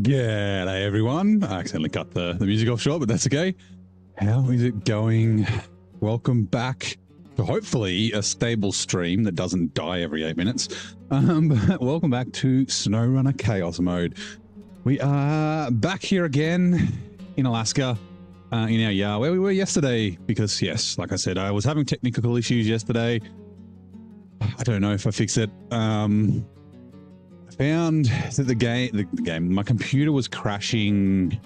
G'day everyone. I accidentally cut the music off short, but that's okay. How is it going? Welcome back to hopefully a stable stream that doesn't die every 8 minutes. Welcome back to SnowRunner Chaos Mode. We are back here again in Alaska, in our yard where we were yesterday, because yes, like I said, I was having technical issues yesterday. I don't know if I fixed it. Found that the game, my computer was crashing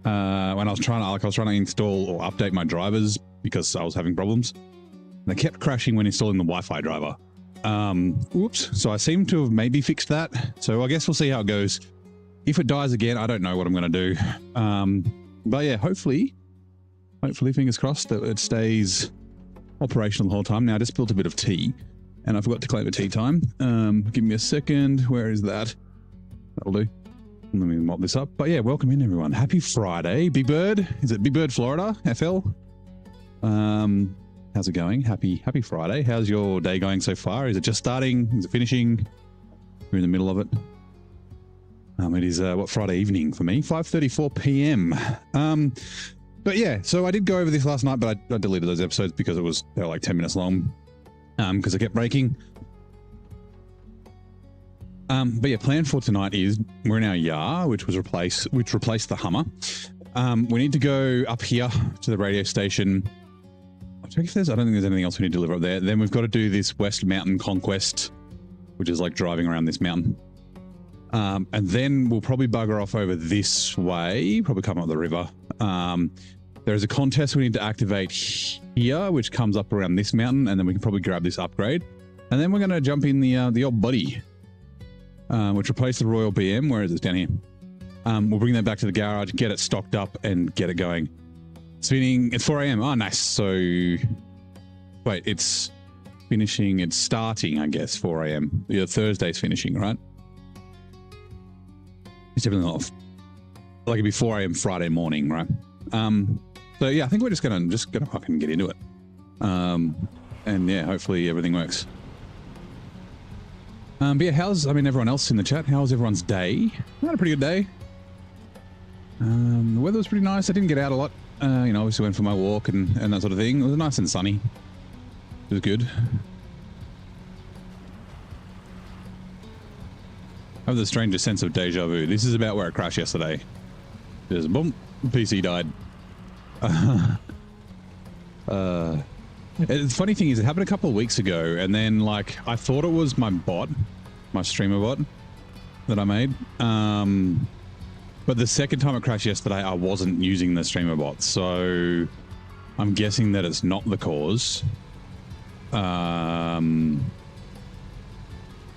when I was trying to install or update my drivers because I was having problems. And they kept crashing when installing the Wi-Fi driver. Oops. So I seem to have maybe fixed that. So I guess we'll see how it goes. If it dies again, I don't know what I'm going to do. But yeah, hopefully, fingers crossed that it stays operational the whole time. Now I just spilled a bit of tea. And I forgot to claim a tea time. Give me a second. Where is that? That'll do. Let me mop this up. But yeah, welcome in everyone. Happy Friday. Big Bird. Is it Big Bird, Florida? FL? How's it going? Happy Friday. How's your day going so far? Is it just starting? Is it finishing? We're in the middle of it. It is, Friday evening for me? 5:34 p.m. But yeah, so I did go over this last night, but I deleted those episodes because they were like 10 minutes long. Because I kept breaking. But yeah, plan for tonight is we're in our yard, which replaced the Hummer. We need to go up here to the radio station. I don't think there's anything else we need to deliver up there. Then we've got to do this West Mountain Conquest, which is like driving around this mountain. And then we'll probably bugger off over this way, probably come up the river. There's a contest we need to activate here, which comes up around this mountain, and then we can probably grab this upgrade. And then we're going to jump in the old buddy, which replaced the Royal BM. Where is it? Down here. We'll bring that back to the garage, get it stocked up, and get it going. Spinning at 4 a.m. Oh, nice. So, wait, it's finishing. It's starting, I guess, 4 a.m. Yeah, Thursday's finishing, right? It's definitely off. Like it'd be 4 a.m. Friday morning, right? So yeah, I think we're just gonna fucking get into it. And yeah, hopefully everything works. But yeah, everyone else in the chat, how's everyone's day? I had a pretty good day. The weather was pretty nice. I didn't get out a lot. Obviously went for my walk and that sort of thing. It was nice and sunny. It was good. I have the strangest sense of deja vu. This is about where I crashed yesterday. Just boom, PC died. The funny thing is, it happened a couple of weeks ago, and then like I thought it was my streamer bot that I made. But the second time it crashed yesterday, I wasn't using the streamer bot, so I'm guessing that it's not the cause. And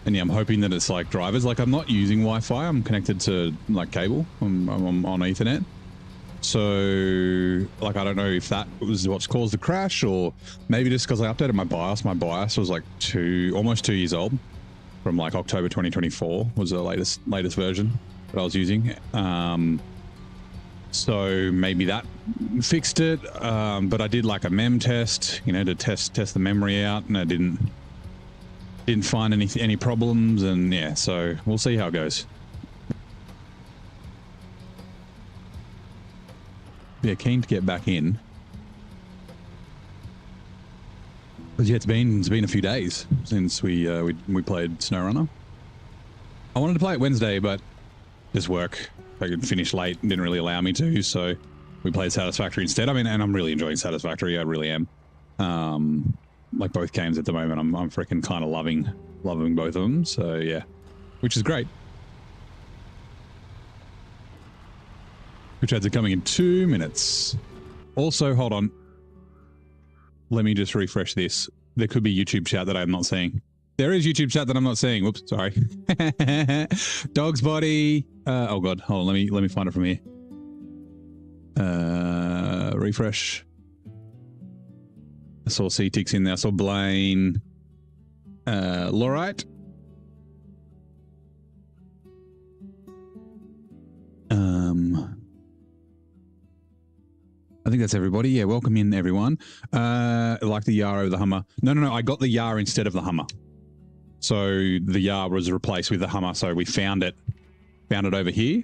yeah, I'm hoping that it's like drivers. Like I'm not using Wi-Fi. I'm connected to like cable. I'm on Ethernet. So, like, I don't know if that was what's caused the crash, or maybe just because I updated my BIOS. My BIOS was like almost 2 years old, from like October 2024 was the latest version that I was using. So maybe that fixed it. But I did like a mem test, to test the memory out, and I didn't find any problems. And yeah, so we'll see how it goes. Yeah, keen to get back in. But yeah, it's been a few days since we played SnowRunner. I wanted to play it Wednesday, but just work. I could finish late and didn't really allow me to, so we played Satisfactory instead. I mean, and I'm really enjoying Satisfactory. I really am. Like both games at the moment, I'm freaking kind of loving both of them. So yeah, which is great. Which ads are coming in 2 minutes. Also, hold on. Let me just refresh this. There could be YouTube chat that I'm not seeing. There is YouTube chat that I'm not seeing. Whoops, sorry. Dog's body. Oh god, hold on. Let me find it from here. Refresh. I saw C-Tix in there. I saw Blaine. Lorite. I think that's everybody. Yeah, welcome in everyone. Like the Yar over the Hummer. No. I got the Yar instead of the Hummer. So the Yar was replaced with the Hummer. So we found it over here.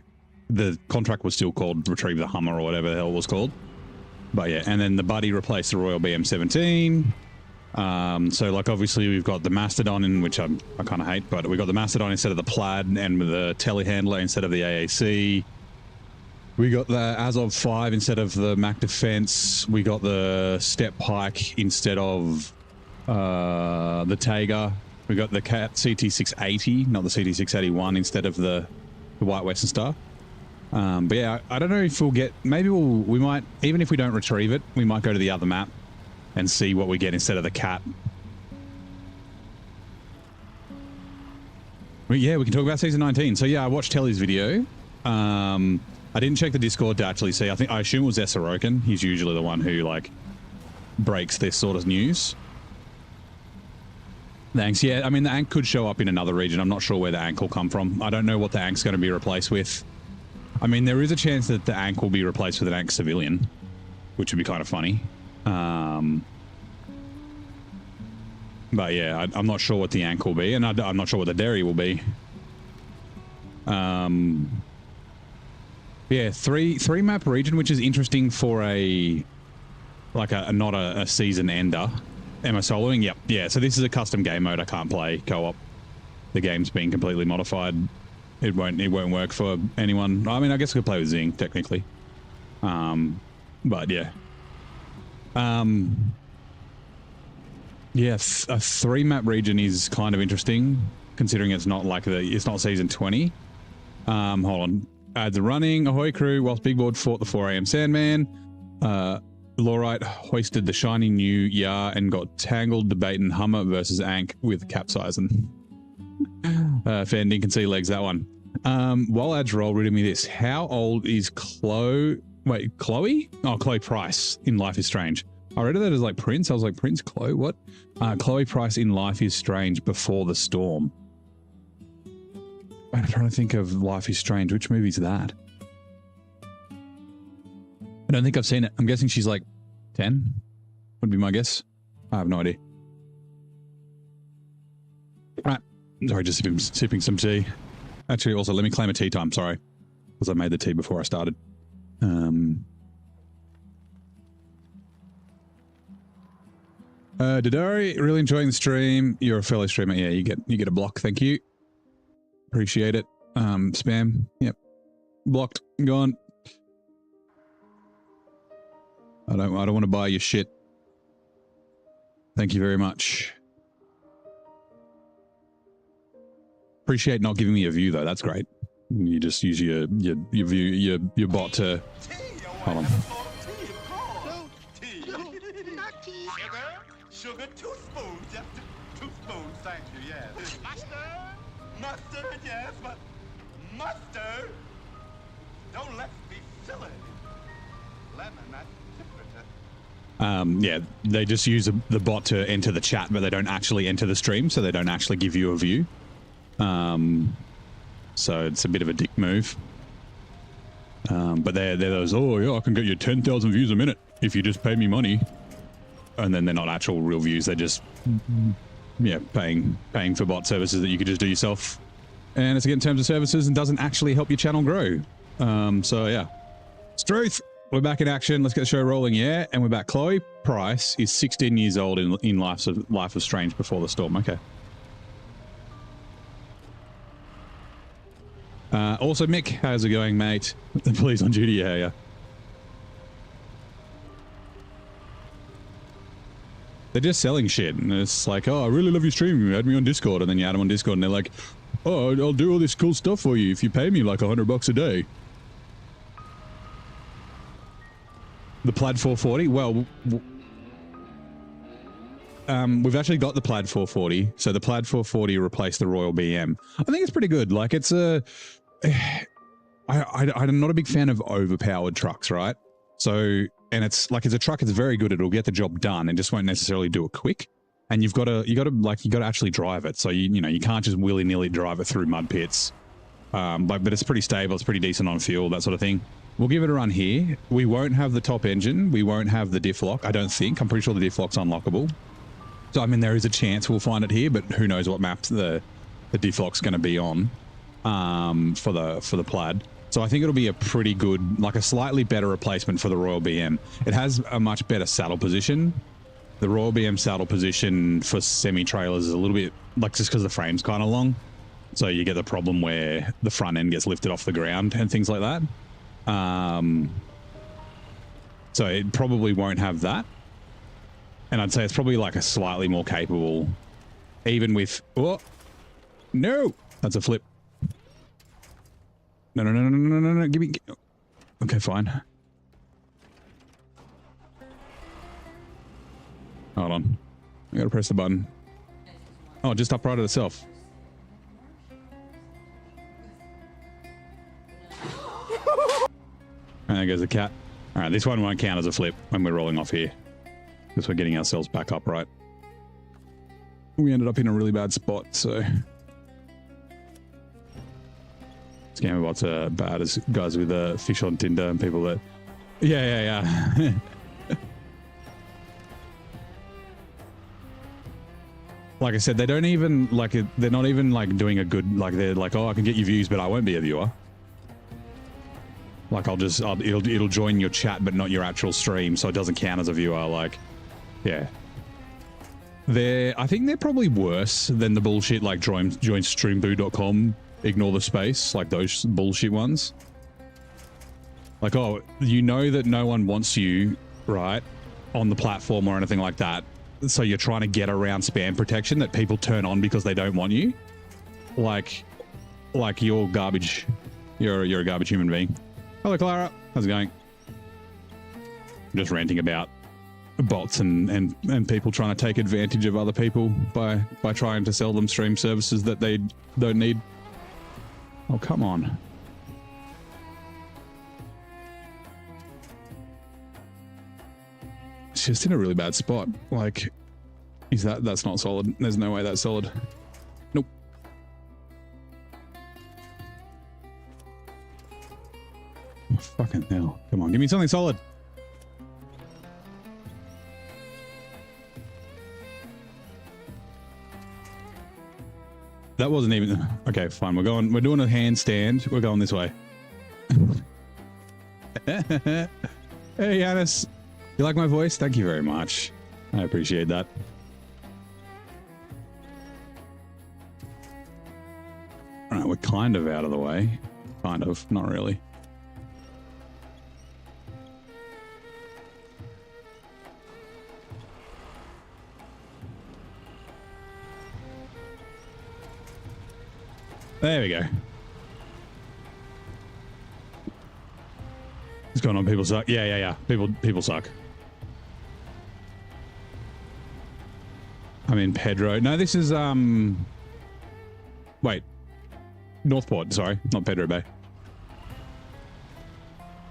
the contract was still called Retrieve the Hummer or whatever the hell it was called. But yeah, and then the Buddy replaced the Royal BM17. So like obviously we've got the Mastodon, in which I kind of hate, but we got the Mastodon instead of the Plad, and the telehandler instead of the AAC. We got the Azov 5 instead of the Mac Defense. We got the Step Pike instead of the Tager. We got the Cat CT680, not the CT681, instead of the White Western Star. But yeah, I don't know if we'll get, maybe we might, even if we don't retrieve it, we might go to the other map and see what we get instead of the Cat. But yeah, we can talk about Season 19. So yeah, I watched Telly's video. I didn't check the Discord to actually see. I assume it was Sorokin. He's usually the one who like breaks this sort of news. Thanks. Yeah, I mean, the Ankh could show up in another region. I'm not sure where the Ankh will come from. I don't know what the Ankh's going to be replaced with. I mean, there is a chance that the Ankh will be replaced with an Ankh civilian, which would be kind of funny. But yeah, I'm not sure what the Ankh will be, and I'm not sure what the Derry will be. Yeah, three map region, which is interesting for not a season ender. Am I soloing? Yep. Yeah, so this is a custom game mode. I can't play co-op. The game's been completely modified. It won't work for anyone. I mean, I guess I could play with Zing technically. But yeah. Yeah, a 3-map region is kind of interesting, considering it's not like it's not season 20. Hold on. Ads are running. Ahoy crew, whilst Big Board fought the 4 AM Sandman. Lorite hoisted the shiny new Yar and got tangled debating Hummer versus Ankh with capsizing. Fanding can see legs, that one. While ads roll, reading me this. How old is Chloe? Wait, Chloe? Oh, Chloe Price in Life is Strange. I read that as like Prince. I was like, Prince Chloe? What? Chloe Price in Life is Strange Before the Storm. I'm trying to think of Life is Strange. Which movie is that? I don't think I've seen it. I'm guessing she's like 10. Would be my guess. I have no idea. Right. Sorry, just sipping some tea. Actually, also, let me claim a tea time. Sorry. Because I made the tea before I started. Didari, really enjoying the stream. You're a fellow streamer. Yeah, you get a block. Thank you. Appreciate it. Spam. Yep. Blocked. Gone. I don't want to buy your shit. Thank you very much. Appreciate not giving me a view though. That's great. You just use your view your bot to. Hold on. Sugar, 2 spoons, just 2 spoons, thank you, yes. Mustard, yes, but mustard. Don't let's be silly. Lemon, that's different. Yeah, they just use the bot to enter the chat, but they don't actually enter the stream, so they don't actually give you a view. So it's a bit of a dick move. But they're those, oh yeah, I can get you 10,000 views a minute if you just pay me money. And then they're not actual real views. They're just, yeah, paying for bot services that you could just do yourself. And it's against terms of services and doesn't actually help your channel grow. So yeah, Struth, we're back in action. Let's get the show rolling. Yeah, and we're back. Chloe Price is 16 years old in Life of Strange Before the Storm. Okay. Also, Mick, how's it going, mate? The police on duty. Yeah. They're just selling shit, and it's like, oh, I really love your stream. You add me on Discord, and then you add them on Discord, and they're like, oh, I'll do all this cool stuff for you if you pay me like $100 a day. The Plad 440. Well, we've actually got the Plad 440. So the Plad 440 replaced the Royal BM. I think it's pretty good. Like it's I'm not a big fan of overpowered trucks, right? So. And it's like, as a truck, it's very good. It'll get the job done and just won't necessarily do it quick. And you got to actually drive it. So you can't just willy-nilly drive it through mud pits. But it's pretty stable. It's pretty decent on fuel, that sort of thing. We'll give it a run here. We won't have the top engine. We won't have the diff-lock, I don't think. I'm pretty sure the diff-lock's unlockable. So, I mean, there is a chance we'll find it here, but who knows what map the diff-lock's going to be on for the Plad. So I think it'll be a pretty good, like a slightly better replacement for the Royal BM. It has a much better saddle position. The Royal BM saddle position for semi-trailers is a little bit, like just because the frame's kind of long. So you get the problem where the front end gets lifted off the ground and things like that. So it probably won't have that. And I'd say it's probably like a slightly more capable, even with, oh, no, that's a flip. No, no, no, no, no, no, no, give me, okay, fine. Hold on. I gotta press the button. Oh, just uprighted itself. And there goes the cat. All right, this one won't count as a flip when we're rolling off here, because we're getting ourselves back upright. We ended up in a really bad spot, so... Scammer bots are bad as guys with fish on Tinder and people that... Yeah. Like I said, they don't even, like, they're not even, like, doing a good, like, they're like, oh, I can get you views, but I won't be a viewer. Like, it'll join your chat, but not your actual stream, so it doesn't count as a viewer, like, yeah. I think they're probably worse than the bullshit, like, join streamboo.com, ignore the space, like those bullshit ones. Like, oh, you know that no one wants you, right, on the platform or anything like that. So you're trying to get around spam protection that people turn on because they don't want you. Like you're garbage. You're a garbage human being. Hello, Clara. How's it going? I'm just ranting about bots and people trying to take advantage of other people by trying to sell them stream services that they don't need. Oh, come on. It's just in a really bad spot. Like, that's not solid. There's no way that's solid. Nope. Oh, fucking hell. Come on, give me something solid. That wasn't even... Okay, fine. We're doing a handstand. We're going this way. Hey, Yanis. You like my voice? Thank you very much. I appreciate that. All right, we're kind of out of the way. Kind of, not really. There we go. What's going on? People suck. Yeah. People suck. I'm in Pedro. No, this is wait. Northport, sorry, not Pedro Bay.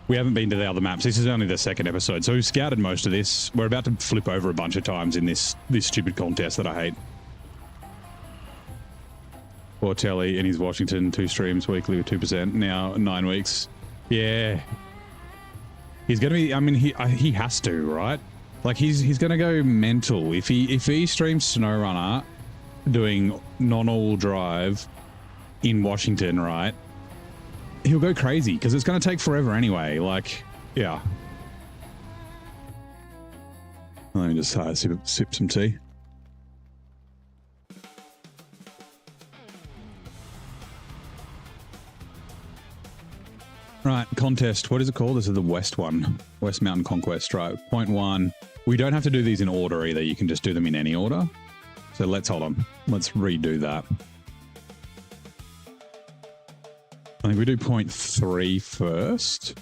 We haven't been to the other maps. This is only the second episode, so we've scouted most of this. We're about to flip over a bunch of times in this stupid contest that I hate. Poor Telly in his Washington, 2 streams weekly with 2%, now 9 weeks. Yeah. He's going to be, I mean, he has to, right? Like, he's going to go mental. If he streams SnowRunner doing non-all drive in Washington, right? He'll go crazy because it's going to take forever anyway. Like, yeah. Let me just sip some tea. Right, contest. What is it called? This is the West one. West Mountain Conquest, right? Point 1. We don't have to do these in order either. You can just do them in any order. So let's hold on. Let's redo that. I think we do point 3 first.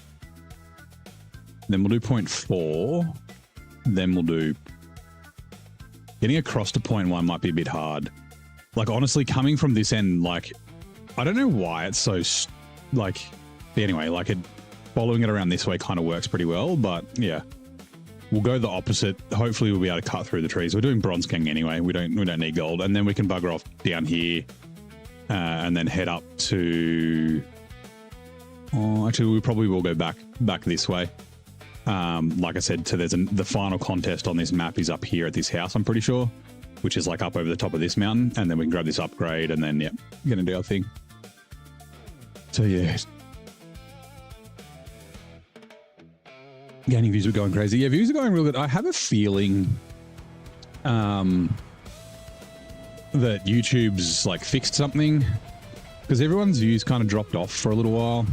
Then we'll do point 4. Then we'll do... Getting across to point 1 might be a bit hard. Like, honestly, coming from this end, like... I don't know why it's so... Like... Anyway, like, following it around this way kind of works pretty well, but yeah. We'll go the opposite. Hopefully we'll be able to cut through the trees. We're doing Bronze King anyway. We don't need gold. And then we can bugger off down here and then head up to... Oh, actually, we probably will go back this way. Like I said, so the final contest on this map is up here at this house, I'm pretty sure, which is like up over the top of this mountain. And then we can grab this upgrade and then, yeah, we're going to do our thing. So, yeah. Gaining views are going crazy. Yeah, views are going real good. I have a feeling that YouTube's like fixed something, because everyone's views kind of dropped off for a little while,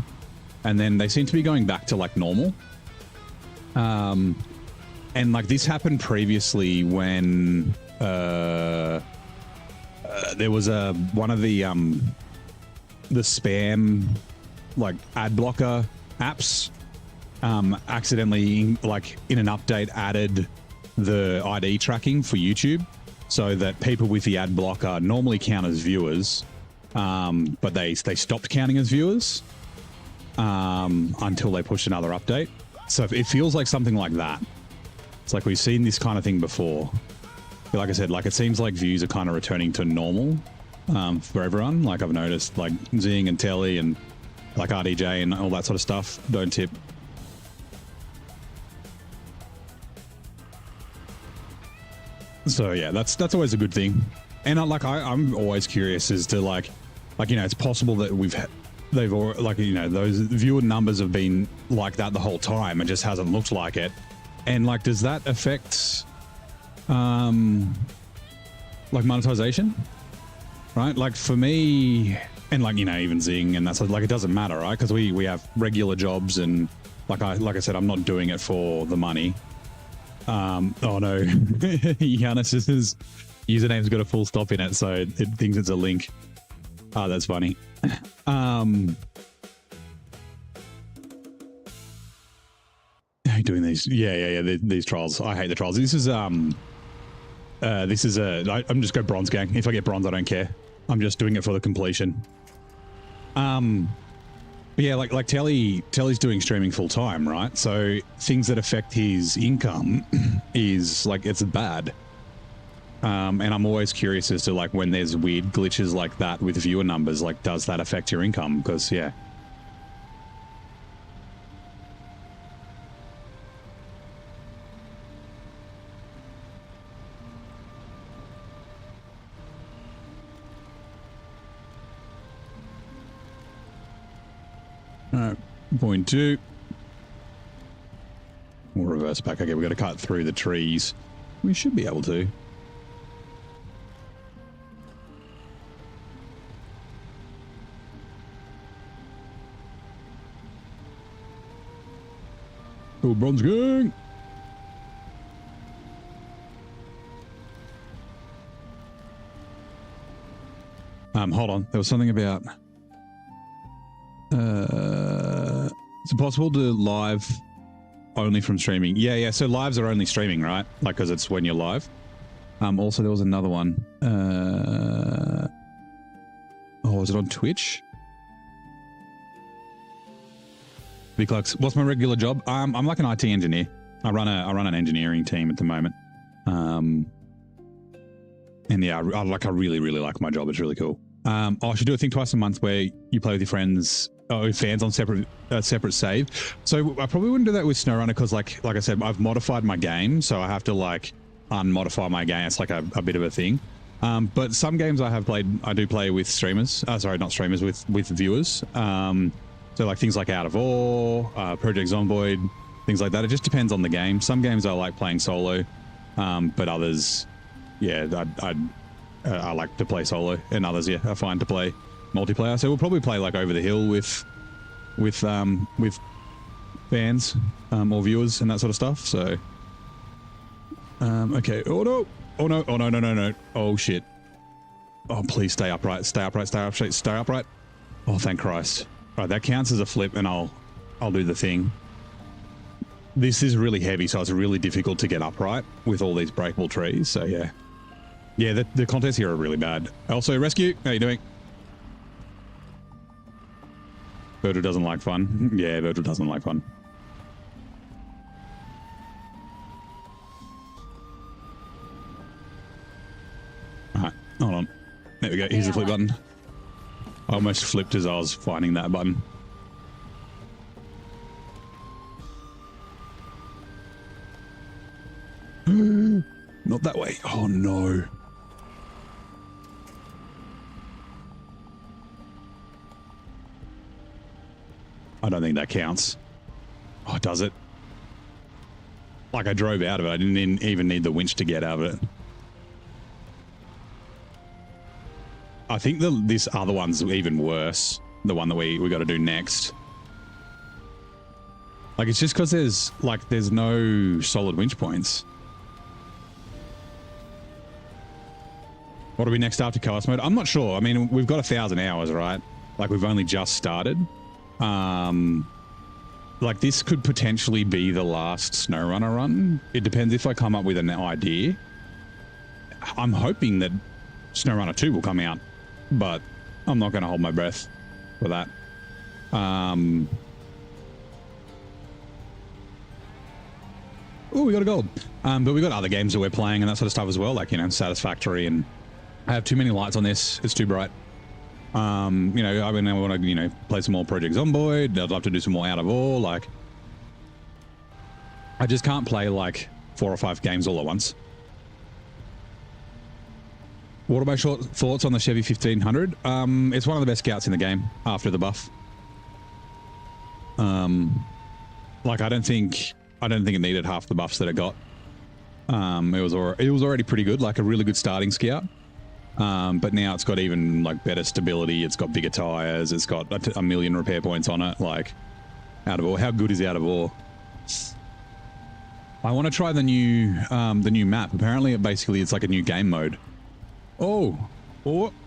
and then they seem to be going back to like normal. And like this happened previously when there was one of the spam like ad blocker apps accidentally like in an update added the ID tracking for YouTube, so that people with the ad blocker normally count as viewers, but they stopped counting as viewers until they pushed another update. So it feels like something like that. It's like we've seen this kind of thing before. But like I said, like it seems like views are kind of returning to normal for everyone. Like I've noticed, like Zing and Telly and like RDJ and all that sort of stuff don't tip. So yeah, that's always a good thing. And I'm always curious as to like you know, it's possible that they've like, you know, those viewer numbers have been like that the whole time. It just hasn't looked like it. And like, does that affect like monetization? Right? Like for me, and like, you know, even Zing and that's like, it doesn't matter, right? Because we have regular jobs, and like I said, I'm not doing it for the money. Oh no, Giannis's username's got a full stop in it, so it thinks it's a link. Oh, that's funny. How are you doing these? Yeah. These trials. I hate the trials. This is I'm just go bronze gang. If I get bronze, I don't care. I'm just doing it for the completion. But yeah, like Telly's doing streaming full time, right? So things that affect his income is like, it's bad. And I'm always curious as to like when there's weird glitches like that with viewer numbers, like does that affect your income? Because yeah. All right, 0.2. We'll reverse back. Okay, we've got to cut through the trees. We should be able to. Oh, bronze gang. Hold on. There was something about... is it possible to live only from streaming? Yeah. So lives are only streaming, right? Like, because it's when you're live. Also, there was another one. Oh, was it on Twitch? Biclux, what's my regular job? I'm like an IT engineer. I run an engineering team at the moment. And yeah, I really like my job. It's really cool. I should do a thing twice a month where you play with your friends or fans on separate save. So I probably wouldn't do that with SnowRunner because like I said, I've modified my game, so I have to like unmodify my game. It's like a bit of a thing. But some games I do play with streamers. Sorry, not streamers, with viewers. So like things like Out of Ore, Project Zomboid, things like that. It just depends on the game. Some games I like playing solo, but others, yeah, I like to play solo, and others, yeah, are fine to play multiplayer. So we'll probably play like Over the Hill with fans or viewers and that sort of stuff. So, okay. Oh no! Oh no! Oh no! Oh shit! Oh please stay upright! Stay upright! Stay upright! Stay upright! Oh thank Christ! All right, that counts as a flip, and I'll do the thing. This is really heavy, so it's really difficult to get upright with all these breakable trees. So yeah. Yeah, the contests here are really bad. Also, rescue. How you doing? Virgil doesn't like fun. Yeah, Virgil doesn't like fun. Alright, hold on. There we go. Here's the flip button. I almost flipped as I was finding that button. Not that way. Oh no. I don't think that counts. Oh, does it? Like, I drove out of it. I didn't even need the winch to get out of it. I think this other one's even worse. The one that we got to do next. Like, it's just because there's no solid winch points. What are we next after chaos mode? I'm not sure. I mean, we've got 1,000 hours, right? Like, we've only just started. Like, this could potentially be the last SnowRunner run. It depends if I come up with an idea. I'm hoping that SnowRunner 2 will come out, but I'm not going to hold my breath for that. Oh, we got a gold. But we got other games that we're playing and that sort of stuff as well, like, you know, Satisfactory, and I have too many lights on this. It's too bright. You know, I mean, I want to, you know, play some more Project Zomboid. I'd love to do some more Out of Ore. Like, I just can't play like 4 or 5 games all at once. What are my short thoughts on the Chevy 1500? It's one of the best scouts in the game after the buff. Like, I don't think it needed half the buffs that it got. It was already pretty good, like a really good starting scout. But now it's got even like better stability. It's got bigger tires. It's got a million repair points on it. Like, Out of Ore. How good is Out of Ore? I want to try the new map. Apparently, it's like a new game mode. Oh,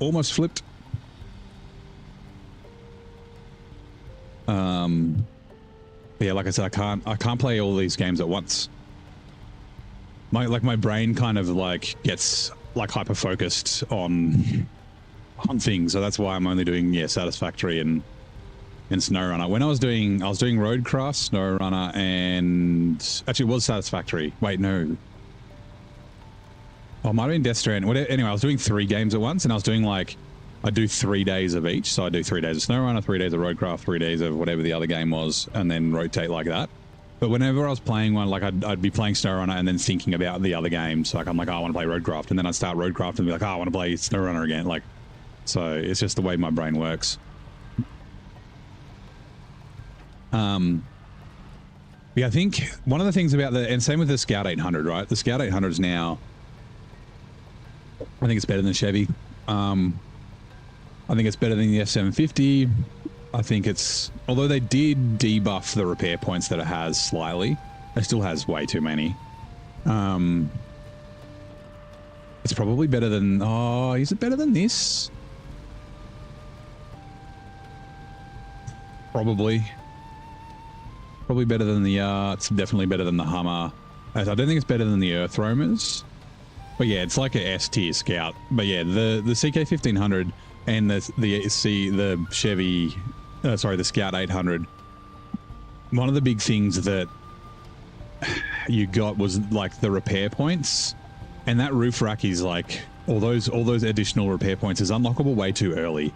almost flipped. Yeah, like I said, I can't play all these games at once. My brain kind of like gets like hyper focused on things, so that's why I'm only doing Satisfactory and SnowRunner. When I was doing Roadcraft, SnowRunner, and actually it was Satisfactory. Wait, no. Oh, it might have been Death Strand. Anyway, I was doing 3 games at once, and I was doing like, I do 3 days of each. So I do 3 days of SnowRunner, 3 days of Roadcraft, 3 days of whatever the other game was, and then rotate like that. But whenever I was playing one, like I'd be playing SnowRunner and then thinking about the other games. Like, I'm like, oh, I want to play Roadcraft, and then I'd start Roadcraft and be like, oh, I want to play SnowRunner again. Like, so it's just the way my brain works. Yeah, I think one of the things about and same with the Scout 800, right? The Scout 800 is now, I think it's better than Chevy. I think it's better than the S750. I think it's, although they did debuff the repair points that it has slightly, it still has way too many. It's probably better than, oh, is it better than this? Probably better than the, it's definitely better than the Hummer. I don't think it's better than the Earth Roamers. But yeah, it's like a S tier Scout. But yeah, the CK 1500 and the Chevy, sorry, the Scout 800. One of the big things that you got was like the repair points, and that roof rack is like all those additional repair points is unlockable way too early.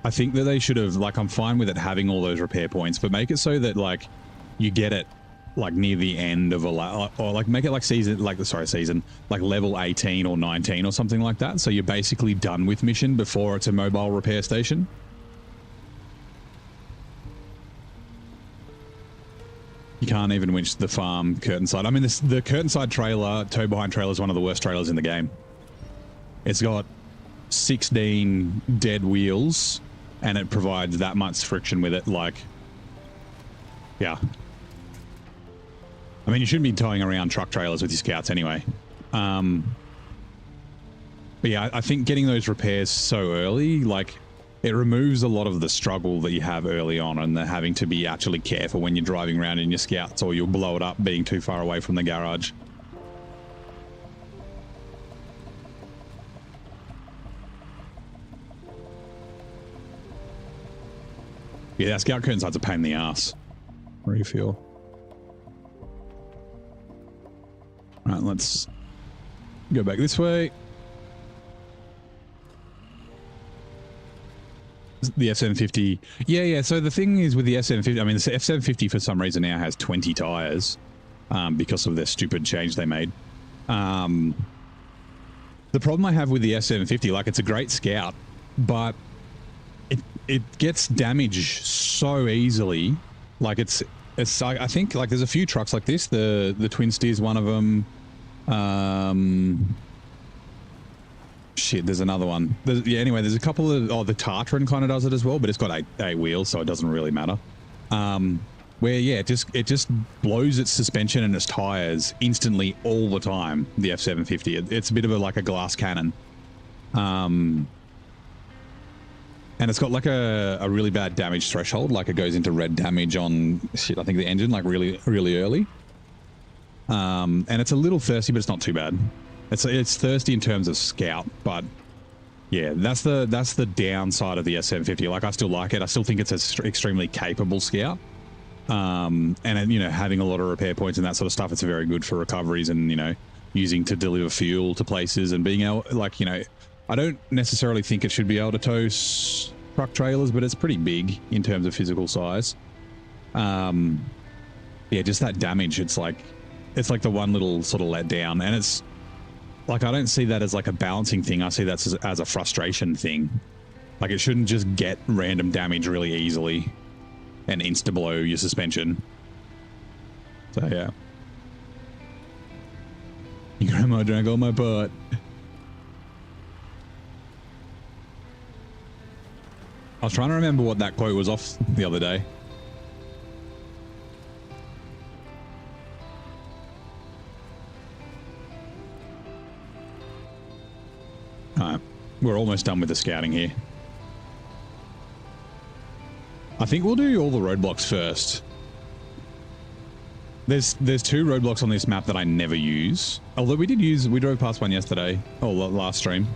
I think that they should have, like, I'm fine with it having all those repair points, but make it so that like you get it like near the end of or like make it like like level 18 or 19 or something like that, so you're basically done with mission before it's a mobile repair station. You can't even winch the farm curtain side. I mean, the curtain side trailer, tow behind trailer, is one of the worst trailers in the game. It's got 16 dead wheels and it provides that much friction with it. Like, yeah. I mean, you shouldn't be towing around truck trailers with your Scouts anyway. But yeah, I think getting those repairs so early, like, it removes a lot of the struggle that you have early on, and the having to be actually careful when you're driving around in your Scouts, or you'll blow it up being too far away from the garage. Yeah, that Scout curtain side's a pain in the ass. Refuel. Right, let's go back this way. The F750. Yeah. So the thing is with the F750, I mean, the F750 for some reason now has 20 tires because of their stupid change they made. The problem I have with the F750, like, it's a great Scout, but it gets damaged so easily. Like, It's I think like there's a few trucks like this. The Twin Steer's one of them. Shit, there's another one. Yeah, anyway, there's a couple of... Oh, the Tartran kind of does it as well, but it's got eight wheels, so it doesn't really matter. Where, yeah, it just blows its suspension and its tires instantly all the time, the F750. It's a bit of like a glass cannon. And it's got like a really bad damage threshold, like it goes into red damage on, shit, I think the engine, like really, really early. And it's a little thirsty, but it's not too bad. It's thirsty in terms of scout, but yeah, that's the downside of the S750. Like, I still like it. I still think it's an extremely capable scout. And you know, having a lot of repair points and that sort of stuff, it's very good for recoveries and, you know, using to deliver fuel to places and being able, like, you know, I don't necessarily think it should be able to tow truck trailers, but it's pretty big in terms of physical size. Yeah, just that damage. It's like the one little sort of letdown, and it's like, I don't see that as like a balancing thing. I see that as a frustration thing. Like, it shouldn't just get random damage really easily and insta-blow your suspension. So, yeah. Your grandma drank all my pot. I was trying to remember what that quote was off the other day. Alright, we're almost done with the scouting here. I think we'll do all the roadblocks first. There's 2 roadblocks on this map that I never use. Although we drove past one yesterday, or last stream.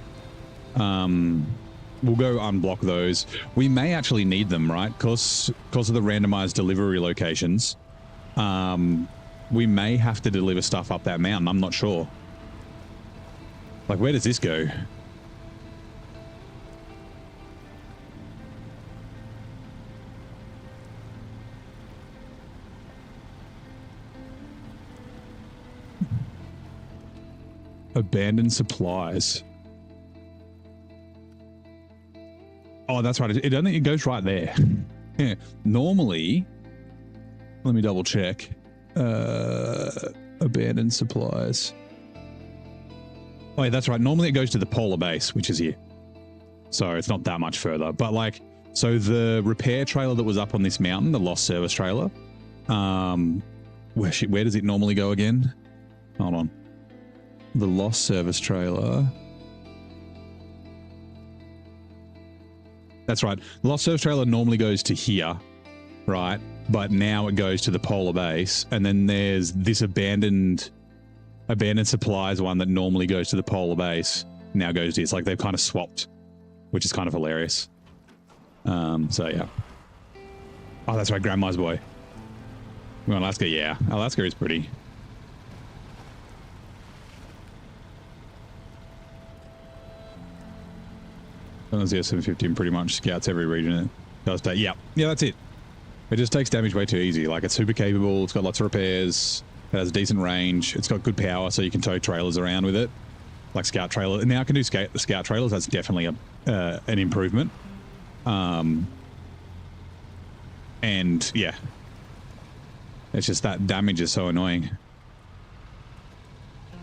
We'll go unblock those. We may actually need them, right? Because of the randomized delivery locations. We may have to deliver stuff up that mountain. I'm not sure. Like, where does this go? Abandoned supplies. Oh, that's right. It goes right there. Yeah. Normally, let me double check. Abandoned supplies. Oh, yeah, that's right. Normally it goes to the polar base, which is here. So it's not that much further. But like, so the repair trailer that was up on this mountain, the lost service trailer, where does it normally go again? Hold on. The lost service trailer. That's right. The lost service trailer normally goes to here, right? But now it goes to the polar base, and then there's this abandoned supplies one that normally goes to the polar base. Now goes to, it's like they've kind of swapped, which is kind of hilarious. So yeah. Oh, that's right. Grandma's boy. Well, Alaska, yeah. Alaska is pretty. The S750 pretty much scouts every region it does take. Yeah, that's it. It just takes damage way too easy. Like, it's super capable. It's got lots of repairs. It has decent range. It's got good power, so you can tow trailers around with it, like scout trailer. Now I can do scout trailers. That's definitely an improvement. And yeah, it's just that damage is so annoying.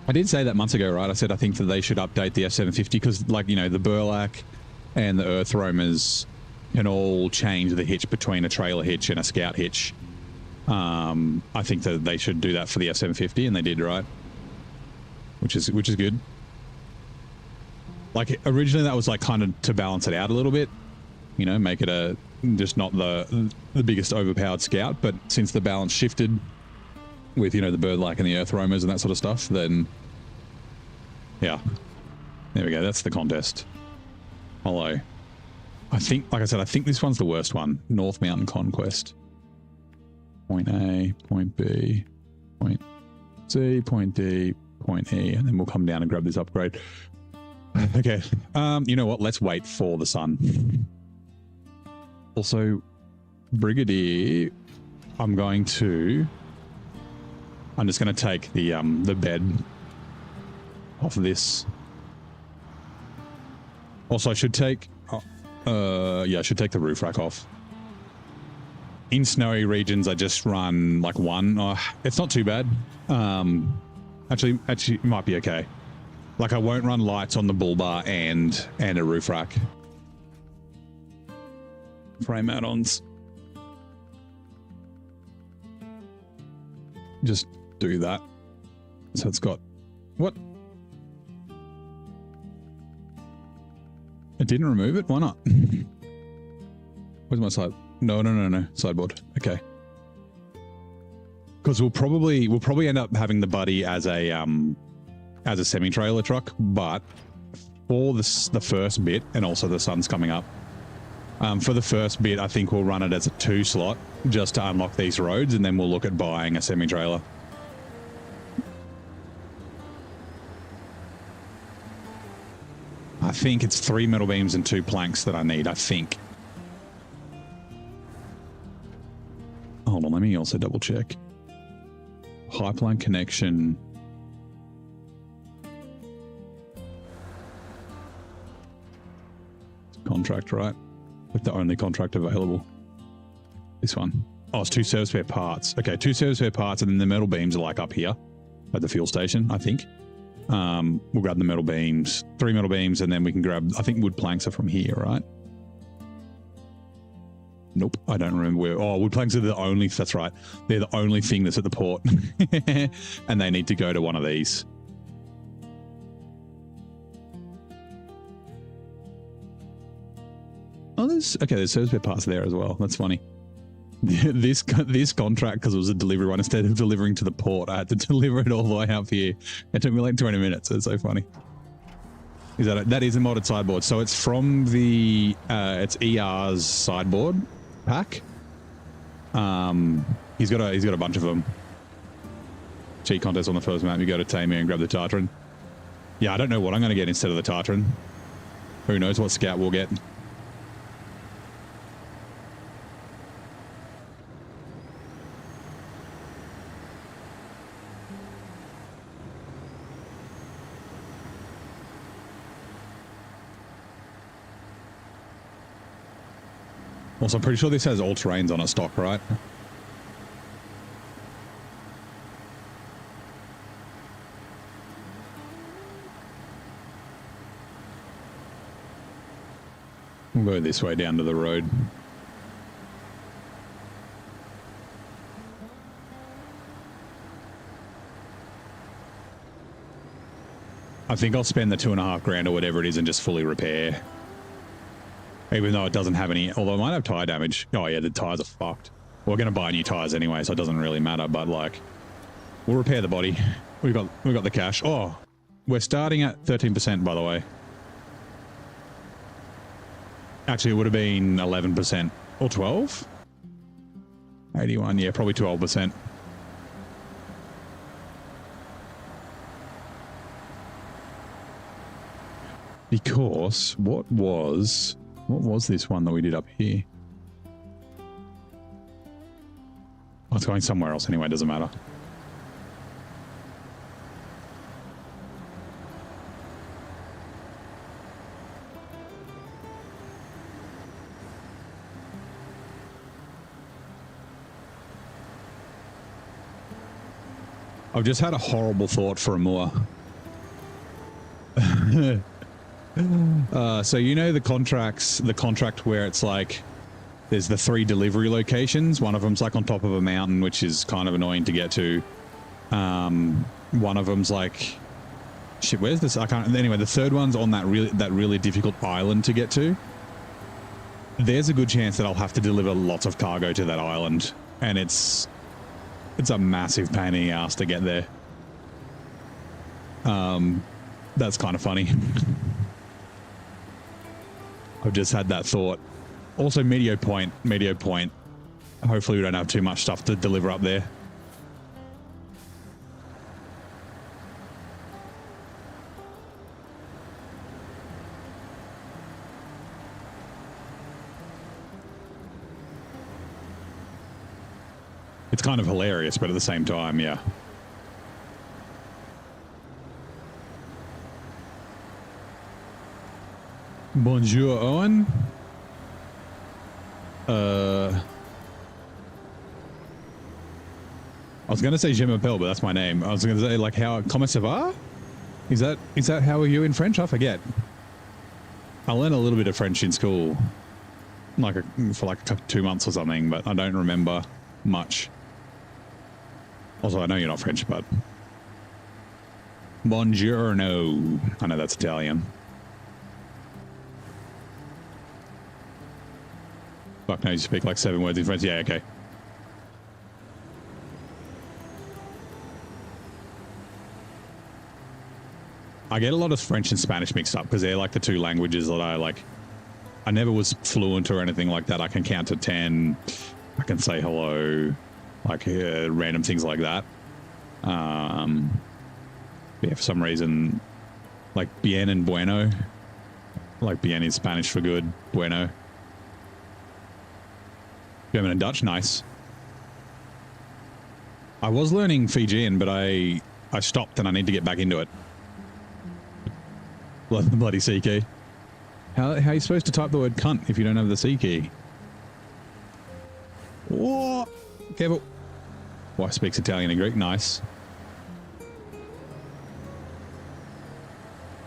I did say that months ago, right? I said I think that they should update the F750 because, like, you know, the Burlak and the Earth Roamers can all change the hitch between a trailer hitch and a scout hitch. I think that they should do that for the F750, and they did, right? Which is good. Like, originally that was like kind of to balance it out a little bit, you know, make it just not the biggest overpowered scout. But since the balance shifted with, you know, the Birdlike and the Earth Roamers and that sort of stuff, then yeah, there we go. That's the contest. Although I think, like I said, I think this one's the worst one. North Mountain Conquest. Point A, point B, point C, point D, point E, and then we'll come down and grab this upgrade. Okay. You know what? Let's wait for the sun. Also, Brigadier, I'm just going to take the bed off of this. Also, I should take, yeah, I should take the roof rack off. in snowy regions, I just run like one. Oh, it's not too bad. Actually, it might be okay. Like I won't run lights on the bull bar and a roof rack. Frame add-ons. Just do that. So it's got what? It didn't remove it? Why not? Where's my side? No. Sideboard. Okay. Because we'll probably end up having the buddy as a semi-trailer truck, but for the first bit, and also the sun's coming up. For the first bit, I think we'll run it as a 2 slot just to unlock these roads, and then we'll look at buying a semi-trailer. I think it's 3 metal beams and 2 planks that I need, I think. Hold on, let me also double check. Pipeline connection. Contract, right? Like the only contract available. This one. Oh, it's 2 service spare parts. Okay, 2 service spare parts, and then the metal beams are like up here at the fuel station, I think. We'll grab the metal beams, 3 metal beams, and then we can grab, I think wood planks are from here, right? Nope, I don't remember where. Oh, wood planks are the only, that's right. They're the only thing that's at the port. And they need to go to one of these. Oh, there's service spare parts there as well. That's funny. This contract, because it was a delivery one, instead of delivering to the port, I had to deliver it all the way up here. It took me like 20 minutes. It's so funny. That is a modded sideboard. So it's from the it's ER's sideboard pack. He's got a bunch of them. Cheat contest on the first map. You go to Tamir and grab the Tartran. Yeah, I don't know what I'm going to get instead of the Tartran. Who knows what scout we'll get. Also, I'm pretty sure this has all terrains on it stock, right? We'll go this way down to the road. I think I'll spend the $2.5 grand or whatever it is and just fully repair. Even though it doesn't have any, although it might have tire damage. Oh yeah, the tires are fucked. We're going to buy new tires anyway, so it doesn't really matter, but like, we'll repair the body. We've got the cash. Oh, we're starting at 13%, by the way. Actually, it would have been 11% or 12? 81, yeah, probably 12%. Because what was this one that we did up here? Oh, it's going somewhere else anyway, doesn't matter. I've just had a horrible thought for a moor. So you know the contract where it's like there's the 3 delivery locations. One of them's like on top of a mountain, which is kind of annoying to get to. One of them's like, shit, where's this? I can't. Anyway, the third one's on that really difficult island to get to. There's a good chance that I'll have to deliver lots of cargo to that island, and it's a massive pain in the ass to get there. That's kind of funny. I've just had that thought. Also, Medio Point. Hopefully we don't have too much stuff to deliver up there. It's kind of hilarious, but at the same time, yeah. Bonjour, Owen. was going to say Je m'appelle, but that's my name. I was going to say, like, how, comment ça va? Is that how are you in French? I forget. I learned a little bit of French in school, like for like 2 months or something, but I don't remember much. Also, I know you're not French, but buongiorno. I know that's Italian. Fuck no, you speak like 7 words in French. Yeah, okay. I get a lot of French and Spanish mixed up because they're like the 2 languages that I like. I never was fluent or anything like that. I can count to 10. I can say hello, like random things like that. Yeah, for some reason, like bien and bueno. Like bien is Spanish for good, bueno. German and Dutch, nice. I was learning Fijian, but I stopped and I need to get back into it. The bloody C key. How are you supposed to type the word cunt if you don't have the C key? Whoa! Careful. Wife speaks Italian and Greek. Nice.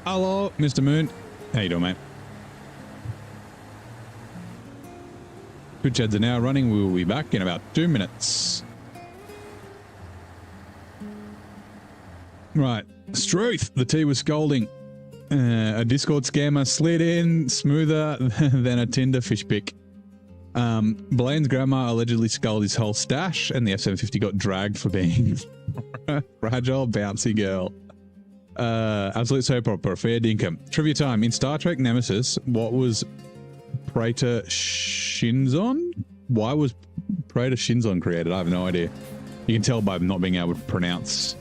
Hello, Mr. Moon. How you doing, mate? Twitch ads are now running. We will be back in about 2 minutes. Right. Struth. The tea was scolding. A Discord scammer slid in smoother than a Tinder fish pic. Blaine's grandma allegedly sculled his whole stash, and the F-750 got dragged for being fragile, bouncy girl. Absolute soap opera, fair dinkum. Trivia time. In Star Trek Nemesis, what was Praetor Shinzon? Why was Praetor Shinzon created? I have no idea. You can tell by not being able to pronounce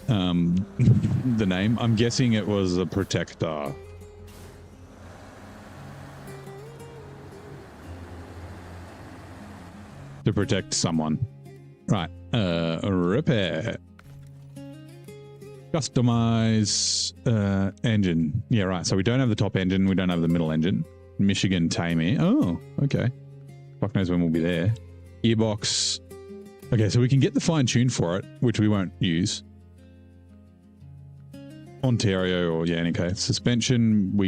the name. I'm guessing it was a protector. To protect someone. Right. Repair. Customize engine. Yeah, right. So we don't have the top engine. We don't have the middle engine. Michigan Tammy. Oh, okay. Fuck knows when we'll be there. Gearbox. Okay, so we can get the fine tune for it, which we won't use. Ontario or yeah, okay. Suspension.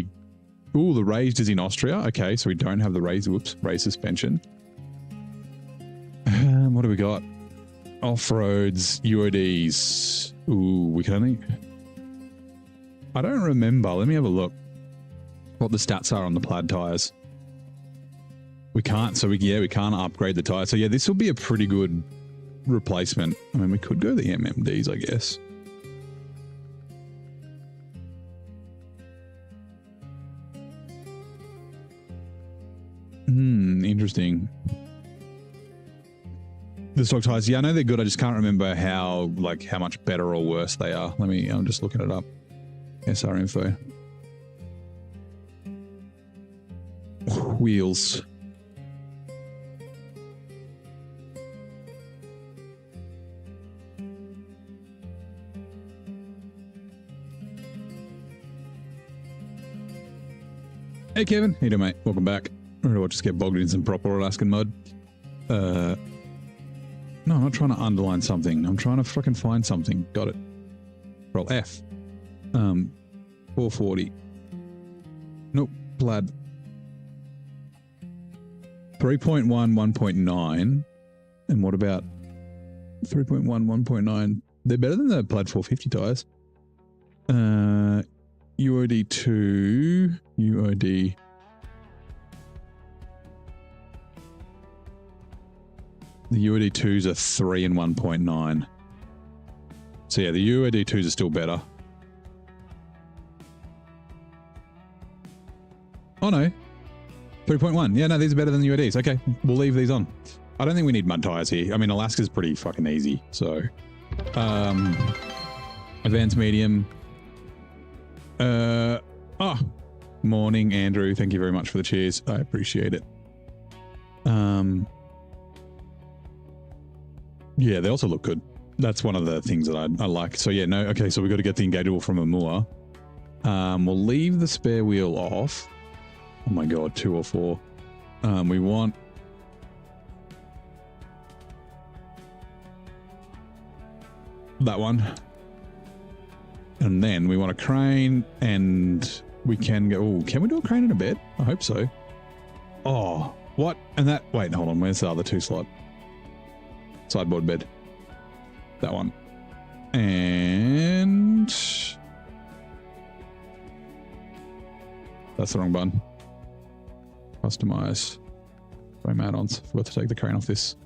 Ooh, the raised is in Austria. Okay, so we don't have the raised. Whoops, raised suspension. What do we got? Off-roads, UODs. Ooh, we can only... I don't remember. Let me have a look. What the stats are on the Plad tires. We can't. So we can't upgrade the tires. So yeah, this will be a pretty good replacement. I mean, we could go the MMDs, I guess. Interesting. The stock tires, yeah, I know they're good. I just can't remember how much better or worse they are. I'm just looking it up. SR info. Wheels. Hey Kevin, how you doing, mate? Welcome back. Ready to watch us get bogged in some proper Alaskan mud. No, I'm not trying to underline something. I'm trying to fucking find something. Got it. Roll F. 440. Nope. Plad. 3.1, 1.9. And what about 3.1, 1.9? They're better than the Plad 450 tires. UOD 2. UOD. The UOD 2s are 3 and 1.9. So yeah, the UOD 2s are still better. Oh no. 3.1. Yeah, no, these are better than the UODs. Okay, we'll leave these on. I don't think we need mud tires here. I mean, Alaska's pretty fucking easy. So, advanced medium. Morning, Andrew. Thank you very much for the cheers. I appreciate it. Yeah, they also look good. That's one of the things that I like. So yeah, no, okay, so we've got to get the engageable from Amur. We'll leave the spare wheel off. Oh my god, 2 or 4. We want... that one. And then we want a crane, and we can go... Oh, can we do a crane in a bed? I hope so. Oh, what? And that... Wait, hold on. Where's the other 2 slot? Sideboard bed. That one. And... That's the wrong button. Customize. Frame add-ons. Forgot to take the crane off this.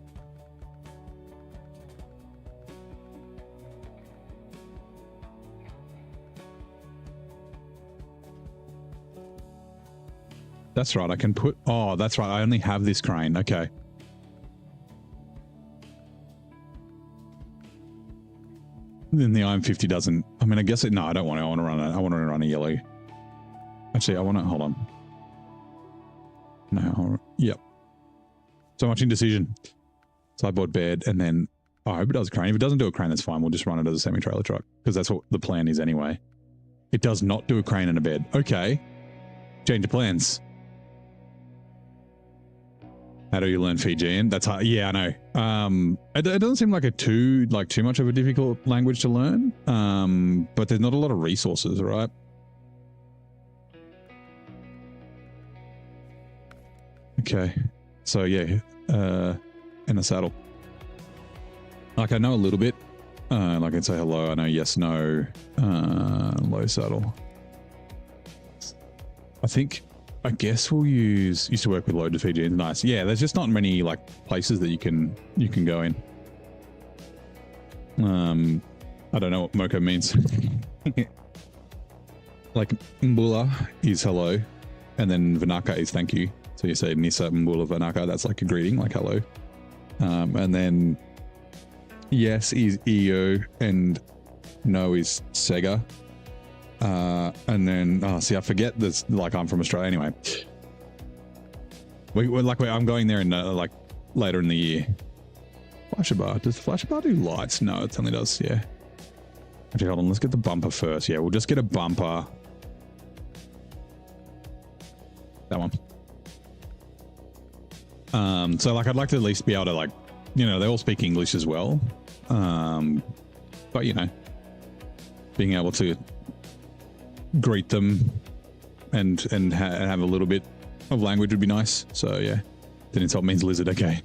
That's right. I can put... Oh, that's right. I only have this crane. Okay. Then the IM50 doesn't... I mean, I guess it... No, I don't want to. I want to run a... I want to run a yellow. Actually, I want to... Hold on. No. Yep. So much indecision. Sideboard bed, and then... Oh, I hope it does a crane. If it doesn't do a crane, that's fine. We'll just run it as a semi-trailer truck, because that's what the plan is anyway. It does not do a crane and a bed. Okay. Change of plans. How do you learn Fijian? That's hard. Yeah, I know. It doesn't seem like too much of a difficult language to learn. But there's not a lot of resources, right? Okay. So yeah, in the saddle. Like I know a little bit. Like I can say hello. I know yes, no. Low saddle. I guess we'll used to work with load to Fijians. Nice. Yeah, there's just not many like places that you can go in. I don't know what Moko means. Like Mbula is hello, and then Vanaka is thank you. So you say Nisa Mbula Vanaka, that's like a greeting, like hello. And then yes is Iyo, and no is Sega. And then, see, I forget this, like I'm from Australia anyway. I'm going there in like later in the year. Flasher bar. Does the flasher bar do lights? No, it only does, yeah. Actually, hold on, let's get the bumper first. Yeah, we'll just get a bumper. That one. So like I'd like to at least be able to like, you know, they all speak English as well. But you know, being able to greet them and have a little bit of language would be nice. So yeah, then insult means lizard. Okay,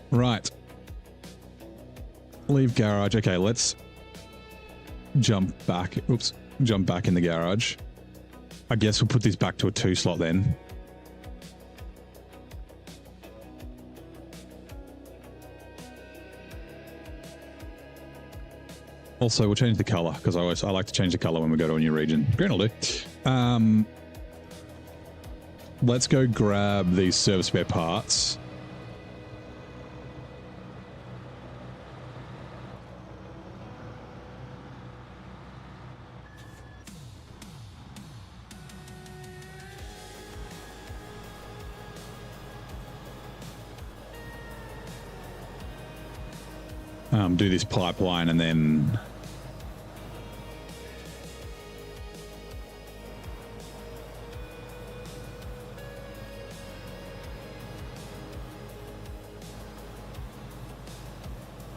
right, leave garage. Okay, let's jump back. Oops, jump back in the garage. I guess we'll put this back to a 2 slot then. Also, we'll change the color because I like to change the color when we go to a new region. Green will do. Let's go grab these service spare parts. Do this pipeline and then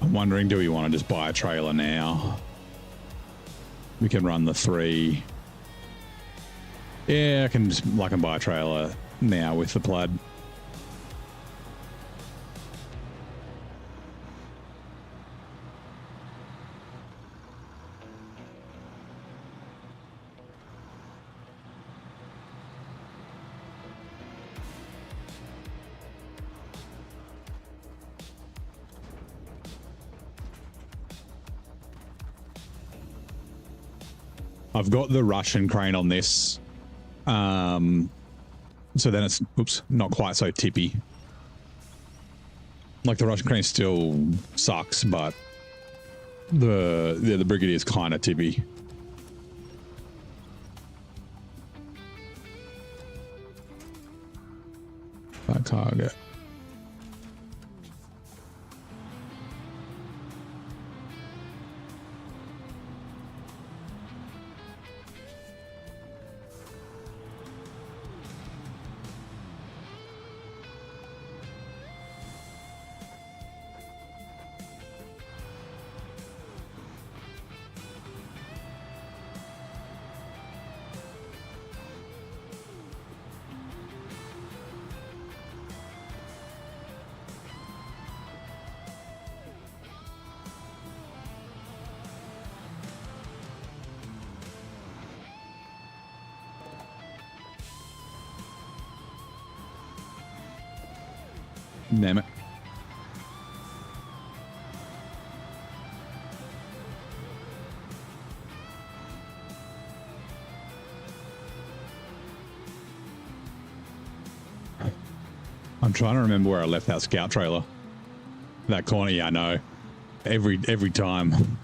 I'm wondering, do we want to just buy a trailer now? We can run the 3. Yeah, I can buy a trailer now with the Plad. I've got the Russian crane on this. So then it's, oops, not quite so tippy. Like the Russian crane still sucks, but the Brigadier is kind of tippy. That target. Damn it. I'm trying to remember where I left that scout trailer. That corner, yeah, I know. Every time.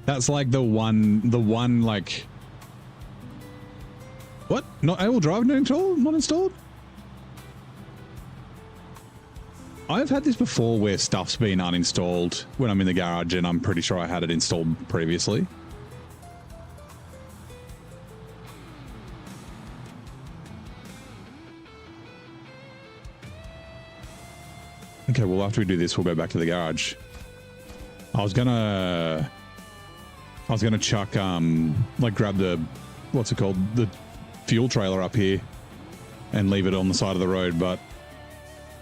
That's like the one like... What? Not able drive not installed? I've had this before where stuff's been uninstalled when I'm in the garage, and I'm pretty sure I had it installed previously. Okay, well, after we do this, we'll go back to the garage. I was gonna chuck, like grab the, what's it called? The fuel trailer up here and leave it on the side of the road, but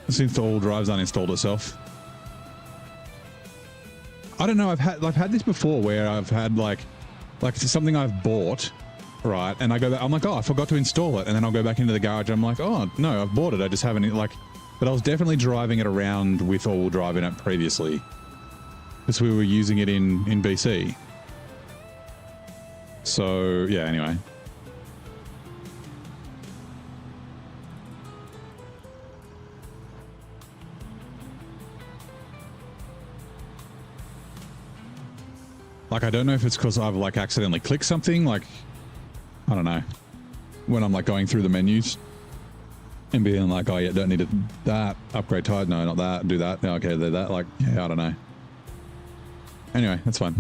since the all drive's uninstalled itself. I don't know, I've had this before where I've had like something I've bought, right? And I go back, I'm like, oh, I forgot to install it. And then I'll go back into the garage. I'm like, oh, no, I've bought it. I just haven't, like, but I was definitely driving it around with all-wheel drive in it previously, because we were using it in BC. So, yeah, anyway. Like, I don't know if it's because I've, like, accidentally clicked something, like, I don't know, when I'm, like, going through the menus and being like, oh, yeah, don't need that, upgrade tide, no, not that, do that, no, okay, do that, like, yeah, I don't know. Anyway, that's fine.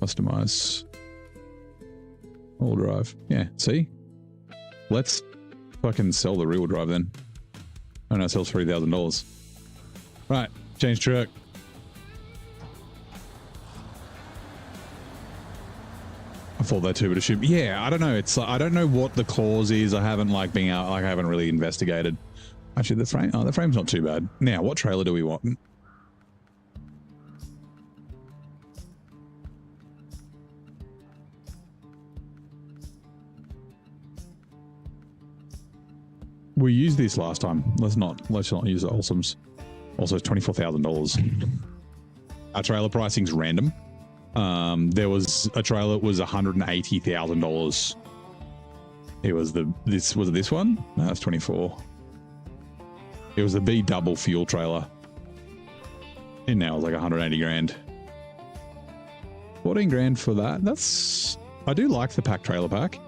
Customize. All drive. Yeah, see? Let's fucking sell the rear drive then. Oh, no, it sells $3,000. Right, change truck. I thought that too, but assume, yeah, I don't know. It's like, I don't know what the clause is. I haven't like been out, like I haven't really investigated. Actually, the frame, oh, the frame's not too bad. Now, what trailer do we want? We used this last time. Let's not use the Awesomes. Also, it's $24,000. Our trailer pricing's random. There was a trailer that was $180,000. It was was it this one? No, that's 24. It was the B double fuel trailer. And now it's like 180 grand. 14 grand for that. That's, I do like the pack trailer pack.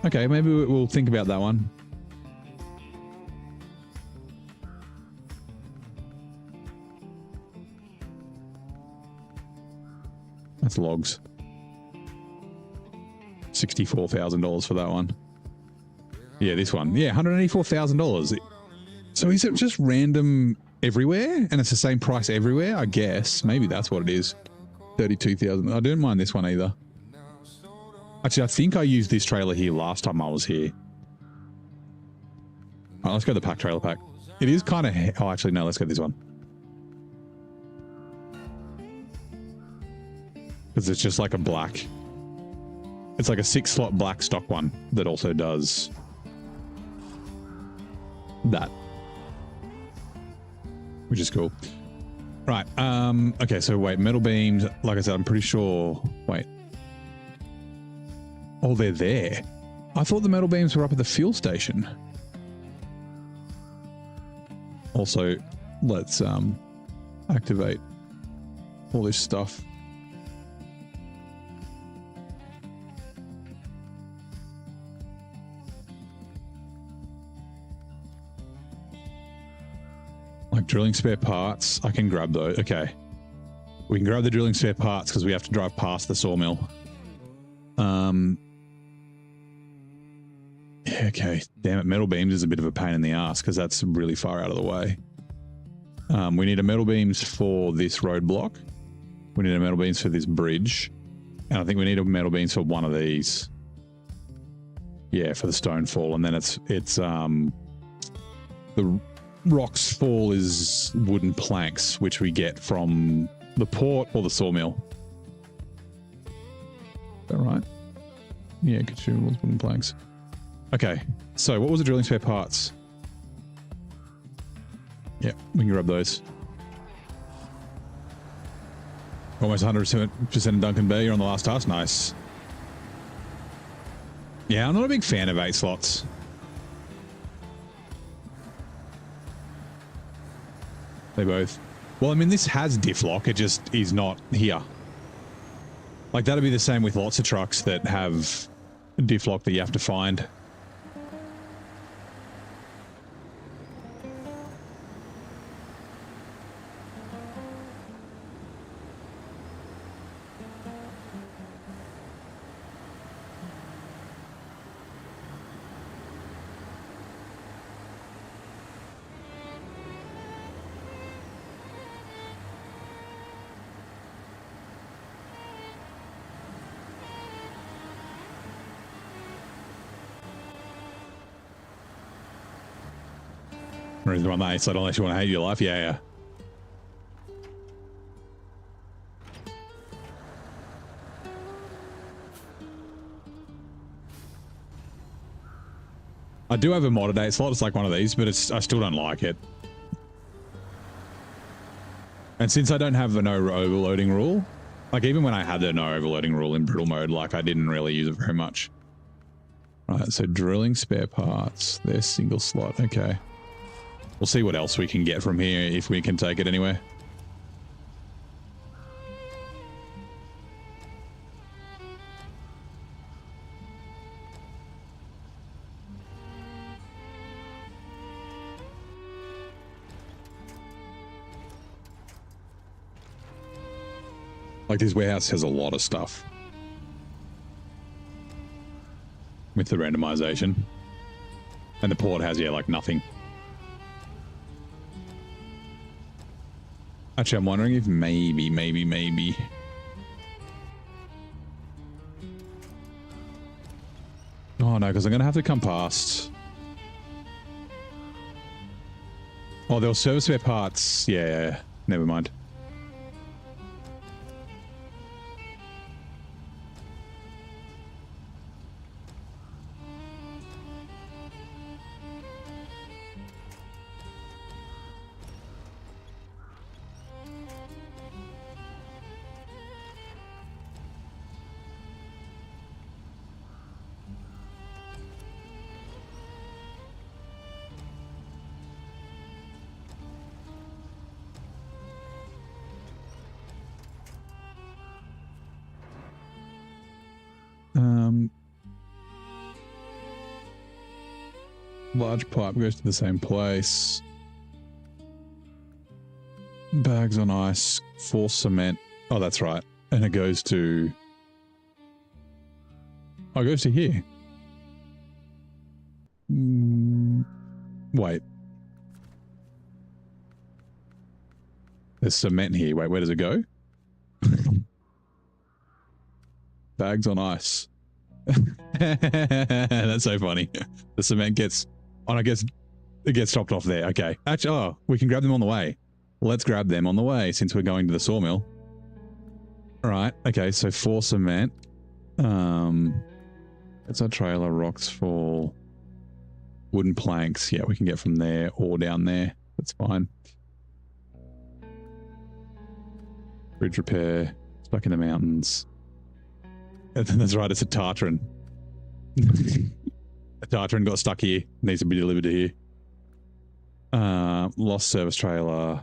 Okay, maybe we'll think about that one. That's logs. $64,000 for that one. Yeah, this one. Yeah, $184,000. So is it just random everywhere? And it's the same price everywhere? I guess. Maybe that's what it is. $32,000. I don't mind this one either. Actually, I think I used this trailer here last time I was here. All right, let's go to the pack trailer pack. It is kind of... Oh, actually, no, let's go this one. Because it's just like a black. It's like a 6-slot black stock one that also does that. Which is cool. Right. Okay, so wait, metal beams, like I said, I'm pretty sure... Wait. Oh, they're there. I thought the metal beams were up at the fuel station. Also, let's activate all this stuff. Like drilling spare parts, I can grab those. Okay. We can grab the drilling spare parts because we have to drive past the sawmill. Yeah, okay. Damn it, metal beams is a bit of a pain in the ass because that's really far out of the way. We need a metal beams for this roadblock. We need a metal beams for this bridge. And I think we need a metal beams for one of these. Yeah, for the stone fall. And then it's the rocks fall is wooden planks, which we get from the port or the sawmill. Is that right? Yeah, consumables, wooden planks. Okay, so what was the drilling spare parts? Yeah, we can grab those. Almost 100% in Duncan Bay. You're on the last task. Nice. Yeah, I'm not a big fan of 8 slots. They both. Well, I mean, this has diff-lock. It just is not here. Like, that'd be the same with lots of trucks that have diff-lock that you have to find. Or is it on that slot unless you want to hate your life? Yeah, yeah. I do have a modded 8 slot. It's like one of these, but I still don't like it. And since I don't have the no overloading rule, like even when I had the no overloading rule in brutal mode, like I didn't really use it very much. Right, so drilling spare parts. They're single slot. Okay. We'll see what else we can get from here if we can take it anywhere. Like this warehouse has a lot of stuff with the randomization. And the port has, yeah, like nothing. Actually, I'm wondering if maybe. Oh no, because I'm going to have to come past. Oh, they'll service spare parts. Yeah, never mind. Large pipe goes to the same place. Bags on ice, 4 cement. Oh, that's right. And it goes to... Oh, it goes to here. Wait. There's cement here. Wait, where does it go? Bags on ice. That's so funny. The cement gets... Oh, I guess it gets topped off there. Okay. Actually, oh, we can grab them on the way. Let's grab them on the way since we're going to the sawmill. All right. Okay, so 4 cement. It's our trailer. Rocks fall. Wooden planks. Yeah, we can get from there or down there. That's fine. Bridge repair. Stuck in the mountains. That's right. It's a tartan. A tartan got stuck here. Needs to be delivered to here. Lost service trailer.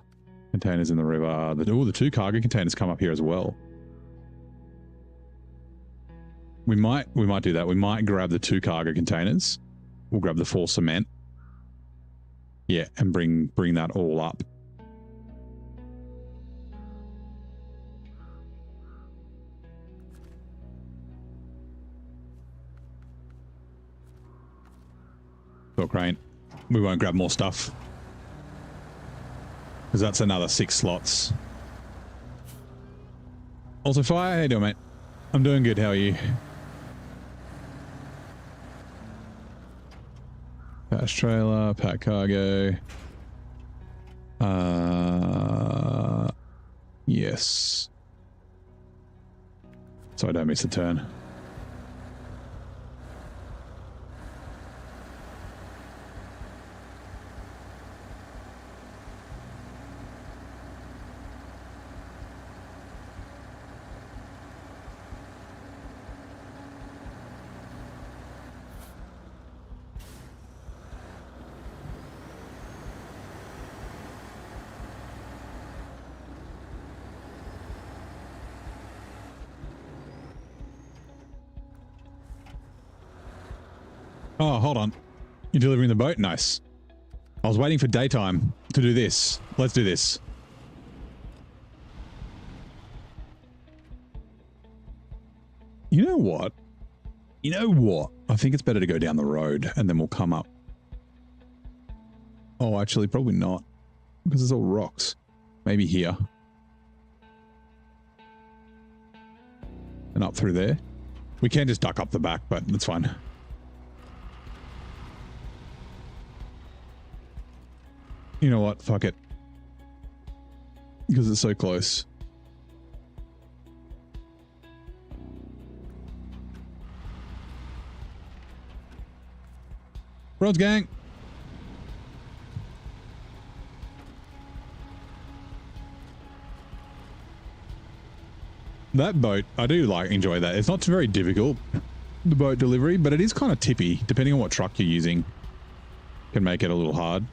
Containers in the river. The 2 cargo containers come up here as well. We might do that. We might grab the 2 cargo containers. We'll grab the 4 cement. Yeah, and bring that all up. Crane. We won't grab more stuff because that's another 6 slots. Also, Fire, how you doing, mate? I'm doing good. How are you? Patch trailer, pack cargo. Yes. So I don't miss a turn. Oh, hold on. You're delivering the boat? Nice. I was waiting for daytime to do this. Let's do this. You know what? You know what? I think it's better to go down the road and then we'll come up. Oh, actually, probably not. Because it's all rocks. Maybe here. And up through there. We can just duck up the back, but that's fine. You know what? Fuck it. Because it's so close. Roads gang. That boat, I do enjoy that. It's not very difficult, the boat delivery, but it is kind of tippy, depending on what truck you're using. Can make it a little hard.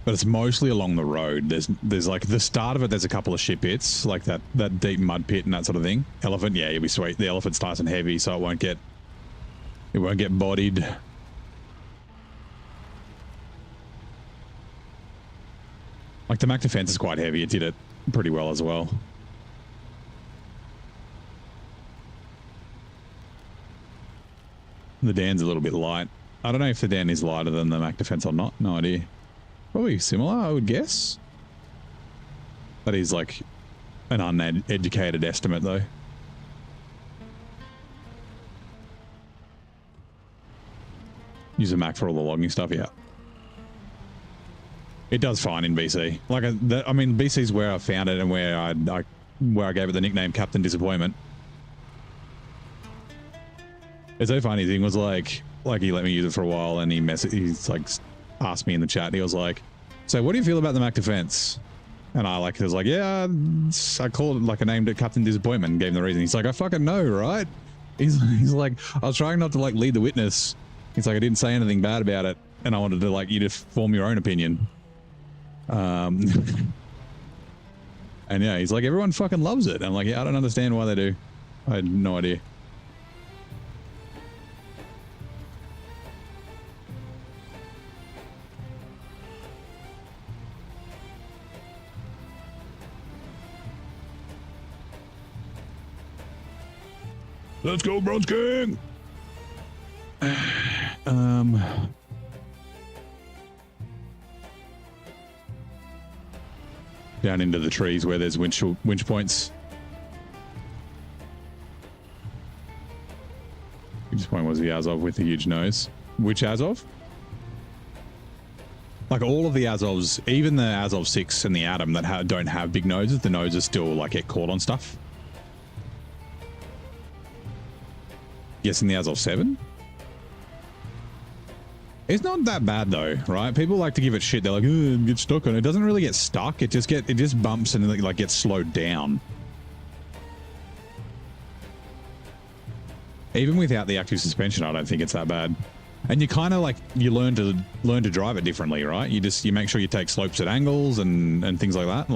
But it's mostly along the road. There's like the start of it, there's a couple of shit bits, like that deep mud pit and that sort of thing. Elephant, yeah, you'll be sweet. The elephant's nice and heavy, so it won't get bodied. Like the Mac Defense is quite heavy. It did it pretty well as well. The Dan's a little bit light. I don't know if the Dan is lighter than the Mac Defense or not. No idea. Probably similar, I would guess. That is like an uneducated estimate though. Use a Mac for all the logging stuff, yeah. It does fine in BC. Like, I mean, BC's where I found it and where I gave it the nickname Captain Disappointment. It's so funny. Thing was like he let me use it for a while, and he's like asked me in the chat. He was like, "So, what do you feel about the Mac Defense?" And I was like, "Yeah, I called it like I named it Captain Disappointment." And gave him the reason. He's like, "I fucking know, right?" He's like, "I was trying not to like lead the witness." He's like, "I didn't say anything bad about it, and I wanted to like you to form your own opinion." And yeah, he's like, everyone fucking loves it. And I'm like, yeah, I don't understand why they do. I had no idea. Let's go, Bronze King. Down into the trees where there's winch points. Which point was the Azov with the huge nose? Which Azov? Like all of the Azovs, even the Azov 6 and the Atom that don't have big noses, the noses still like get caught on stuff. Guessing the Azov 7? It's not that bad though, right? People like to give it shit. They're like, it gets stuck on it. It doesn't really get stuck. It just bumps and like gets slowed down. Even without the active suspension, I don't think it's that bad. And you kind of like you learn to drive it differently, right? You make sure you take slopes at angles and things like that.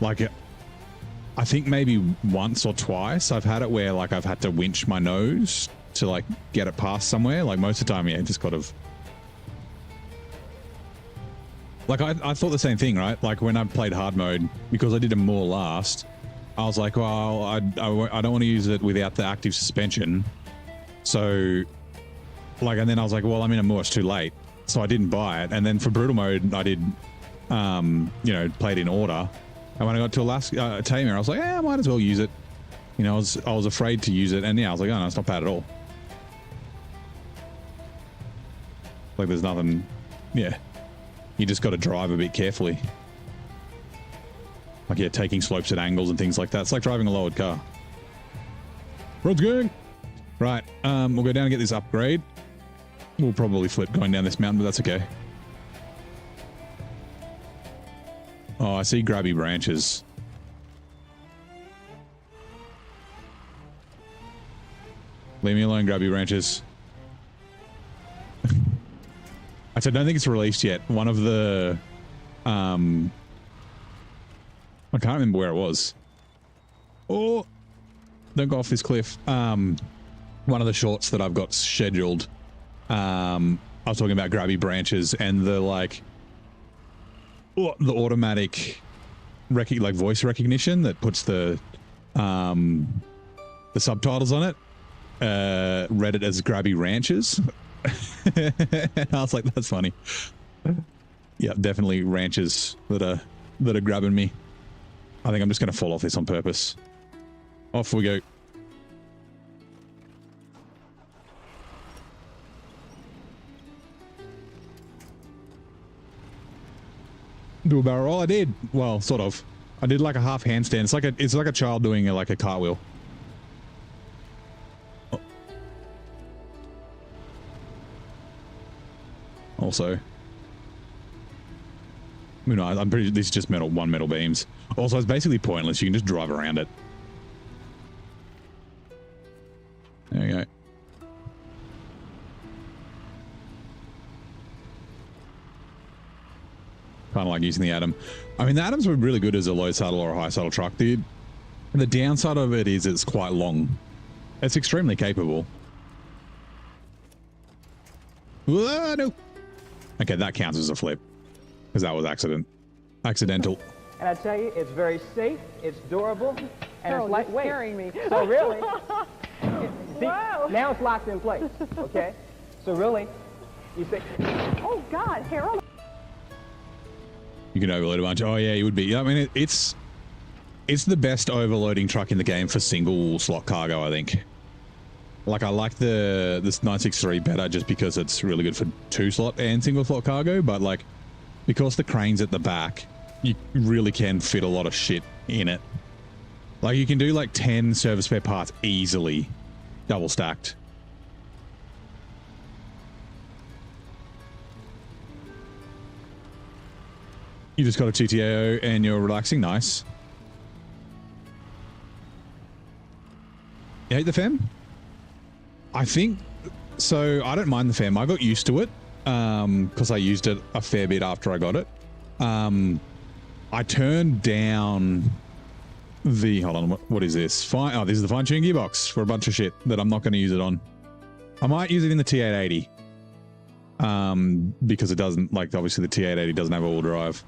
Like I think maybe once or twice I've had it where like I've had to winch my nose to like get it past somewhere. Like most of the time, yeah, just kind of like I thought the same thing, right? Like when I played hard mode, because I did a more last, I was like, well, I don't want to use it without the active suspension. So like, and then I was like, well, I'm in a more, it's too late. So I didn't buy it. And then for brutal mode, I did, you know, played in order. And when I got to Alaska Tamer, I was like, I might as well use it. You know, I was afraid to use it. And yeah, I was like, oh no, it's not bad at all. Like there's nothing, yeah. You just got to drive a bit carefully. Like, yeah, taking slopes at angles and things like that. It's like driving a lowered car. Road's going. Right, we'll go down and get this upgrade. We'll probably flip going down this mountain, but that's okay. Oh, I see grabby branches. Leave me alone, grabby branches. I don't think it's released yet. One of the I can't remember where it was. Oh, don't go off this cliff. One of the shorts that I've got scheduled, I was talking about grabby branches and the like, the automatic like voice recognition that puts the subtitles on it. Read it as grabby ranches. And I was like, that's funny. Yeah, definitely ranches that are grabbing me. I think I'm just going to fall off this on purpose. Off we go. Do a barrel roll? I did. Well, sort of. I did like a half handstand. It's like a child doing like a cartwheel. Oh. Also, you know, I'm pretty. This is just one metal beams. Also, it's basically pointless. You can just drive around it. There you go. Kind of like using the Atom. I mean, the Atoms were really good as a low saddle or a high saddle truck, dude. The downside of it is it's quite long. It's extremely capable. Whoa, no. Okay, that counts as a flip. Because that was accidental. And I tell you, it's very safe, it's durable, and it's lightweight. Scaring me. So really, see, Wow. now it's locked in place, okay? So really, you say, Oh God, Harold. You can overload a bunch. Oh yeah, you would be. I mean, it's the best overloading truck in the game for single slot cargo, I think. Like, I like this 963 better just because it's really good for 2-slot and single slot cargo, but like, because the crane's at the back, you really can fit a lot of shit in it. Like, you can do like 10 service spare parts easily, double stacked. You just got a TTAO and you're relaxing. Nice. You hate the fem? I think so. I don't mind the fem. I got used to it because I used it a fair bit after I got it. I turned down the, hold on, what is this? Oh, this is the fine tuning gearbox for a bunch of shit that I'm not going to use it on. I might use it in the T880 because it doesn't, like, obviously the T880 doesn't have all-wheel drive.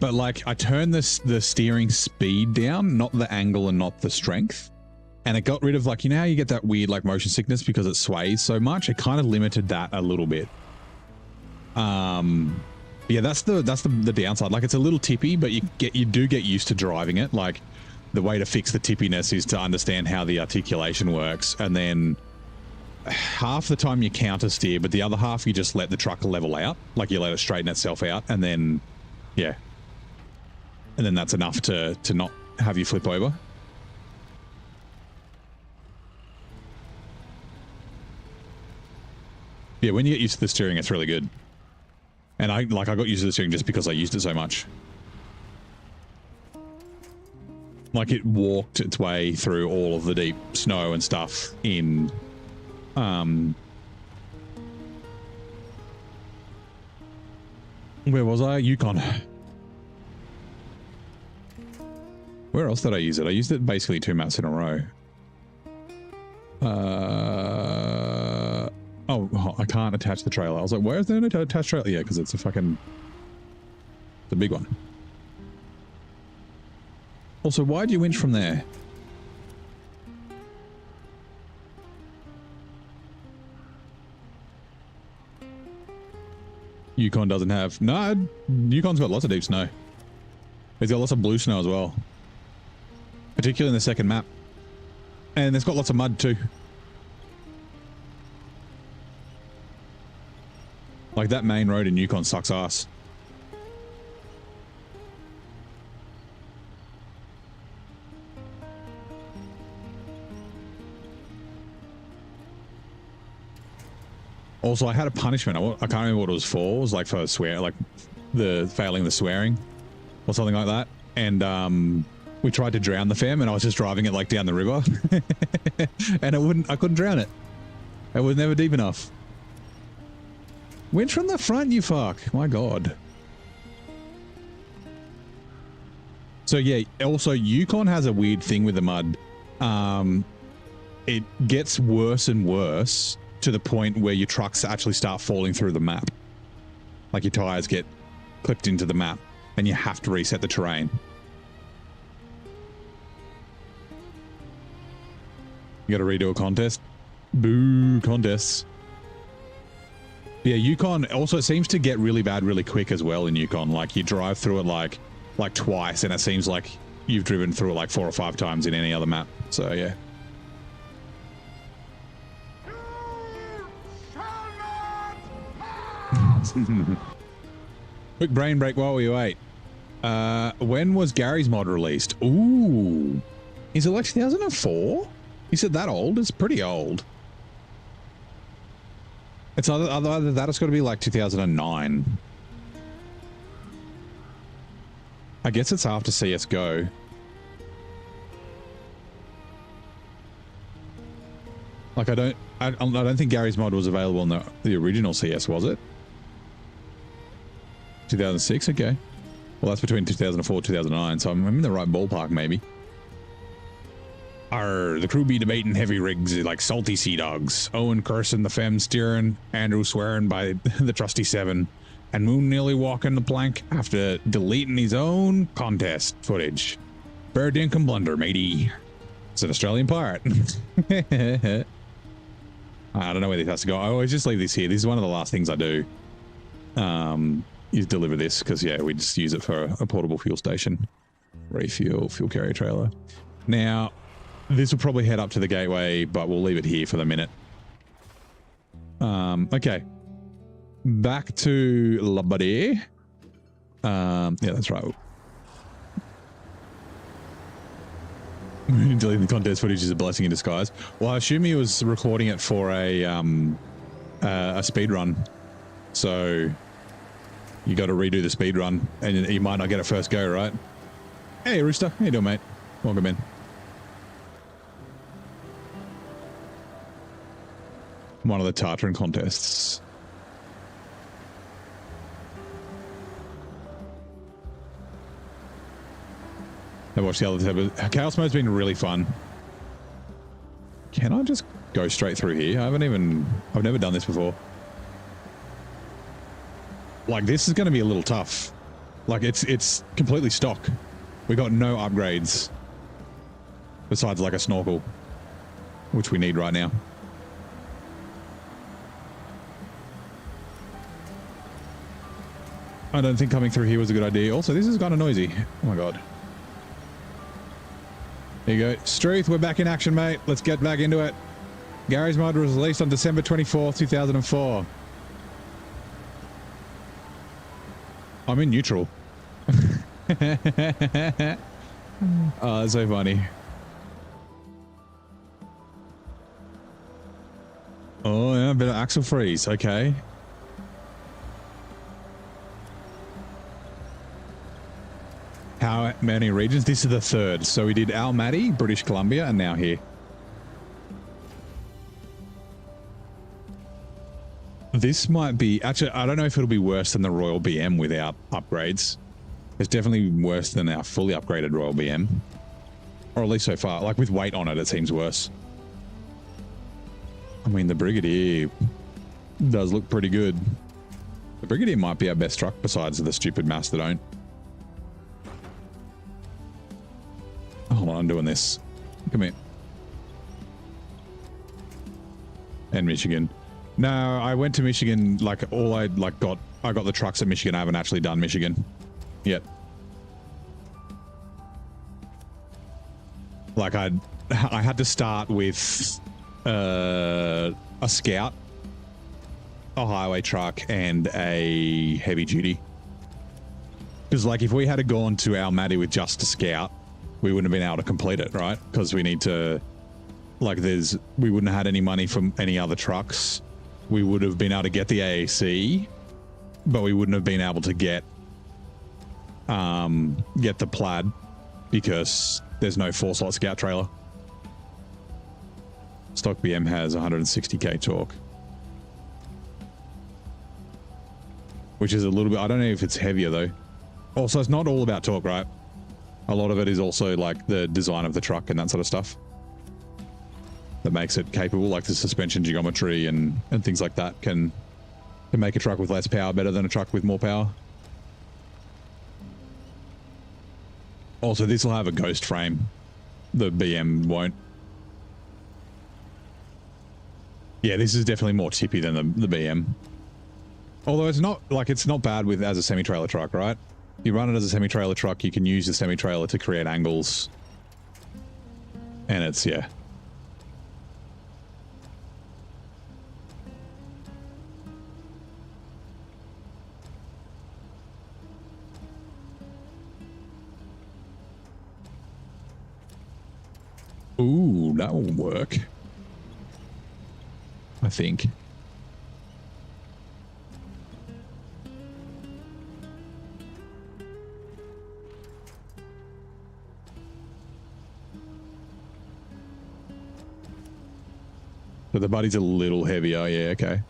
But like, I turned the steering speed down, not the angle and not the strength. And it got rid of, like, you know how you get that weird like motion sickness because it sways so much? It kind of limited that a little bit. Yeah, that's the downside. Like, it's a little tippy, but you do get used to driving it. Like, the way to fix the tippiness is to understand how the articulation works, and then half the time you counter steer, but the other half you just let the truck level out. Like, you let it straighten itself out, and then yeah, and then that's enough to not have you flip over. Yeah, when you get used to the steering, it's really good. And I got used to the steering just because I used it so much. Like, it walked its way through all of the deep snow and stuff in where was I? Yukon. Where else did I use it? I used it basically 2 maps in a row. Oh, I can't attach the trailer. I was like, where is there an attached trailer? Yeah, because it's a big one. Also, why'd you winch from there? Yukon doesn't have... No, Yukon's got lots of deep snow. It's got lots of blue snow as well. Particularly in the second map. And it's got lots of mud too. Like, that main road in Yukon sucks ass. Also, I had a punishment. I can't remember what it was for. It was like for swear, like failing the swearing or something like that. And we tried to drown the fam, and I was just driving it like down the river, and I couldn't drown it. It was never deep enough. Winch from the front, you fuck. My God. So yeah, also Yukon has a weird thing with the mud. It gets worse and worse to the point where your trucks actually start falling through the map. Like your tires get clipped into the map and you have to reset the terrain. You got to redo a contest? Boo, contests. Yeah, Yukon also seems to get really bad really quick as well in Yukon. Like you drive through it like twice and it seems like you've driven through it like 4 or 5 times in any other map. So yeah. Quick brain break while we wait. When was Gary's mod released? Ooh. Is it like 2004? Is it that old? It's pretty old. It's either that, it's got to be like 2009. I guess it's after CSGO. Like I don't think Gary's mod was available in the original CS, was it? 2006, okay. Well, that's between 2004 and 2009, so I'm in the right ballpark, maybe. The crew be debating heavy rigs like salty sea dogs. Owen cursing the fem steering, Andrew swearing by the trusty 7, and Moon nearly walking the plank after deleting his own contest footage. Bear dink and blunder, matey. It's an Australian pirate. I don't know where this has to go. I always just leave this here. This is one of the last things I do. Is deliver this because yeah, we just use it for a portable fuel station. Refuel, fuel carrier trailer. Now, this will probably head up to the gateway, but we'll leave it here for the minute. Okay. Back to La Buddy. Yeah, that's right. Deleting the contest footage is a blessing in disguise. Well, I assume he was recording it for a speed run. So you got to redo the speed run, and you might not get it first go, right? Hey, Rooster. How you doing, mate? Welcome in. One of the Tartan contests. I watched the other tab. Chaos mode's been really fun. Can I just go straight through here? I've never done this before. Like, this is going to be a little tough. Like, it's completely stock. We got no upgrades besides like a snorkel, which we need right now. I don't think coming through here was a good idea. Also, this is kind of noisy. Oh my god. There you go. Struth, we're back in action, mate. Let's get back into it. Gary's mod was released on December 24th, 2004. I'm in neutral. Oh, that's so funny. Oh, yeah, a bit of axle freeze. Okay. How many regions? This is the 3rd. So we did Almaty, British Columbia, and now here. This might be... Actually, I don't know if it'll be worse than the Royal BM without upgrades. It's definitely worse than our fully upgraded Royal BM. Or at least so far. Like, with weight on it, it seems worse. I mean, the Brigadier does look pretty good. The Brigadier might be our best truck besides the stupid Mastodon. Hold on, I'm doing this. Come here. And Michigan. No, I went to Michigan, like, I got the trucks at Michigan. I haven't actually done Michigan yet. Like, I had to start with a Scout, a highway truck, and a heavy duty. Because, like, if we had gone to Almaty with just a Scout, we wouldn't have been able to complete it, right? Because we need to, like, we wouldn't have had any money from any other trucks. We would have been able to get the AAC, but we wouldn't have been able to get the Plad because there's no 4-slot Scout trailer. Stock BM has 160k torque, which is a little bit, I don't know if it's heavier though. Also, it's not all about torque, right? A lot of it is also like the design of the truck and that sort of stuff that makes it capable, like the suspension geometry and things like that can make a truck with less power better than a truck with more power. Also, this will have a ghost frame. The BM won't. Yeah, this is definitely more tippy than the BM. Although it's not bad with as a semi-trailer truck, right? You run it as a semi-trailer truck, you can use the semi-trailer to create angles. And it's, yeah. Ooh, that will work. I think. So the body's a little heavier, yeah, okay.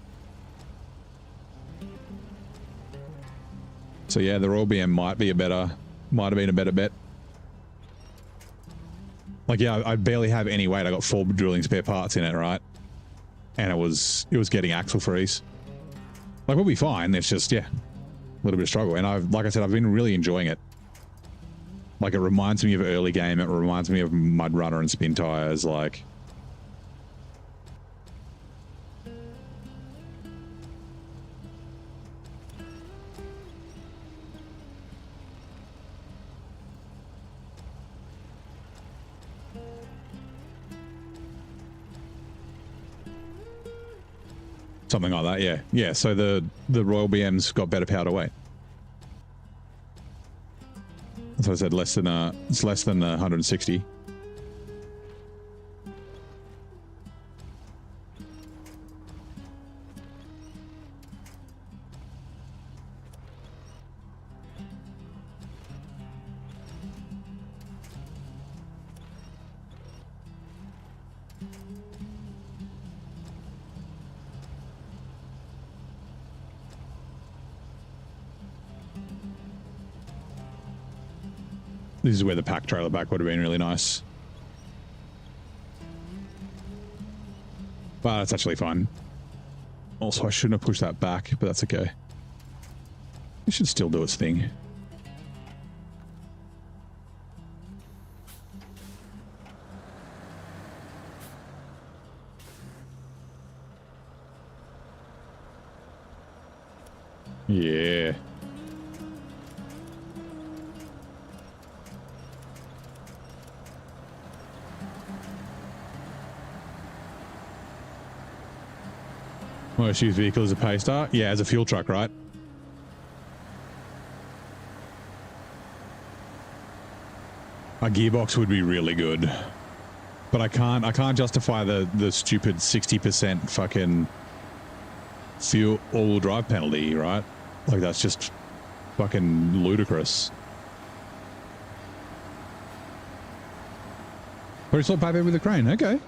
So yeah, the Royal BM might have been a better bet. Like, yeah, I barely have any weight. I got 4 drilling spare parts in it, right? And it was getting axle freeze. Like, we'll be fine. It's just, yeah, a little bit of struggle. And like I said, I've been really enjoying it. Like, it reminds me of early game. It reminds me of Mud Runner and Spin Tires. Like, something like that, yeah. Yeah, so the Royal BM's got better power to weight. That's what I said, it's less than 160. This is where the pack trailer back would have been really nice. But it's actually fine. Also, I shouldn't have pushed that back, but that's okay. It should still do its thing. Yeah. Most used vehicle is a Paystar? Yeah, as a fuel truck, right? A gearbox would be really good. But I can't justify the stupid 60% fucking fuel all-wheel drive penalty, right? Like, that's just fucking ludicrous. Pre-slot paper with a crane, okay.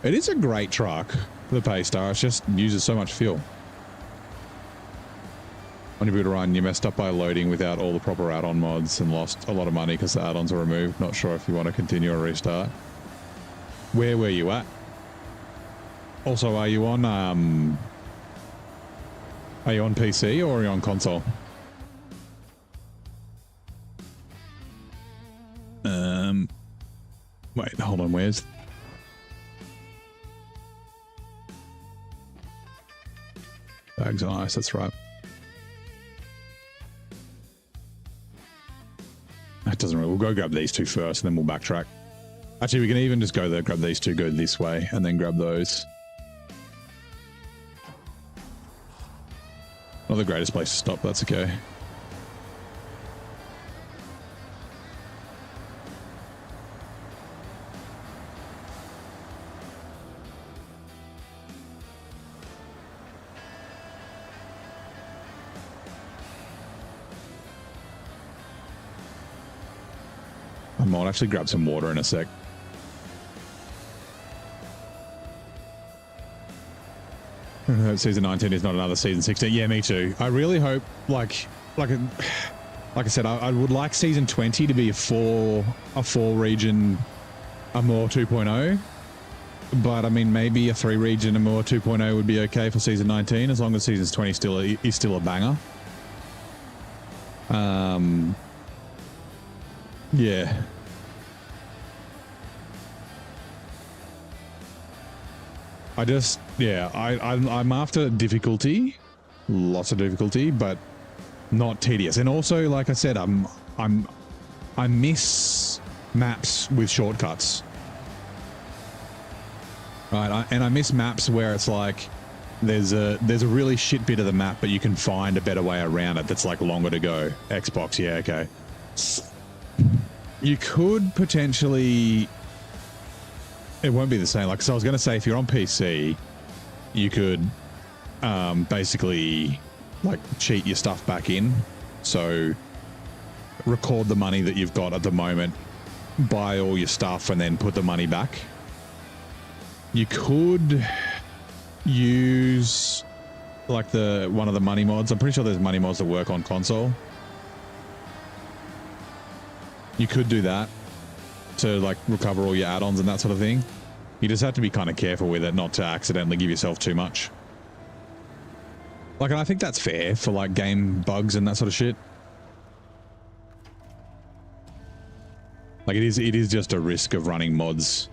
It is a great truck, the Paystar. It just uses so much fuel. On your boot run, you messed up by loading without all the proper add-on mods and lost a lot of money because the add-ons are removed. Not sure if you want to continue or restart. Where were you at? Also, are you on PC or are you on console? Wait, hold on, where's... Bags on ice, that's right. That doesn't really... We'll go grab these two first, and then we'll backtrack. Actually, we can even just go there, grab these two, go this way, and then grab those. Not the greatest place to stop, that's okay. I might actually grab some water in a sec. I hope season 19 is not another season 16. Yeah, me too. I really hope, like like I said, I would like season 20 to be a four region Amur 2.0. But I mean, maybe a 3 region Amur 2.0 would be okay for season 19, as long as season 20 is still a banger. Yeah. I'm after difficulty, lots of difficulty, but not tedious. And also, like I said, I miss maps with shortcuts. Right, and I miss maps where it's like there's a really shit bit of the map, but you can find a better way around it that's like longer to go. Xbox, yeah, okay. You could potentially... It won't be the same. Like, so I was going to say, if you're on PC, you could basically like cheat your stuff back in. So record the money that you've got at the moment, buy all your stuff, and then put the money back. You could use like one of the money mods. I'm pretty sure there's money mods that work on console. You could do that to like recover all your add-ons and that sort of thing. You just have to be kind of careful with it, not to accidentally give yourself too much. Like, and I think that's fair for like game bugs and that sort of shit. Like, it is just a risk of running mods.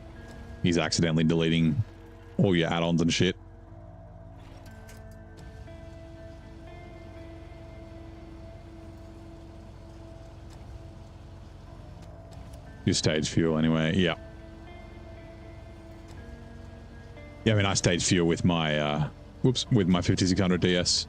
He's accidentally deleting all your add-ons and shit. You stage fuel anyway, yeah. Yeah, I mean, I stage fuel with my, with my 5600 DS.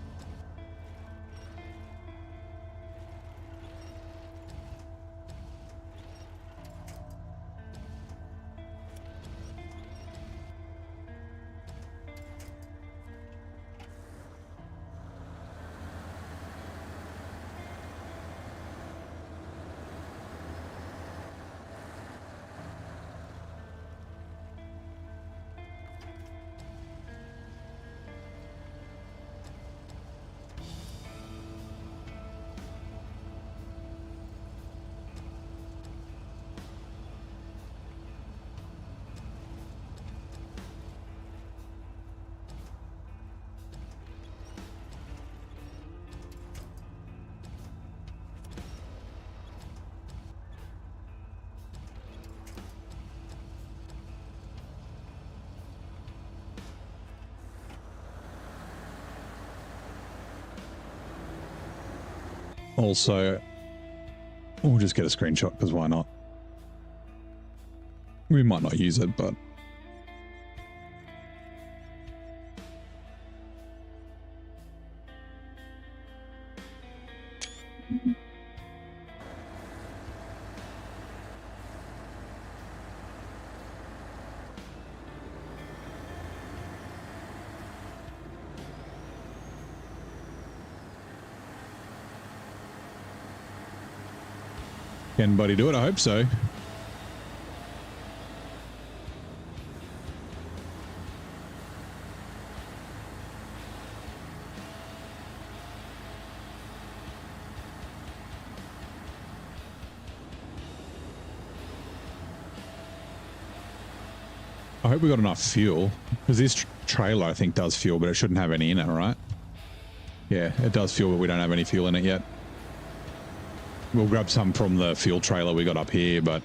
Also, we'll just get a screenshot because why not? We might not use it, but can Buddy do it? I hope so. I hope we got enough fuel, because this trailer I think does fuel, but it shouldn't have any in it, right? Yeah, it does fuel, but we don't have any fuel in it yet. We'll grab some from the fuel trailer we got up here, but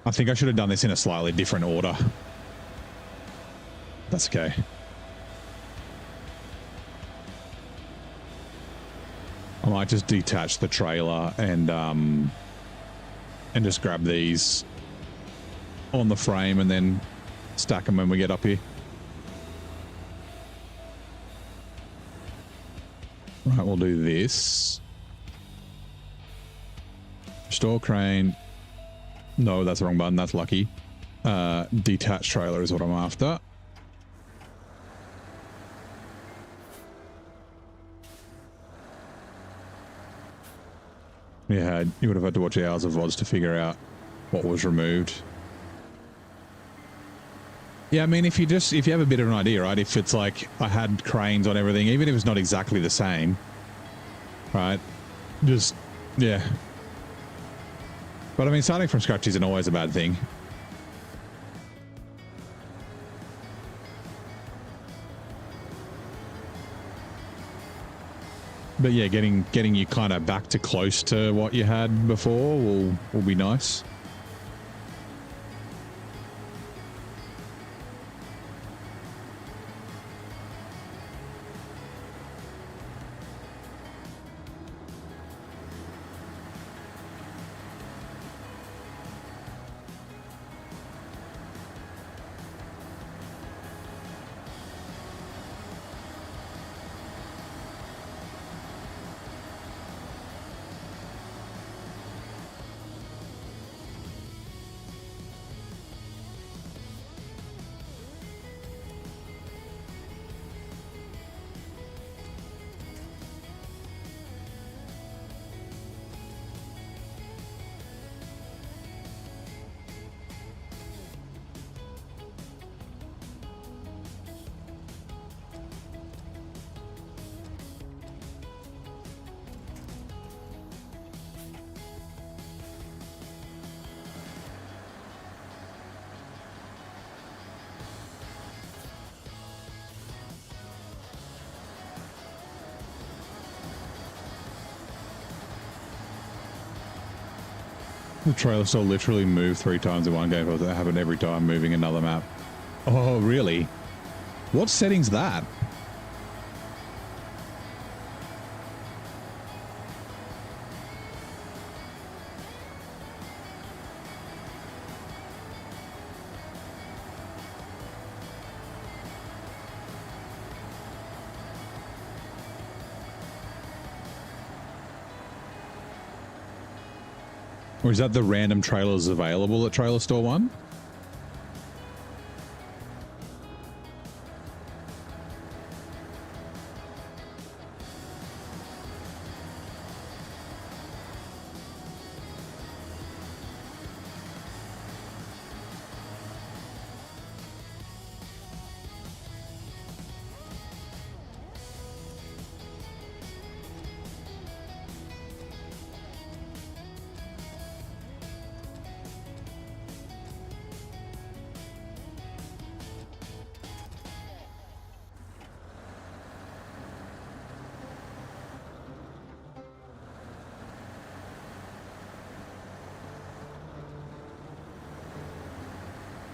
I think I should have done this in a slightly different order. That's okay. I might just detach the trailer and just grab these on the frame and then stack them when we get up here. Right, we'll do this. Restore crane. No, that's the wrong button. That's lucky. Detach trailer is what I'm after. Yeah, you would have had to watch hours of VODs to figure out what was removed. Yeah, I mean, if you have a bit of an idea, right? If it's like I had cranes on everything, even if it's not exactly the same, right? Just, yeah. But I mean, starting from scratch isn't always a bad thing. But yeah, getting you kind of back to close to what you had before will be nice. The trailer store literally moved 3 times in one game, but that happened every time moving another map. Oh, really? What setting's that? Or is that the random trailers available at Trailer Store 1?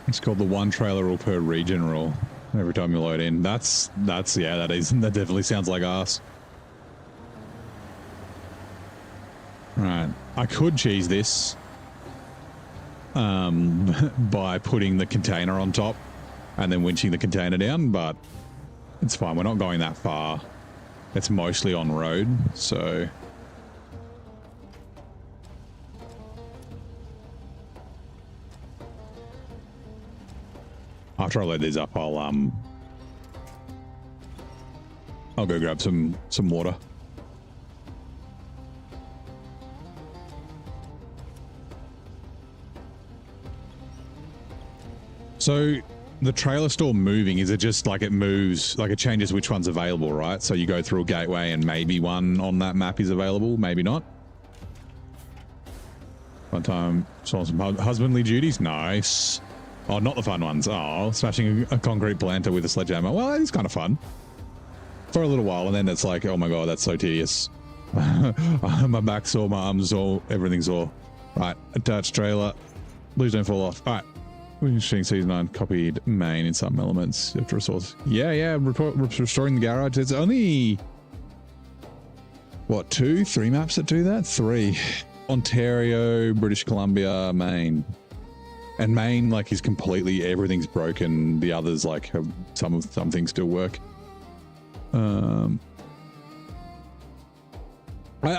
It's called the one trailer rule per region rule. Every time you load in, that's yeah, that definitely sounds like arse. Right, I could cheese this by putting the container on top and then winching the container down, but it's fine. We're not going that far. It's mostly on road, so. After I load these up, I'll go grab some water. So the trailer store moving, is it just like it moves, like it changes which one's available, right? So you go through a gateway and maybe one on that map is available, maybe not. One time saw some husbandly duties, nice. Oh, not the fun ones. Oh, smashing a concrete planter with a sledgehammer. Well, it's kind of fun for a little while, and then it's like, oh my god, that's so tedious. My back's sore, my arms sore, everything's sore. Right, attached trailer. Please don't fall off. All right, we're shooting season 9 copied main in some elements after resource. Yeah, restoring the garage. It's only what, 2-3 maps that do that? 3. Ontario, British Columbia, Maine. And Maine, like, is completely, everything's broken. The others, like, have some things still work. I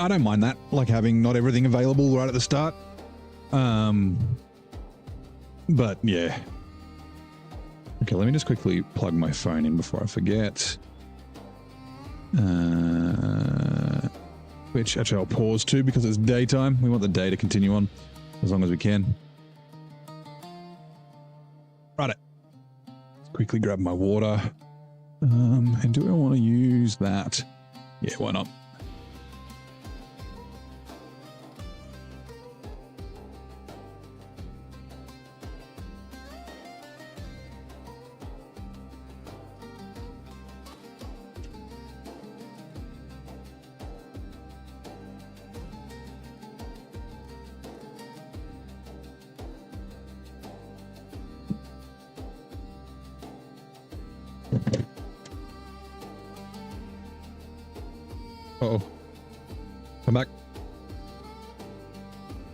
don't mind that, like, having not everything available right at the start. But, yeah. Okay, let me just quickly plug my phone in before I forget. which actually I'll pause too because it's daytime. We want the day to continue on as long as we can. Right. Let's quickly grab my water. And do I want to use that? Yeah, why not? Uh-oh. Come back.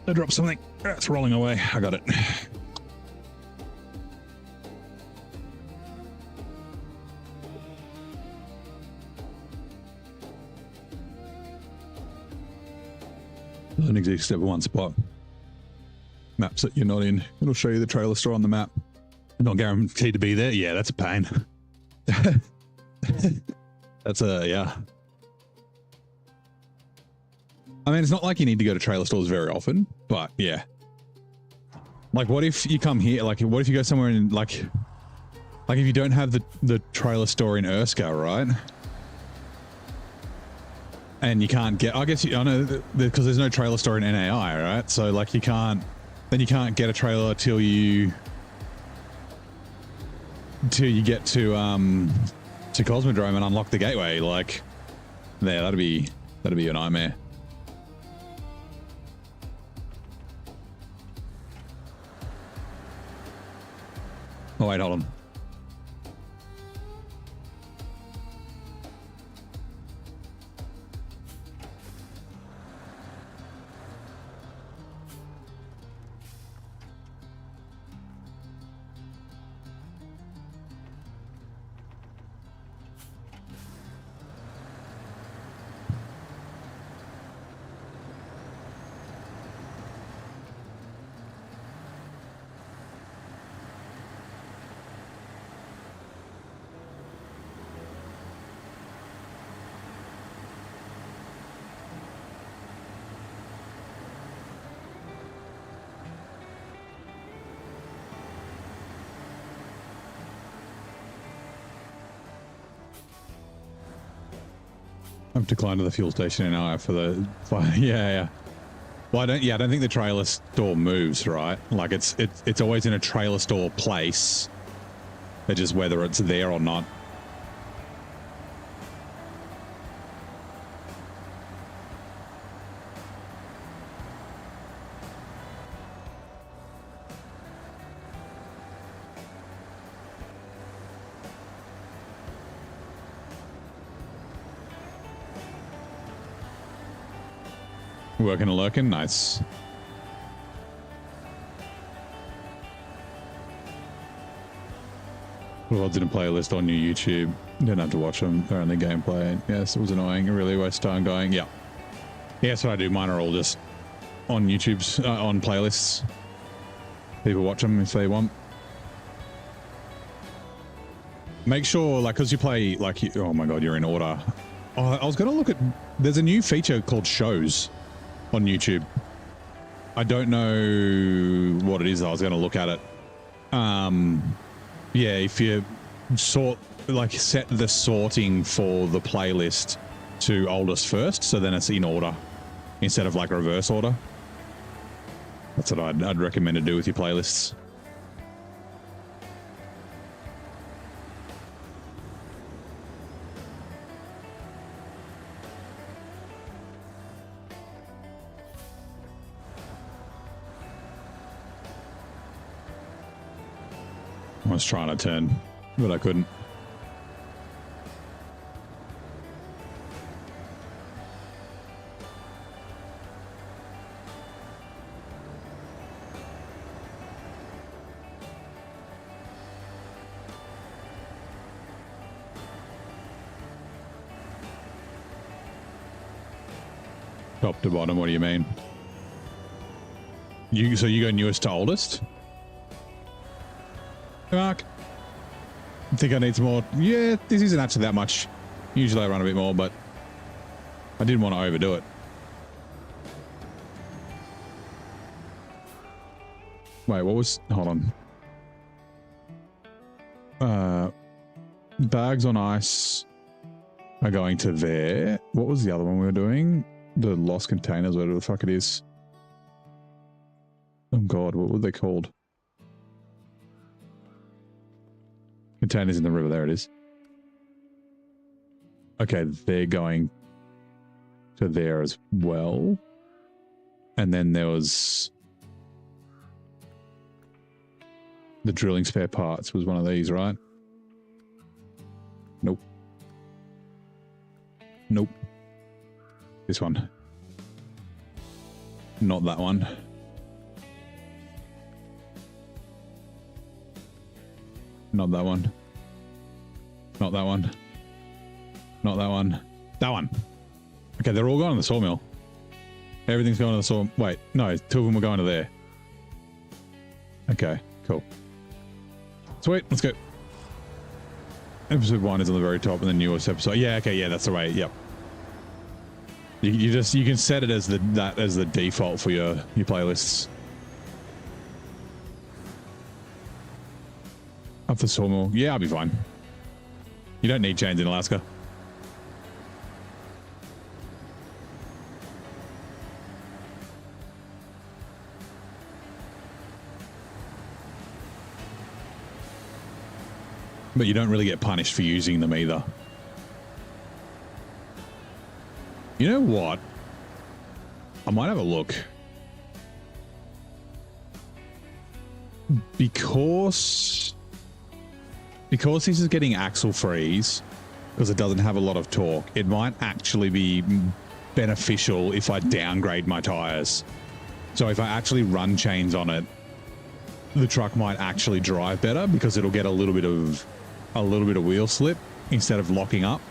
I dropped something. It's rolling away. I got it. Doesn't exist except one spot. Maps that you're not in. It'll show you the trailer store on the map. Not guaranteed to be there. Yeah, that's a pain. That's a, yeah. I mean, it's not like you need to go to trailer stores very often, but yeah. Like, what if you come here? Like, what if you go somewhere in, like if you don't have the trailer store in Erskine, right? And you can't get, I guess, I know, because there's no trailer store in NAI, right? So, like, you can't get a trailer till you get to Cosmodrome and unlock the gateway. Like, there, that'd be a nightmare. Oh wait, hold on. I've declined to the fuel station now for the yeah. Well, I don't think the trailer store moves, right? Like it's always in a trailer store place. It's just whether it's there or not. Working and lurking, nice. Well, didn't playlist on your YouTube. You don't have to watch them. They're only gameplay. Yes, it was annoying. It really wastes time going. Yeah. Yeah, that's what I do. Mine are all just on YouTube's on playlists. People watch them if they want. Make sure, like, because you play, like, oh my god, you're in order. Oh, I was going to look at, there's a new feature called shows on YouTube. I don't know what it is. I was going to look at it. Yeah, if you set the sorting for the playlist to oldest first, so then it's in order instead of like reverse order. That's what I'd recommend to do with your playlists. I was trying to turn, but I couldn't. Top to bottom, what do you mean? So you go newest to oldest? Mark, I think I need some more. Yeah, this isn't actually that much. Usually I run a bit more, but I didn't want to overdo it. Wait, what was... Hold on. Bags on ice are going to there. What was the other one we were doing? The lost containers, whatever the fuck it is. Oh god, what were they called? Containers in the river, there it is. Okay, they're going to there as well. And then there was... The drilling spare parts was one of these, right? Nope. Nope. This one. Not that one. Not that one. Not that one. Not that one. That one. Okay, they're all going to the sawmill. Everything's going to the sawmill. Wait, no, 2 of them are going to there. Okay, cool. Sweet, let's go. Episode 1 is on the very top, and the newest episode. Yeah, okay, yeah, that's the way. Yep. You can set it as the default for your playlists. Up the sawmill. Yeah, I'll be fine. You don't need chains in Alaska. But you don't really get punished for using them either. You know what? I might have a look. Because this is getting axle freeze, because it doesn't have a lot of torque, it might actually be beneficial if I downgrade my tires. So if I actually run chains on it, the truck might actually drive better because it'll get a little bit of wheel slip instead of locking up.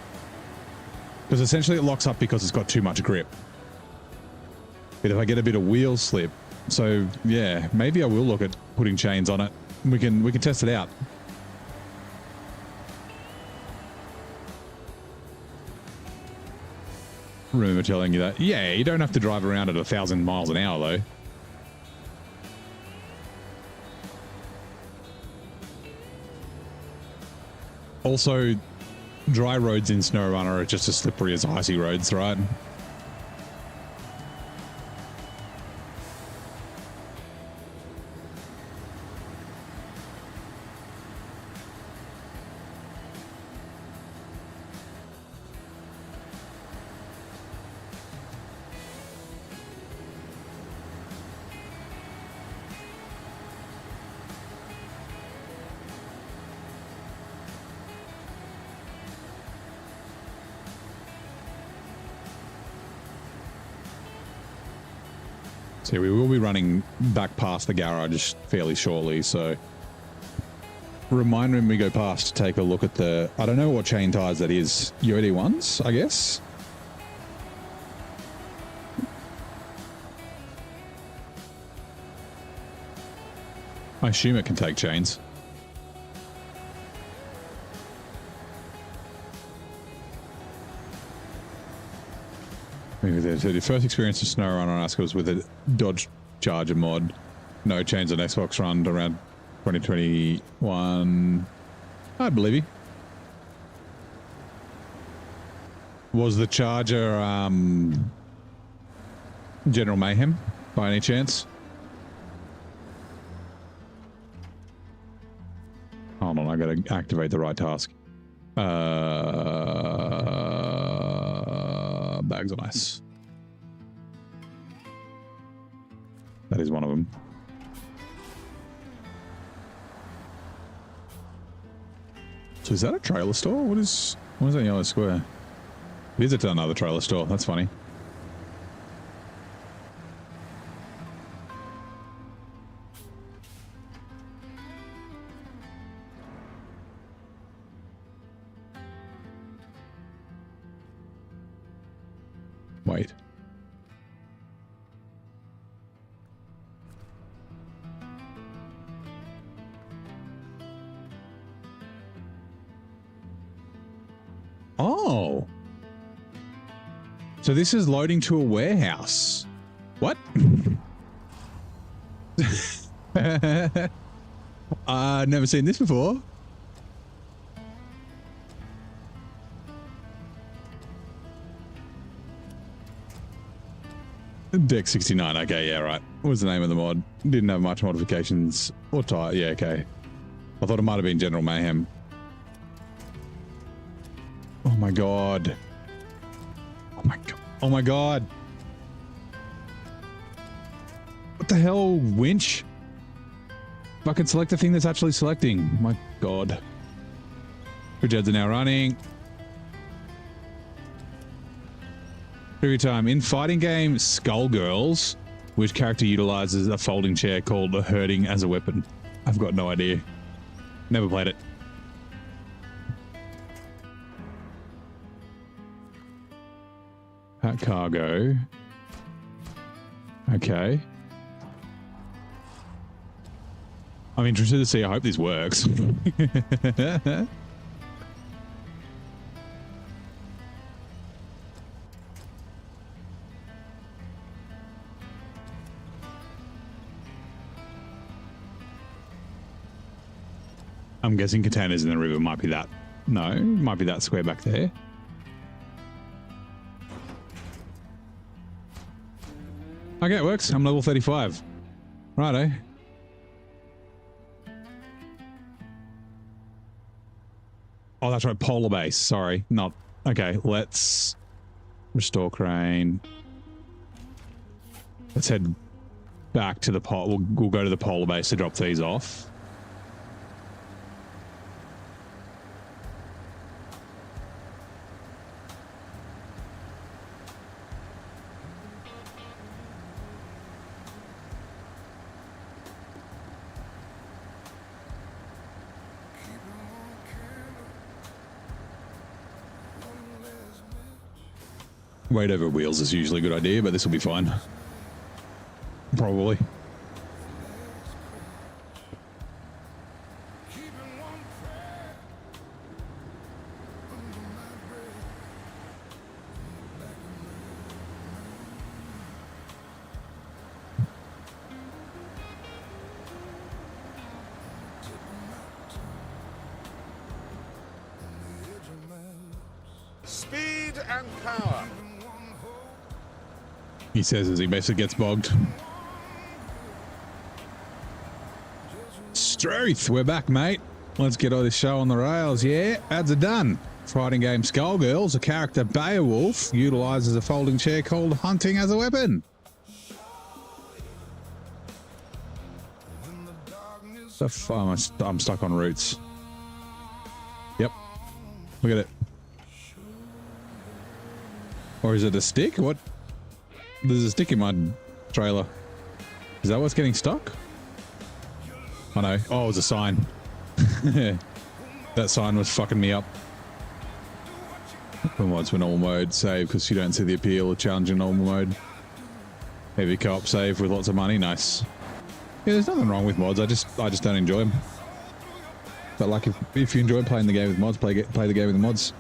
Because essentially it locks up because it's got too much grip. But if I get a bit of wheel slip, so yeah, maybe I will look at putting chains on it. We can test it out. Remember telling you that. Yeah, you don't have to drive around at 1,000 miles an hour though. Also, dry roads in SnowRunner are just as slippery as icy roads, right? So we will be running back past the garage fairly shortly, so remind when we go past to take a look at the... I don't know what chain tires that is. Yodi ones, I guess? I assume it can take chains. So the first experience of SnowRunner on Alaska was with a Dodge Charger mod. No chains on Xbox run around 2021. I believe you. Was the Charger General Mayhem by any chance? Hold on, I gotta activate the right task. Bags of ice. That is one of them. So is that a trailer store? What is that yellow square? It is another trailer store. That's funny. Wait. Oh. So this is loading to a warehouse. What? Never seen this before. Deck 69. Okay, yeah, right. What was the name of the mod? Didn't have much modifications or type. Yeah, okay. I thought it might have been General Mayhem. Oh my god. Oh my god. Oh my god. What the hell, winch? If I can select the thing that's actually selecting. My god. Bridgeheads are now running. Trivia time. In fighting game Skullgirls, which character utilizes a folding chair called herding as a weapon? I've got no idea. Never played it. Pack cargo. Okay. I'm interested to see. I hope this works. I'm guessing containers in the river might be that. No, might be that square back there. Okay, it works. I'm level 35. Righto. Oh, that's right. Polar base. Sorry. Not. Okay, let's restore crane. Let's head back to the we'll go to the polar base to drop these off. Weight over wheels is usually a good idea, but this will be fine. Probably. Speed and power. He says as he basically gets bogged. Struth, we're back, mate. Let's get all this show on the rails, yeah? Ads are done. Fighting game Skullgirls, a character Beowulf utilizes a folding chair called hunting as a weapon. I'm stuck on roots. Yep. Look at it. Or is it a stick? What? There's a stick in my trailer. Is that what's getting stuck? I know. Oh, it was a sign. That sign was fucking me up. Put mods for normal mode. Save because you don't see the appeal of challenging normal mode. Heavy co-op save with lots of money. Nice. Yeah, there's nothing wrong with mods. I just don't enjoy them. But like if you enjoy playing the game with mods, play the game with the mods.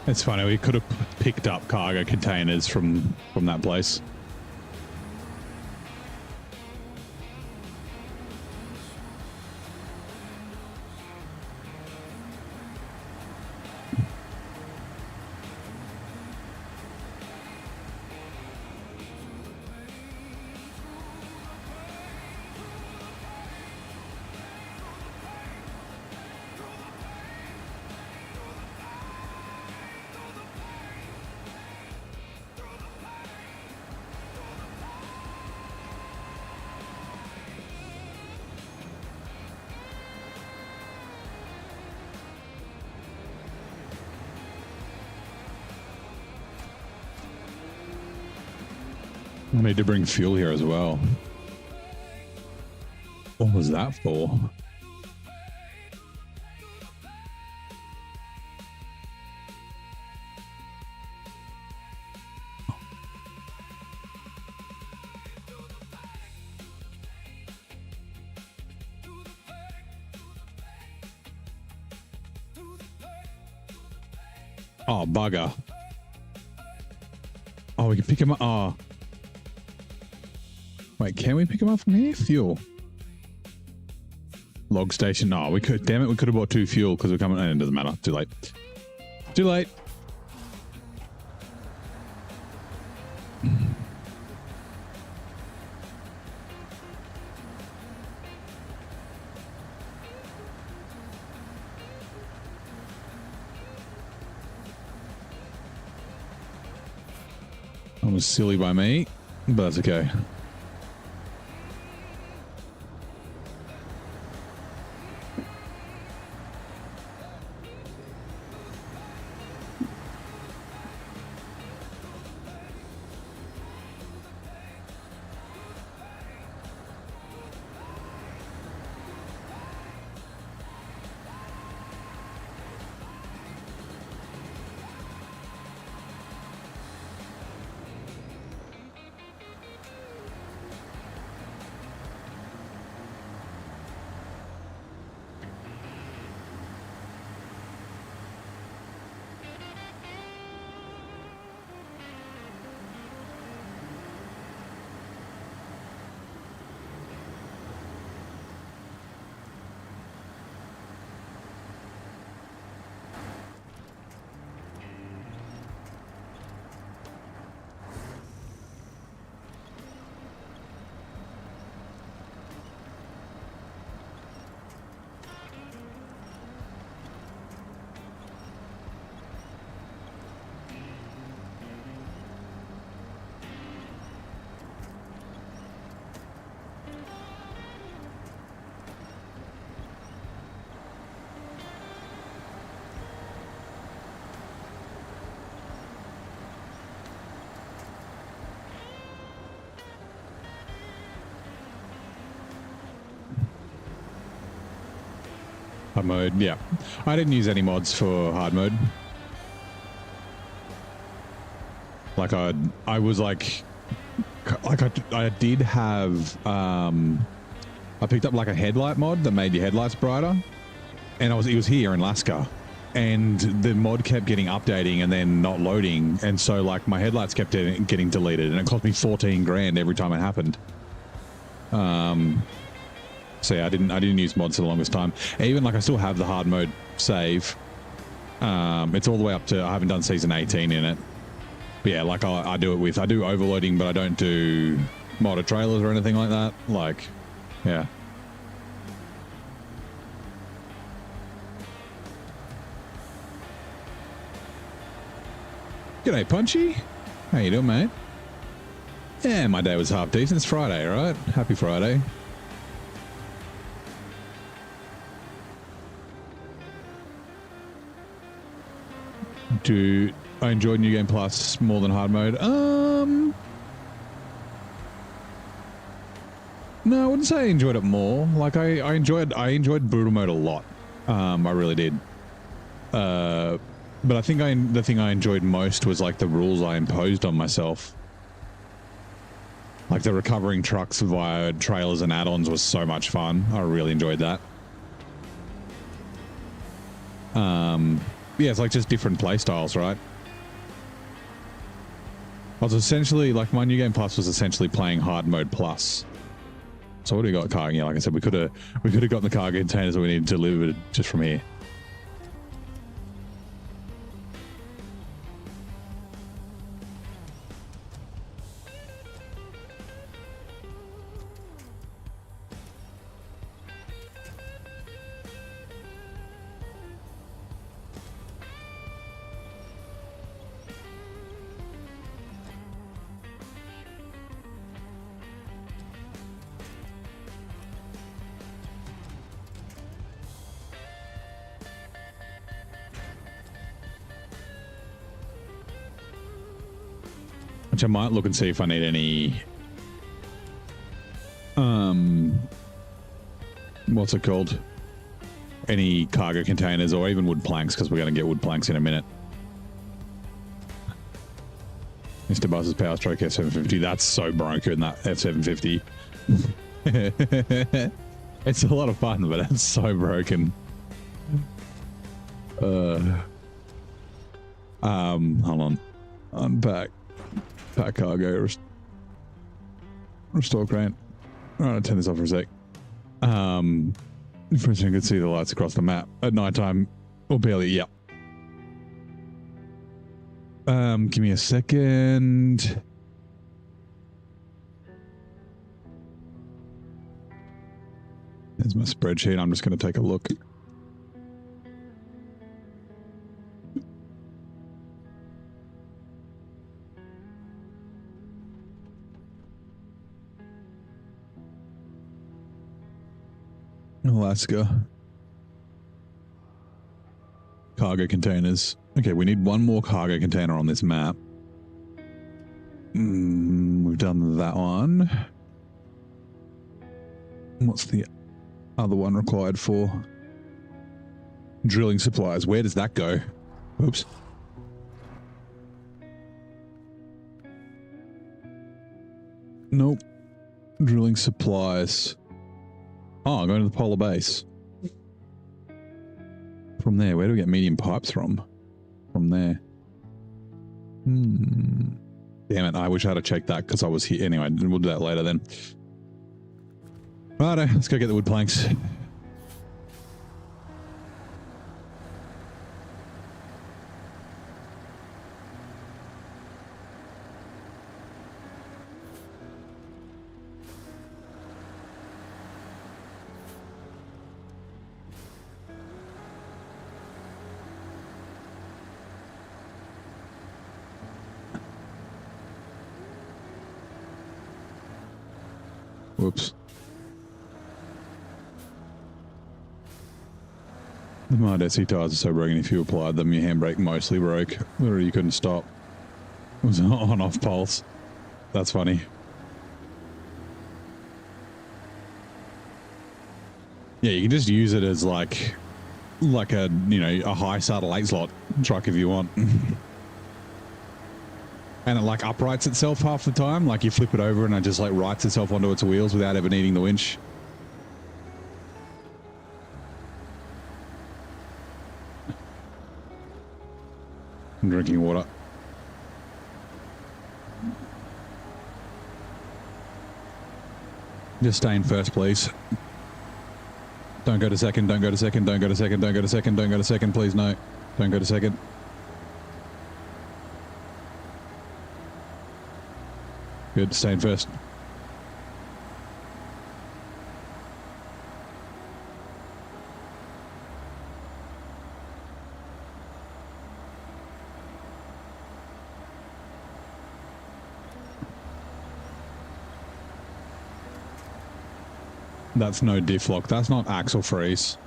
It's funny, we could have picked up cargo containers from that place. I need to bring fuel here as well. What was that for? Oh, bugger. Oh, we can pick him up. Oh. Wait, can we pick him up from here? Fuel. Log station. No, we could. Damn it, we could have bought 2 fuel because we're coming. It doesn't matter. Too late. Too late. That was silly by me, but that's okay. Hard mode, yeah. I didn't use any mods for hard mode. Like I was like I did have I picked up like a headlight mod that made your headlights brighter, and it was here in Alaska, and the mod kept getting updating and then not loading, and so like my headlights kept getting deleted, and it cost me 14 grand every time it happened. So yeah, I didn't use mods for the longest time. Even like I still have the hard mode save. It's all the way up to, I haven't done season 18 in it. But yeah, like I do overloading, but I don't do modded trailers or anything like that. Like, yeah. G'day, Punchy. How you doing, mate? Yeah, my day was half decent. It's Friday, right? Happy Friday. Do I enjoy New Game Plus more than hard mode? No, I wouldn't say I enjoyed it more. Like I enjoyed brutal mode a lot. I really did. But I think the thing I enjoyed most was like the rules I imposed on myself. Like the recovering trucks via trailers and add-ons was so much fun. I really enjoyed that. Yeah, it's like just different play styles, right? I was essentially, like, my New Game Plus was essentially playing hard mode plus. So what do we got cargo? Yeah, like I said, we could have gotten the cargo containers that we needed delivered just from here. Which I might look and see if I need any, what's it called? Any cargo containers or even wood planks, because we're going to get wood planks in a minute. Mr. Buzz's Power Stroke F750. That's so broken, that F750. It's a lot of fun, but it's so broken. Hold on. Unpack. Pack cargo. Restore crane. All right, I'll turn this off for a sec. For instance, you can see the lights across the map at nighttime, or barely. Yeah. Give me a second. There's my spreadsheet. I'm just going to take a look. Alaska. Cargo containers. Okay, we need one more cargo container on this map. We've done that one. What's the other one required for? Drilling supplies. Where does that go? Oops. Nope. Drilling supplies. Oh, I'm going to the polar base. From there, where do we get medium pipes from? From there. Damn it, I wish I had checked that because I was here. Anyway, we'll do that later then. Righto, let's go get the wood planks. Whoops. The Mard SE tires are so broken, if you applied them, your handbrake mostly broke. Literally, you couldn't stop. It was an on-off pulse. That's funny. Yeah, you can just use it as like a, you know, a high saddle 8-slot truck if you want. And it like uprights itself half the time. Like you flip it over and it just like rights itself onto its wheels without ever needing the winch. I'm drinking water. Just stay in first, please. Don't go to second, don't go to second, don't go to second, don't go to second, don't go to second, please, no. Don't go to second. Good, stay in first. That's no diff-lock. That's not axle freeze.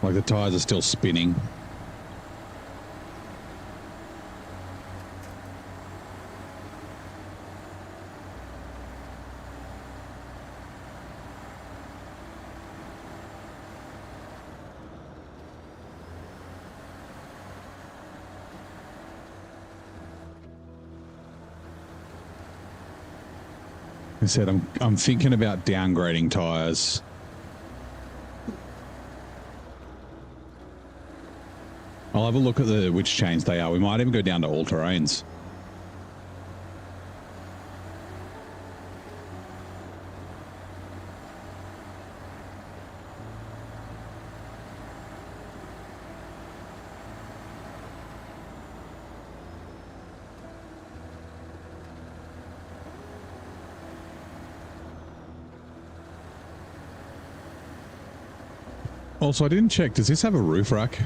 Like the tires are still spinning. I said I'm thinking about downgrading tires. I'll have a look at which chains they are. We might even go down to all terrains. Also, I didn't check. Does this have a roof rack?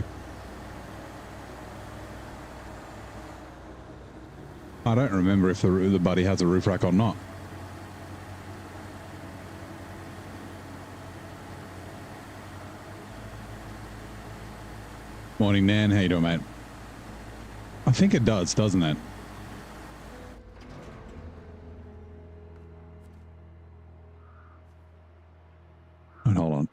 I don't remember if the buddy has a roof rack or not. Morning, Nan. How you doing, mate? I think it does, doesn't it? And hold on.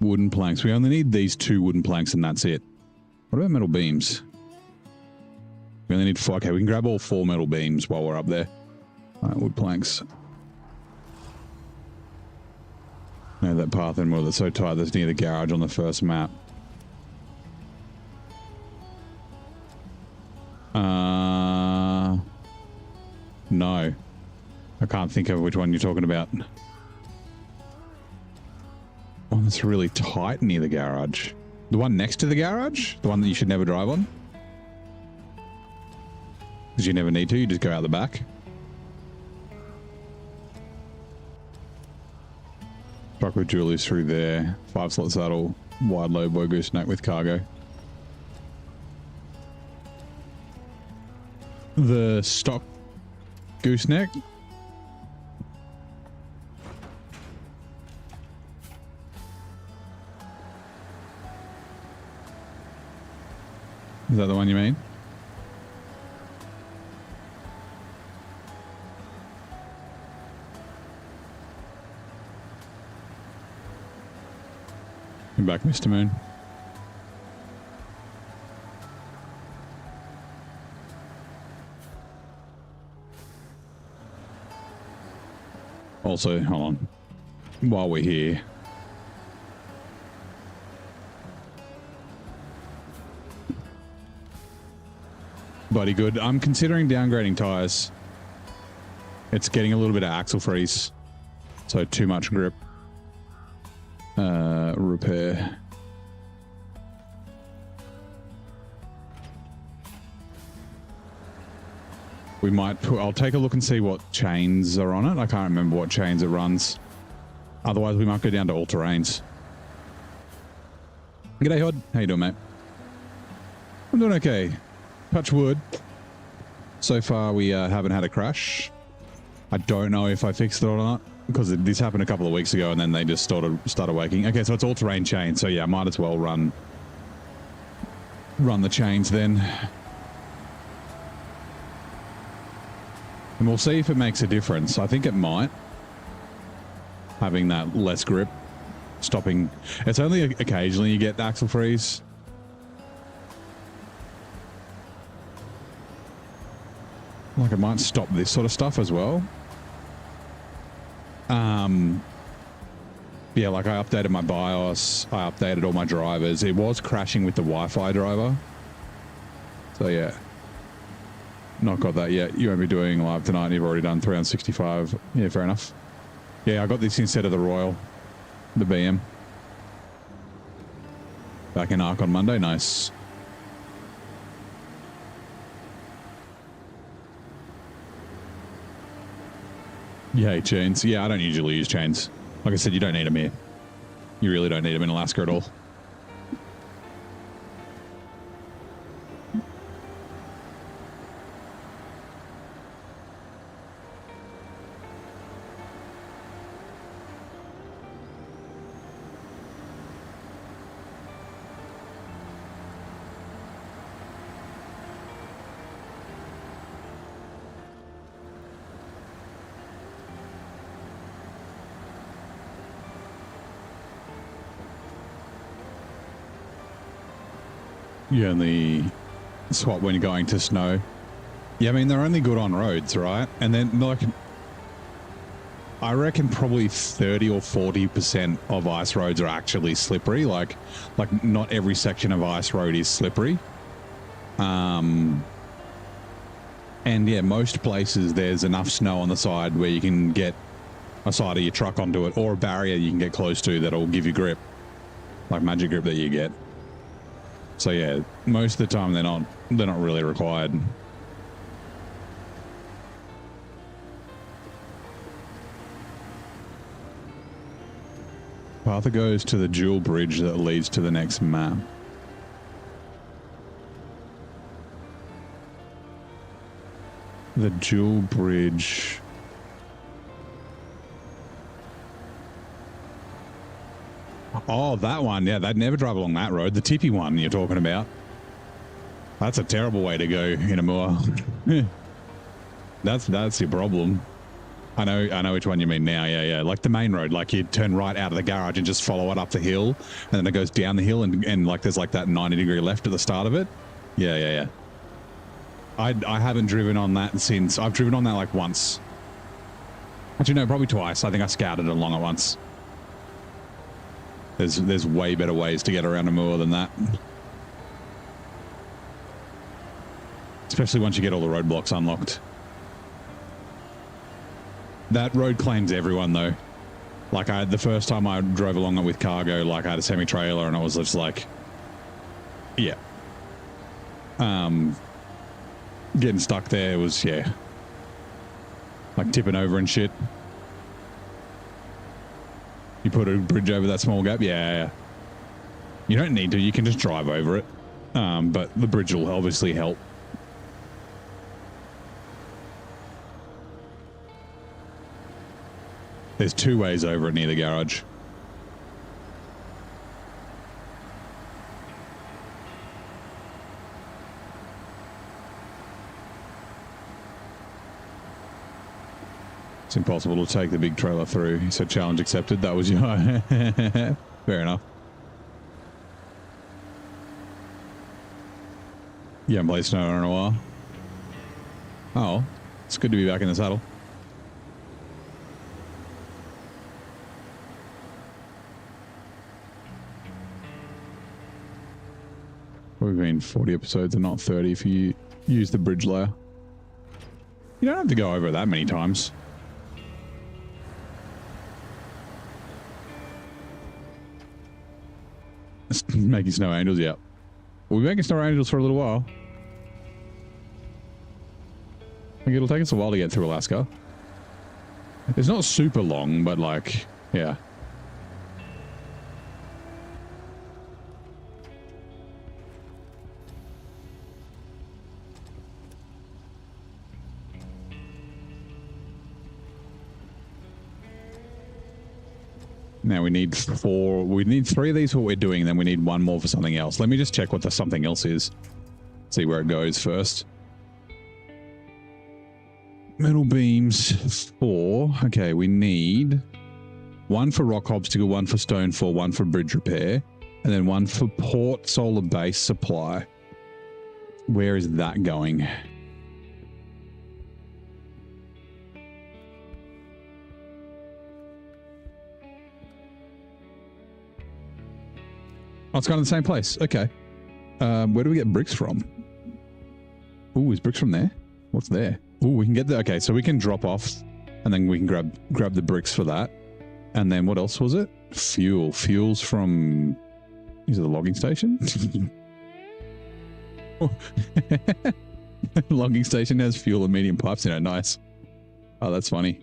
Wooden planks. We only need these 2 wooden planks and that's it. What about metal beams? We only need 4. Okay, we can grab all 4 metal beams while we're up there. All right, wood planks. No, that path anymore. That's so tight. That's near the garage on the first map. No. I can't think of which one you're talking about. One that's really tight near the garage. The one next to the garage? The one that you should never drive on? Because you never need to, you just go out the back. Truck with jewelers through there. 5-slot saddle, wide load boy gooseneck with cargo. The stock gooseneck. Is that the one you mean? Come back, Mr. Moon. Also, hold on. While we're here. Bloody good. I'm considering downgrading tires. It's getting a little bit of axle freeze. So too much grip. Repair. We might put, I'll take a look and see what chains are on it. I can't remember what chains it runs. Otherwise, we might go down to all terrains. G'day, Hod. How you doing, mate? I'm doing okay. Touch wood. So far, we haven't had a crash. I don't know if I fixed it or not, because this happened a couple of weeks ago and then they just started waking. Okay, so it's all terrain chain. So yeah, I might as well run the chains then. And we'll see if it makes a difference. I think it might. Having that less grip. Stopping. It's only occasionally you get axle freeze. Like it might stop this sort of stuff as well. Yeah, like I updated my BIOS. I updated all my drivers. It was crashing with the Wi-Fi driver. So yeah. Not got that yet. You won't be doing live tonight. You've already done 365. Yeah, fair enough. Yeah, I got this instead of the Royal. The BM. Back in Arc on Monday. Nice. You hate chains. Yeah, I don't usually use chains. Like I said, you don't need them here. You really don't need them in Alaska at all. You only swap when you're going to snow. Yeah, I mean, they're only good on roads, right? And then, like, I reckon probably 30 or 40% of ice roads are actually slippery. Like not every section of ice road is slippery. And yeah, most places there's enough snow on the side where you can get a side of your truck onto it, or a barrier you can get close to that'll give you grip, like magic grip that you get. So yeah, most of the time they're not really required. Path that goes to the dual bridge that leads to the next map. The dual bridge. Oh, that one. Yeah, they'd never drive along that road. The tippy one you're talking about. That's a terrible way to go in a moor. That's your problem. I know which one you mean now. Yeah. Like the main road, like you turn right out of the garage and just follow it up the hill, and then it goes down the hill and like there's like that 90-degree left at the start of it. Yeah. I haven't driven on that since. I've driven on that like once. Actually, no, probably twice. I think I scouted along it once. There's way better ways to get around a moor than that. Especially once you get all the roadblocks unlocked. That road claims everyone though. Like the first time I drove along it with cargo, like I had a semi-trailer and it was just like, yeah. Getting stuck there was, yeah. Like tipping over and shit. You put a bridge over that small gap? Yeah. You don't need to, you can just drive over it. But the bridge will obviously help. There's two ways over it near the garage. It's impossible to take the big trailer through. He said challenge accepted. That was your... Fair enough. You haven't played SnowRunner in a while? Oh, it's good to be back in the saddle. We've been 40 episodes and not 30 if you use the bridge layer. You don't have to go over that many times. Making snow angels, yeah. We'll be making snow angels for a little while. I think it'll take us a while to get through Alaska. It's not super long, but like, yeah. Now we need 4. We need 3 of these for what we're doing, and then we need 1 more for something else. Let me just check what the something else is. See where it goes first. Metal beams 4. Okay, we need 1 for rock obstacle, 1 for stone 4, 1 for bridge repair, and then 1 for port solar base supply. Where is that going? Oh, it's going to the same place. Okay. Where do we get bricks from? Ooh, is bricks from there? What's there? Ooh, we can get there. Okay, so we can drop off and then we can grab the bricks for that. And then what else was it? Fuel. Fuel's from... Is it the logging station? Logging station has fuel and medium pipes in it. Nice. Oh, that's funny.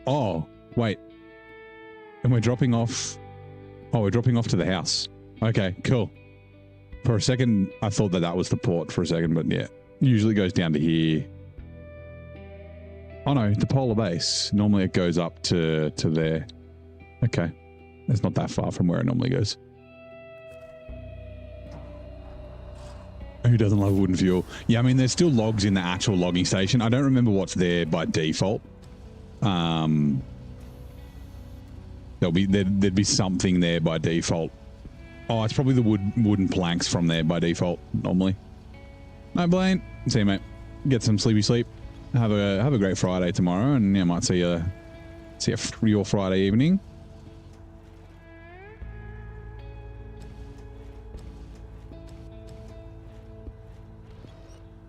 Oh, wait. And we're dropping off... Oh, we're dropping off to the house. Okay, cool. For a second, I thought that was the port for a second, but yeah. Usually goes down to here. Oh no, the polar base. Normally it goes up to there. Okay. It's not that far from where it normally goes. Who doesn't love wooden fuel? Yeah, I mean, there's still logs in the actual logging station. I don't remember what's there by default. There'd be something there by default. Oh, it's probably the wooden planks from there by default, normally. No, Blaine. See you, mate. Get some sleepy sleep. Have a great Friday tomorrow, and yeah, might see you See your Friday evening.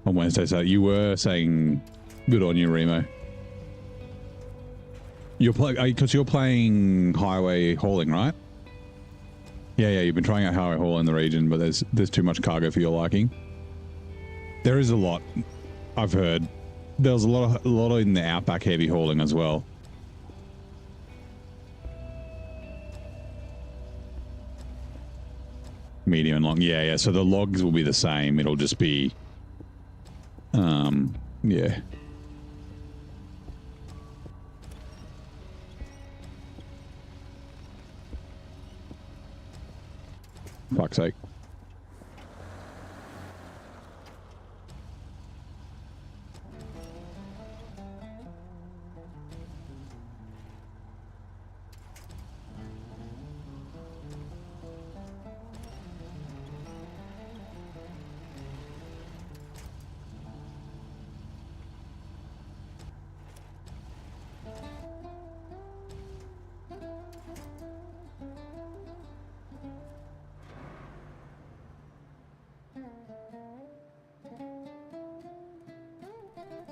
On Wednesday, so you were saying good on you, Remo. Because you're playing highway hauling, right? Yeah, you've been trying out highway haul in the region, but there's too much cargo for your liking. There is a lot, I've heard. There's a lot in the outback heavy hauling as well. Medium and long, yeah. So the logs will be the same. It'll just be, yeah. Fuck's sake.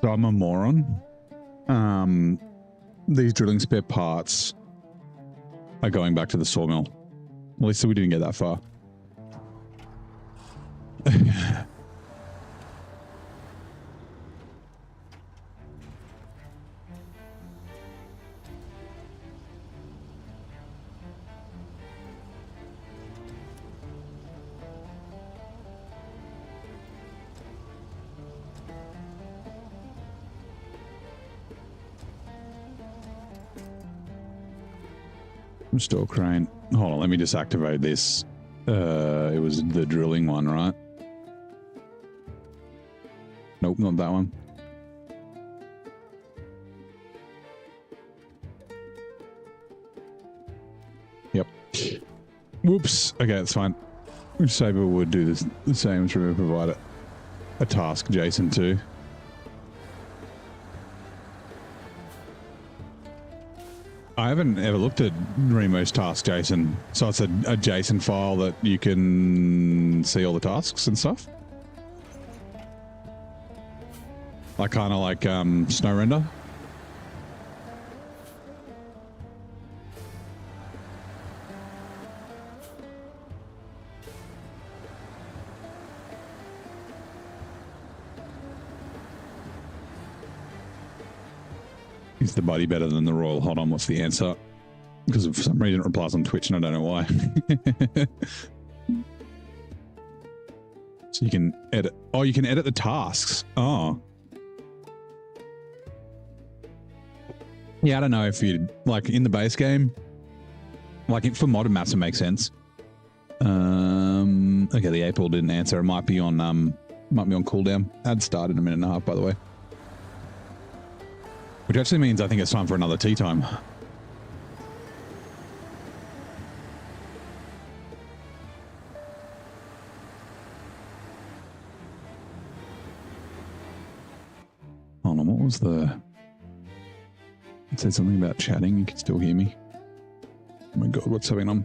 So I'm a moron. These drilling spare parts are going back to the sawmill. At least we didn't get that far. Store crane. Hold on, let me just activate this. It was the drilling one, right? Nope, not that one. Yep. Whoops. Okay, that's fine. Saber would do this, the same as we provide a task, Jason, too. I haven't ever looked at Remo's task, Jason. So it's a JSON file that you can see all the tasks and stuff? Like kind of like SnowRunner? Is the buddy better than the Royal? Hold on, what's the answer? Because for some reason it replies on Twitch and I don't know why. So you can edit. Oh, you can edit the tasks. Oh. Yeah, I don't know if you like in the base game. Like for modern maps, it makes sense. Okay, the April didn't answer. It might be on cooldown. Ad started in a minute and a half, by the way. Which actually means I think it's time for another tea time. Hold on, what was the... It said something about chatting. You can still hear me. Oh my god, what's going on?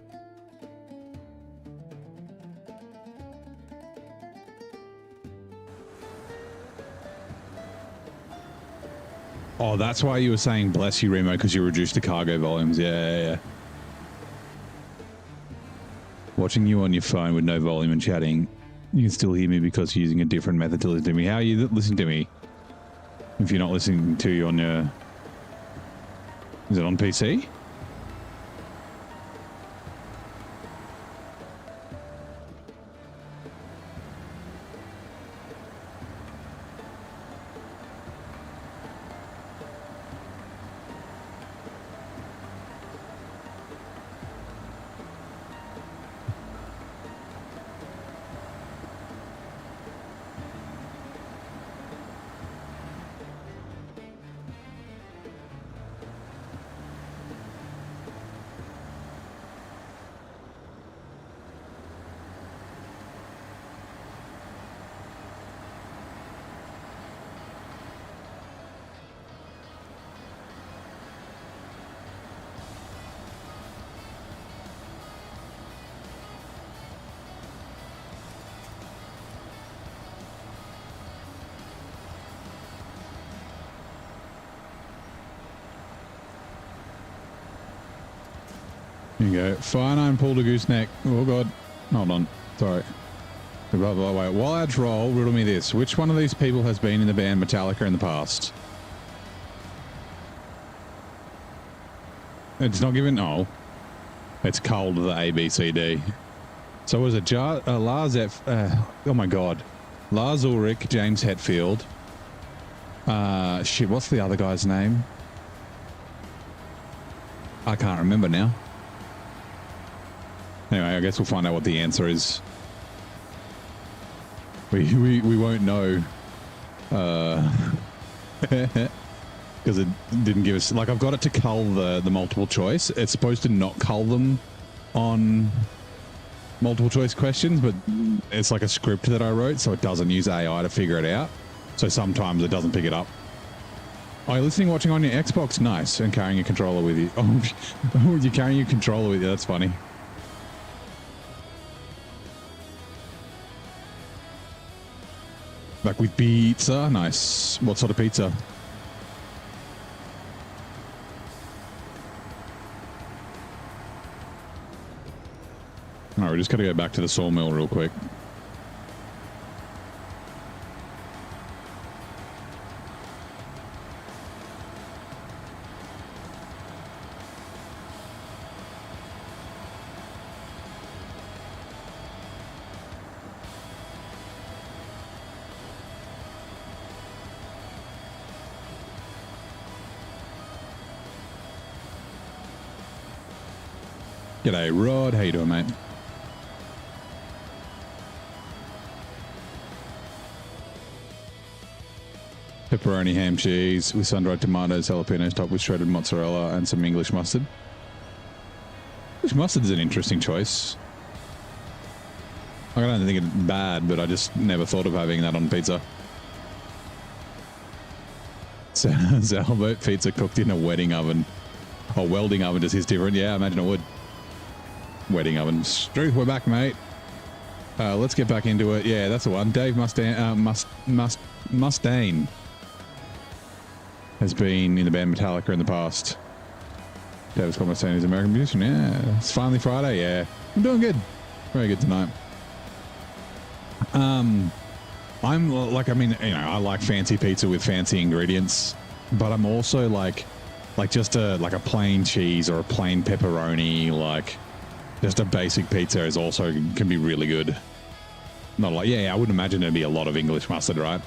Oh, that's why you were saying bless you, Remo, because you reduced the cargo volumes. Yeah. Watching you on your phone with no volume and chatting, you can still hear me because you're using a different method to listen to me. How are you listening to me? If you're not listening to you on your... Is it on PC? Here you go. Fire 9 pulled a gooseneck. Oh, God. Hold on. Sorry. Blah, blah, blah. While ads roll, riddle me this. Which one of these people has been in the band Metallica in the past? It's not given... Oh. It's culled the A, B, C, D. So was it Lars F... oh, my God. Lars Ulrich, James Hetfield. Shit, what's the other guy's name? I can't remember now. Anyway, I guess we'll find out what the answer is. We won't know. Because it didn't give us... Like, I've got it to cull the multiple choice. It's supposed to not cull them on multiple choice questions, but it's like a script that I wrote, so it doesn't use AI to figure it out. So sometimes it doesn't pick it up. Oh, you're listening, watching on your Xbox? Nice. And carrying a controller with you. Oh, you're carrying your controller with you. That's funny. Back with pizza. Nice. What sort of pizza? All right, we just got to go back to the sawmill real quick. G'day, Rod. How you doing, mate? Pepperoni, ham, cheese with sun-dried tomatoes, jalapenos topped with shredded mozzarella and some English mustard. English mustard is an interesting choice. I don't think it's bad, but I just never thought of having that on pizza. Zalbert pizza cooked in a wedding oven. Or welding oven just is different. Yeah, I imagine it would. Wedding oven. Struth, we're back, mate. Let's get back into it. Yeah, that's the one. Dave Mustaine has been in the band Metallica in the past. David Scott Mustaine is an American musician. Yeah, it's finally Friday. Yeah, I'm doing good. Very good tonight. I'm like, I mean, you know, I like fancy pizza with fancy ingredients, but I'm also like just a plain cheese or a plain pepperoni, like just a basic pizza is also can be really good. Not like, yeah, I wouldn't imagine there'd be a lot of English mustard, right?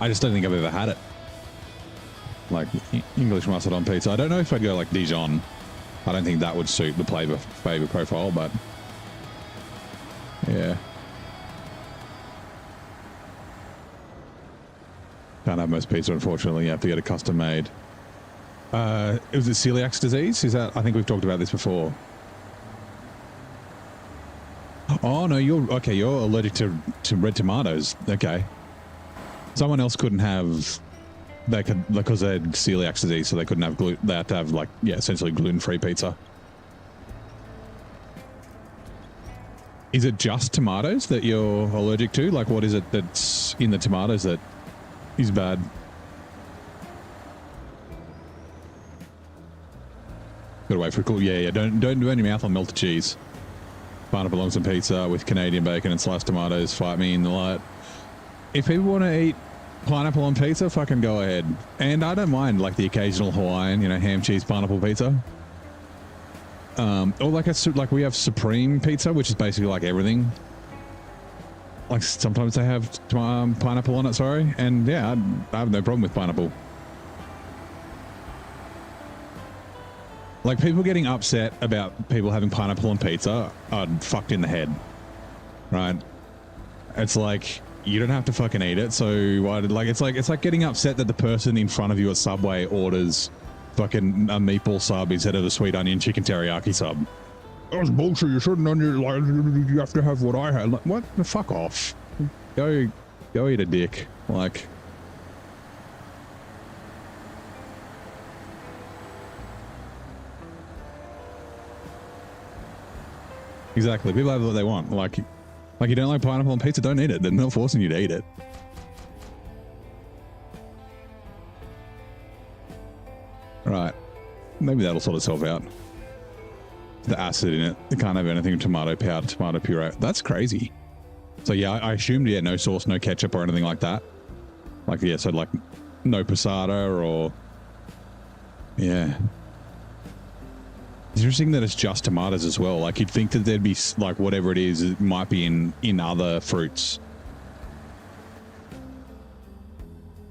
I just don't think I've ever had it. Like English mustard on pizza. I don't know if I'd go like Dijon. I don't think that would suit the flavor profile, but yeah. Can't have most pizza, unfortunately. You have to get it custom made. Was it celiac disease? Is that? I think we've talked about this before. Oh no, you're allergic to red tomatoes. Okay. Someone else couldn't have. They could, because they had celiac disease, so they couldn't have gluten. They had to have essentially gluten-free pizza. Is it just tomatoes that you're allergic to? Like, what is it that's in the tomatoes that is bad? Gotta wait for a cool. Yeah. Don't burn your mouth on melted cheese. Pineapple on some pizza with Canadian bacon and sliced tomatoes. Fight me in the light. If people want to eat pineapple on pizza, fucking go ahead. And I don't mind like the occasional Hawaiian, ham, cheese, pineapple pizza. Or like we have Supreme pizza, which is basically like everything. Like sometimes they have pineapple on it. Sorry, and yeah, I have no problem with pineapple. Like people getting upset about people having pineapple on pizza are fucked in the head, right? It's like you don't have to fucking eat it. So why? It's like getting upset that the person in front of you at Subway orders fucking a meatball sub instead of the sweet onion chicken teriyaki sub. That's bullshit. You shouldn't you have to have what I had. Like, what? Fuck off. Go eat a dick. Like. Exactly. People have what they want. Like you don't like pineapple on pizza, don't eat it. They're not forcing you to eat it. Right. Maybe that'll sort itself out. The acid in it. It can't have anything with tomato powder, tomato puree. That's crazy. So yeah, I assumed, yeah, no sauce, no ketchup or anything like that. Like, yeah, so like no passata or... Yeah. It's interesting that it's just tomatoes as well. Like, you'd think that there'd be, like, whatever it is, it might be in other fruits.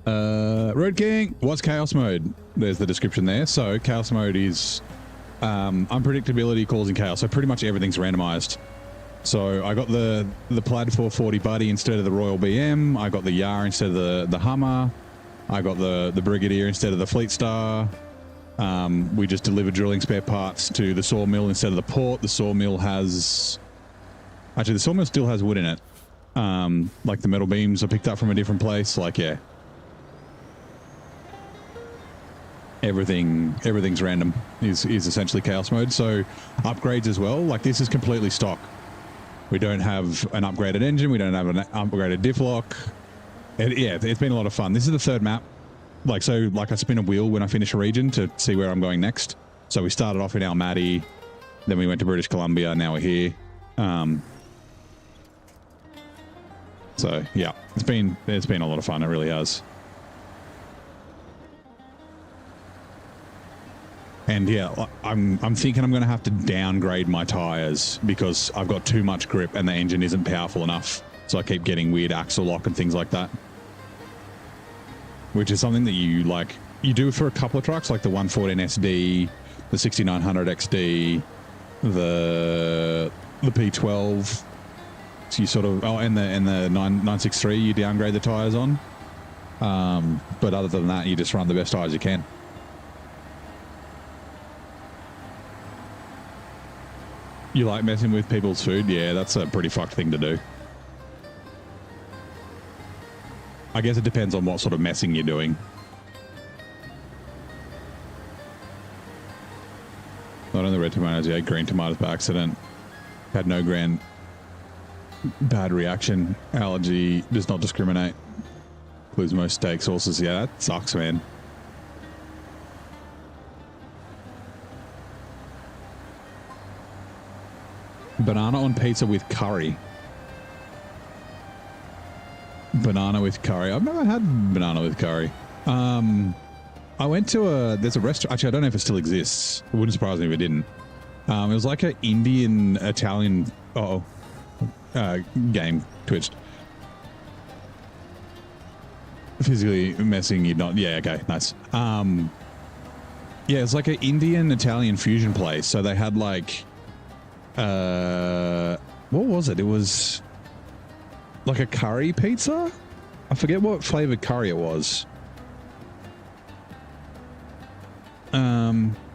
Road King, what's chaos mode? There's the description there. So chaos mode is unpredictability causing chaos. So pretty much everything's randomized. So I got the Plad 440 Buddy instead of the Royal BM. I got the Yar instead of the Hummer. I got the Brigadier instead of the Fleet Star. We just delivered drilling spare parts to the sawmill instead of the port. The sawmill has... Actually, the sawmill still has wood in it. Like the metal beams are picked up from a different place. Like, yeah. Everything's random is essentially chaos mode. So upgrades as well. Like, this is completely stock. We don't have an upgraded engine. We don't have an upgraded diff-lock. Yeah, it's been a lot of fun. This is the third map. Like, so, like, I spin a wheel when I finish a region to see where I'm going next. So we started off in Almaty, then we went to British Columbia, now we're here. So yeah, it's been a lot of fun. It really has. And yeah, I'm thinking I'm going to have to downgrade my tires because I've got too much grip and the engine isn't powerful enough. So I keep getting weird axle lock and things like that. Which is something that you do for a couple of trucks, like the 114 SD, the 6900 XD, the P12. So you sort of, and the 963 you downgrade the tires on. But other than that, you just run the best tires you can. You like messing with people's food? Yeah, that's a pretty fucked thing to do. I guess it depends on what sort of messing you're doing. Not only red tomatoes, yeah, green tomatoes by accident. Had no bad reaction. Allergy does not discriminate. Includes most steak sauces. Yeah, that sucks, man. Banana on pizza with curry. Banana with curry. I've never had banana with curry. I went to there's a restaurant. Actually, I don't know if it still exists. It wouldn't surprise me if it didn't. It was like an Indian, Italian, game twitched. Physically messing, you're not. Yeah, okay, nice. Yeah, it's like an Indian, Italian fusion place. So they had like, what was it? It was like a curry pizza? I forget what flavored curry it was.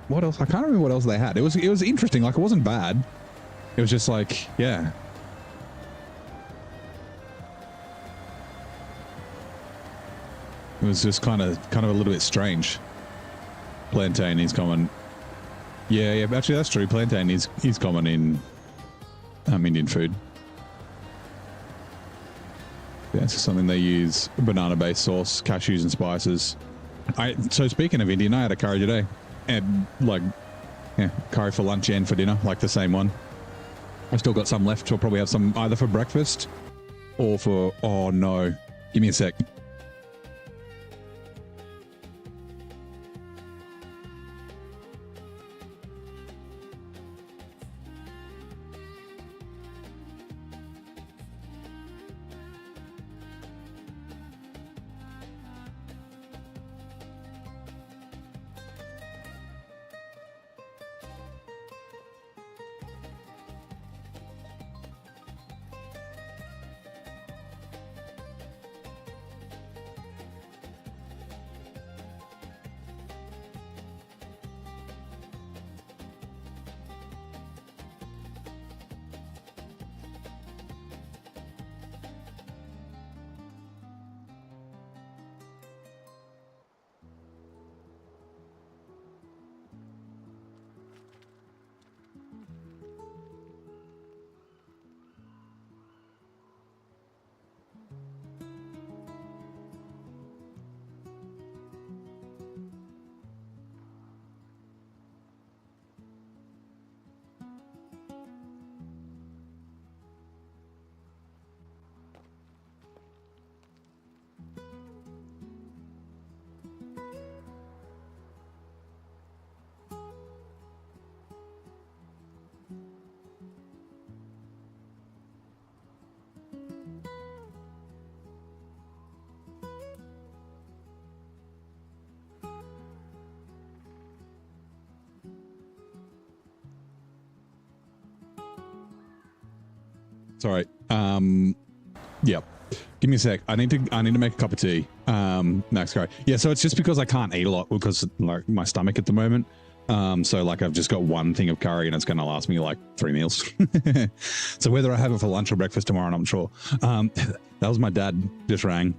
What else? I can't remember what else they had. It was interesting. Like, it wasn't bad. It was just like, yeah. It was just kind of a little bit strange. Plantain is common. Yeah, actually that's true. Plantain is common in Indian food. Yeah, it's something they use, banana-based sauce, cashews and spices. So speaking of Indian, I had a curry today. And curry for lunch and for dinner, like the same one. I still got some left. I'll probably have some either for breakfast or for, oh no, give me a sec. Sorry. Yep. Give me a sec. I need to make a cup of tea. Next guy. Yeah, so it's just because I can't eat a lot because like my stomach at the moment. So like I've just got one thing of curry and it's going to last me like 3 meals. So whether I have it for lunch or breakfast tomorrow, I'm not sure. That was my dad just rang.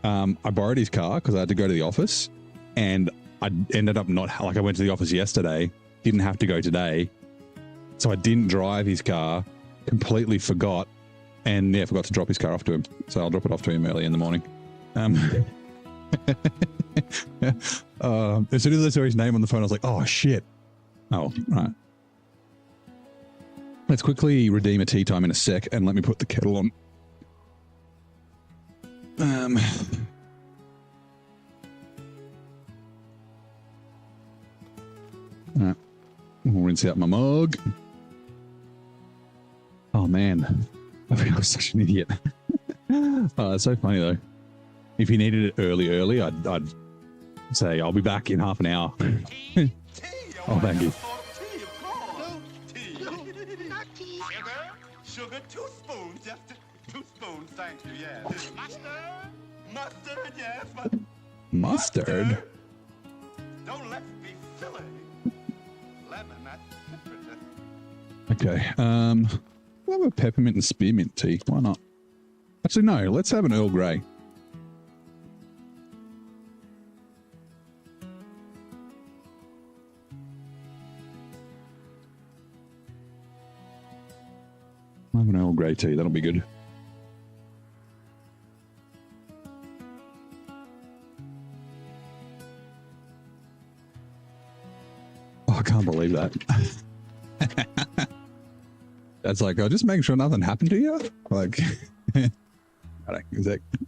I borrowed his car because I had to go to the office and I ended up not like I went to the office yesterday, didn't have to go today. So I didn't drive his car, completely forgot. And yeah, forgot to drop his car off to him. So I'll drop it off to him early in the morning. As soon as I saw his name on the phone, I was like, oh shit. Oh, right. Let's quickly redeem a tea time in a sec and let me put the kettle on. Alright. We'll rinse out my mug. Oh man. I feel like such an idiot. Oh, it's so funny though. If you needed it early, I'd say I'll be back in half an hour. Oh, thank you. Sugar, 2 spoons, just 2 spoons, thank you, yes. Mustard, yes, but Mustard? Don't let's be silly. Lemon, that's Okay. We'll have a peppermint and spearmint tea. Why not? Actually, no. Let's have an Earl Grey. I'll have an Earl Grey tea. That'll be good. Oh, I can't believe that. That's like, oh, just make sure nothing happened to you. Like, I don't exactly.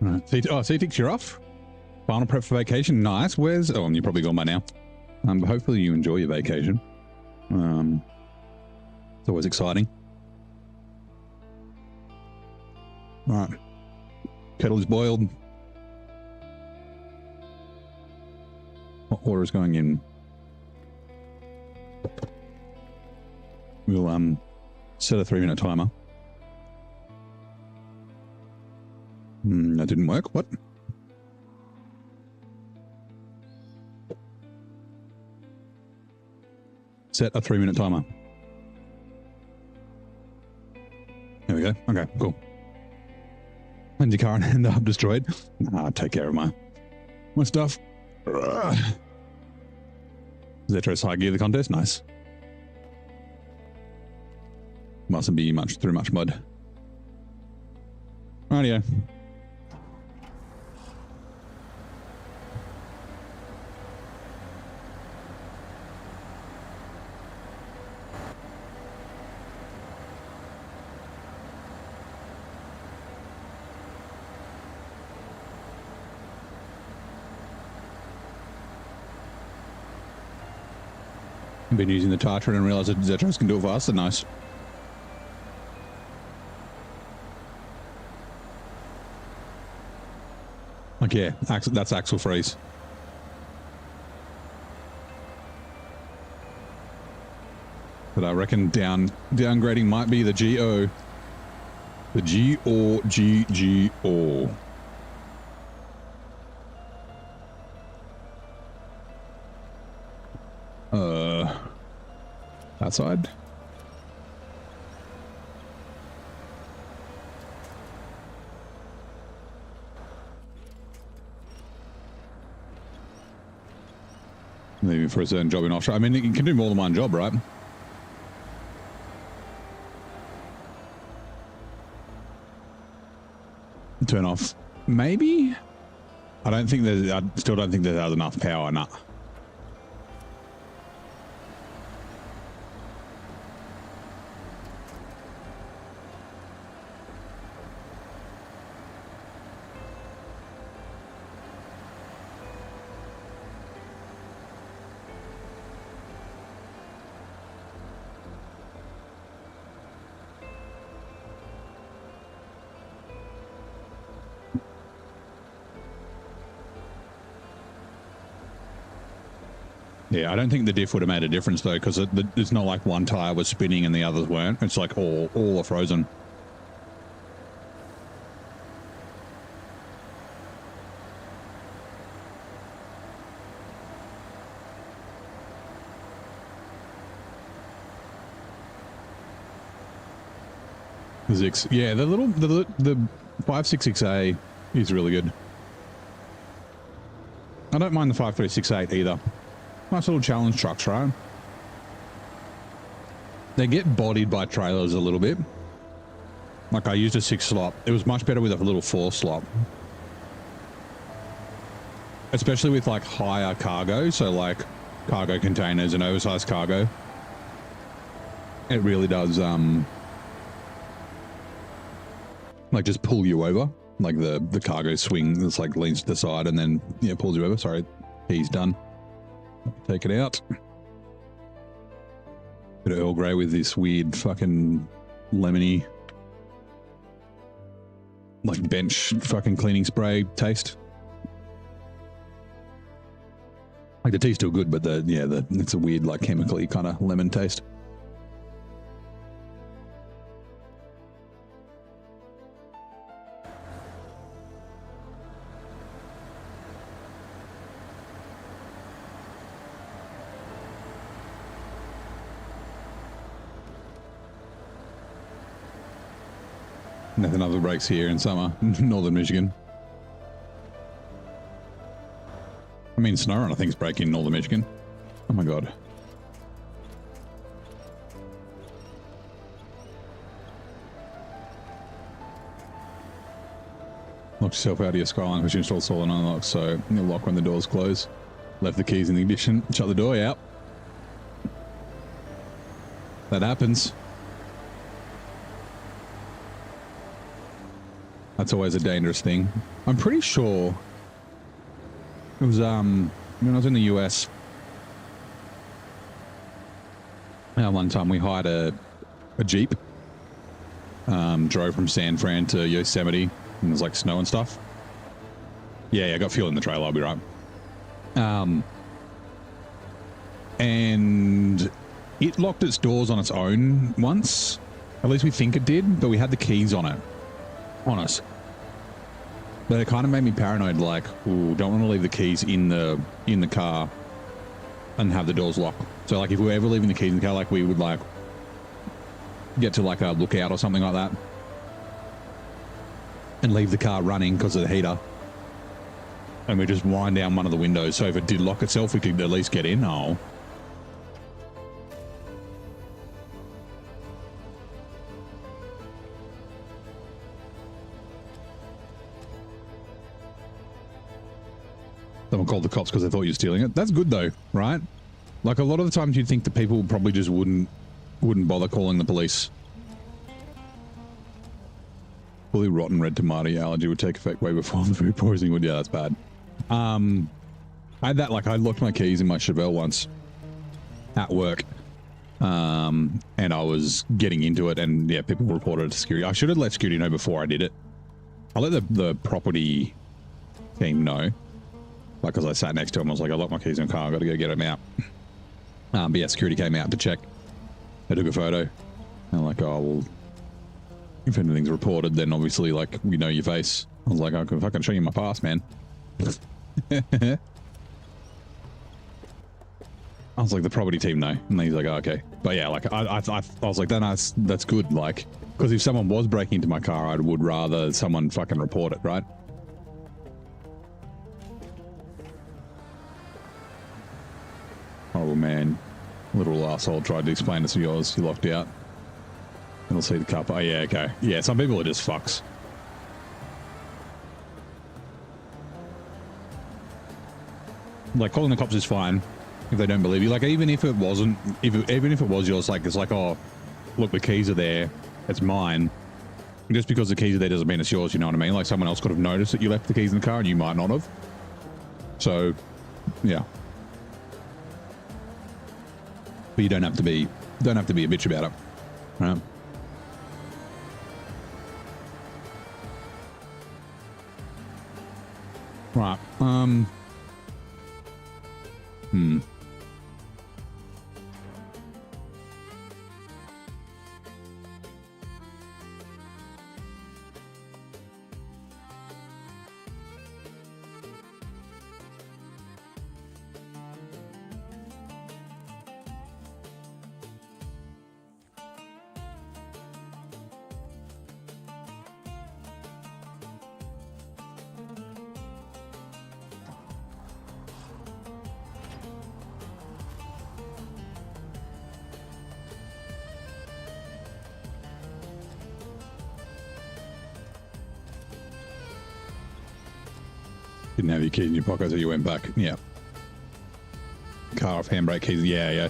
Right. So you think you're off? Final prep for vacation. Nice. Where's... Oh, and you're probably gone by now. But hopefully you enjoy your vacation. It's always exciting. All right. Kettle is boiled. Hot water is going in. We'll set a 3-minute timer. That didn't work. What? Set a 3-minute timer. There we go. Okay, cool. And your car end up destroyed. Take care of my stuff. Zetros high gear the contest. Nice. Mustn't be through much mud. Rightio. Been using the Tartran and realized that Zetros can do it faster. Nice. Like, yeah, that's axle freeze. But I reckon downgrading might be the GO. The G-O-G-G-O. Outside. Leaving for a certain job in offshore. I mean, you can do more than one job, right? Turn off. Maybe? I still don't think there's enough power, nah. Yeah, I don't think the diff would have made a difference though, because it's not like one tire was spinning and the others weren't. It's like all are frozen. Yeah, the 566A is really good. I don't mind the 5368 either. Nice little challenge trucks, right? They get bodied by trailers a little bit. Like I used a 6 slot. It was much better with a little 4 slot. Especially with like higher cargo. So like cargo containers and oversized cargo. It really does like just pull you over. Like the cargo swing that's like leans to the side and then yeah, pulls you over. Sorry, he's done. Take it out. Bit of Earl Grey with this weird fucking lemony like bench fucking cleaning spray taste. Like the tea's still good, but it's a weird like chemically kind of lemon taste. Nothing other breaks here in summer, northern Michigan. I mean, SnowRunner I think is breaking in northern Michigan. Oh my god. Lock yourself out of your Skyline because you installed solid unlock, so you'll lock when the doors close. Left the keys in the ignition, shut the door out. That happens. That's always a dangerous thing. I'm pretty sure it was when I was in the US. One time we hired a Jeep. Drove from San Fran to Yosemite, and there's like snow and stuff. Yeah, I got fuel in the trailer, I'll be right. And it locked its doors on its own once. At least we think it did, but we had the keys on us. But it kind of made me paranoid, like, ooh, don't want to leave the keys in the car and have the doors locked. So like if we were ever leaving the keys in the car, like we would like get to like a lookout or something like that and leave the car running because of the heater. And we just wind down one of the windows. So if it did lock itself, we could at least get in. Oh. Someone called the cops because they thought you were stealing it. That's good though, right? Like a lot of the times you'd think that people probably just wouldn't bother calling the police. Fully rotten red tomato allergy would take effect way before the food poisoning would. Yeah, that's bad. I had that, like I locked my keys in my Chevelle once at work. And I was getting into it and yeah, people reported it to security. I should have let security know before I did it. I let the property team know. Like, because I sat next to him, I was like, I locked my keys in the car, I got to go get them out. But yeah, security came out to check. They took a photo. And I'm like, oh, well, if anything's reported, then obviously, like, we know your face. I was like, I can fucking show you my pass, man. I was like, the property team know. And he's like, oh, okay. But yeah, like, I was like, that's good. Like, because if someone was breaking into my car, I would rather someone fucking report it, right? Oh, man. Little asshole tried to explain this to yours. You locked out. And I'll see the cup. Oh, yeah, okay. Yeah, some people are just fucks. Like, calling the cops is fine if they don't believe you. Like, even if it wasn't, even if it was yours, like, it's like, oh, look, the keys are there. It's mine. Just because the keys are there doesn't mean it's yours, you know what I mean? Like, someone else could have noticed that you left the keys in the car and you might not have. So, yeah. But you don't have to be a bitch about it. Right? Right. Didn't have your keys in your pocket, so you went back. Yeah. Car off, handbrake, keys. Yeah, yeah.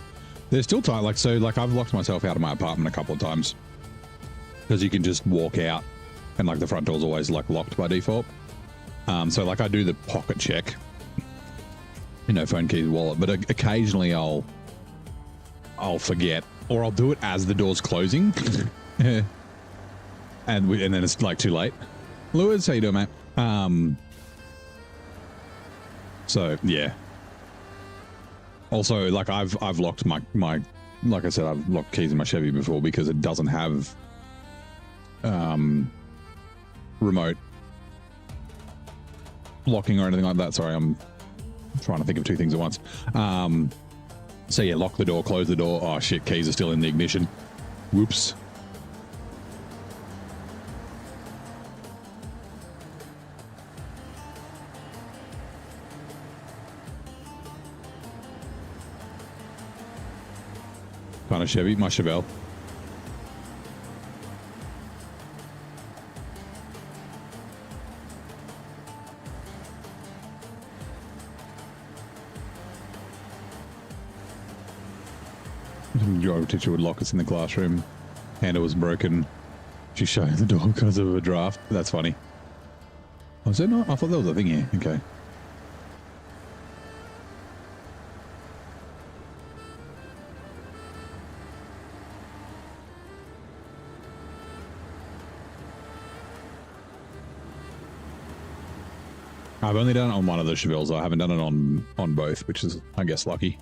They're still tight. Like, so, like, I've locked myself out of my apartment a couple of times because you can just walk out and, like, the front door's always, like, locked by default. So, like, I do the pocket check, you know, phone, keys, wallet, but occasionally I'll forget, or I'll do it as the door's closing. and then it's, like, too late. Lewis, how you doing, mate? So yeah. Also, like I've locked my like I said, I've locked keys in my Chevy before because it doesn't have remote locking or anything like that. Sorry, I'm trying to think of two things at once. So yeah, lock the door, close the door. Oh shit, keys are still in the ignition. Whoops. Kind of Chevy, my Chevelle. Your teacher would lock us in the classroom. Handle was broken. She shut the door because of a draft. That's funny. Was that not? I thought that was a thing here. Okay. I've only done it on one of the Chevelles. I haven't done it on both, which is, I guess, lucky.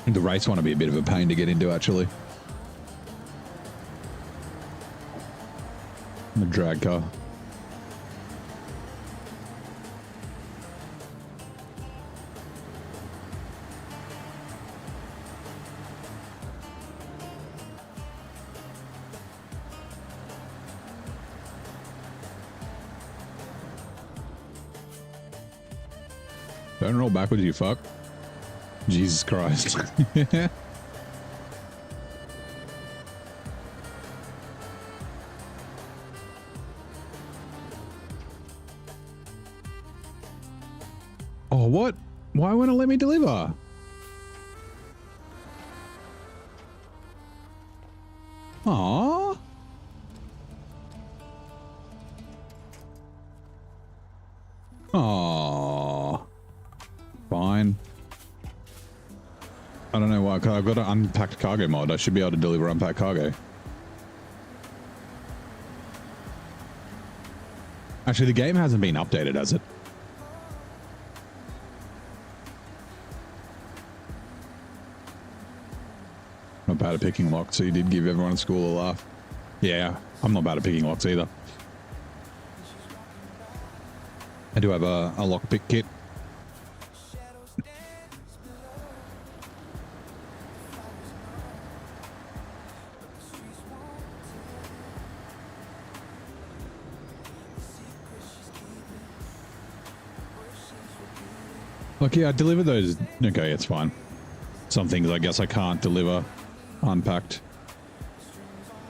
The race one would be a bit of a pain to get into, actually. The drag car. Don't roll backwards, you fuck. Jesus Christ. Oh, what? Why won't it let me deliver? Aww. Aww. Fine. I don't know why, because I've got an unpacked cargo mod. I should be able to deliver unpacked cargo. Actually, the game hasn't been updated, has it? Not bad at picking locks, so you did give everyone at school a laugh. Yeah, I'm not bad at picking locks either. I do have a lock pick kit. Oh Okay, I delivered those. Okay, it's fine. Some things I guess I can't deliver unpacked.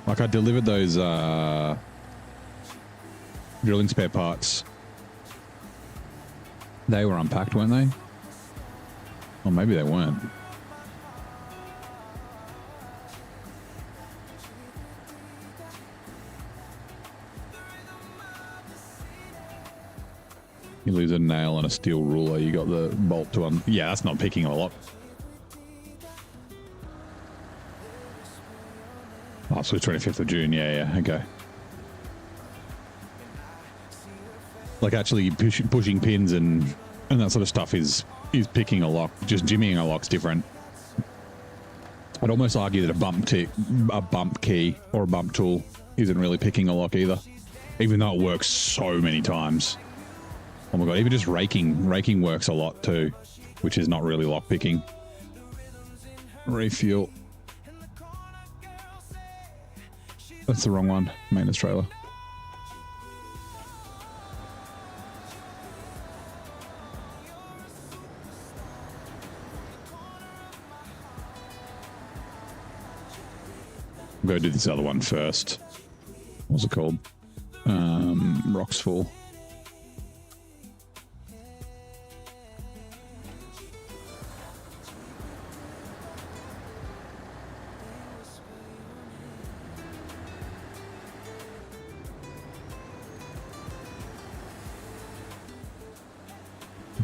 Like I delivered those drilling spare parts. They were unpacked, weren't they? Or maybe they weren't. You lose a nail and a steel ruler, you got the bolt to yeah, that's not picking a lot. Oh, so it's 25th of June, yeah, okay. Like actually pushing pins and that sort of stuff is picking a lock. Just jimmying a lock's different. I'd almost argue that a bump key or a bump tool isn't really picking a lock either, even though it works so many times. Oh my god, even just raking works a lot too, which is not really lock picking. Refuel. That's the wrong one. Maintenance trailer. I'll go do this other one first. What's it called? Rocks Full.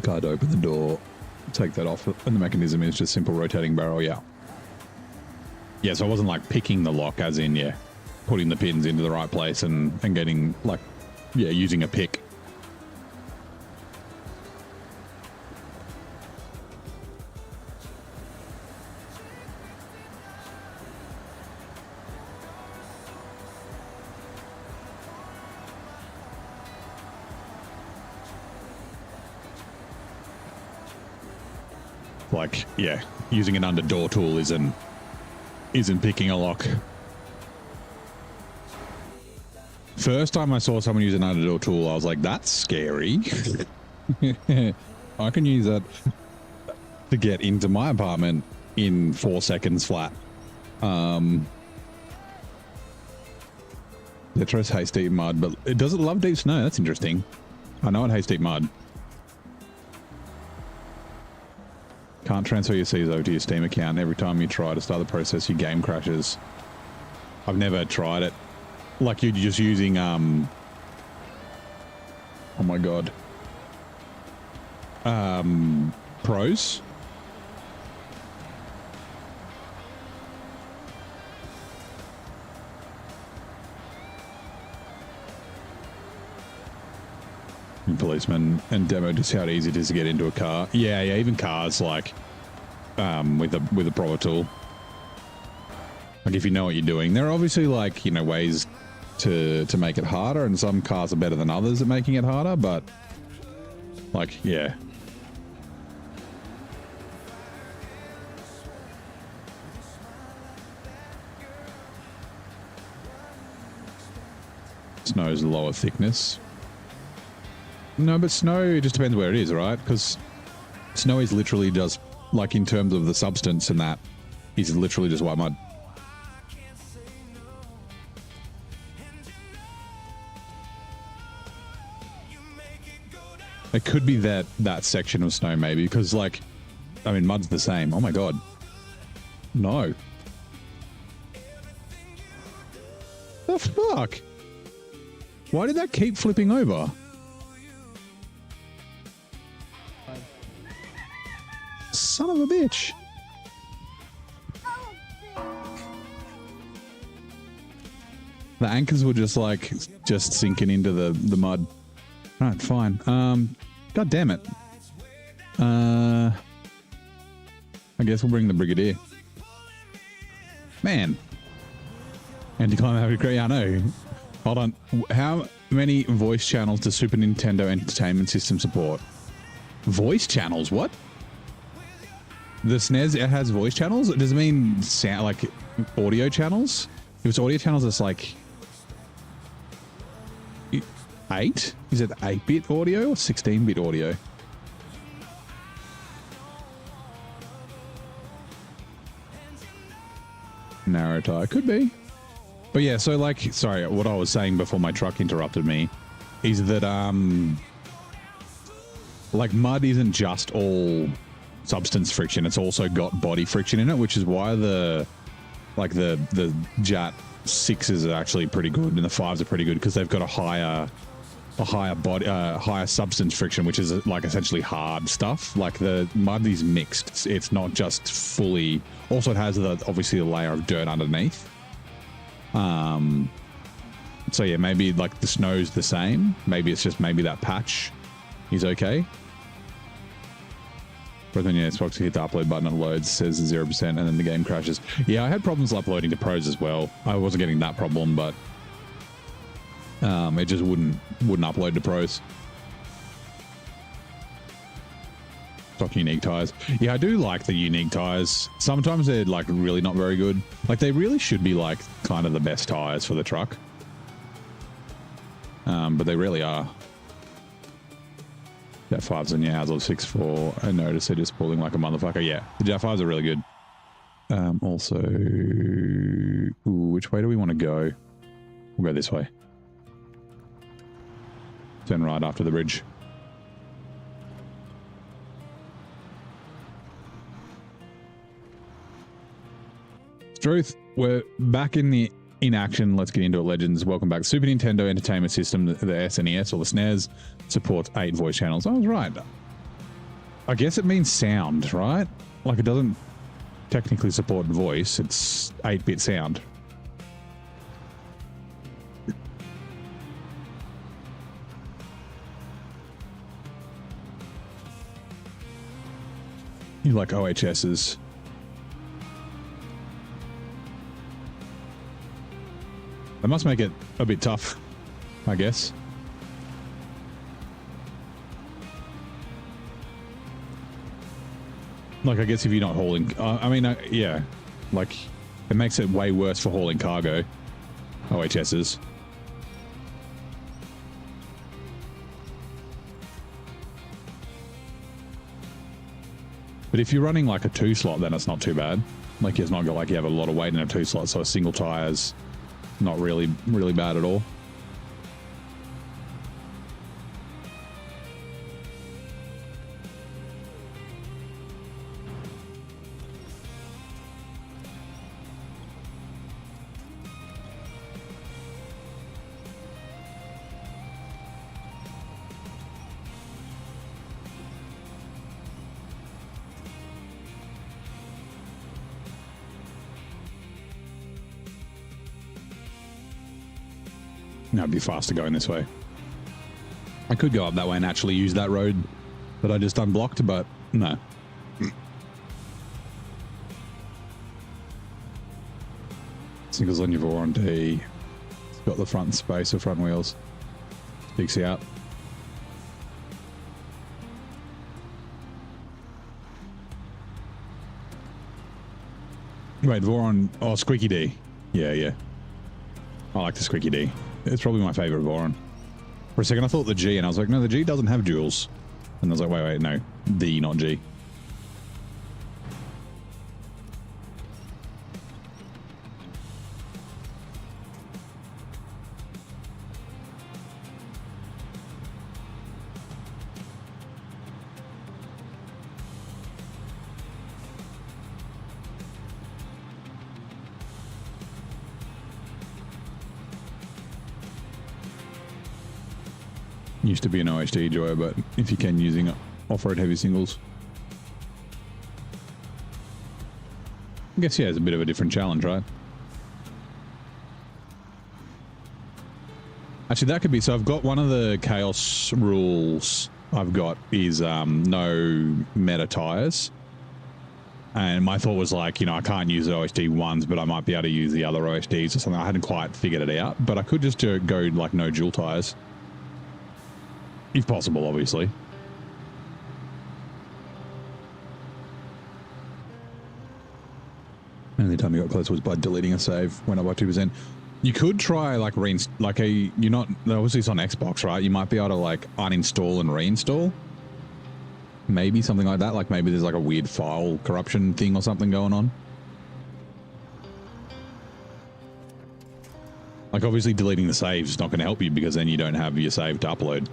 Guide open the door, take that off, and the mechanism is just simple rotating barrel, yeah. Yeah, so I wasn't like picking the lock as in, yeah, putting the pins into the right place and getting like, yeah, using a pick. Like, yeah, using an under door tool isn't picking a lock. First time I saw someone use an under door tool, I was like, that's scary. I can use that to get into my apartment in 4 seconds flat. Tetris hates deep mud, but it doesn't love deep snow. That's interesting. I know it hates deep mud. Can't transfer your Cs over to your Steam account. Every time you try to start the process, your game crashes. I've never tried it. Like you're just using, oh my god. Pros? Policeman and demo just how easy it is to get into a car. Yeah, even cars like with a proper tool. Like if you know what you're doing. There are obviously like, you know, ways to make it harder, and some cars are better than others at making it harder, but like, yeah. Snow's lower thickness. No, but snow, it just depends where it is, right? Because snow is literally just, like in terms of the substance and that, is literally just white mud. It could be that section of snow maybe, because like, I mean, mud's the same. Oh my god. No. The fuck? Why did that keep flipping over? Son of a bitch. The anchors were just like, just sinking into the mud. Alright, fine. God damn it. I guess we'll bring the Brigadier. Man. Anticlimactic. Yeah, I know. Hold on. How many voice channels does Super Nintendo Entertainment System support? Voice channels? What? The SNES, it has voice channels? Does it mean sound, like audio channels? If it's audio channels, it's like 8? Is it 8-bit audio or 16-bit audio? narrow tire. Could be. But yeah, so like, sorry, what I was saying before my truck interrupted me is that, like mud isn't just all substance friction. It's also got body friction in it, which is why the Jat 6s are actually pretty good and the 5s are pretty good because they've got a higher body, higher substance friction, which is like essentially hard stuff. Like the mud is mixed. It's not just fully. Also, it has obviously a layer of dirt underneath. So yeah, maybe like the snow's the same. Maybe it's just that patch is okay. But then yeah, Xbox hit the upload button, it loads, says 0%, and then the game crashes. Yeah, I had problems uploading to pros as well. I wasn't getting that problem, but it just wouldn't upload to pros. Stock unique tires. Yeah, I do like the unique tires. Sometimes they're like really not very good. Like they really should be like kind of the best tires for the truck. But they really are. Jet 5s and yeah, Hazard 6.4. I noticed they're just pulling like a motherfucker. Yeah, the Jet 5s are really good. Also, which way do we want to go? We'll go this way. Turn right after the bridge. Struth, we're back in action. Let's get into it, legends. Welcome back. Super Nintendo Entertainment System, the SNES or the SNES, supports 8 voice channels. I was right. I guess it means sound, right? Like it doesn't technically support voice. It's 8-bit sound. You like OHSs. That must make it a bit tough, I guess. Like, I guess if you're not hauling... yeah. Like, it makes it way worse for hauling cargo. OHSs. But if you're running, like, a 2-slot, then it's not too bad. Like, it's not like you have a lot of weight in a 2-slot, so a single tire's not really bad at all. No, it'd be faster going this way. I could go up that way and actually use that road that I just unblocked, but no. Singles on your Voron D. It's got the front space or front wheels. Sticks out. Wait, Voron. Oh, Squeaky D. Yeah. I like the Squeaky D. It's probably my favorite Voron. For a second, I thought the G, and I was like, no, the G doesn't have duals. And I was like, wait, no. D, not G. Used to be an OHD enjoyer, but if you can, using off-road heavy singles. I guess, yeah, it's a bit of a different challenge, right? Actually, that could be... So I've got one of the Chaos rules I've got is no meta tires. And my thought was like, you know, I can't use the OHD ones, but I might be able to use the other OHDs or something. I hadn't quite figured it out, but I could just go like no dual tires. If possible, obviously. The only time you got close was by deleting a save, went up by 2%. You could try like obviously it's on Xbox, right? You might be able to like uninstall and reinstall. Maybe something like that. Like maybe there's like a weird file corruption thing or something going on. Like, obviously deleting the saves is not going to help you because then you don't have your save to upload.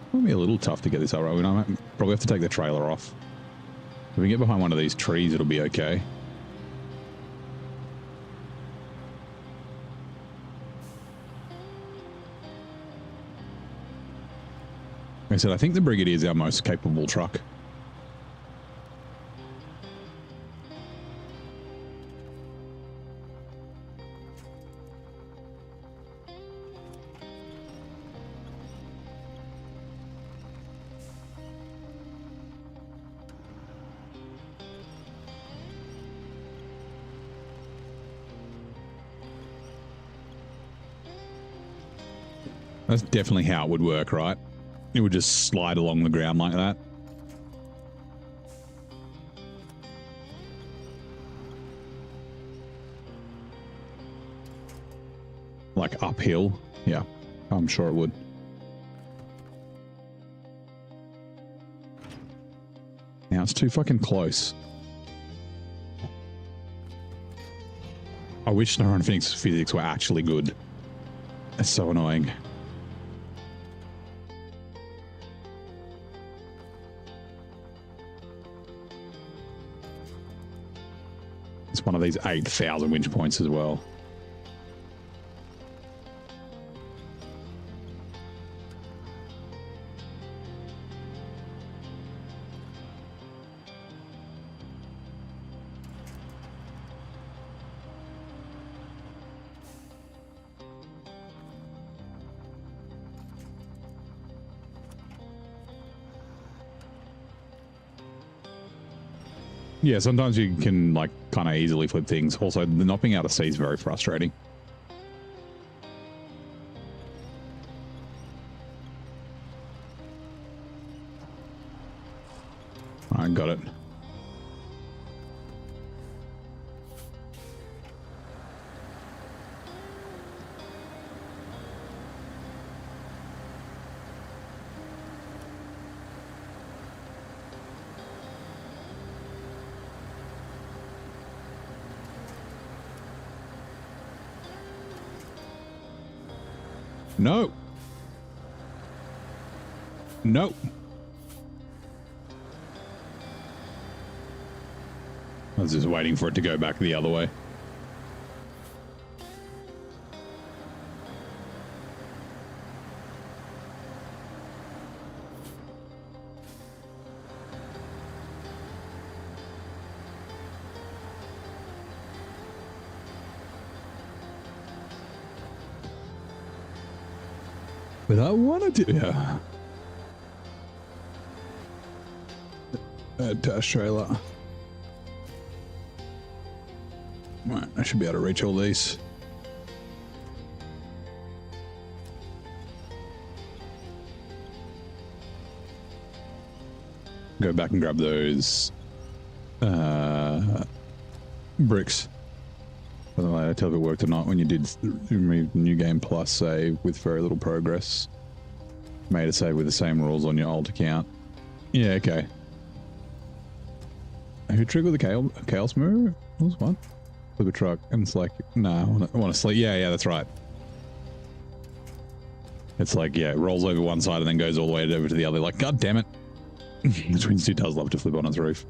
It'll be a little tough to get this up. I might probably have to take the trailer off. If we get behind one of these trees, it'll be okay. Like I said, I think the Brigadier is our most capable truck. That's definitely how it would work, right? It would just slide along the ground like that. Like uphill. Yeah, I'm sure it would. Now it's too fucking close. I wish SnowRunner physics were actually good. It's so annoying. It's one of these 8,000 winch points as well. Yeah, sometimes you can, like, kind of easily flip things. Also, the not being able to see is very frustrating. I got it. No. No. I was just waiting for it to go back the other way. But I want to do, yeah. Dash trailer. Right, I should be able to reach all these. Go back and grab those bricks. I don't know, tell if it worked or not when you did remove New Game Plus save with very little progress. Made a save with the same rules on your old account. Yeah, okay. Who triggered the chaos move? What was one? Flip a truck and it's like, nah, I want to sleep. Yeah, that's right. It's like, yeah, it rolls over one side and then goes all the way over to the other. Like, god damn it. The Twins 2 does love to flip on its roof.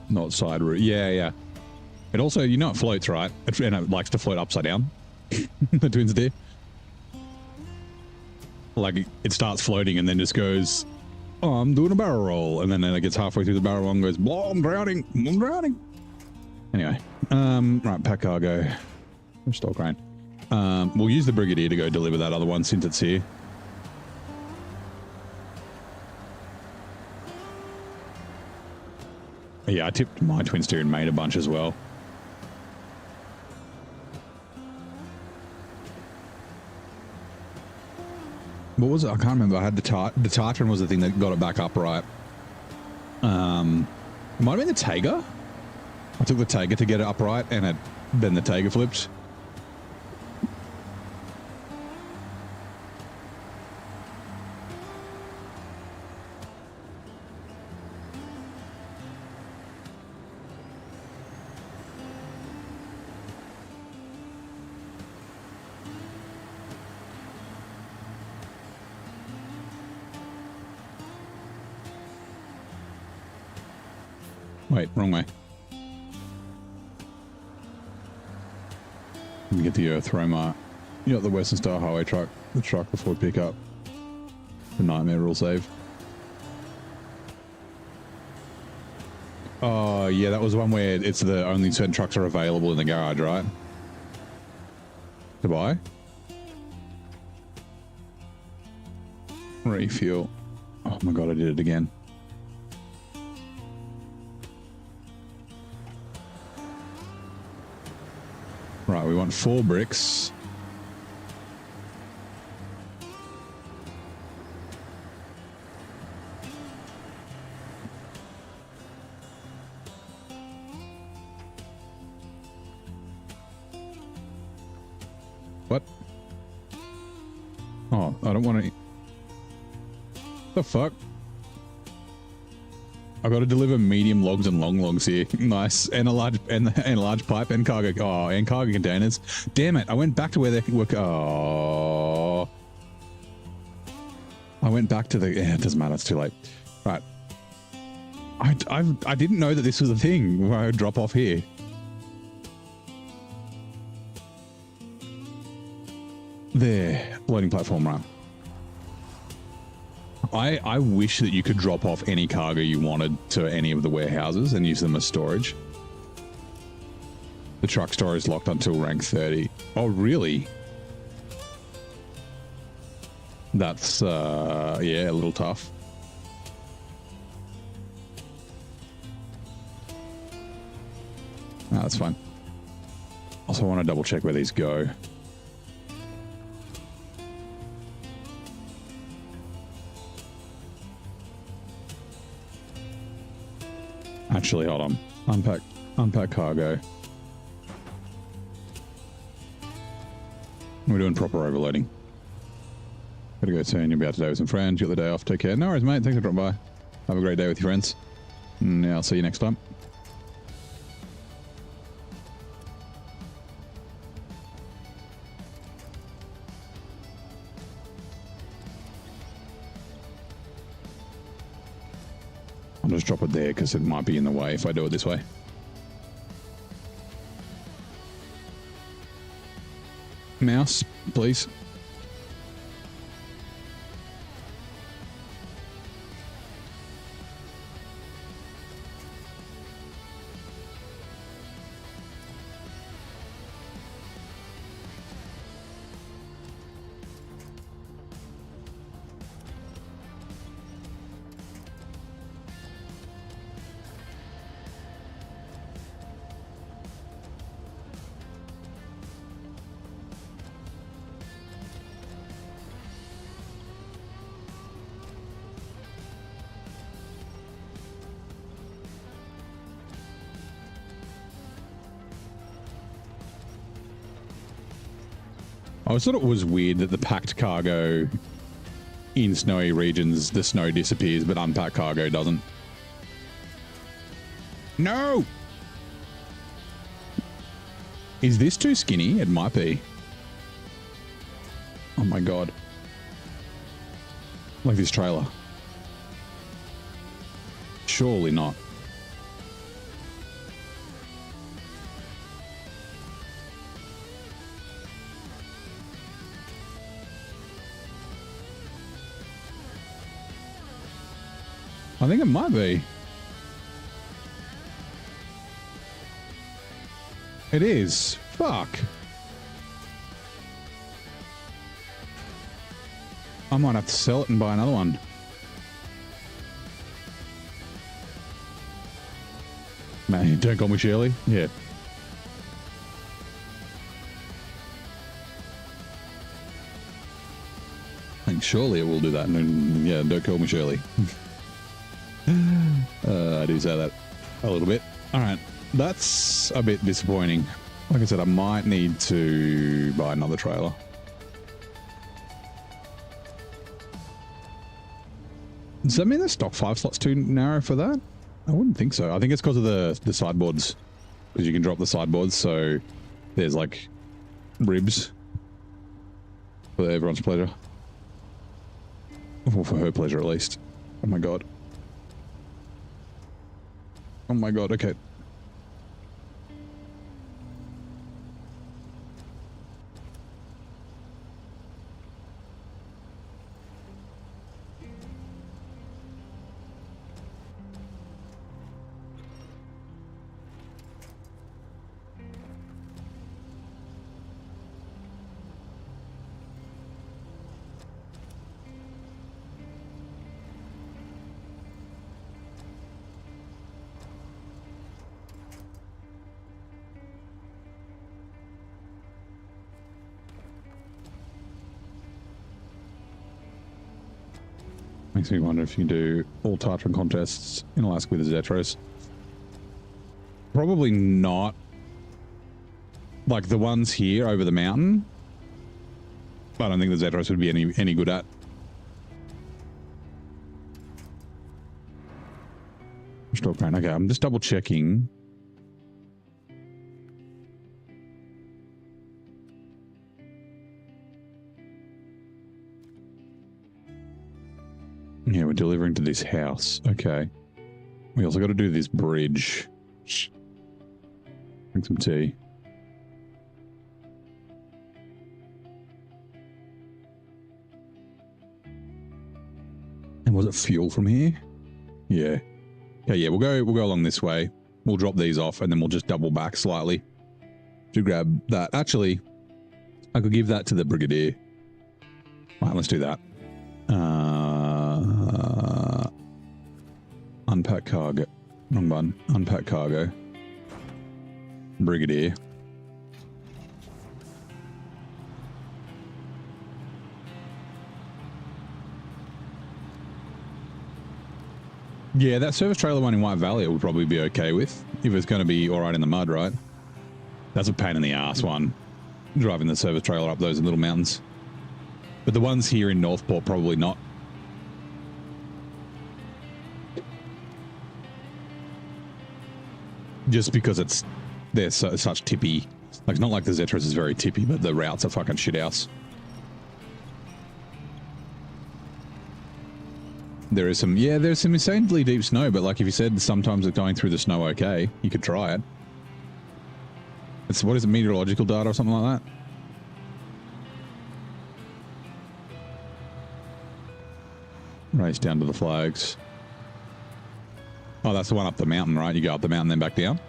Not side route. Yeah. It also, you know, it floats, right? And it likes to float upside down. The Twins do. Like, it starts floating and then just goes, oh, I'm doing a barrel roll. And then it gets halfway through the barrel roll and goes, blah, I'm drowning. Anyway, right, pack cargo. Stock grain. We'll use the Brigadier to go deliver that other one since it's here. Yeah, I tipped my twin steer and made a bunch as well. What was it? I can't remember. I had the Tartan was the thing that got it back upright. It might have been the Taiga. I took the Taiga to get it upright, and then the Taiga flipped. Wait, wrong way. Let me get the Earth Roma. You got the Western Star Highway truck, the truck before pickup. The Nightmare rule save. Oh, yeah, that was one where it's the only certain trucks are available in the garage, right? To buy? Refuel. Oh my god, I did it again. Right, we want 4 bricks. What? Oh, I don't want to... The fuck? I got to deliver medium logs and long logs here. Nice, and a large pipe and cargo. Oh, and cargo containers. Damn it! I went back to where they were. Oh, I went back to the. Yeah, it doesn't matter. It's too late. Right. I didn't know that this was a thing where I would drop off here. There, loading platform, right. I wish that you could drop off any cargo you wanted to any of the warehouses and use them as storage. The truck store is locked until rank 30. Oh, really? That's, yeah, a little tough. No, that's fine. Also, I want to double check where these go. Actually, hold on. Unpack cargo. We're doing proper overloading. Gotta go soon. You'll be out today with some friends. You got the day off. Take care. No worries, mate. Thanks for dropping by. Have a great day with your friends. And yeah, I'll see you next time. I'll just drop it there because it might be in the way if I do it this way. Mouse, please. I always thought it was weird that the packed cargo in snowy regions, the snow disappears, but unpacked cargo doesn't. No! Is this too skinny? It might be. Oh my god. Like this trailer. Surely not. I think it might be. It is. Fuck. I might have to sell it and buy another one. Man, don't call me Shirley. Yeah. Thank Surely it will do that. And, yeah, don't call me Shirley. I do say that a little bit. All right, that's a bit disappointing. Like I said, I might need to buy another trailer. Does that mean the stock 5 slots too narrow for that? I wouldn't think so. I think it's because of the sideboards. Because you can drop the sideboards, so there's like ribs for everyone's pleasure. Or for her pleasure, at least. Oh my god. Oh my god, okay. Makes me wonder if you do all Tartran contests in Alaska with the Zetros. Probably not. Like the ones here over the mountain, I don't think the Zetros would be any good at. Okay, I'm just double checking. Yeah, we're delivering to this house. Okay. We also got to do this bridge. Drink some tea. And was it fuel from here? Yeah. Okay, yeah, we'll go along this way. We'll drop these off and then we'll just double back slightly to grab that. Actually, I could give that to the Brigadier. Right, let's do that. Unpack cargo. Wrong button. Unpack cargo. Brigadier. Yeah, that service trailer one in White Valley I would probably be okay with. If it's going to be alright in the mud, right? That's a pain in the ass one. Driving the service trailer up those little mountains. But the ones here in Northport, probably not. Just because they're such tippy. Like, it's not like the Zetros is very tippy, but the routes are fucking shithouse. There's some insanely deep snow, but like if you said sometimes it's going through the snow okay, you could try it. It's, what is it, meteorological data or something like that? Race down to the flags. Oh, that's the one up the mountain, right? You go up the mountain, then back down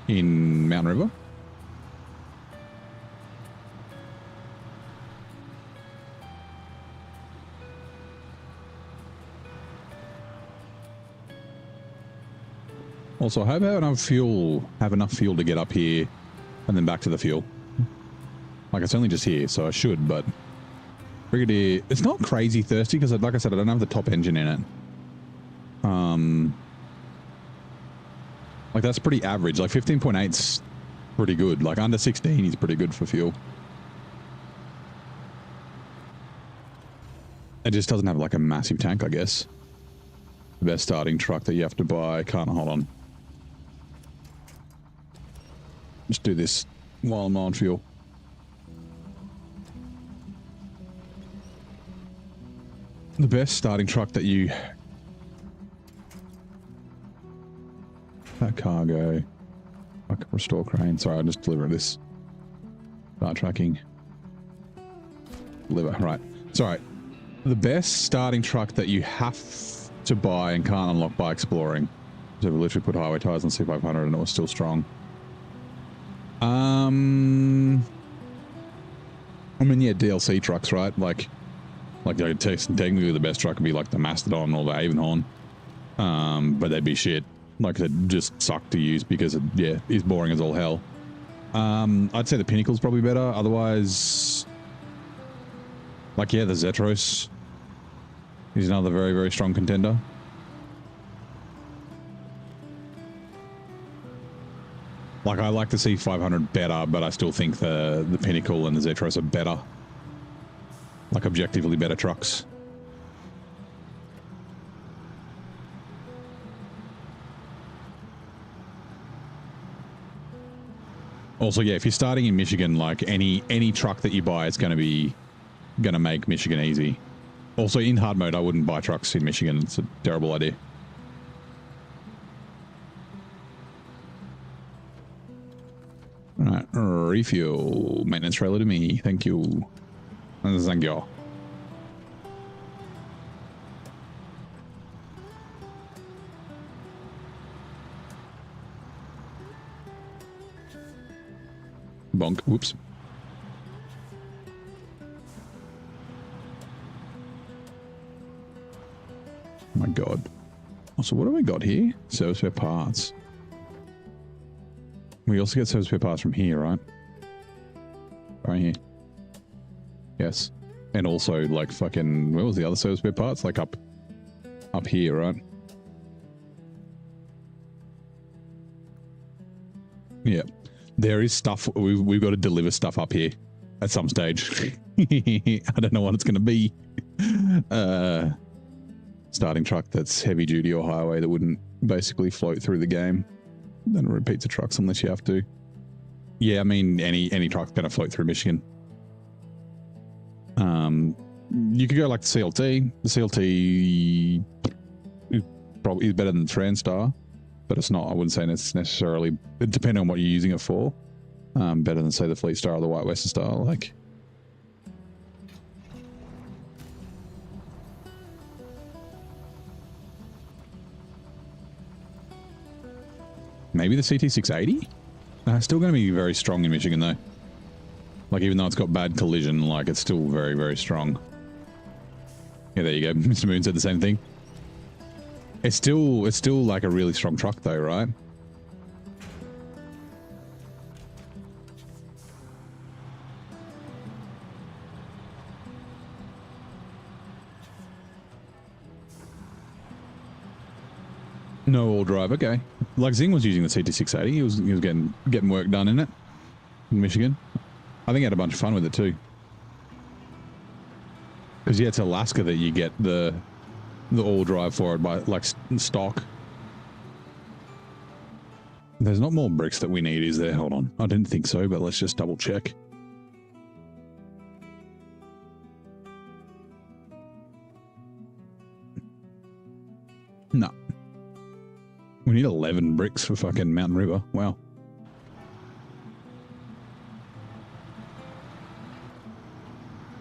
in Mountain River. Also, how about have enough fuel to get up here and then back to the fuel? Like, it's only just here, so I should, but Brigadier, it's not crazy thirsty because, like I said, I don't have the top engine in it. Like, that's pretty average. Like, 15.8's pretty good. Like, under 16 is pretty good for fuel. It just doesn't have, like, a massive tank, I guess. The best starting truck that you have to buy. Can't hold on. Just do this while I'm on fuel. The best starting truck that you... That cargo. I can restore crane. Sorry, I'll just deliver this. Start tracking. Deliver. Right. Sorry. The best starting truck that you have to buy and can't unlock by exploring. So we literally put highway tires on C500 and it was still strong. I mean, yeah, DLC trucks, right? Like technically the best truck would be like the Mastodon or the Avonhorn. But they'd be shit. Like, they'd just suck to use because it, yeah, is boring as all hell. I'd say the Pinnacle's probably better. Otherwise, Like, yeah, the Zetros is another very, very strong contender. Like, I like to see 500 better, but I still think the Pinnacle and the Zetros are better. Like, objectively better trucks. Also, yeah, if you're starting in Michigan, like any truck that you buy is going to make Michigan easy. Also, in hard mode, I wouldn't buy trucks in Michigan. It's a terrible idea. All right, refuel maintenance trailer to me. Thank you. Thank you. Bonk. Whoops. Oh my god. Also, what do we got here? Service spare parts. We also get service spare parts from here, right? Right here. Yes. And also, like, fucking... Where was the other service spare parts? Like, up here, right? Yeah. There is stuff... We've got to deliver stuff up here at some stage. I don't know what it's going to be. Starting truck that's heavy duty or highway that wouldn't basically float through the game. Then repeat the trucks unless you have to. Yeah, I mean, any truck's going to float through Michigan. You could go like the CLT. The CLT probably is better than the TransStar, but it's not. I wouldn't say it's necessarily, depending on what you're using it for, better than, say, the Fleet Star or the White Western Star. Like, maybe the CT680? Still going to be very strong in Michigan, though. Like, even though it's got bad collision, like, it's still very, very strong. Yeah, there you go. Mr. Moon said the same thing. It's still like a really strong truck, though, right? No all drive, okay. Like Zing was using the CT680. He was getting work done in it in Michigan. I think he had a bunch of fun with it too. Because yeah, it's Alaska that you get the all drive for it by like stock. There's not more bricks that we need, is there? Hold on. I didn't think so, but let's just double check. No. We need 11 bricks for fucking Mountain River. Wow.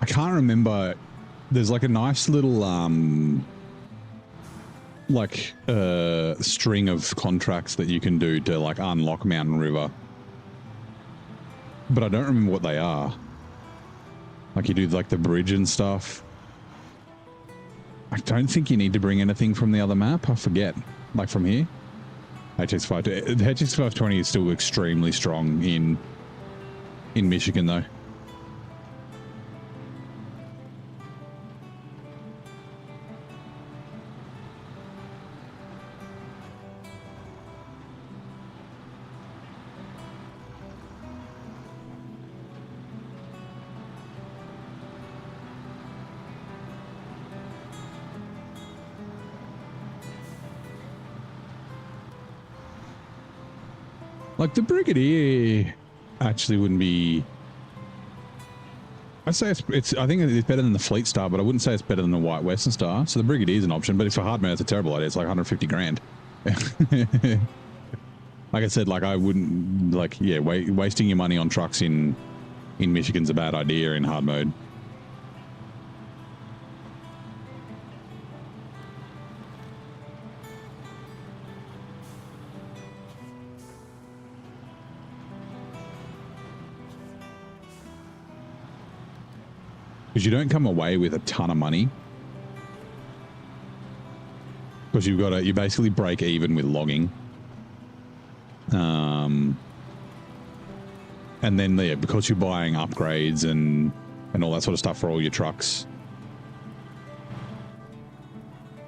I can't remember. There's like a nice little string of contracts that you can do to like unlock Mountain River, but I don't remember what they are. Like you do like the bridge and stuff. I don't think you need to bring anything from the other map. I forget. Like from here. The HX520 is still extremely strong in Michigan though. Like the Brigadier actually wouldn't be. I'd say it's. I think it's better than the Fleet Star, but I wouldn't say it's better than the White Western Star. So the Brigadier is an option, but if for hard mode, it's a terrible idea. It's like 150 grand. Like I said, like I wouldn't like. Yeah, wasting your money on trucks in Michigan's a bad idea in hard mode. Because you don't come away with a ton of money. Because you basically break even with logging. And then because you're buying upgrades and and all that sort of stuff for all your trucks.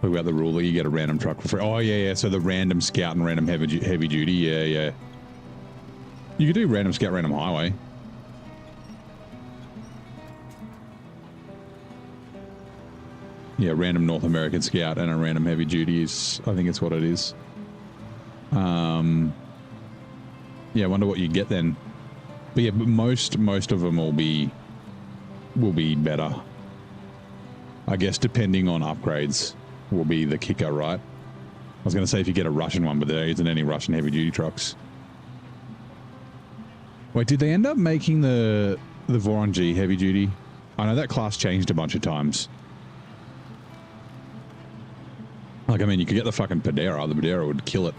Talk about the rule that you get a random truck for free. Oh, yeah. So the random Scout and random heavy duty. Yeah. You could do random Scout, random highway. Yeah, random North American Scout and a random heavy duty is, I think it's what it is. Yeah, I wonder what you get then. But yeah, but most of them will be better. I guess depending on upgrades will be the kicker, right? I was going to say if you get a Russian one, but there isn't any Russian heavy duty trucks. Wait, did they end up making the Voron G heavy duty? I know that class changed a bunch of times. Like, I mean, you could get the fucking Padera. The Padera would kill it.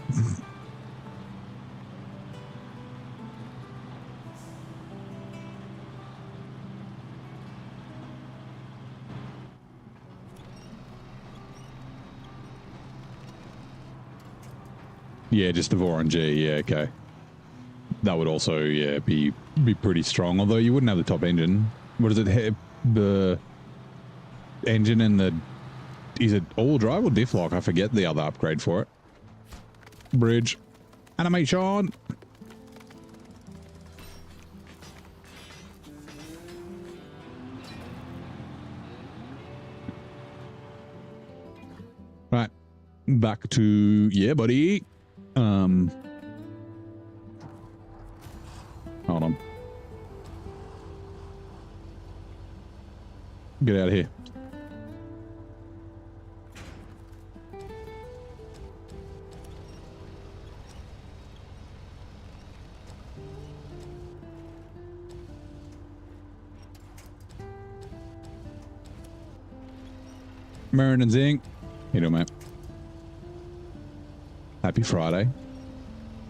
Yeah, just the Voron G. Yeah, okay. That would also, yeah, be pretty strong. Although you wouldn't have the top engine. What is it? The engine and the... Is it all-wheel drive or diff-lock? I forget the other upgrade for it. Bridge. Animation. Right. Back to... Yeah, buddy. Hold on. Get out of here. Marin and Zing. How you doing, mate? Happy Friday.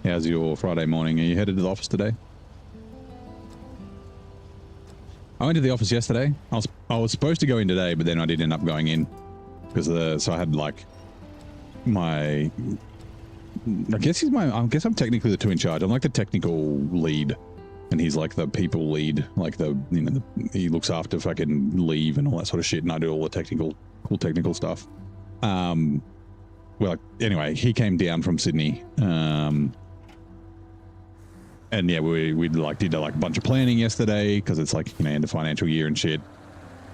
How's your Friday morning? Are you headed to the office today? I went to the office yesterday. I was supposed to go in today, but then I did end up going in because so I had like my. I guess I'm technically the two in charge. I'm like the technical lead, and he's like the people lead. Like he looks after fucking leave and all that sort of shit, and I do all the cool technical stuff. Well, anyway, he came down from Sydney. And yeah, we did a bunch of planning yesterday because it's like, end of financial year and shit.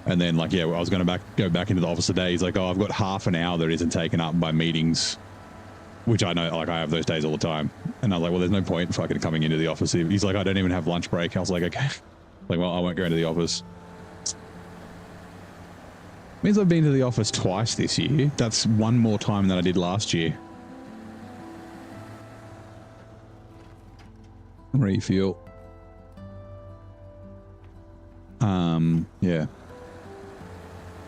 And then I was going to go back into the office today. He's like, oh, I've got half an hour that isn't taken up by meetings, which I know, I have those days all the time. And I was like, well, there's no point fucking coming into the office. He's like, I don't even have lunch break. I was like, okay. Like, well, I won't go into the office. Means I've been to the office twice this year. That's one more time than I did last year. Refuel. Yeah.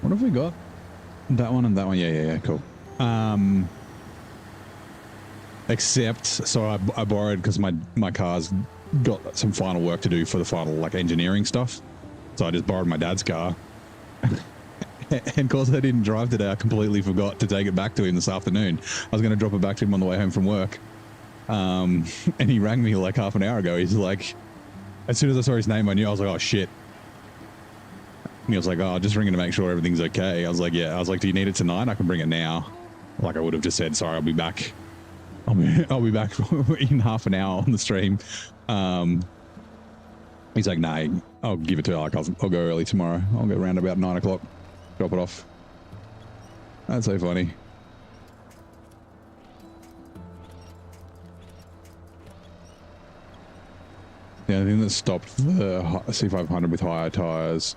What have we got? That one and that one. Yeah, cool. Except, so I borrowed because my car's got some final work to do for the final engineering stuff. So I just borrowed my dad's car. And because I didn't drive today, I completely forgot to take it back to him this afternoon. I was going to drop it back to him on the way home from work. And he rang me like half an hour ago. He's like, as soon as I saw his name, I knew. I was like, oh shit. And he was like, oh, just ringing to make sure everything's okay. I was like, yeah. I was like, do you need it tonight? I can bring it now. Like I would have just said, sorry, I'll be back. I'll be back in half an hour on the stream. He's like, nah, I'll give it to her. Like I'll go early tomorrow. I'll go around about 9 o'clock. Drop it off. That's so funny. The only thing that stopped the C500 with higher tires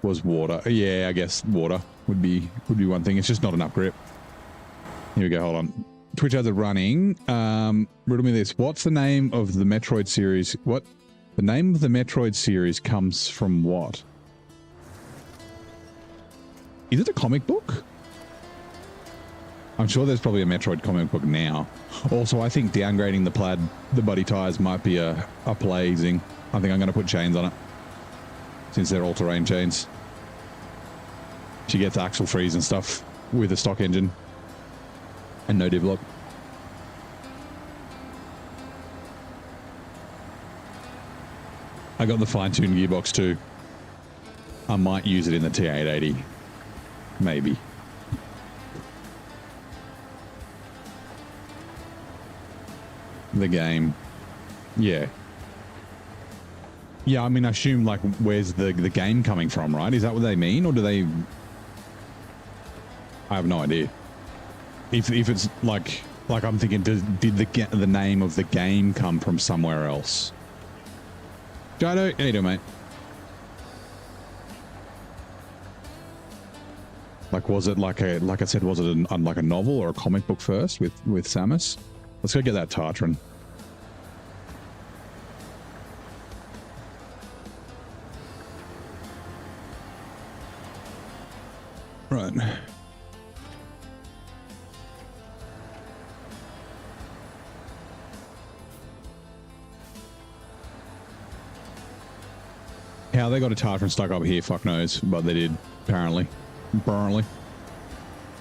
was water. Yeah, I guess water would be one thing. It's just not enough grip. Here we go. Hold on. Twitch ads are running. Riddle me this. What's the name of the Metroid series? What? The name of the Metroid series comes from what? Is it a comic book? I'm sure there's probably a Metroid comic book now. Also, I think downgrading the Plad, the buddy tires might be a play thing. I think I'm going to put chains on it. Since they're all-terrain chains. She gets axle freeze and stuff with a stock engine. And no diff-lock. I got the fine-tuned gearbox too. I might use it in the T880. Maybe. The game. Yeah. Yeah, I mean, I assume, like, where's the game coming from, right? Is that what they mean? Or do they... I have no idea. If it's, like I'm thinking, did the name of the game come from somewhere else? Jado, how you doing, mate? Like, was it like I said, was it like a novel or a comic book first with Samus? Let's go get that Tartran. Right. How they got a Tartran stuck up here, fuck knows, but they did, apparently. Apparently,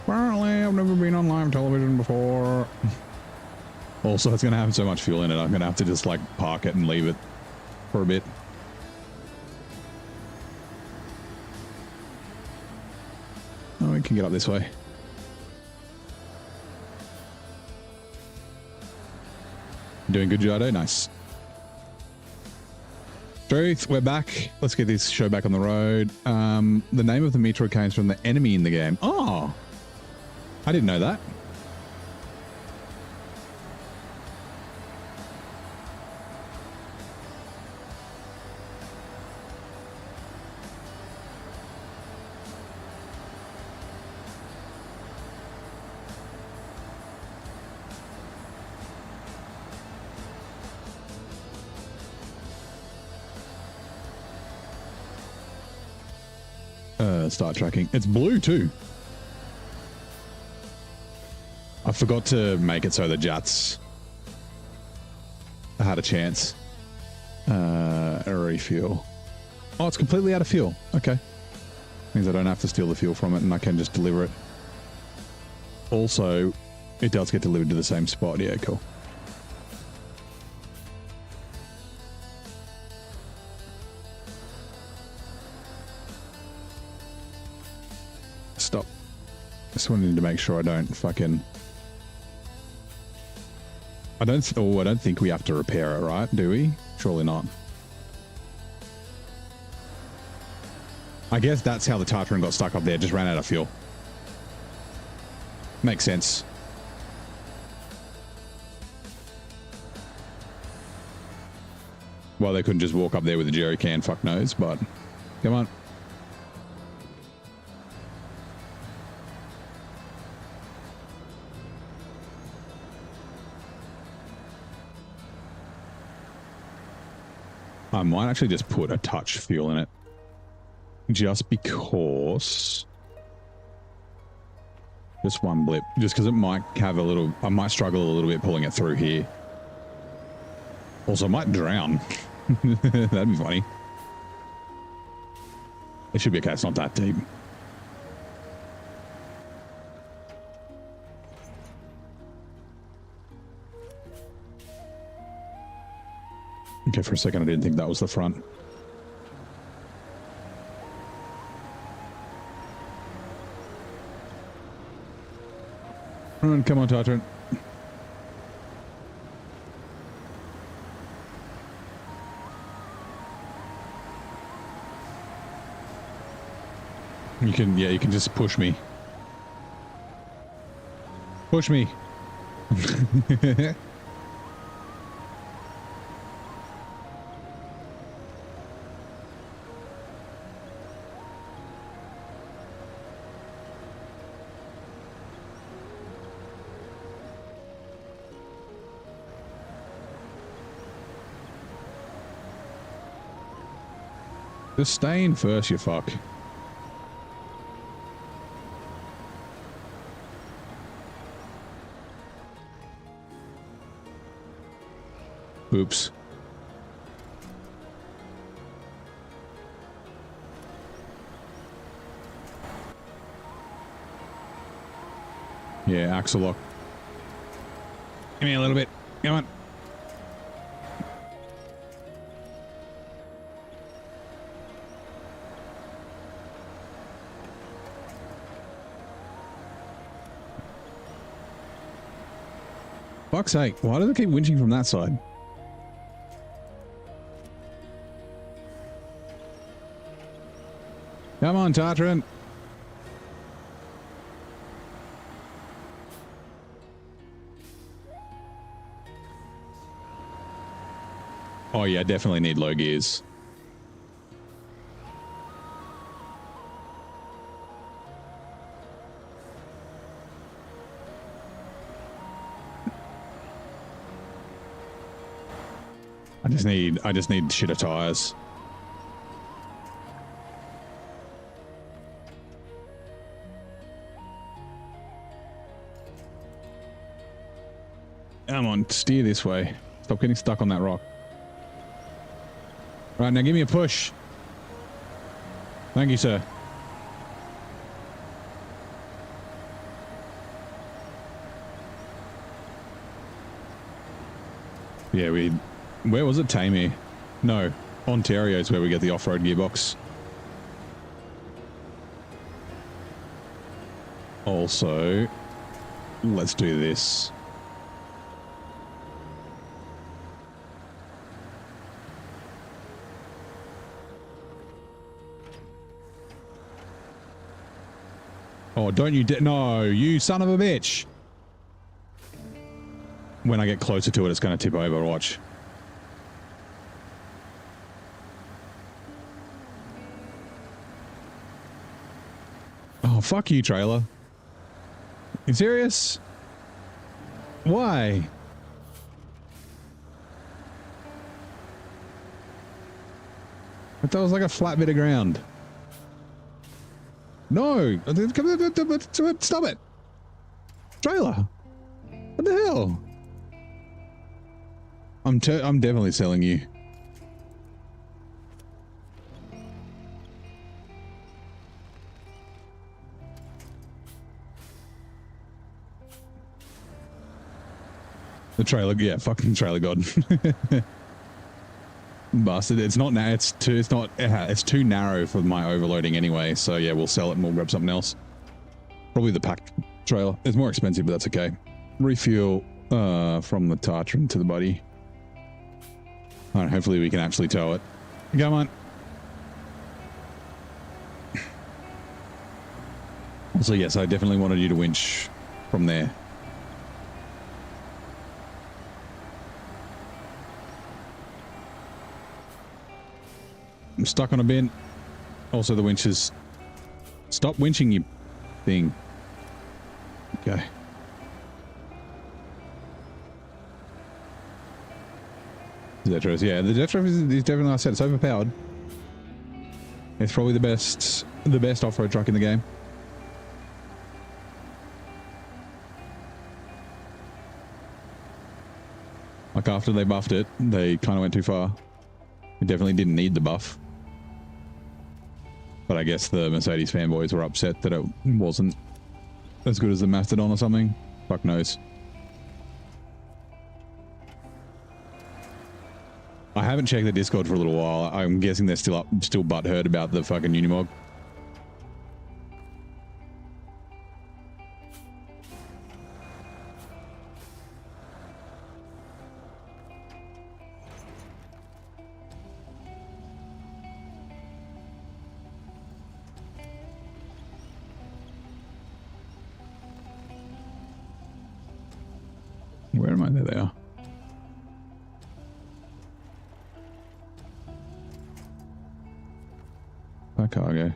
I've never been on live television before. Also, it's going to have so much fuel in it, I'm going to have to just, like, park it and leave it for a bit. Oh, we can get up this way. Doing good, Jado? Nice. Truth, we're back. Let's get this show back on the road. The name of the meteor comes from the enemy in the game. Oh, I didn't know that. Start tracking. It's blue too. I forgot to make it so the Jats had a chance. A refuel. Oh, it's completely out of fuel. Okay. Means I don't have to steal the fuel from it and I can just deliver it. Also, it does get delivered to the same spot. Yeah, cool. Stop. Just wanted to make sure I don't fucking... I don't think we have to repair it, right? Do we? Surely not. I guess that's how the Tartran got stuck up there. Just ran out of fuel. Makes sense. Well, they couldn't just walk up there with a jerry can, fuck knows, but... Come on. I might actually just put a touch fuel in it. Just because... Just one blip. Just because it might have a little... I might struggle a little bit pulling it through here. Also, I might drown. That'd be funny. It should be okay. It's not that deep. Okay, for a second I didn't think that was the front. Come on, Tartran. You can just push me. Push me. Just stay in first, you fuck. Oops. Yeah, axle lock. Give me a little bit. Come on. Fuck's sake. Why do they keep winching from that side? Come on, Tartran. Oh yeah, definitely need low gears. I just need shitter tires. Come on, steer this way. Stop getting stuck on that rock. Right, now give me a push. Thank you, sir. Yeah, where was it? Tammy? No, Ontario is where we get the off-road gearbox. Also, let's do this. Oh, don't you no, you son of a bitch. When I get closer to it, it's going to tip over. Watch. Oh, fuck you, trailer. You serious? Why? I thought it was like a flat bit of ground. No! Stop it! Trailer! What the hell? I'm definitely selling you. The trailer, yeah, fucking trailer god. Bastard. It's not now. It's too narrow for my overloading anyway. So yeah, we'll sell it and we'll grab something else. Probably the pack trailer. It's more expensive, but that's okay. Refuel from the Tartran to the buddy. All right, hopefully we can actually tow it. Come on. So yes, I definitely wanted you to winch from there. I'm stuck on a bin. Also, the winches. Stop winching, you thing. Okay. Zetros, yeah, the Zetros is definitely, like I said, it's overpowered. It's probably the best off-road truck in the game. Like after they buffed it, they kind of went too far. It definitely didn't need the buff. But I guess the Mercedes fanboys were upset that it wasn't as good as the Mastodon or something. Fuck knows. I haven't checked the Discord for a little while. I'm guessing they're still butthurt about the fucking Unimog. Where am I? There they are. That cargo.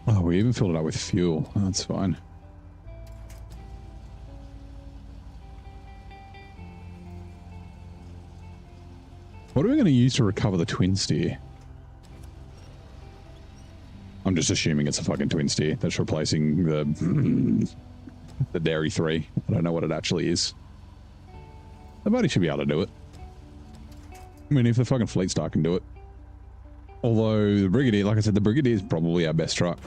Oh, we even filled it up with fuel. Oh, that's fine. What are we going to use to recover the twin steer? I'm just assuming it's a fucking twin steer that's replacing the Dairy 3. I don't know what it actually is. The buddy should be able to do it. I mean, if the fucking Fleet Star can do it. Although the Brigadier, like I said, the Brigadier is probably our best truck.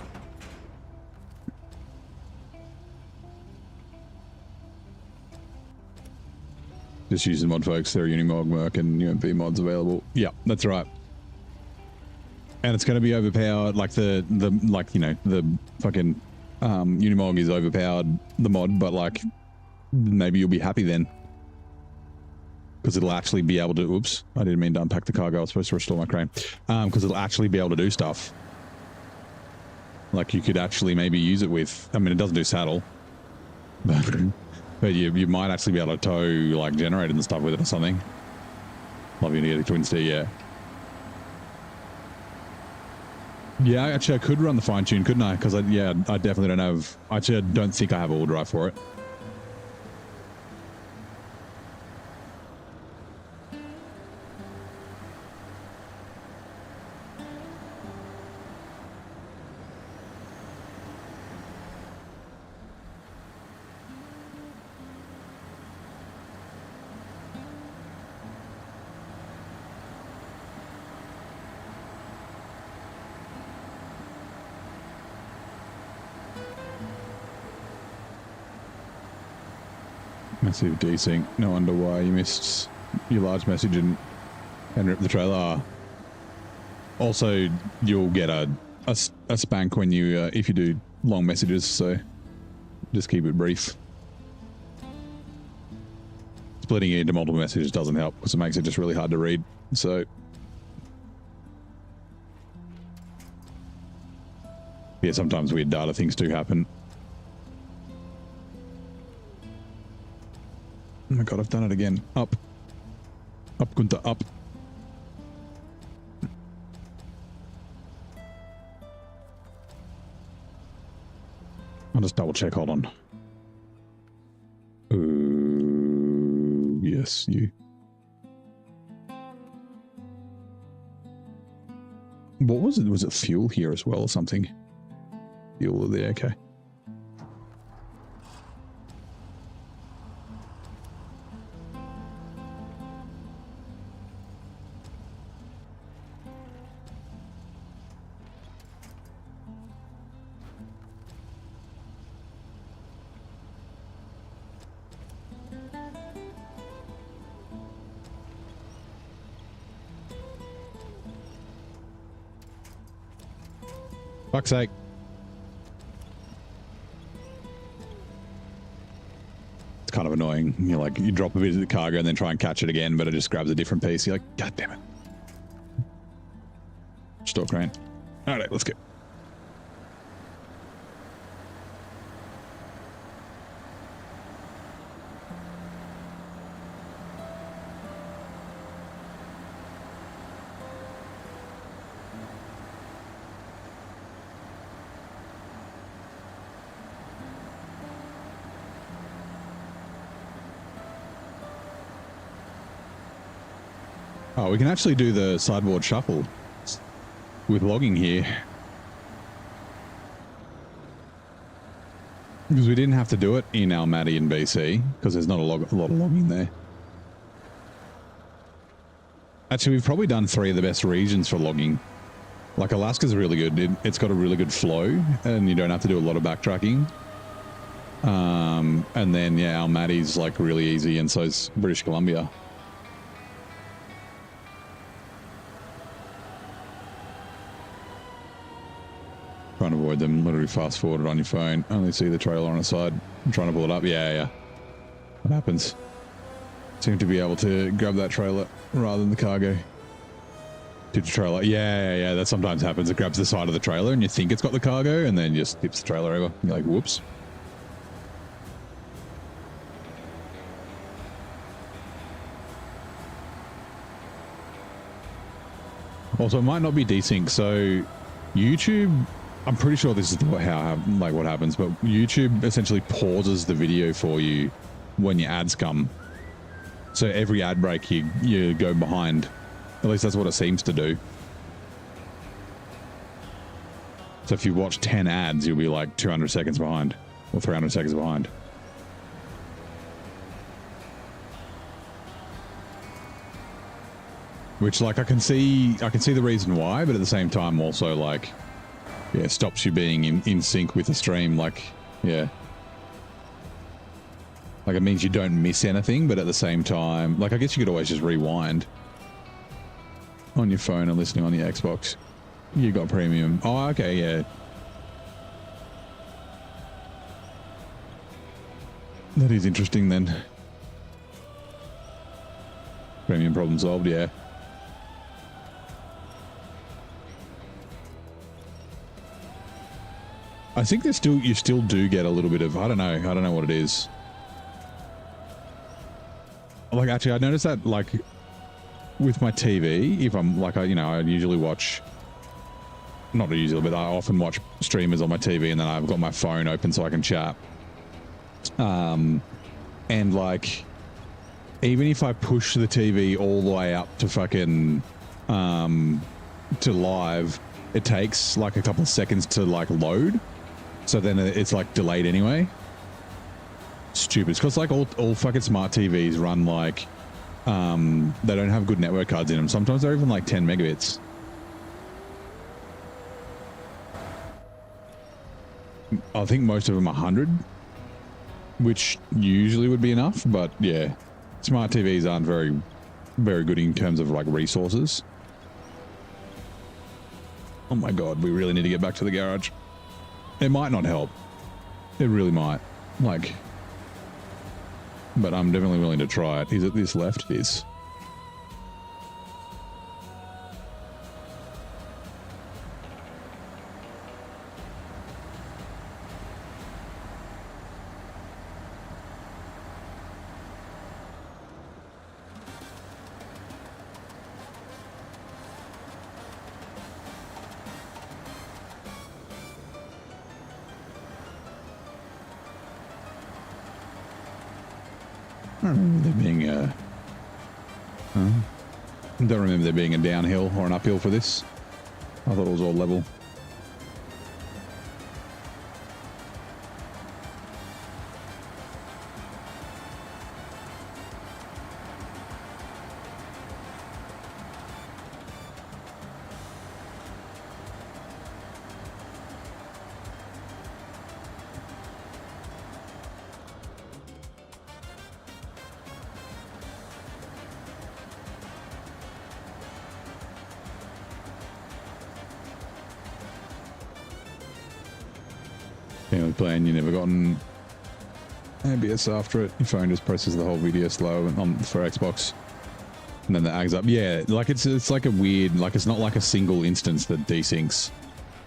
Just use the mod, folks. There are Unimog, Merc, and UMP mods available. Yeah, that's right. And it's going to be overpowered, like the fucking Unimog is overpowered, the mod, but like maybe you'll be happy then. Because it'll actually be able to, oops, I didn't mean to unpack the cargo, I was supposed to restore my crane. Because it'll actually be able to do stuff. Like you could actually maybe use it with, I mean, it doesn't do saddle, but you might actually be able to tow like generators and stuff with it or something. Love you to get a twin steer, yeah. Yeah, actually I could run the fine tune, couldn't I? Because I definitely don't have, actually I don't think I have all drive for it. Massive desync. No wonder why you missed your large message and ripped the trailer. Also, you'll get a spank when you if you do long messages, so just keep it brief. Splitting it into multiple messages doesn't help because it makes it just really hard to read. So yeah, sometimes weird data things do happen. Oh my god, I've done it again. Up. Up, Gunther, up. I'll just double check, hold on. Yes, you. What was it? Was it fuel here as well or something? Fuel there, okay. Fuck's sake. It's kind of annoying. You're like, you drop a bit of the cargo and then try and catch it again, but it just grabs a different piece. You're like, God damn it. Store crane. All right, let's go. Oh, we can actually do the sideboard shuffle with logging here. Because we didn't have to do it in Almaty and BC, because there's not a lot of logging there. Actually, we've probably done 3 of the best regions for logging. Like, Alaska's really good. It's got a really good flow, and you don't have to do a lot of backtracking. And then, yeah, Almaty's, like, really easy, and so is British Columbia. Trying to avoid them, literally fast forward it on your phone. Only see the trailer on the side. I'm trying to pull it up. Yeah. What happens? Seem to be able to grab that trailer rather than the cargo. Did the trailer? Yeah. That sometimes happens. It grabs the side of the trailer and you think it's got the cargo and then just tips the trailer over. You're like, whoops. Also, it might not be desync, so YouTube, I'm pretty sure this is what happens, but YouTube essentially pauses the video for you when your ads come. So every ad break you go behind. At least that's what it seems to do. So if you watch 10 ads, you'll be like 200 seconds behind or 300 seconds behind. Which, like, I can see the reason why, but at the same time also, like, yeah, stops you being in sync with the stream. Like, yeah. Like, it means you don't miss anything, but at the same time, like, I guess you could always just rewind on your phone and listening on the Xbox. You got premium. Oh, okay, yeah. That is interesting then. Premium problem solved, yeah. I think there's still, you still do get a little bit of, I don't know what it is. Like, actually, I noticed that, like, with my TV, if I'm, like, I usually watch, not usually, but I often watch streamers on my TV, and then I've got my phone open so I can chat. And, like, even if I push the TV all the way up to fucking, to live, it takes, like, a couple of seconds to, like, load. So then it's, like, delayed anyway. Stupid. It's because, like, all fucking smart TVs run, like, they don't have good network cards in them. Sometimes they're even, like, 10 megabits. I think most of them are 100, which usually would be enough, but, yeah. Smart TVs aren't very, very good in terms of, like, resources. Oh, my God. We really need to get back to the garage. It might not help. It really might. Like... But I'm definitely willing to try it. Is it this left? It is. I don't remember there being a downhill or an uphill for this. I thought it was all level. Playing, you never gotten ABS after it. Your phone just presses the whole video slow for Xbox, and then the ags up. Yeah, like it's like a weird, like it's not like a single instance that desyncs.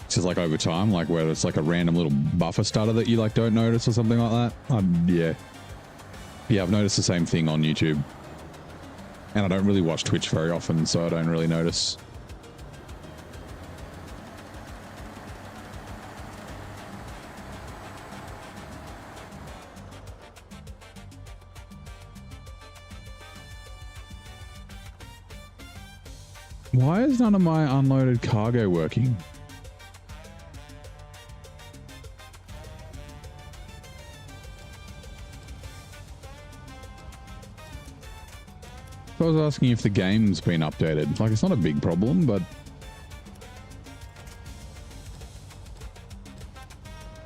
It's just like over time, like where it's like a random little buffer stutter that you like don't notice or something like that. Yeah, I've noticed the same thing on YouTube, and I don't really watch Twitch very often, so I don't really notice. Why is none of my unloaded cargo working? So I was asking if the game's been updated. Like, it's not a big problem, but...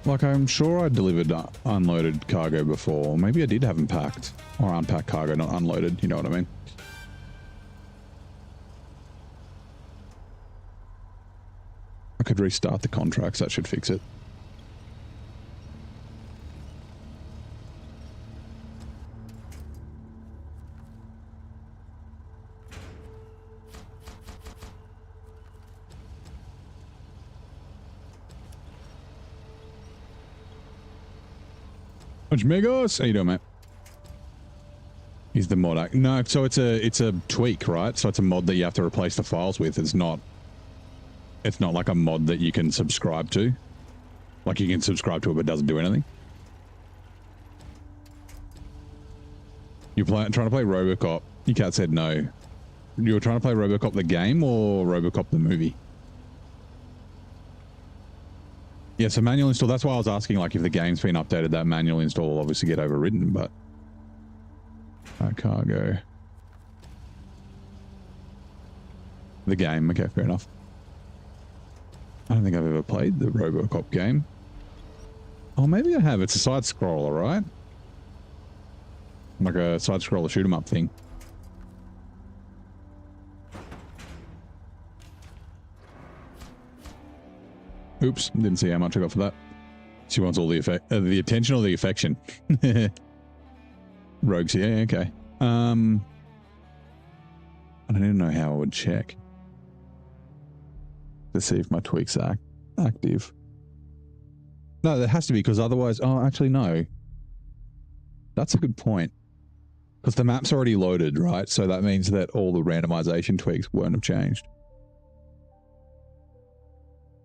Like, I'm sure I delivered unloaded cargo before. Maybe I did have them packed. Or unpacked cargo, not unloaded. You know what I mean? I could restart the contracts. That should fix it. Megos, how you doing, mate? He's the mod. No, so it's a tweak, right? So it's a mod that you have to replace the files with. It's not like a mod that you can subscribe to. Like, you can subscribe to it, but it doesn't do anything. You're trying to play Robocop. Your cat said no. You were trying to play Robocop the game or Robocop the movie? Yeah, so manual install. That's why I was asking, like, if the game's been updated, that manual install will obviously get overridden, but... Cargo. The game. Okay, fair enough. I don't think I've ever played the RoboCop game. Oh, maybe I have. It's a side scroller, right? Like a side scroller shoot 'em up thing. Oops, didn't see how much I got for that. She wants all the attention or the affection. Rogues here, okay. I don't even know how I would check to see if my tweaks are active. No, there has to be, because otherwise... Oh, actually, no. That's a good point. Because the map's already loaded, right? So that means that all the randomization tweaks won't have changed.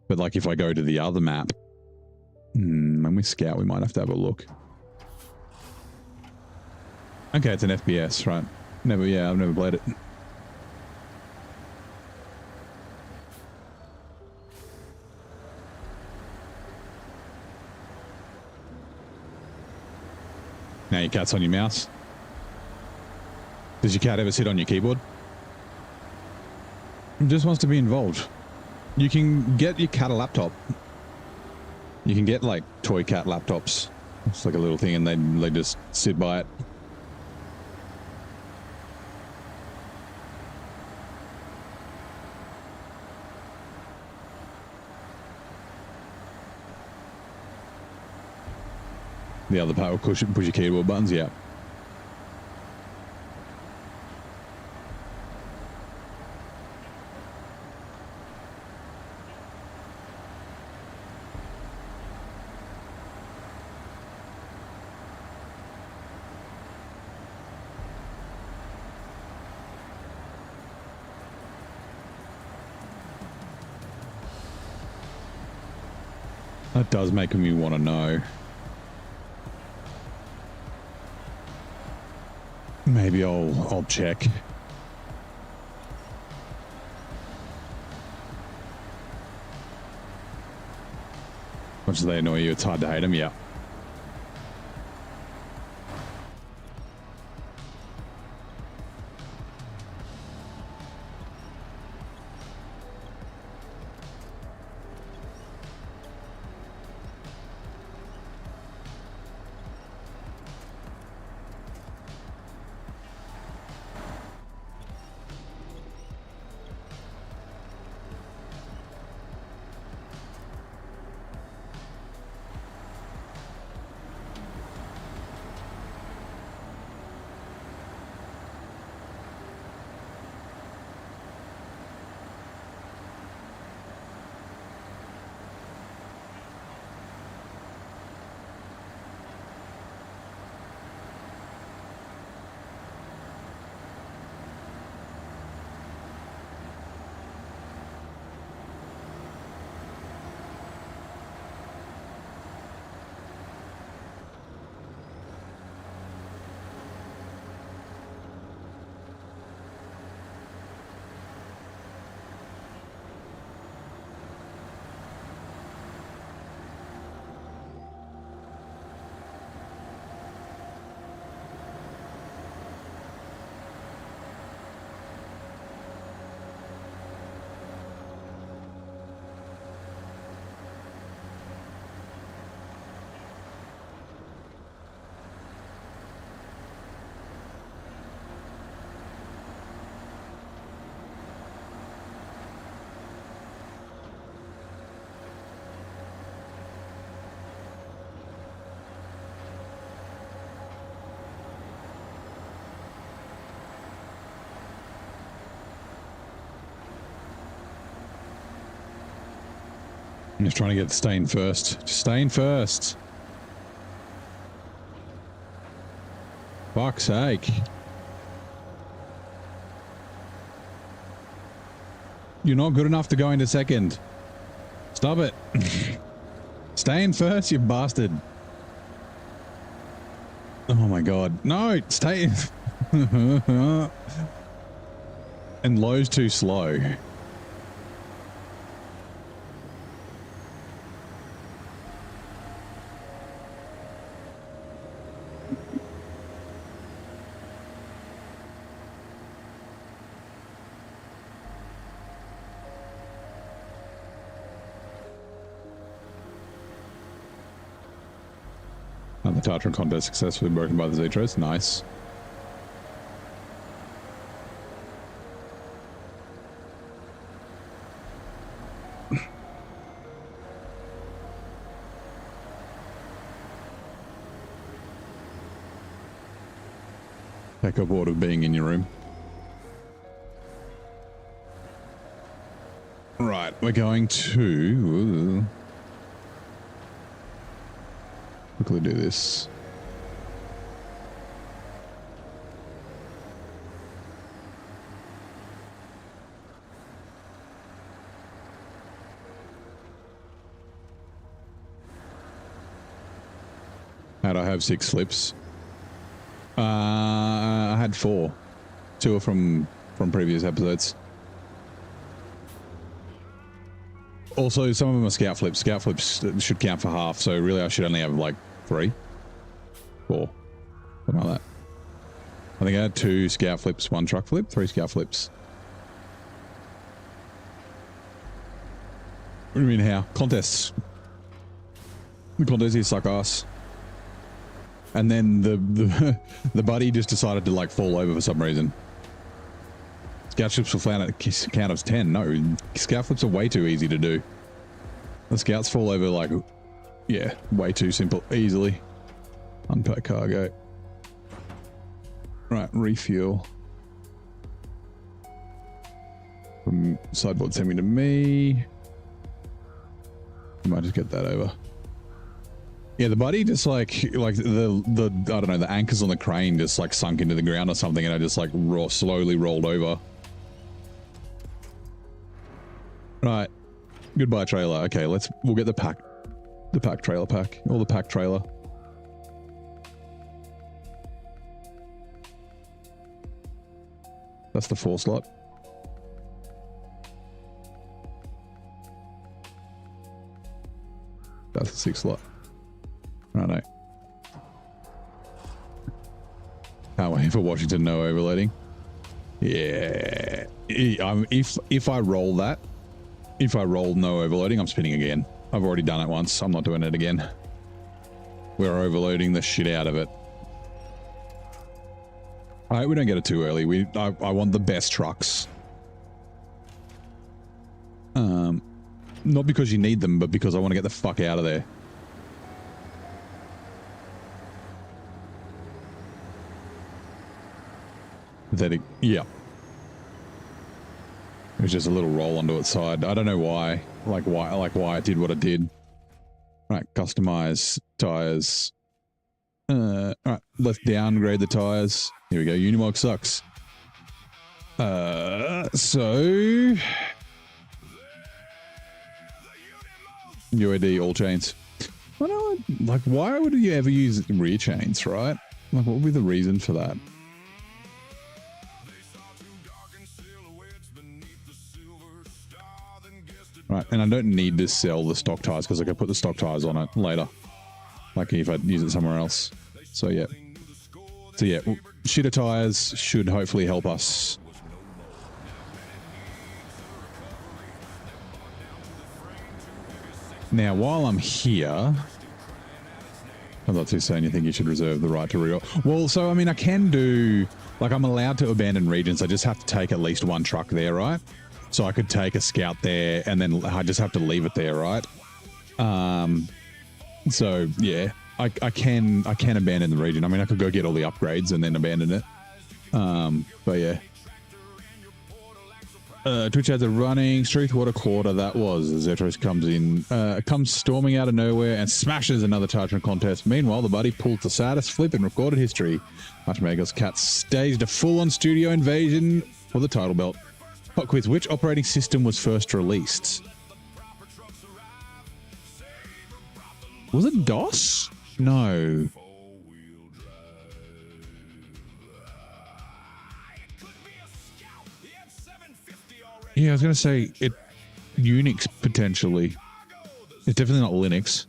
But like if I go to the other map, when we scout, we might have to have a look. Okay, it's an FPS, right? I've never played it. Now your cat's on your mouse. Does your cat ever sit on your keyboard? It just wants to be involved. You can get your cat a laptop. You can get like toy cat laptops. It's like a little thing and they just sit by it. The other part will push your keyboard buttons, yeah. That does make me want to know. Maybe I'll check. Much as they annoy you, it's hard to hate them, yeah. I'm just trying to get staying first. Staying first. Fuck's sake. You're not good enough to go into second. Stop it. Staying first, you bastard. Oh my god. No, stay. And low's too slow. Tartron contest successfully broken by the Zetros. Nice. Take a board of being in your room. Right, we're going to quickly do this. How'd I have 6 flips? I had 4. 2 are from previous episodes. Also, some of them are scout flips. Scout flips should count for half, so really I should only have like 3, 4, something like that. I think I had 2 scout flips, 1 truck flip, 3 scout flips. What do you mean how? Contests. The contests here suck ass. And then the buddy just decided to like fall over for some reason. Scout flips will count at count of 10. No, scout flips are way too easy to do. The scouts fall over like, yeah, way too simple, easily. Unpack cargo. Right, refuel. From sideboard semi to me. I might just get that over. Yeah, the buddy just like the I don't know, the anchors on the crane just like sunk into the ground or something, and I just like slowly rolled over. Right, goodbye trailer. Okay, we'll get the pack trailer pack, or the pack trailer. That's the 4 slot. That's the 6 slot. Righto. Can't wait for Washington no overloading. Yeah. If I roll that, if I roll no overloading, I'm spinning again. I've already done it once. I'm not doing it again. We're overloading the shit out of it. All right, we don't get it too early. I want the best trucks. Not because you need them, but because I want to get the fuck out of there. Pathetic. Yeah. It was just a little roll onto its side. I don't know why. Why it did what it did. Right, customize tires. All right, let's downgrade the tires. Here we go. Unimog sucks. So UAD all chains. I don't know, like, why would you ever use rear chains, right? Like, what would be the reason for that? Right, and I don't need to sell the stock tires because I can put the stock tires on it later. Like if I use it somewhere else. So yeah. Shitter tires should hopefully help us. Now, while I'm here, I'm not too saying you think you should reserve the right to reroll. Well, so I mean, I can do, like, I'm allowed to abandon regions. I just have to take at least 1 truck there, right? So I could take a scout there, and then I just have to leave it there, right? So yeah, I can abandon the region. I mean, I could go get all the upgrades and then abandon it. But yeah. Twitch ads are running. Struth, what a quarter that was. Zetros comes in, comes storming out of nowhere and smashes another Tartron contest. Meanwhile, the buddy pulled the saddest flip in recorded history. Muchmaker's Cat staged a full-on studio invasion for the title belt. Pop quiz, which operating system was first released? Was it DOS? No. Yeah, I was going to say Unix potentially. It's definitely not Linux.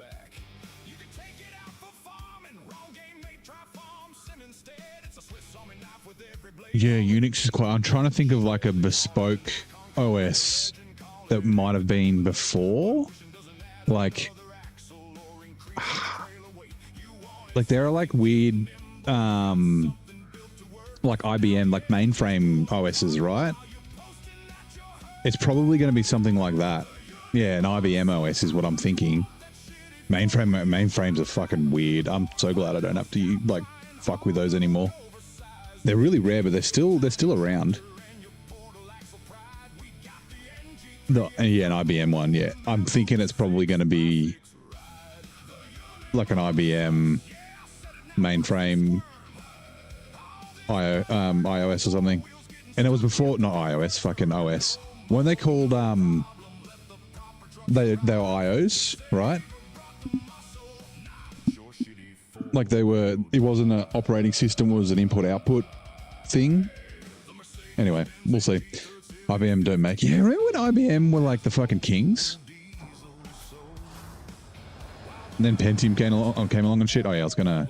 Yeah, Unix is quite... I'm trying to think of like a bespoke OS that might have been before. Like... Like there are like weird, like IBM, like mainframe OSs, right? It's probably going to be something like that. Yeah, an IBM OS is what I'm thinking. Mainframes are fucking weird. I'm so glad I don't have to like fuck with those anymore. They're really rare, but they're still around. Yeah, an IBM one. Yeah, I'm thinking it's probably going to be like an IBM mainframe iOS or something. And it was before, not iOS, fucking OS. When they called they were iOS, right? Like they were, it wasn't an operating system, it was an input-output thing. Anyway, we'll see. IBM don't make... Yeah, remember when IBM were like the fucking kings? And then Pentium came along and shit. Oh yeah, I was gonna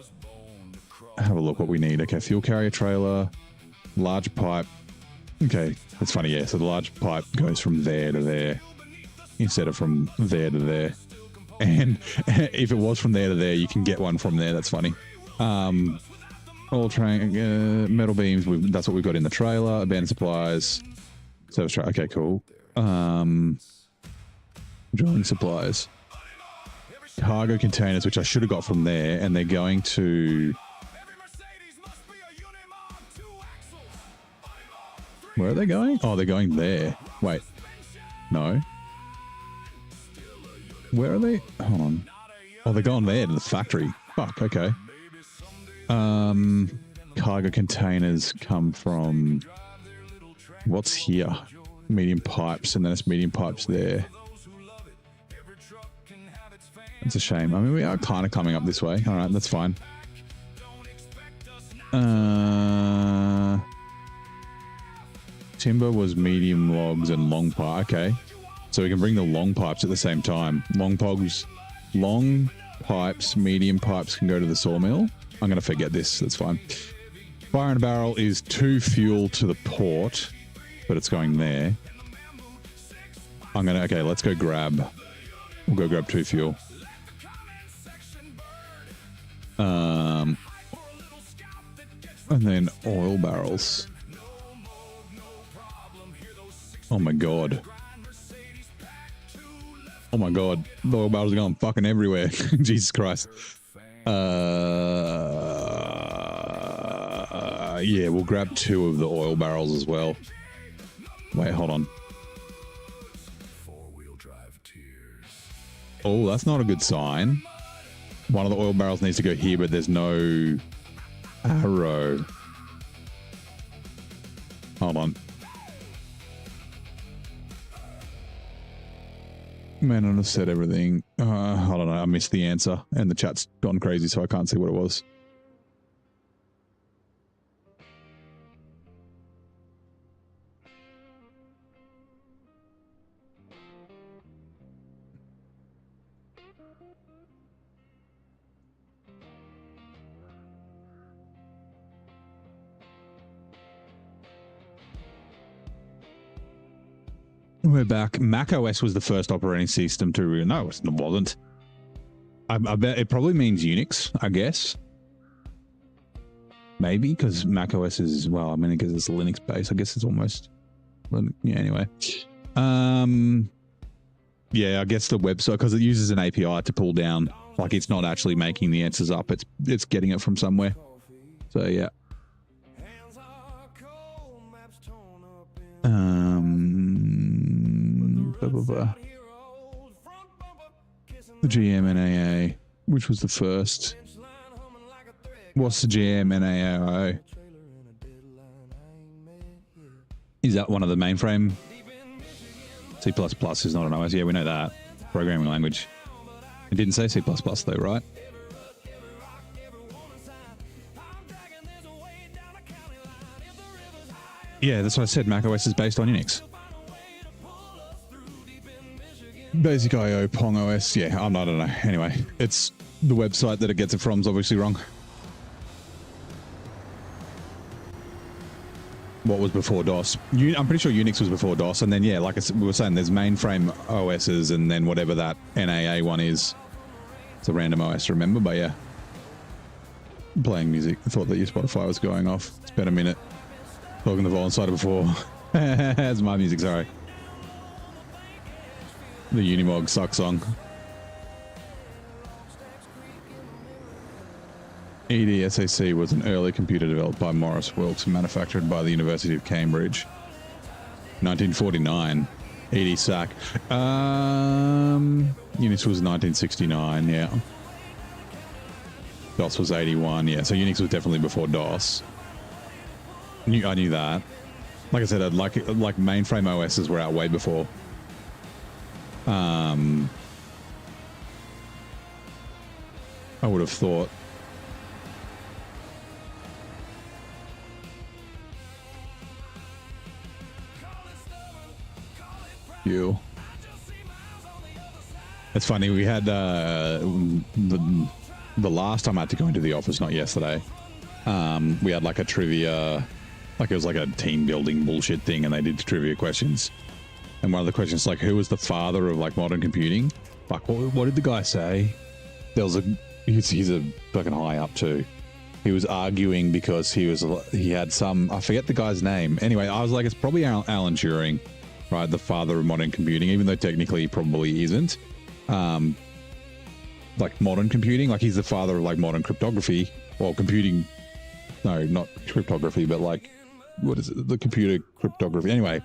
have a look what we need. Okay, fuel carrier trailer, large pipe. Okay, that's funny, yeah. So the large pipe goes from there to there instead of from there to there. And if it was from there to there, you can get one from there. That's funny. All train, metal beams. That's what we've got in the trailer. Abandoned supplies. Service trailer. Okay, cool. Drilling supplies. Cargo containers, which I should have got from there, and they're going to... Where are they going? Oh, they're going there. Wait. No. Where are they? Hold on. Oh, they're going there to the factory. Fuck, okay. Cargo containers come from... What's here? Medium pipes, and then it's medium pipes there. It's a shame. I mean, we are kind of coming up this way. All right, that's fine. Timber was medium logs and long pipe. Okay. So we can bring the long pipes at the same time. Long pipes, medium pipes can go to the sawmill. I'm going to forget this. That's fine. Fire in a barrel is 2 fuel to the port, but it's going there. Okay, let's go grab. We'll go grab 2 fuel. And then oil barrels. Oh my god. Oh my god. The oil barrels are going fucking everywhere. Jesus Christ. Yeah, we'll grab 2 of the oil barrels as well. Wait, hold on. Oh, that's not a good sign. One of the oil barrels needs to go here, but there's no arrow. Hold on. Man, I just said everything. I don't know. I missed the answer, and the chat's gone crazy, so I can't see what it was. We're back. Mac OS was the first operating system to... No, it wasn't. I bet it probably means Unix, I guess. Maybe, because Mac OS is... Well, I mean, because it's a Linux base. I guess it's almost... Yeah, anyway. Yeah, I guess the website... Because it uses an API to pull down... Like, it's not actually making the answers up. It's getting it from somewhere. So, yeah. Blah, blah, blah. The GM&AA, which was the first. What's the GM&AO? Is that one of the mainframe? C++ is not an OS. Yeah, we know that. Programming language. It didn't say C++ though, right? Yeah, that's what I said. macOS is based on Unix. Basic IO, Pong OS. Yeah, I don't know. Anyway, it's the website that it gets it from is obviously wrong. What was before DOS? I'm pretty sure Unix was before DOS. And then, yeah, like we were saying, there's mainframe OSs and then whatever that NAA one is. It's a random OS, remember? But yeah. playing music. I thought that your Spotify was going off. It's been a minute. Talking the volume slider before. That's my music, sorry. The Unimog suck song. EDSAC was an early computer developed by Morris Wilks and manufactured by the University of Cambridge. 1949. EDSAC. Unix was 1969, yeah. DOS was 81, yeah. So Unix was definitely before DOS. I knew that. Like I said, like mainframe OSs were out way before. I would have thought. You. It's funny. We had the last time I had to go into the office, not yesterday. We had like a trivia, like it was like a team building bullshit thing, and they did trivia questions. And one of the questions, like, who was the father of like modern computing? Like, what did the guy say? There was he's a fucking high up too. He was arguing because he had some, I forget the guy's name. Anyway, I was like, it's probably Alan Turing, right? The father of modern computing, even though technically he probably isn't. Like modern computing, like he's the father of like modern cryptography or computing. No, not cryptography, but like, what is it? The computer cryptography. Anyway,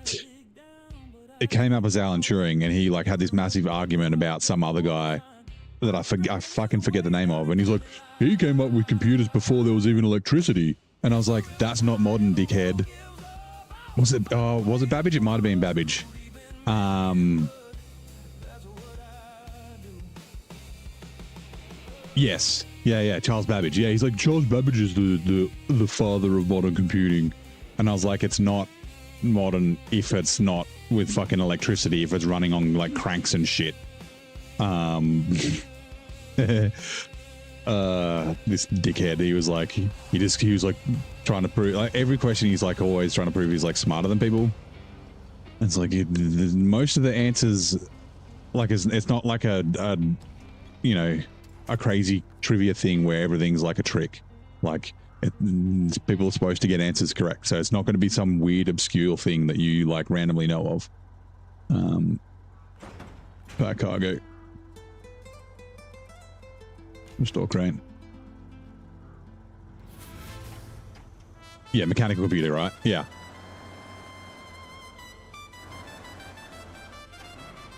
it came up as Alan Turing, and he like had this massive argument about some other guy that I fucking forget the name of. And he's like, he came up with computers before there was even electricity. And I was like, that's not modern, dickhead. Was it Babbage? It might have been Babbage. Yes. Yeah, Charles Babbage. Yeah, he's like, Charles Babbage is the father of modern computing. And I was like, it's not modern if it's not with fucking electricity, if it's running on like cranks and shit. This dickhead, he was like, he was like trying to prove, like every question he's like always trying to prove he's like smarter than people. And it's like most of the answers, like it's not like a crazy trivia thing where everything's like a trick. Like people are supposed to get answers correct, so it's not going to be some weird obscure thing that you like randomly know of. Back cargo. Restore crane. Yeah, mechanical computer, right? Yeah.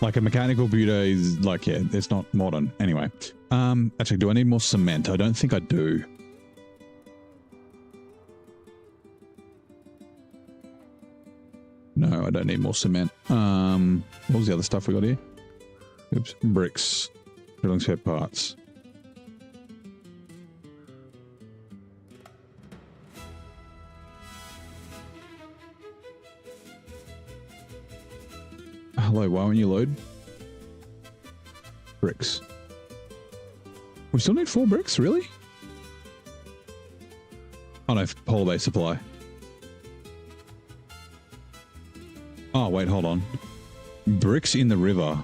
Like a mechanical computer is like, yeah, it's not modern. Anyway. Actually, do I need more cement? I don't think I do. No, I don't need more cement. What was the other stuff we got here? Oops. Bricks. Drilling spare parts. Hello, why won't you load? Bricks. We still need 4 bricks, really? Oh no, polar base supply. Oh wait, hold on. Bricks in the river.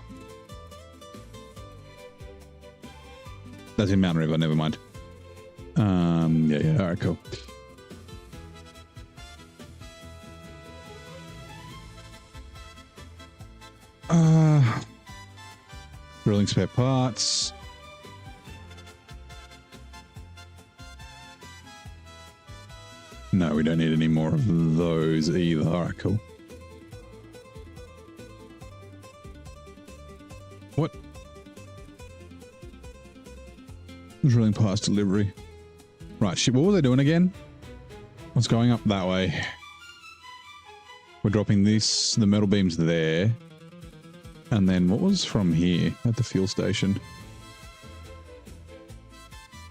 That's in Mountain River, never mind. Yeah, alright, cool. Drilling spare parts. No, we don't need any more of those either. Alright, cool. What? Drilling parts delivery. Right, shit, what was I doing again? What's going up that way? We're dropping this, the metal beams there. And then what was from here at the fuel station?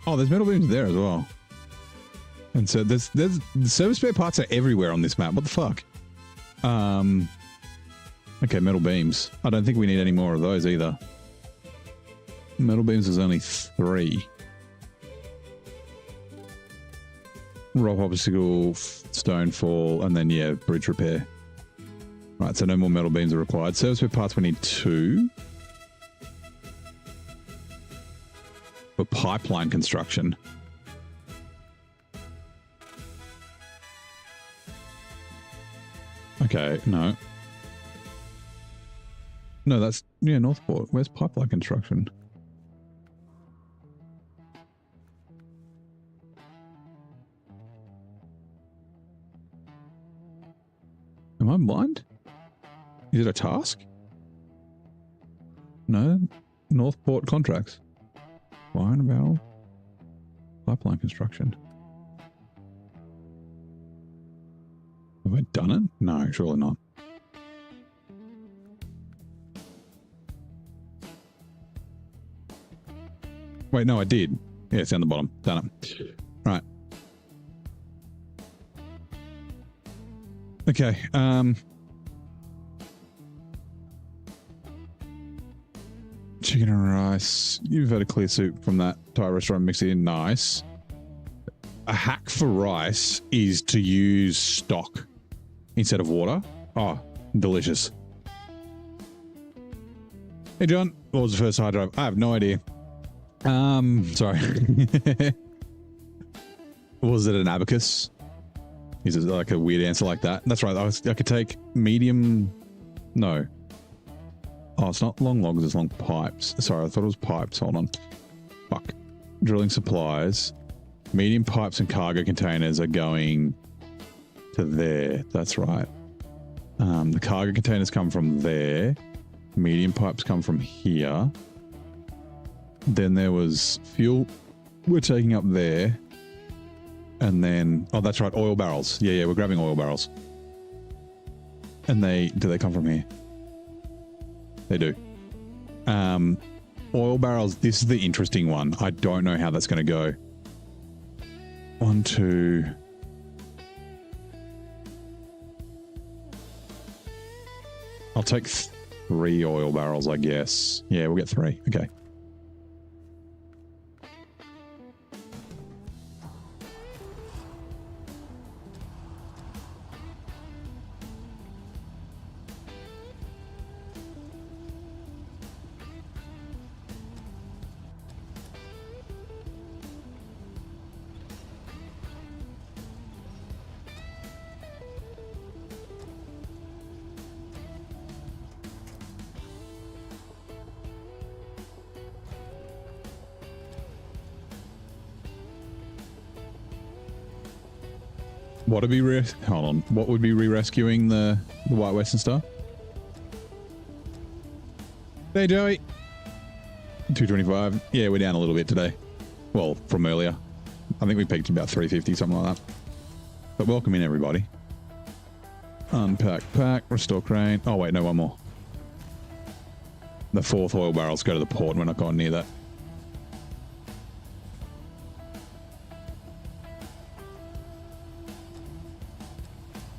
Oh, there's metal beams there as well. And so there's the service spare parts are everywhere on this map. What the fuck? Okay, metal beams. I don't think we need any more of those either. Metal beams is only 3. Rock obstacle, stone fall, and then yeah, bridge repair. Right, so no more metal beams are required. Service spare parts, we need 2. For pipeline construction. Okay, no. No, that's, yeah, Northport. Where's pipeline construction? Am I blind? Is it a task? No. Northport contracts. Wine and barrel. Pipeline construction. Have I done it? No, surely not. Wait, no, I did. Yeah, it's down the bottom. Done it. Right. Okay. Chicken and rice. You've had a clear soup from that Thai restaurant. Mix it in. Nice. A hack for rice is to use stock instead of water. Oh, delicious. Hey, John. What was the first hard drive? I have no idea. Sorry. Was it an abacus? Is it like a weird answer like that? That's right. I could take medium. No. Oh, it's not long logs, it's long pipes. Sorry, I thought it was pipes. Hold on. Fuck. Drilling supplies. Medium pipes and cargo containers are going to there. That's right. The cargo containers come from there. Medium pipes come from here. Then there was fuel we're taking up there. And then, oh, that's right, oil barrels. Yeah, we're grabbing oil barrels. And do they come from here? They do. Oil barrels, this is the interesting one. I don't know how that's going to go. 1, 2. I'll take 3 oil barrels, I guess. Yeah, we'll get 3. Okay. What would be hold on. What would be re-rescuing the White Western Star? Hey, Joey. 225. Yeah, we're down a little bit today. Well, from earlier. I think we peaked about 350, something like that. But welcome in, everybody. Unpack, pack, restore crane. Oh, wait, no, one more. The 4th oil barrels go to the port. We're not going near that.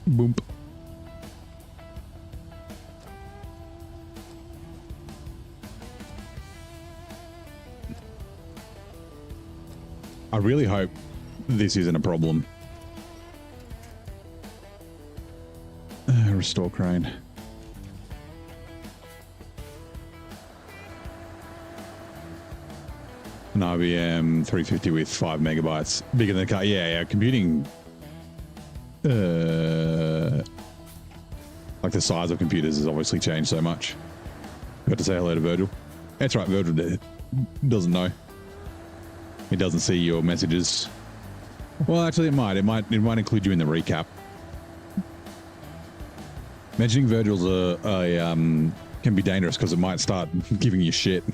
Boom. I really hope this isn't a problem. Restore crane. An IBM 350 with 5 megabytes. Bigger than the car. Yeah, computing. Like the size of computers has obviously changed so much. Got to say hello to Virgil. That's right, Virgil doesn't know. He doesn't see your messages. Well, actually, it might. It might include you in the recap. Mentioning Virgil's can be dangerous because it might start giving you shit.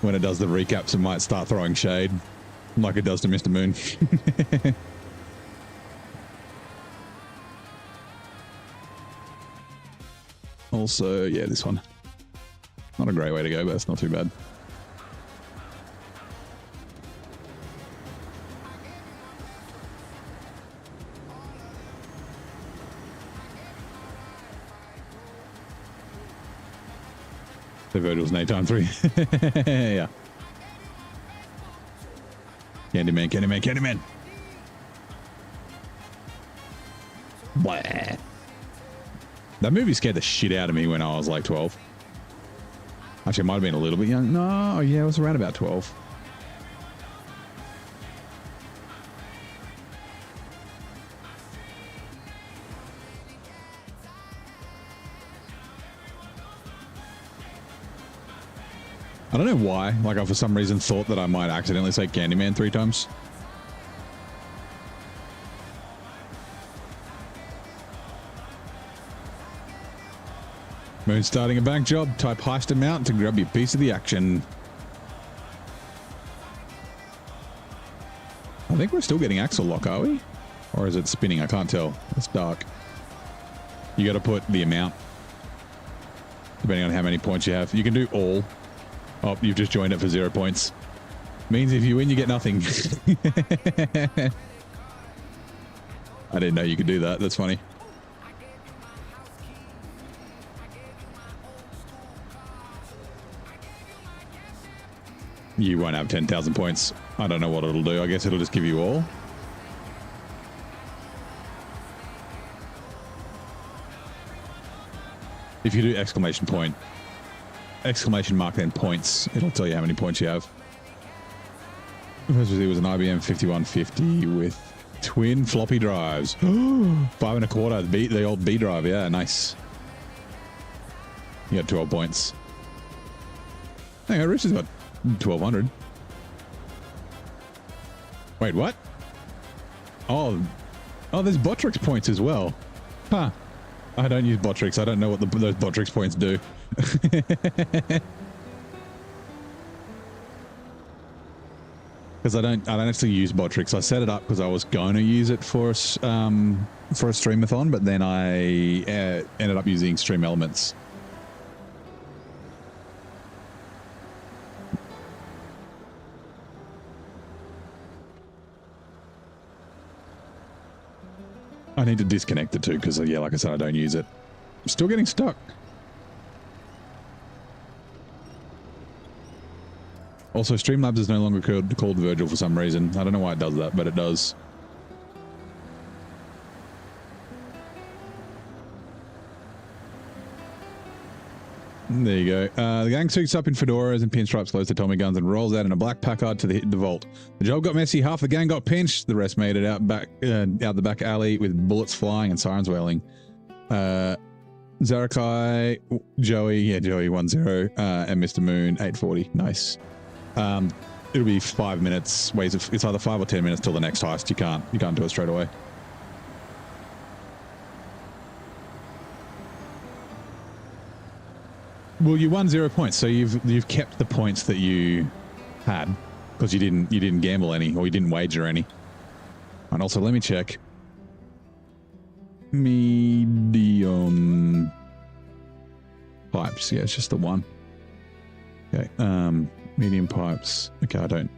When it does the recaps, it might start throwing shade. Like it does to Mr. Moon. Also, yeah, this one. Not a great way to go, but it's not too bad. The Virgil's nighttime 3. Yeah. Candyman, Candyman, Candyman. Blah. That movie scared the shit out of me when I was like 12. Actually, it might have been a little bit young. No, yeah, it was around about 12. I don't know why. Like, I for some reason thought that I might accidentally say Candyman 3 times. Moon starting a bank job. Type heist amount to grab your piece of the action. I think we're still getting axle lock, are we? Or is it spinning? I can't tell. It's dark. You got to put the amount, depending on how many points you have. You can do all. Oh, you've just joined it for 0 points. Means if you win, you get nothing. I didn't know you could do that. That's funny. You won't have 10,000 points. I don't know what it'll do. I guess it'll just give you all. If you do exclamation point, exclamation mark, then points, it'll tell you how many points you have. First it was an IBM 5150 with twin floppy drives. 5 1/4, the old B drive. Yeah, nice. You got 12 points. Hang on, Rich has got 1,200. Wait, what? Oh, there's Botrix points as well. Huh. I don't use Botrix. I don't know what those Botrix points do. Because I don't actually use Botrix. I set it up because I was going to use it for a streamathon, but then I ended up using Stream Elements. I need to disconnect it too because, yeah, like I said, I don't use it. I'm still getting stuck. Also, Streamlabs is no longer called Virgil for some reason. I don't know why it does that, but it does. There you go. The gang suits up in fedoras and pinstripes, loads the Tommy guns, and rolls out in a black Packard to the vault. The job got messy. Half the gang got pinched. The rest made it out the back alley with bullets flying and sirens wailing. Zarakai, Joey 1-0, and Mr. Moon 840. Nice. It'll be 5 minutes. It's either 5 or 10 minutes till the next heist. You can't do it straight away. Well, you won 0 points, so you've kept the points that you had because you didn't gamble any, or you didn't wager any. And also, let me check. Medium pipes. Yeah, it's just the one. Okay. Medium pipes. Okay, I don't.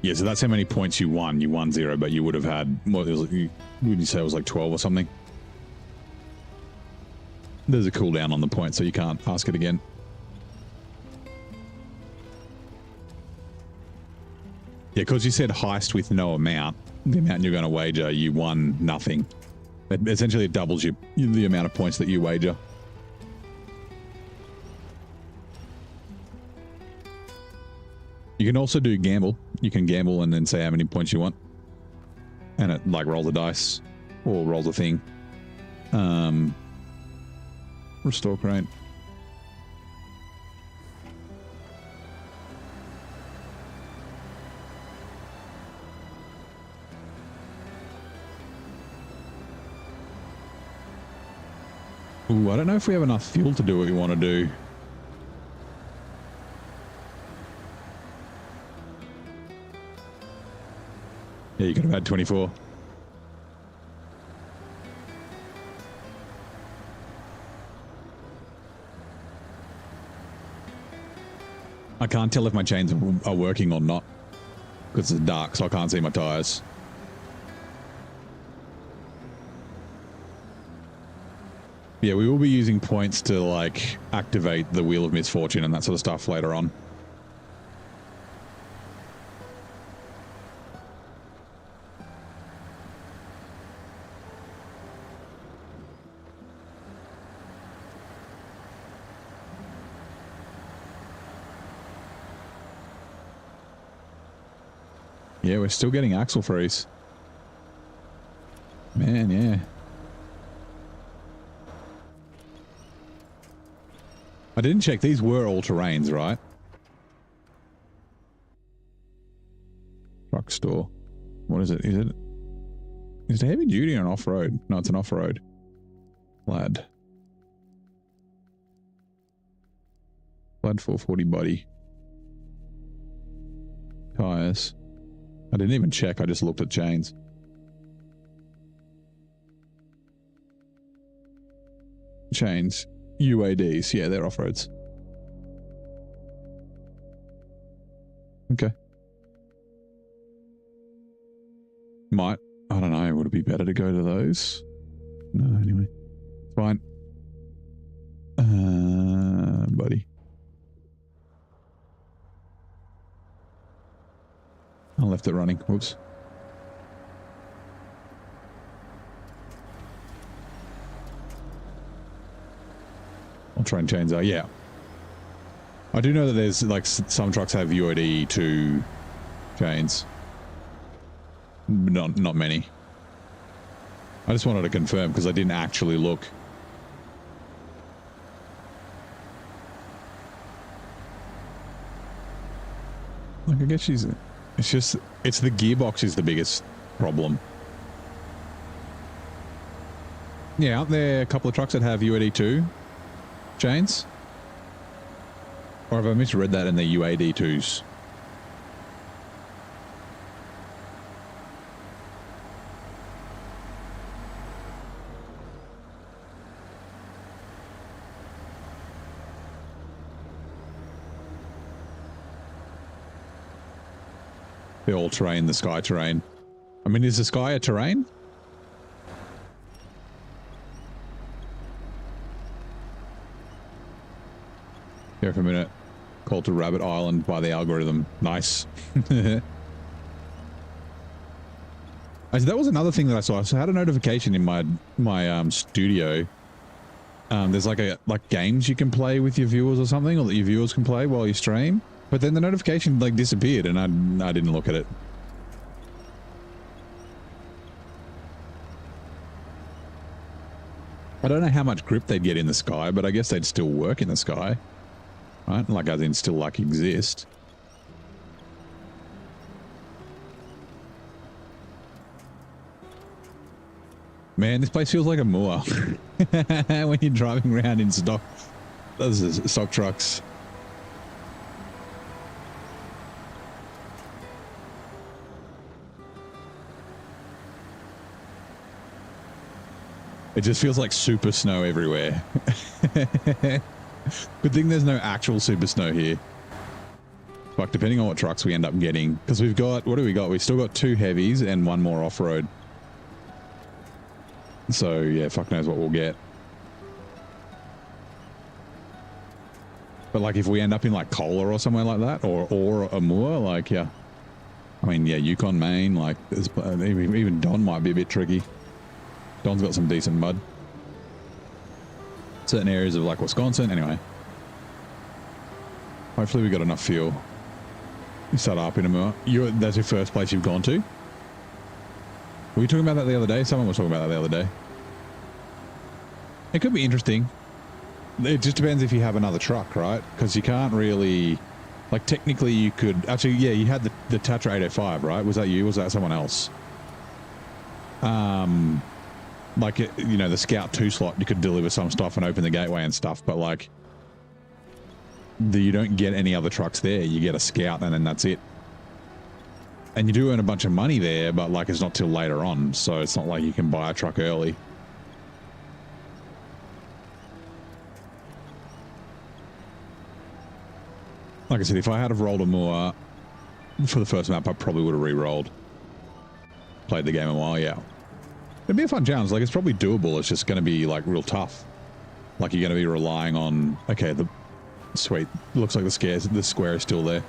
Yeah, so that's how many points you won. You won 0, but you would have had, what would you say it was like 12 or something? There's a cooldown on the point, so you can't ask it again. Yeah, because you said heist with no amount, the amount you're going to wager, you won nothing. It essentially doubles the amount of points that you wager. You can also do gamble. You can gamble and then say how many points you want. And it like rolls the dice or rolls a thing. Restore crane. Ooh, I don't know if we have enough fuel to do what we want to do. Yeah, you could have had 24. I can't tell if my chains are working or not because it's dark, so I can't see my tires. Yeah, we will be using points to like activate the Wheel of Misfortune and that sort of stuff later on. Yeah, we're still getting axle freeze. Man, yeah. I didn't check. These were all terrains, right? Truck store. What is it? Is it heavy duty or an off-road? No, it's an off-road. Plad. Plad 440 body. Tires. I didn't even check. I just looked at chains. Chains. UADs. Yeah, they're off-roads. Okay. Might. I don't know. Would it be better to go to those? No, anyway. Fine. Buddy. I left it running. Whoops. I'll try and change that. Yeah. I do know that there's like some trucks have UOD 2 chains. Not many. I just wanted to confirm because I didn't actually look. Like I guess it's the gearbox is the biggest problem. Yeah, aren't there a couple of trucks that have UAD 2 chains? Or have I misread that in the UAD 2s? The all-terrain, the sky terrain. I mean, is the sky a terrain? Here for a minute. Call to Rabbit Island by the algorithm. Nice. That was another thing that I saw. So I had a notification in my studio. There's like games you can play with your viewers or something, or that your viewers can play while you stream. But then the notification like disappeared and I didn't look at it. I don't know how much grip they'd get in the sky, but I guess they'd still work in the sky. Right? Like as in still like exist. Man, this place feels like a moor. When you're driving around in stock. Those are stock trucks. It just feels like super snow everywhere. Good thing there's no actual super snow here. But depending on what trucks we end up getting, because we've got, what do we got? We've still got 2 heavies and 1 more off-road. So yeah, fuck knows what we'll get. But like if we end up in like Kohler or somewhere like that, or a moor, like yeah. I mean, yeah, Yukon, Maine, like even Don might be a bit tricky. Don's got some decent mud. Certain areas of like Wisconsin, anyway. Hopefully we got enough fuel. You start up in a moor. That's your first place you've gone to? Were you talking about that the other day? Someone was talking about that the other day. It could be interesting. It just depends if you have another truck, right? Because you can't really... Like, technically you could... Actually, yeah, you had the Tatra 805, right? Was that you? Was that someone else? Like, you know, the Scout 2 slot, you could deliver some stuff and open the gateway and stuff, but like... You don't get any other trucks there. You get a Scout and then that's it. And you do earn a bunch of money there, but like it's not till later on, so it's not like you can buy a truck early. Like I said, if I had have rolled a moor for the first map, I probably would have re-rolled. Played the game a while, yeah. It'd be a fun challenge. Like, it's probably doable. It's just going to be, like, real tough. Like, you're going to be relying on... Okay, sweet. Looks like the square is still there.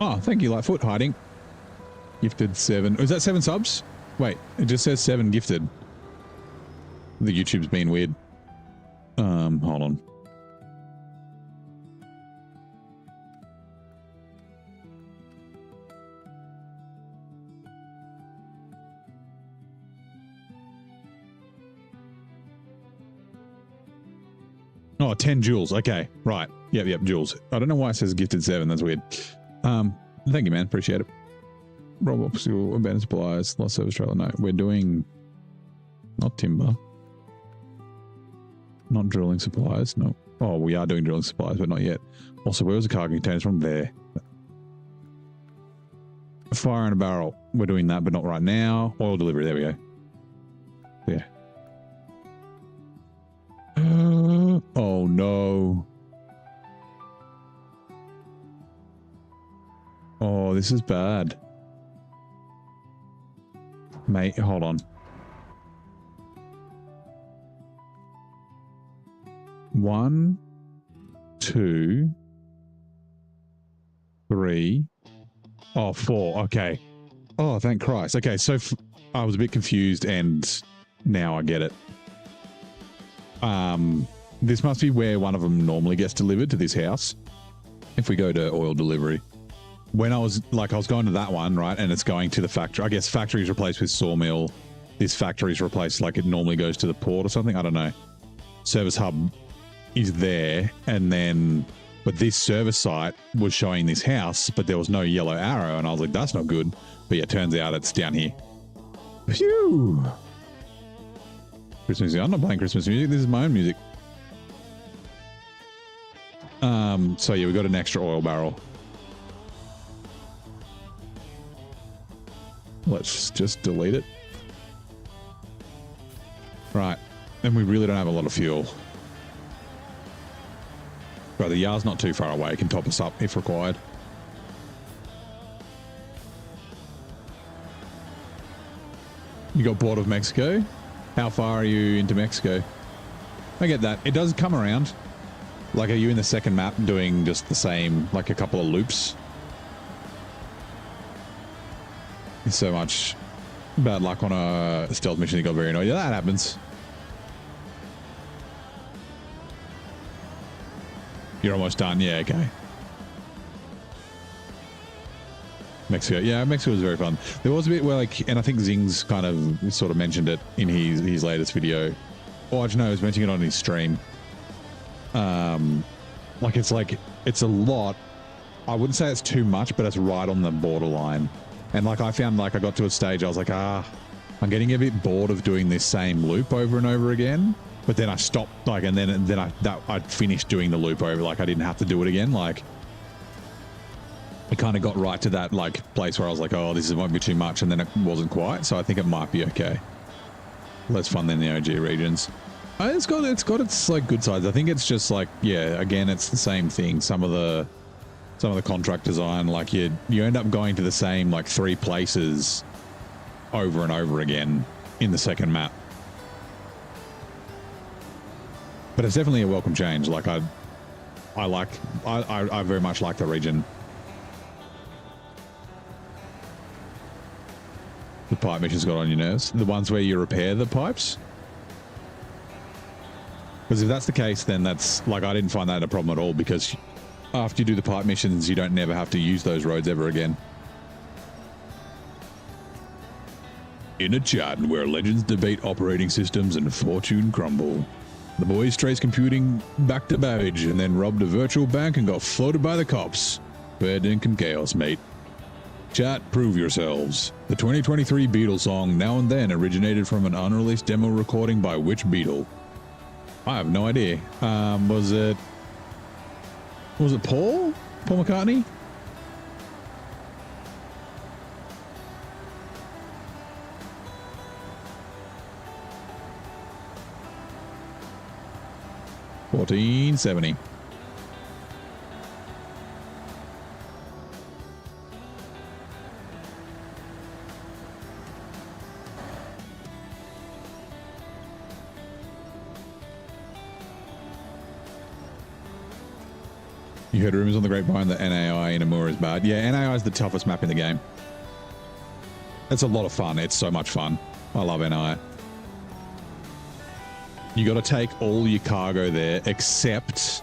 Oh, thank you, Lightfoot. Hiding. Gifted 7. Oh, is that 7 subs? Wait, it just says 7 gifted. The YouTube's been weird. Hold on. Oh, 10 joules. Okay, right. Yep, joules. I don't know why it says gifted 7. That's weird. Thank you, man. Appreciate it. Roblox, abandoned supplies, lost service trailer. No, we're doing not timber. Not drilling supplies. No. Oh, we are doing drilling supplies, but not yet. Also, where was the cargo containers from? There. Fire in a barrel. We're doing that, but not right now. Oil delivery. There we go. Yeah. Oh, no. Oh, this is bad. Mate, hold on. 1, 2, 3. Oh, 4. Okay. Oh, thank Christ. Okay, so I was a bit confused and now I get it. This must be where one of them normally gets delivered to this house. If we go to oil delivery. When I was going to that one, right, and it's going to the factory. I guess factory is replaced with sawmill. This factory is replaced like it normally goes to the port or something. I don't know. Service hub is there, and then, but this service site was showing this house, but there was no yellow arrow, and I was like, that's not good. But yeah, it turns out it's down here. Phew. Christmas music. I'm not playing Christmas music. This is my own music. So yeah, we got an extra oil barrel. Let's just delete it. Right. And we really don't have a lot of fuel. Right, the yard's not too far away. It can top us up if required. You got bored of Mexico? How far are you into Mexico? I get that. It does come around. Like, are you in the second map doing just the same, like a couple of loops? It's so much bad luck on a stealth mission. You got very annoyed. Yeah, that happens. You're almost done. Yeah, okay. Mexico. Yeah, Mexico was very fun. There was a bit where, like, and I think Zing's kind of sort of mentioned it in his latest video. Or I don't know, he was mentioning it on his stream. It's a lot. I wouldn't say it's too much, but it's right on the borderline. And like I found, like I got to a stage, I was like, I'm getting a bit bored of doing this same loop over and over again. But then I stopped, like, and then I finished doing the loop over. Like I didn't have to do it again. Like it kind of got right to that like place where I was like, oh, this might be too much, and then it wasn't quite. So I think it might be okay. Less fun than the OG regions. It's got its like good sides. I think it's just like, yeah, again, it's the same thing. Some of the contract design, like you end up going to the same like 3 places over and over again in the second map. But it's definitely a welcome change. Like I very much like the region. The pipe missions got on your nerves. The ones where you repair the pipes. Because if that's the case, then that's like, I didn't find that a problem at all, because after you do the pipe missions, you don't never have to use those roads ever again. In a chat where legends debate operating systems and fortune crumble, the boys traced computing back to Babbage and then robbed a virtual bank and got floated by the cops. Fair dinkum chaos, mate. Chat, prove yourselves. The 2023 Beatles song Now and Then originated from an unreleased demo recording by which Beatle? I have no idea. Was it Paul? Paul McCartney? $14.70. You heard rumors on the grapevine that NAI in Amur is bad. Yeah, NAI is the toughest map in the game. It's a lot of fun. It's so much fun. I love NAI. You got to take all your cargo there, except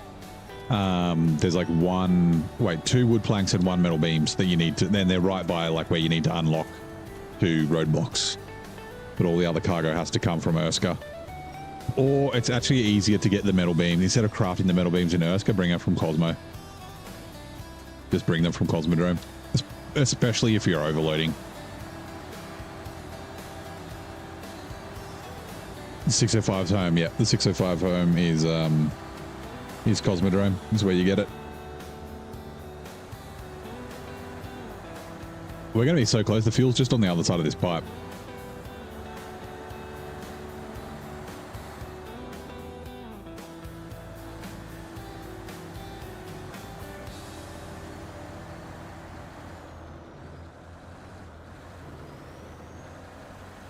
there's like 2 wood planks and 1 metal beams that you need to. Then they're right by like where you need to unlock 2 roadblocks. But all the other cargo has to come from Urska. Or it's actually easier to get the metal beams. Instead of crafting the metal beams in Urska, bring them from Cosmo. Just bring them from Cosmodrome. Especially if you're overloading. 605's home, yeah. The 605 home is Cosmodrome. Is where you get it. We're going to be so close. The fuel's just on the other side of this pipe.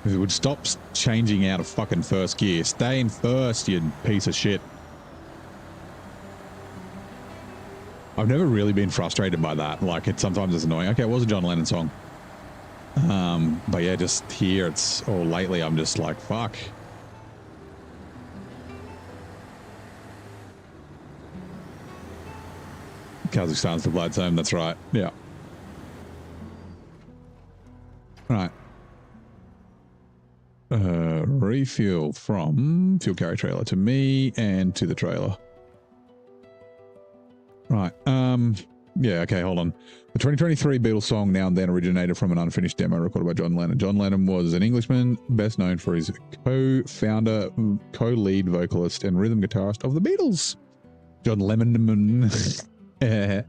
If it would stop changing out of fucking first gear. Stay in first, you piece of shit. I've never really been frustrated by that. Like, sometimes it's annoying. Okay, it was a John Lennon song. But yeah, just here or lately, I'm just like, fuck. Kazakhstan's the Plad's home, that's right. Yeah. Right. Refuel from fuel carry trailer to me and to the trailer. Right. Yeah, okay, hold on. The 2023 Beatles song Now and Then originated from an unfinished demo recorded by John Lennon. John Lennon was an Englishman best known for his co-founder, co-lead vocalist, and rhythm guitarist of the Beatles. John Lemon. Yeah,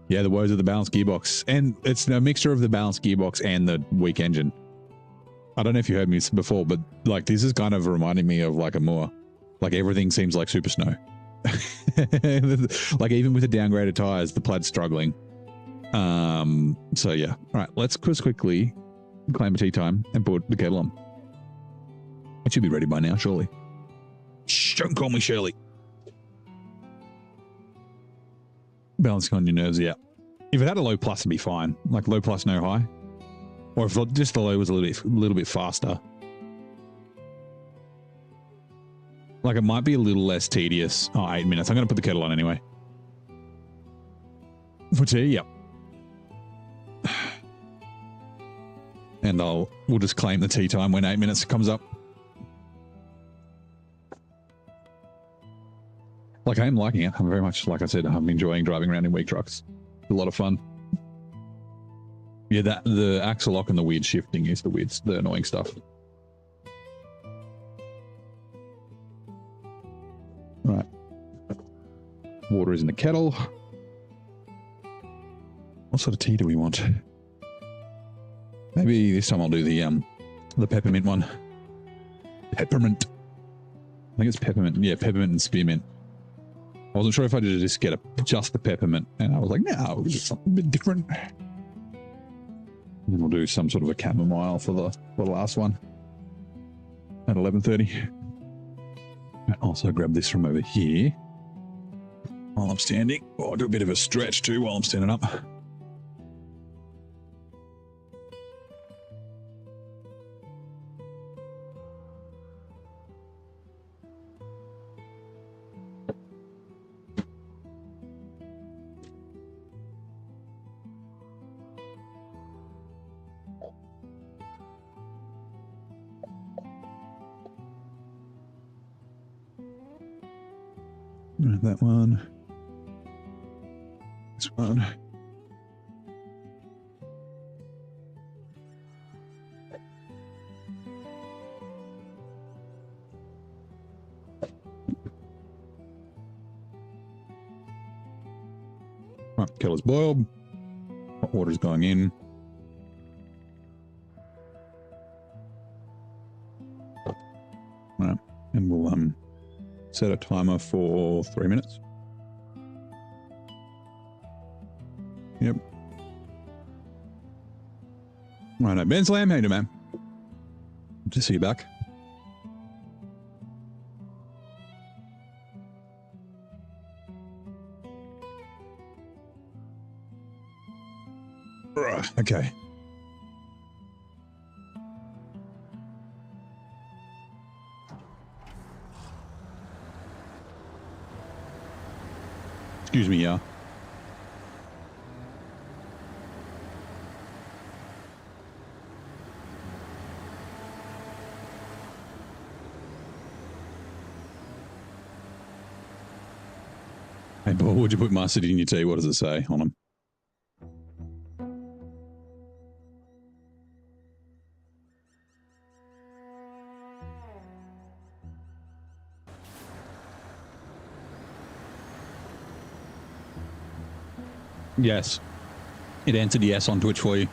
the woes of the balanced gearbox. And it's a mixture of the balanced gearbox and the weak engine. I don't know if you heard me before, but like this is kind of reminding me of like a Moore. Like everything seems like super snow. Like even with the downgraded tires, the Plad's struggling. So yeah. All right, let's quickly claim a tea time and put the kettle on. It should be ready by now, surely. Shh, don't call me Shirley. Balancing on your nerves, yeah. If it had a low plus, it'd be fine. Like low plus, no high. Or if just the low was a little bit faster. Like it might be a little less tedious. Oh, 8 minutes. I'm going to put the kettle on anyway. For tea, yep. And we'll just claim the tea time when 8 minutes comes up. Like I am liking it. I'm very much, like I said, I'm enjoying driving around in weak trucks. It's a lot of fun. Yeah, the axle lock and the weird shifting is the annoying stuff. Right. Water is in the kettle. What sort of tea do we want? Maybe this time I'll do the peppermint one. Peppermint. I think it's peppermint. Yeah, peppermint and spearmint. I wasn't sure if I did just get just the peppermint, and I was like, no, we'll do something a bit different. And then we'll do some sort of a chamomile for the last one at 11:30. I also grab this from over here while I'm standing. Oh, I'll do a bit of a stretch too while I'm standing up. That one. This one. Right, kettle's boiled. Hot water's going in. Right, and we'll set a timer for 3 minutes. Yep. Right, Ben Slam, how you doing, man? Good to see you back. Okay. Excuse me, yeah. Hey, Paul, would you put mustard in your tea? What does it say on them? Yes. It answered yes on Twitch for you.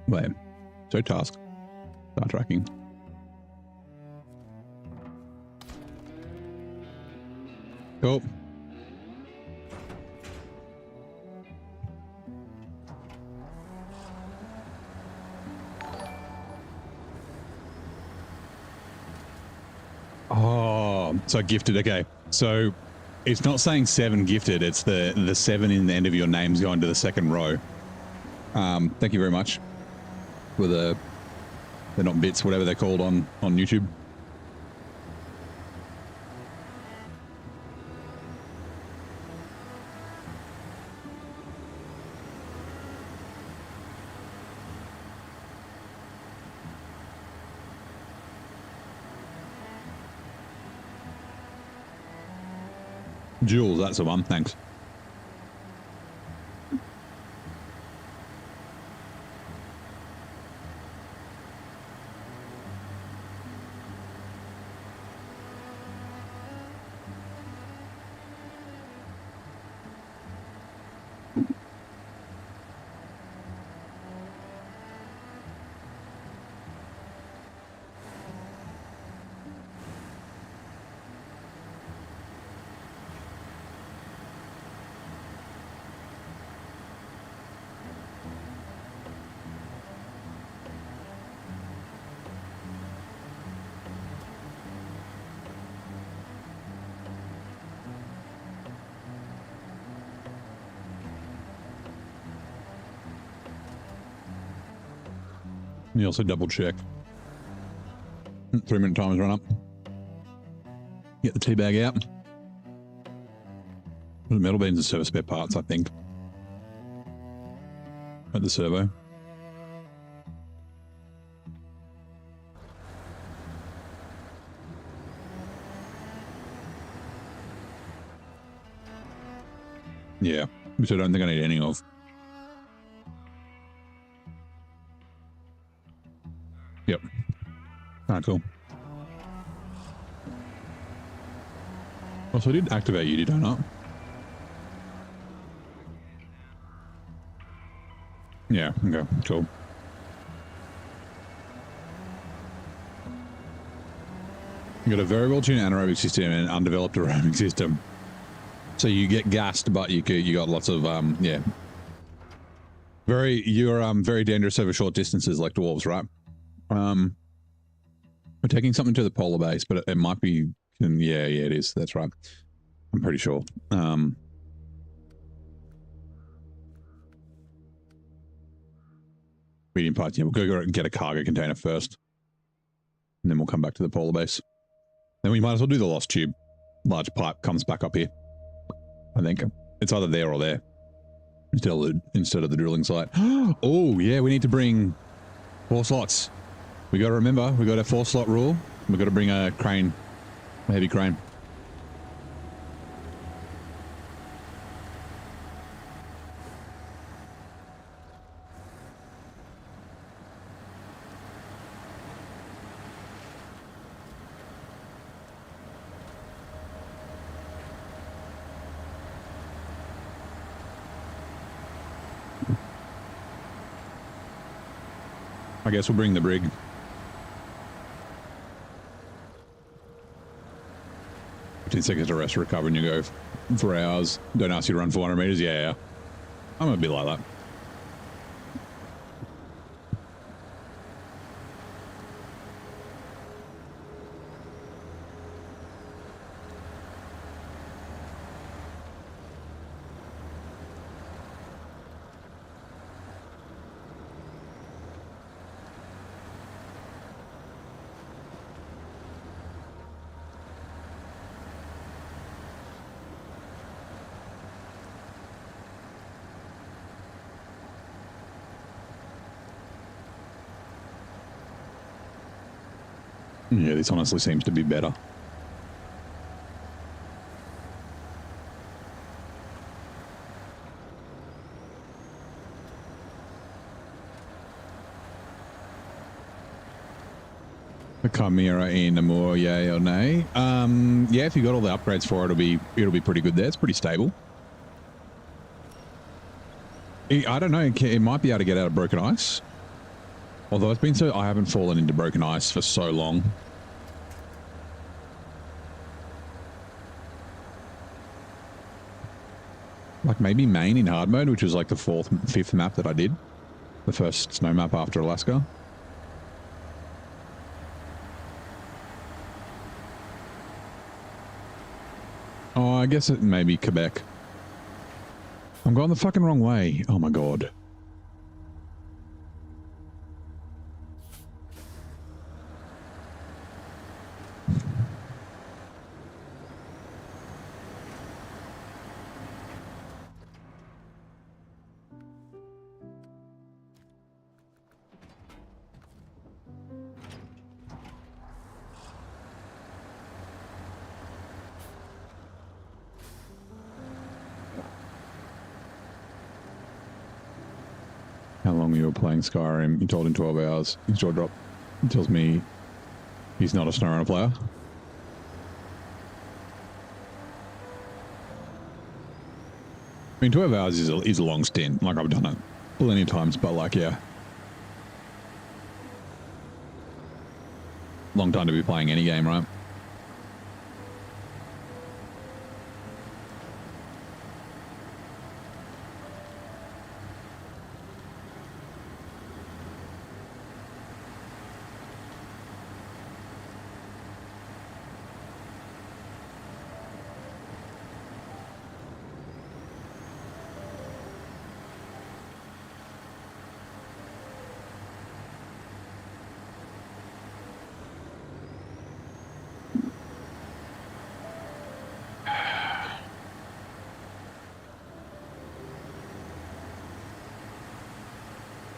Wait. So task. Start tracking. Cool. Oh, so gifted. Okay. So it's not saying 7 gifted. It's the 7 in the end of your names going to the second row. Thank you very much for they're not bits, whatever they're called on YouTube. Jules, that's the one. Thanks. You also double check. 3-minute timer's run up. Get the tea bag out. The metal beans and service spare parts, I think. At the servo. Yeah, which I don't think I need any of. Yep. Ah, cool. Also, I did activate you, did I not? Yeah, okay, cool. You got a very well-tuned anaerobic system and an undeveloped aerobic system. So you get gassed, but you got lots of, yeah. You're very dangerous over short distances like dwarves, right? We're taking something to the polar base, but it might be, yeah, it is. That's right. I'm pretty sure. Medium parts, yeah, we'll go get a cargo container first. And then we'll come back to the polar base. Then we might as well do the lost tube. Large pipe comes back up here. I think it's either there or there. Instead of the drilling site. Oh, yeah, we need to bring 4 slots. We got to remember, we got a 4-slot rule. We got to bring a crane, a heavy crane. I guess we'll bring the brig. 15 seconds to rest, recover, and you go for hours. Don't ask you to run 400 meters. Yeah. I'm gonna be like that. Yeah, this honestly seems to be better. The Chimera in Namur, yay or nay? Yeah, if you got all the upgrades for it, it'll be pretty good there. It's pretty stable. I don't know. It might be able to get out of broken ice. Although it's been so, I haven't fallen into broken ice for so long. Like maybe Maine in hard mode, which was like the fifth map that I did. The first snow map after Alaska. Oh, I guess it may be Quebec. I'm going the fucking wrong way. Oh my god. How long you were playing Skyrim? You told him 12 hours. His jaw drop. He tells me he's not a SnowRunner player. I mean, 12 hours is a long stint. Like, I've done it plenty of times, but like, yeah. Long time to be playing any game, right?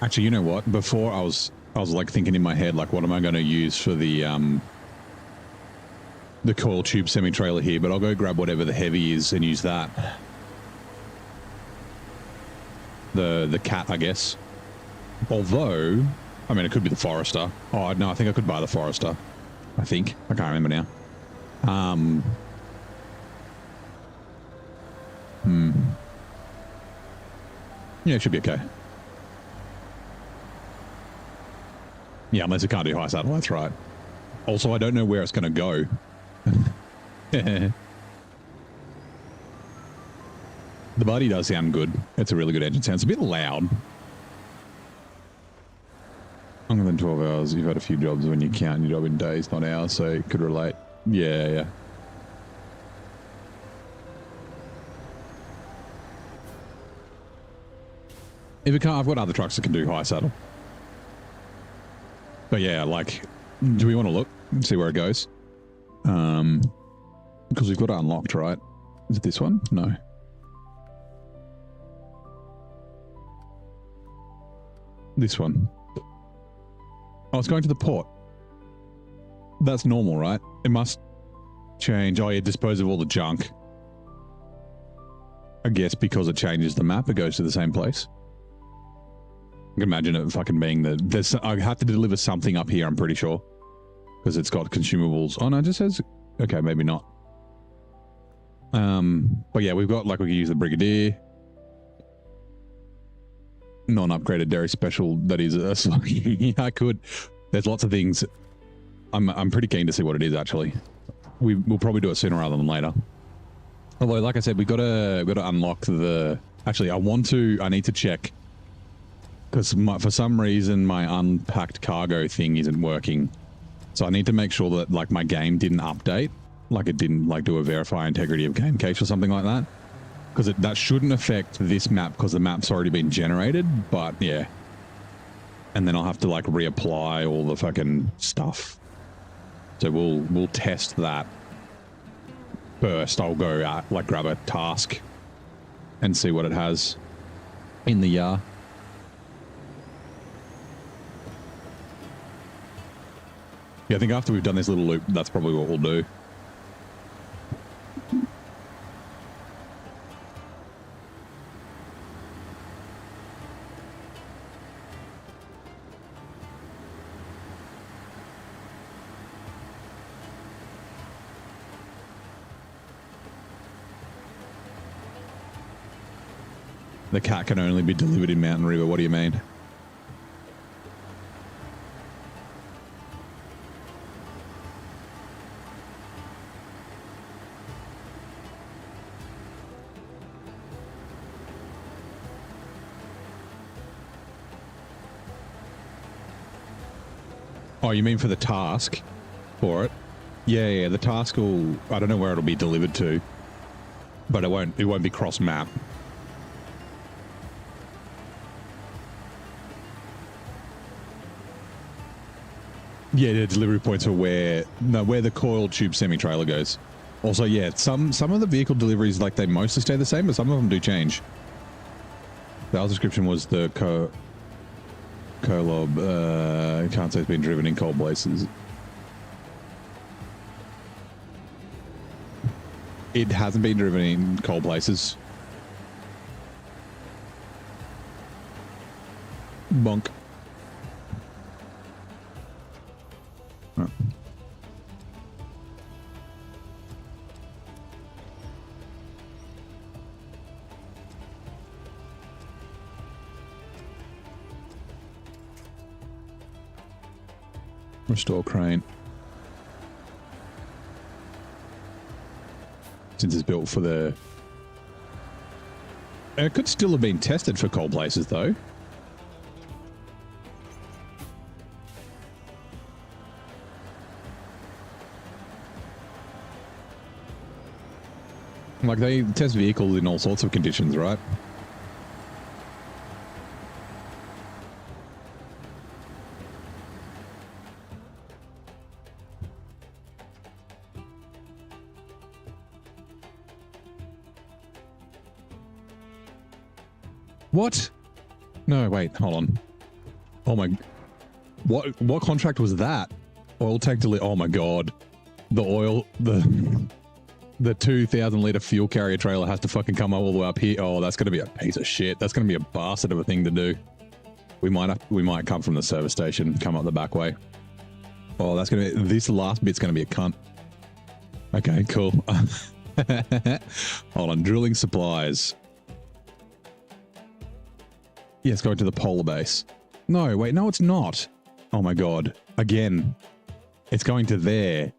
Actually, you know what? Before I was like thinking in my head, like, what am I going to use for the coil tube semi-trailer here? But I'll go grab whatever the heavy is and use that. The cat, I guess. Although, I mean, it could be the Forester. Oh no, I think I could buy the Forester. I think I can't remember now. Yeah, it should be okay. Yeah, unless it can't do high saddle, that's right. Also, I don't know where it's going to go. The body does sound good. It's a really good engine sound. It's a bit loud. Longer than 12 hours. You've had a few jobs when you count your job in days, not hours, so you could relate. Yeah, yeah. If it can't, I've got other trucks that can do high saddle. But yeah, like, do we want to look and see where it goes? Because we've got it unlocked, right? Is it this one? No. This one. Oh, it's going to the port. That's normal, right? It must change. Oh, yeah, dispose of all the junk. I guess because it changes the map, it goes to the same place. I can imagine it fucking being I have to deliver something up here, I'm pretty sure. Because it's got consumables. Oh, no, it just says... Okay, maybe not. But yeah, we've got, like, we can use the Brigadier. Non-upgraded dairy special, that is... yeah, I could. There's lots of things. I'm pretty keen to see what it is, actually. We'll probably do it sooner rather than later. Although, like I said, we've got to unlock the... Actually, I need to check... Because for some reason, my unpacked cargo thing isn't working. So I need to make sure that, like, my game didn't update. Like, it didn't, like, do a verify integrity of game cache or something like that. Because that shouldn't affect this map because the map's already been generated. But, yeah. And then I'll have to, like, reapply all the fucking stuff. So we'll test that. First, I'll go, like, grab a task and see what it has in the yard. Yeah, I think after we've done this little loop, that's probably what we'll do. The cat can only be delivered in Mountain River. What do you mean? Oh, you mean for the task for it? Yeah, the task will, I don't know where it'll be delivered to, but it won't be cross map. Yeah, the delivery points are where the coiled tube semi-trailer goes. Also, yeah, some of the vehicle deliveries, like, they mostly stay the same, but some of them do change. The other description was the Colob, can't say it's been driven in cold places. It hasn't been driven in cold places. Bonk. Oh. Restore crane. Since it's built for the... It could still have been tested for cold places, though. Like, they test vehicles in all sorts of conditions, right? What? No, wait, hold on. Oh my... What contract was that? Oil tank delivery... Oh my god. The oil... The 2,000 litre fuel carrier trailer has to fucking come all the way up here. Oh, that's going to be a piece of shit. That's going to be a bastard of a thing to do. We might come from the service station, come up the back way. Oh, that's going to be... This last bit's going to be a cunt. Okay, cool. Hold on. Drilling supplies. Yeah, it's going to the polar base. No, wait, no, it's not. Oh my god. Again. It's going to there.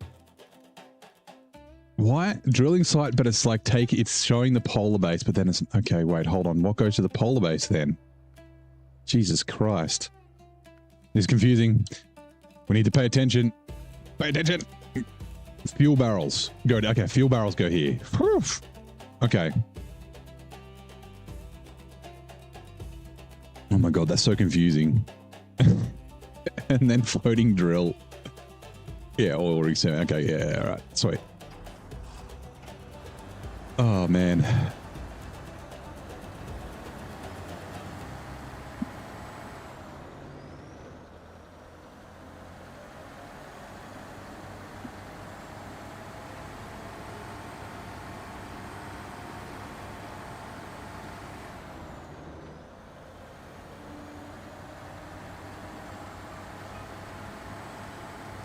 Why? Drilling site, but it's like it's showing the polar base, but then it's... Okay, wait, hold on. What goes to the polar base then? Jesus Christ. It's confusing. We need to pay attention. Pay attention. Fuel barrels. Okay, fuel barrels go here. Whew. Okay. Oh my god, that's so confusing. And then floating drill. Yeah, oil rigs. Okay, yeah, all right, sweet. Oh man.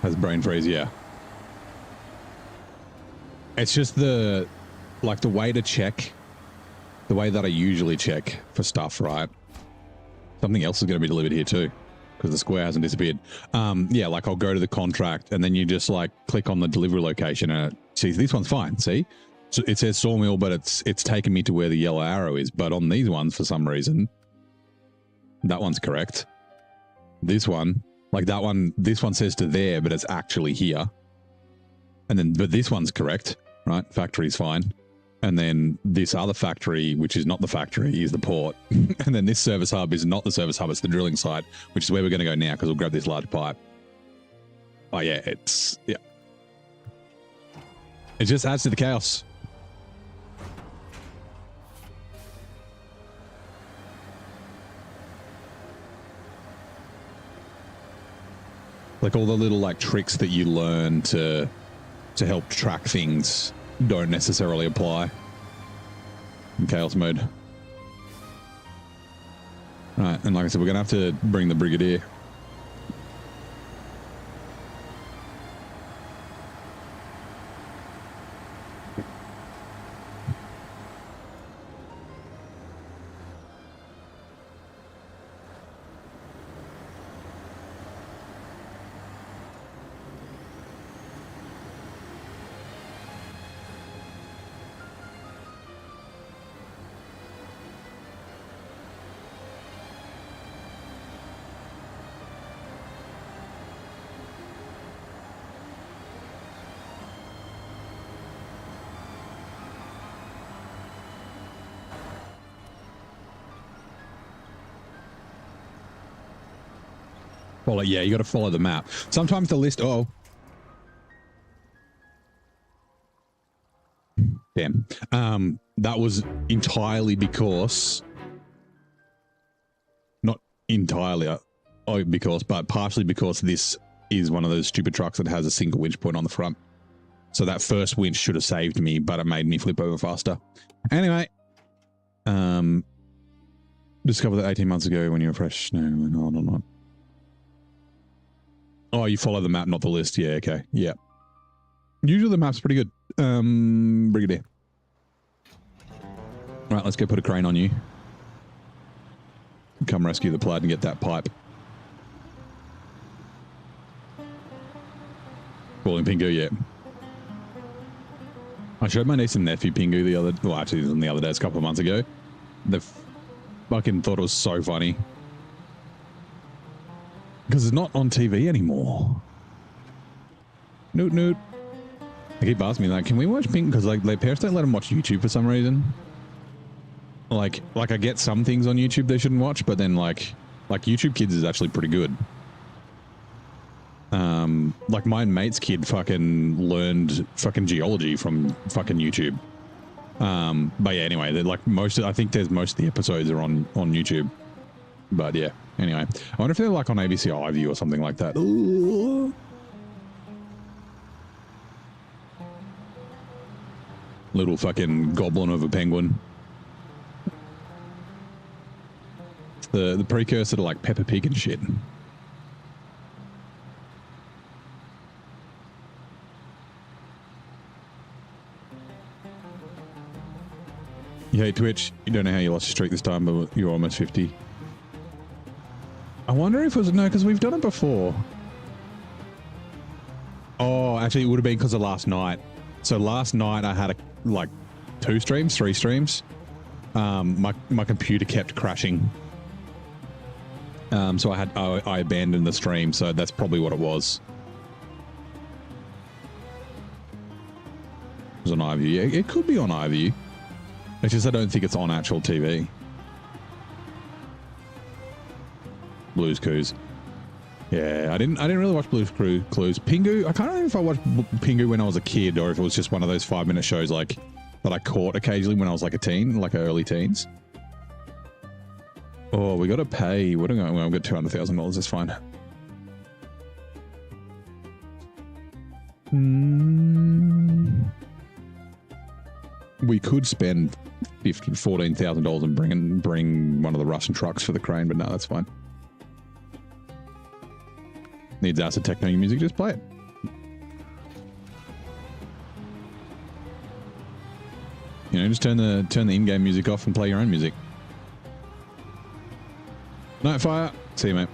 Has brain freeze, yeah. It's just the way to check, the way that I usually check for stuff, right? Something else is going to be delivered here too, because the square hasn't disappeared. Yeah, like I'll go to the contract and then you just like click on the delivery location and it sees this one's fine. See, so it says sawmill, but it's taken me to where the yellow arrow is. But on these ones, for some reason, that one's correct. This one. Like that one, this one says to there, but it's actually here. And then, but this one's correct, right? Factory's fine. And then this other factory, which is not the factory, is the port. And then this service hub is not the service hub, it's the drilling site, which is where we're going to go now because we'll grab this large pipe. Oh yeah, yeah. It just adds to the chaos. Like all the little like tricks that you learn to help track things don't necessarily apply in chaos mode. Right, and like I said, we're gonna have to bring the Brigadier. Follow, yeah, you got to follow the map. Sometimes the list. Oh, damn. That was entirely because, not entirely, but partially because this is one of those stupid trucks that has a single winch point on the front. So that first winch should have saved me, but it made me flip over faster. Anyway, discovered that 18 months ago when you were fresh. No. Oh, you follow the map, not the list. Yeah, okay. Yeah. Usually the map's pretty good. Brigadier. Right, let's go put a crane on you. Come rescue the Plad and get that pipe. Calling Pingu, yeah. I showed my niece and nephew Pingu the other... Well, actually, it was the other day, a couple of months ago. They fucking thought it was so funny. Because it's not on TV anymore. Noot. They keep asking me, like, can we watch Pink? Because, like, their parents don't let them watch YouTube for some reason. Like I get some things on YouTube they shouldn't watch, but then, like YouTube Kids is actually pretty good. Like, my mate's kid fucking learned fucking geology from fucking YouTube. But, yeah, anyway, they're, like, I think there's most of the episodes are on YouTube. But, yeah. Anyway, I wonder if they're like on ABC iView or something like that. Ooh. Little fucking goblin of a penguin. It's the precursor to like Peppa Pig and shit. Hey Twitch, you don't know how you lost your streak this time, but you're almost 50. I wonder if it was... No, because we've done it before. Oh, actually, it would have been because of last night. So last night I had like 3 streams. My computer kept crashing. So I abandoned the stream. So that's probably what it was. It was on iView. Yeah, it could be on iView. It's just I don't think it's on actual TV. Blue's Clues. Yeah, I didn't really watch Blue's Clues. Pingu, I can't remember if I watched Pingu when I was a kid or if it was just one of those 5-minute shows like that I caught occasionally when I was like a teen, like early teens. Oh, we got to pay. What am I? Well, I've got $200,000. That's fine. We could spend $14,000 and bring one of the Russian trucks for the crane, but no, that's fine. Needs acid techno music, just play it. You know, just turn the in-game music off and play your own music. Nightfire, see you, mate.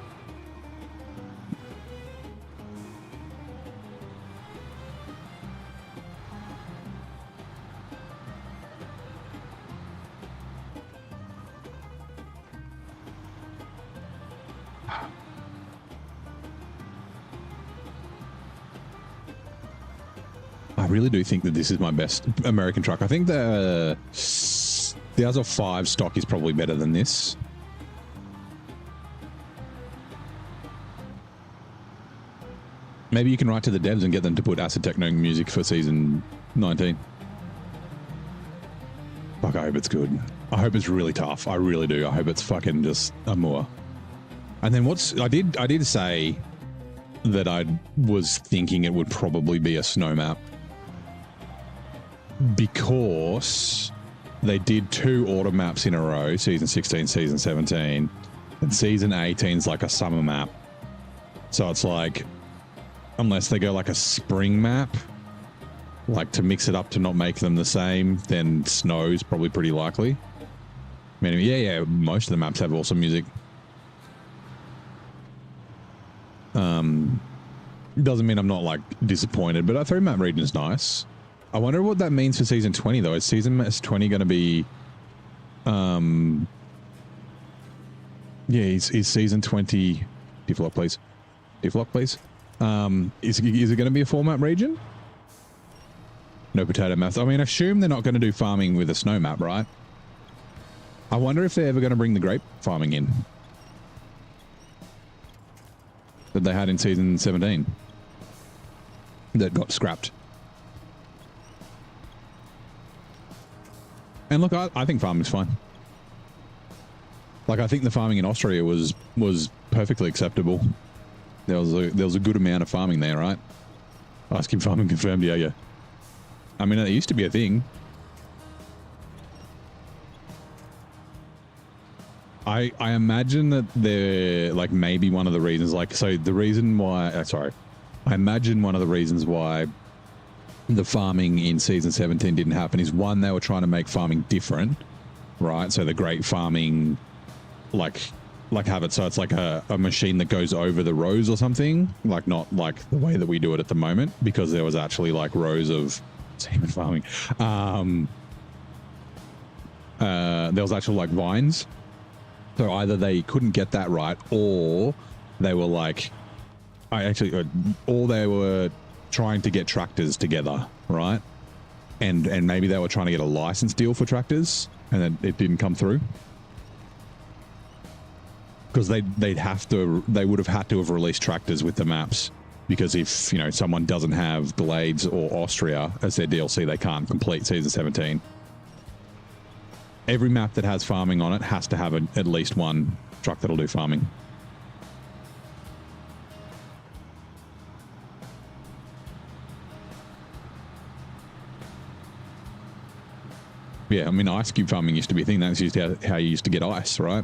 I really do think that this is my best American truck. I think the Azov 5 stock is probably better than this. Maybe you can write to the devs and get them to put acid techno music for season 19. Fuck, I hope it's good. I hope it's really tough. I really do. I hope it's fucking just a moor. And then I did say that I was thinking it would probably be a snow map. Because they did 2 autumn maps in a row, season 16, season 17, and season 18 is like a summer map. So it's like, unless they go like a spring map, like to mix it up to not make them the same, then snow's probably pretty likely. I mean, yeah, most of the maps have awesome music. Doesn't mean I'm not like disappointed, but I thought map region is nice. I wonder what that means for season 20 though. Is season 20 going to be, yeah, is season 20, diff-lock please. Diff-lock please. Is it going to be a 4 map region? No potato maps. I mean, assume they're not going to do farming with a snow map, right? I wonder if they're ever going to bring the grape farming in that they had in season 17 that got scrapped. And look, I think farming's fine. Like, I think the farming in Austria was perfectly acceptable. There was a good amount of farming there, right? Ice cube farming confirmed, yeah. I mean, it used to be a thing. I imagine that they're like maybe one of the reasons, like, so the reason why, I imagine one of the reasons why the farming in season 17 didn't happen is, one, they were trying to make farming different, right? So the grape farming, like have it so it's like a machine that goes over the rows or something, like not like the way that we do it at the moment, because there was actually like rows of semen farming. There was actually like vines. So either they couldn't get that right, or they were like, or they were trying to get tractors together, right? And maybe they were trying to get a license deal for tractors, and then it didn't come through. Because they would have had to have released tractors with the maps, because if, you know, someone doesn't have Glades or Austria as their DLC, they can't complete season 17. Every map that has farming on it has to have at least one truck that'll do farming. Yeah, I mean, ice cube farming used to be a thing. That's used to how you used to get ice, right?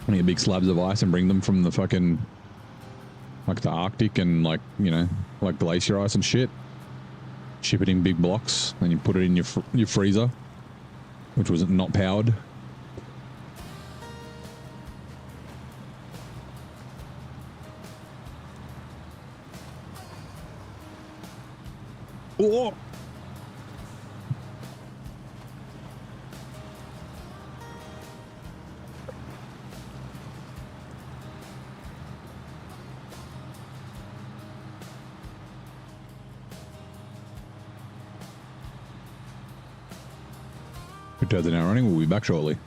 You get big slabs of ice and bring them from the fucking, like the Arctic and like, you know, like glacier ice and shit. Ship it in big blocks, and you put it in your freezer, which was not powered. Oh! It does an hour running. We'll be back shortly.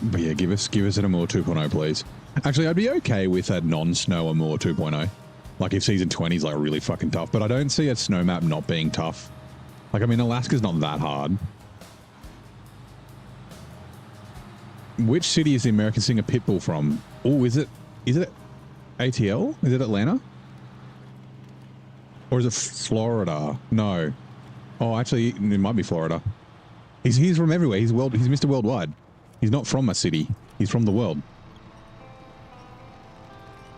But yeah, give us an Amour 2.0, please. Actually, I'd be okay with a non-snow Amour 2.0. Like if season 20 is like really fucking tough, but I don't see a snow map not being tough. Like, I mean, Alaska's not that hard. Which city is the American singer Pitbull from? Oh, is it ATL? Is it Atlanta? Or is it Florida? No. Oh, actually, it might be Florida. He's from everywhere. He's Mr. Worldwide. He's not from a city. He's from the world.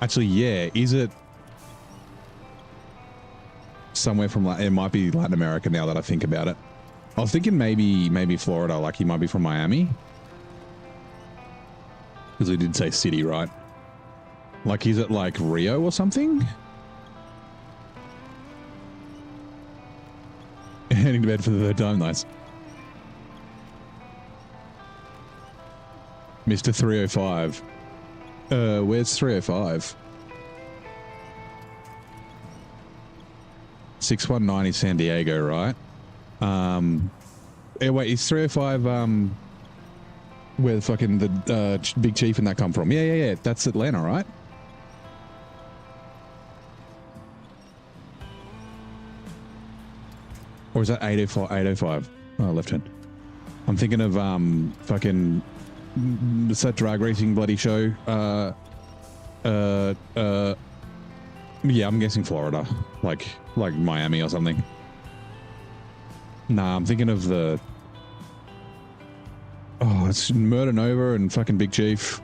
Actually, yeah. Is it somewhere from? It might be Latin America now that I think about it. I was thinking maybe Florida. Like he might be from Miami, because he did say city, right? Like, is it like Rio or something? Heading to bed for the third time, nice. Mr. 305. Where's 305? 619 is San Diego, right? Wait, is 305 where the fucking the Big Chief and that come from? Yeah. That's Atlanta, right? Or is that 805? 805. Oh, left hand. I'm thinking of fucking what's that drag racing bloody show? Yeah, I'm guessing Florida, like Miami or something. Nah, I'm thinking of the. Oh, it's Murder Nova and fucking Big Chief.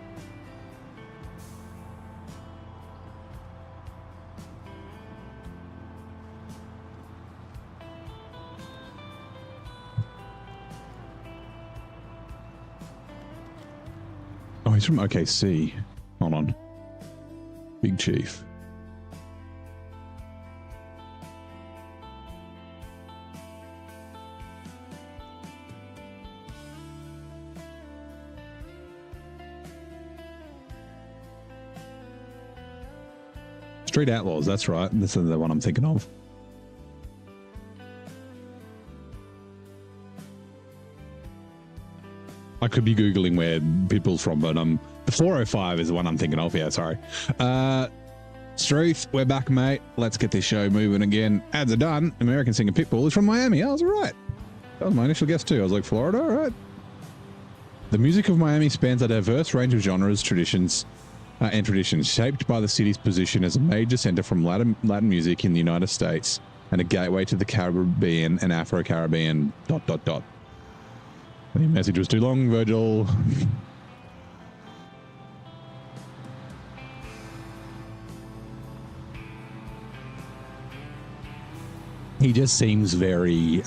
Oh, he's from OKC. Hold on. Big Chief. Street Outlaws, that's right. This is the one I'm thinking of. I could be Googling where Pitbull's from, but the 405 is the one I'm thinking of. Yeah, sorry. Struth, we're back, mate. Let's get this show moving again. Ads are done. American singer Pitbull is from Miami. I was right. That was my initial guess too. I was like, Florida, all right. The music of Miami spans a diverse range of genres, traditions, shaped by the city's position as a major center from Latin music in the United States and a gateway to the Caribbean and Afro-Caribbean ... The message was too long, Virgil. He just seems very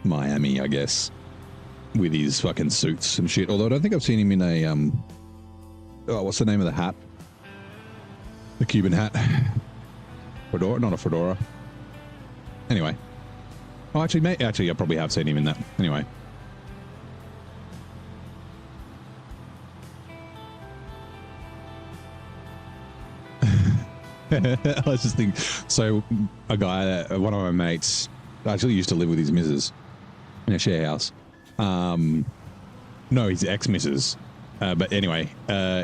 Miami, I guess, with his fucking suits and shit. Although I don't think I've seen him in a oh, what's the name of the hat? The Cuban hat. Fedora? Not a fedora. Anyway. Oh, actually, I probably have seen him in that. Anyway. I was just thinking, so a guy, one of my mates, actually used to live with his missus in a share house. No, his ex-missus. But anyway,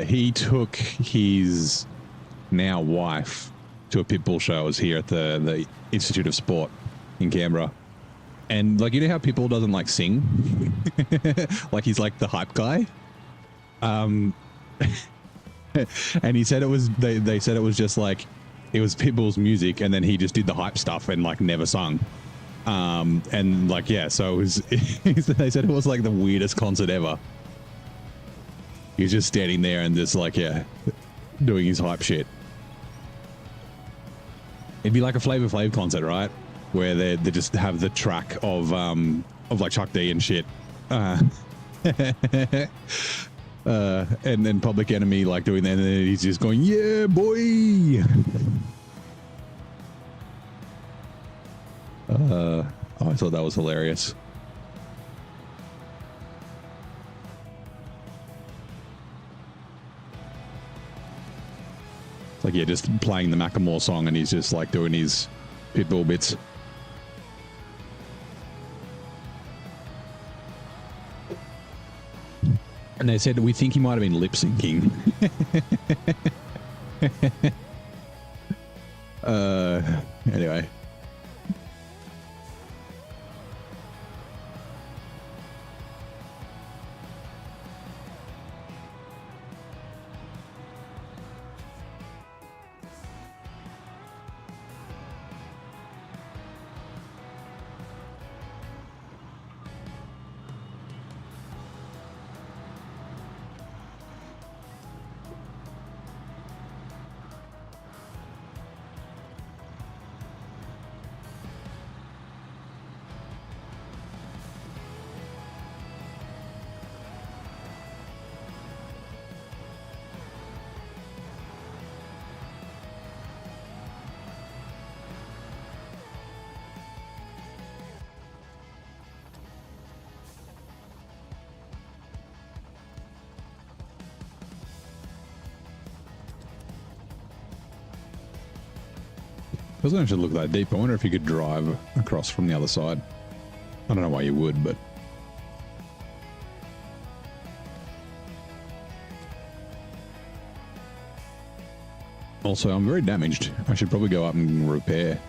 he took his now wife to a Pitbull show. I was here at the Institute of Sport in Canberra. And like, you know how Pitbull doesn't like sing? Like he's like the hype guy. And he said it was, they said it was just like, it was Pitbull's music and then he just did the hype stuff and like never sung. And like, yeah, so it was, they said it was like the weirdest concert ever. He was just standing there and just like, yeah, doing his hype shit. It'd be like a Flavor Flav concert, right? Where they just have the track of like Chuck D and shit. And then Public Enemy like doing that, and then he's just going, yeah, boy. Oh, I thought that was hilarious. It's like, yeah, just playing the Macklemore song and he's just like doing his Pitbull bits. And they said, we think he might have been lip syncing. Anyway. Doesn't actually look that deep. I wonder if you could drive across from the other side. I don't know why you would, but... Also, I'm very damaged. I should probably go up and repair.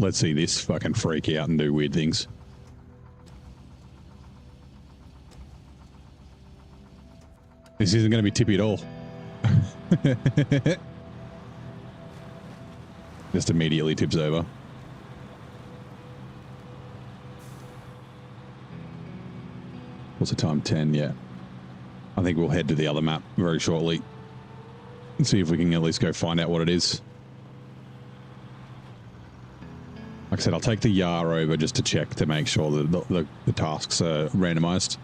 Let's see this fucking freak out and do weird things. This isn't going to be tippy at all. Just immediately tips over. What's the time? 10, yeah. I think we'll head to the other map very shortly and see if we can at least go find out what it is. Like I said, I'll take the Yar over just to check to make sure that the tasks are randomized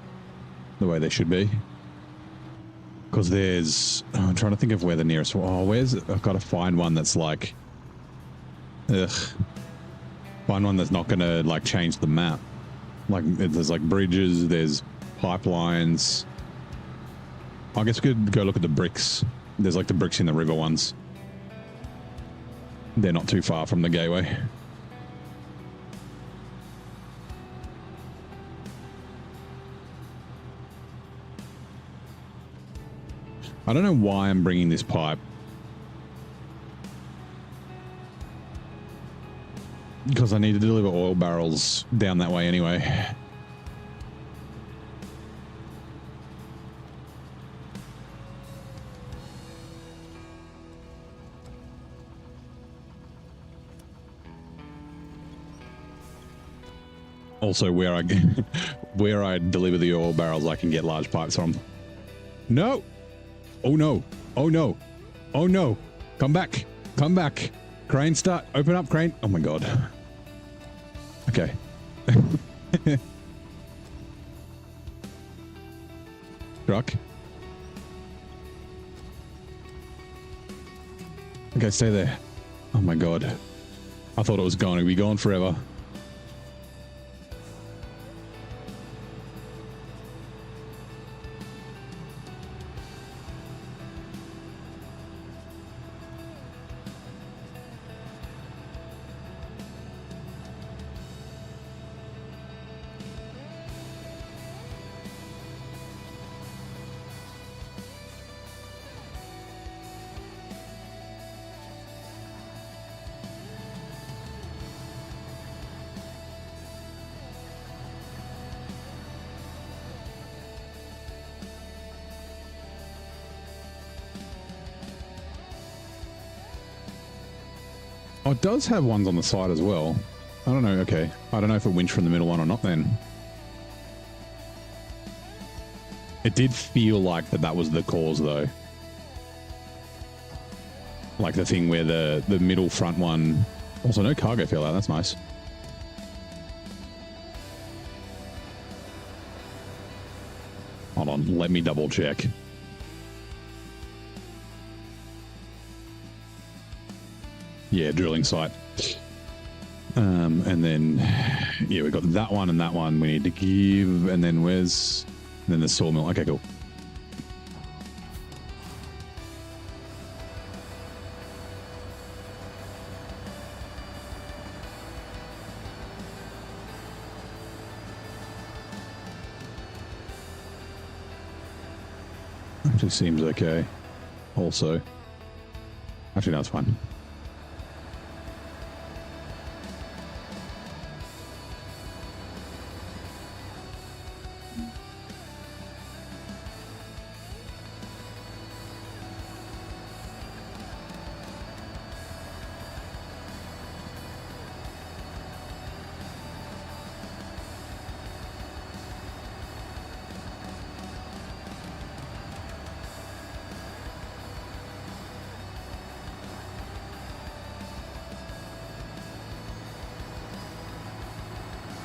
the way they should be. Because there's... Oh, I'm trying to think of where the nearest... Oh, where's... I've got to find one that's like... Ugh. Find one that's not going to like change the map. Like, there's like bridges, there's pipelines. I guess we could go look at the bricks. There's like the bricks in the river ones. They're not too far from the gateway. I don't know why I'm bringing this pipe. Because I need to deliver oil barrels down that way anyway. Also, where I deliver the oil barrels, I can get large pipes from. No! Oh no! Oh no! Oh no! Come back! Come back! Crane start! Open up, crane! Oh my god. Okay. Truck. Okay, stay there. Oh my god. I thought it was going to be gone forever. Oh, it does have ones on the side as well. I don't know. Okay. I don't know if it winched from the middle one or not then. It did feel like that was the cause though. Like the thing where the middle front one... Also no cargo fell out. That's nice. Hold on. Let me double check. Yeah, drilling site. And then, yeah, we've got that one and that one we need to give. And then where's... And then the sawmill. Okay, cool. Actually seems okay. Also. Actually, no, it's fine.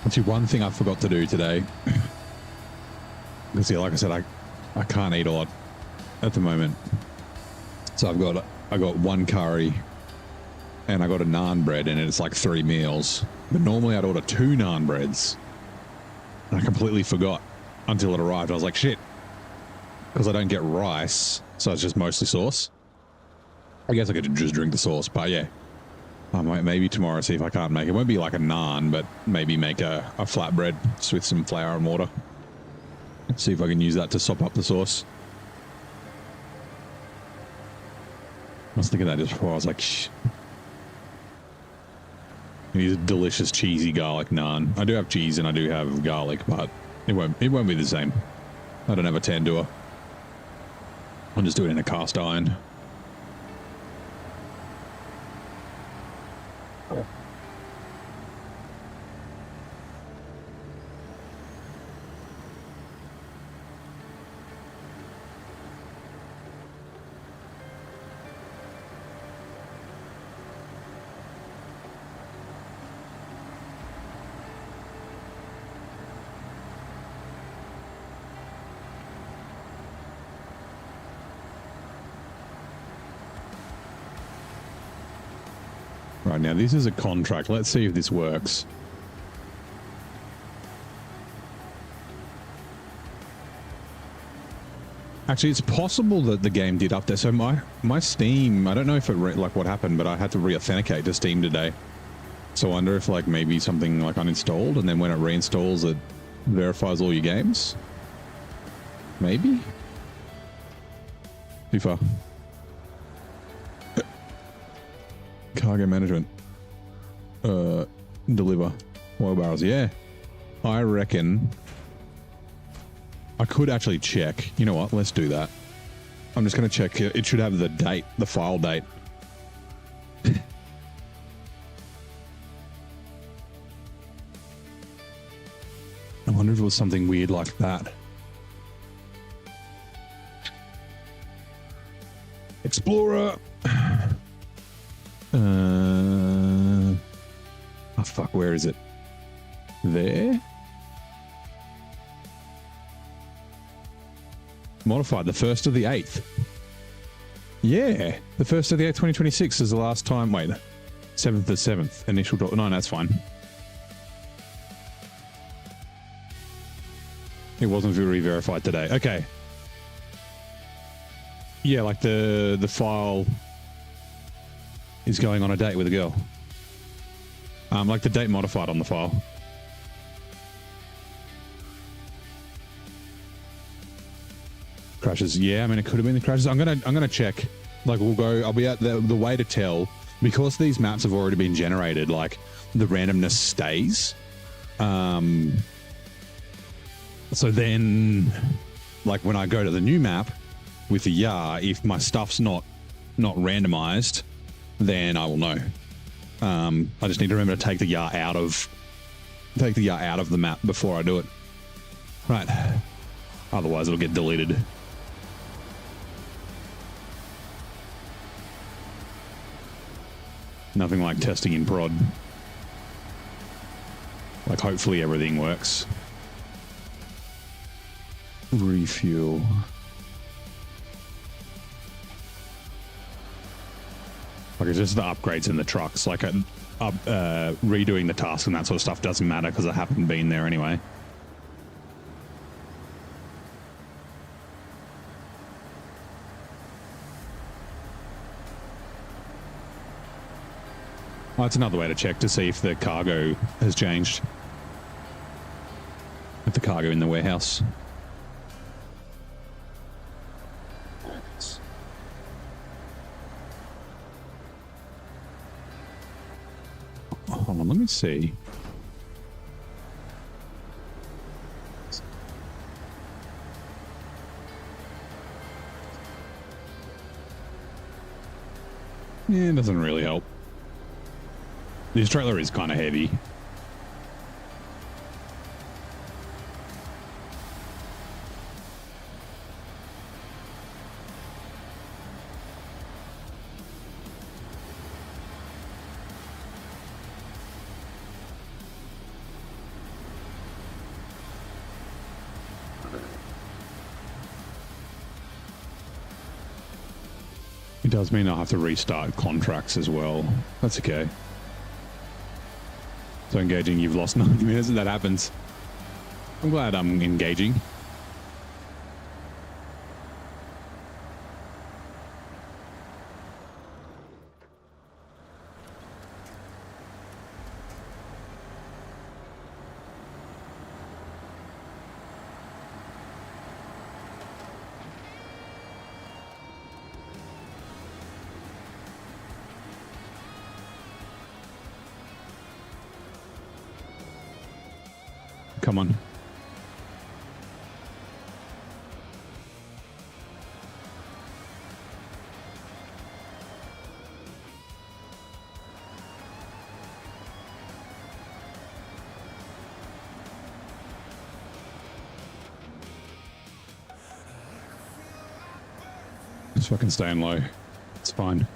Actually, one thing I forgot to do today, because yeah, like I said, I can't eat a lot at the moment. So I got one curry and I got a naan bread, and it's like 3 meals. But normally I'd order 2 naan breads. And I completely forgot until it arrived. I was like, shit, because I don't get rice, so it's just mostly sauce. I guess I could just drink the sauce, but yeah. I might maybe tomorrow see if I can't make it. It won't be like a naan, but maybe make a flatbread just with some flour and water. See if I can use that to sop up the sauce. I was thinking that just before. I was like, shh. It is a delicious cheesy garlic naan. I do have cheese and I do have garlic, but it won't be the same. I don't have a tandoor. I'll just do it in a cast iron. Right, now this is a contract. Let's see if this works. Actually, it's possible that the game did update. So my Steam, I don't know if it like what happened, but I had to re-authenticate to Steam today. So I wonder if like maybe something like uninstalled, and then when it reinstalls, it verifies all your games. Maybe. Too far. Cargo management. Deliver. Oil barrels. Yeah. I reckon I could actually check. You know what? Let's do that. I'm just going to check. It should have the date, the file date. I wonder if it was something weird like that. Explorer. Oh, fuck, where is it? There? Modified, the 1st of the 8th. Yeah, the 1st of the 8th, 2026 is the last time. Wait, 7th of the 7th, initial drop. No, that's fine. It wasn't re-verified today. Okay. Yeah, like the file is going on a date with a girl. Like the date modified on the file. Crashes. Yeah, I mean it could have been the crashes. I'm gonna check. Like I'll be at the way to tell, because these maps have already been generated, like the randomness stays. So then like when I go to the new map with the YAR, if my stuff's not randomized, then I will know. I just need to remember to take the YAR out of the map before I do it. Right. Otherwise it'll get deleted. Nothing like testing in prod. Like hopefully everything works. Refuel. Like it's just the upgrades in the trucks. Like redoing the task and that sort of stuff doesn't matter because I haven't been there anyway. Oh, that's another way to check to see if the cargo has changed. If the cargo in the warehouse. Hold on, let me see. Yeah, it doesn't really help. This trailer is kind of heavy. It does mean I'll have to restart contracts as well. That's okay. So engaging, you've lost 90 minutes and that happens. I'm glad I'm engaging. come on. Just fucking staying low. It's fine.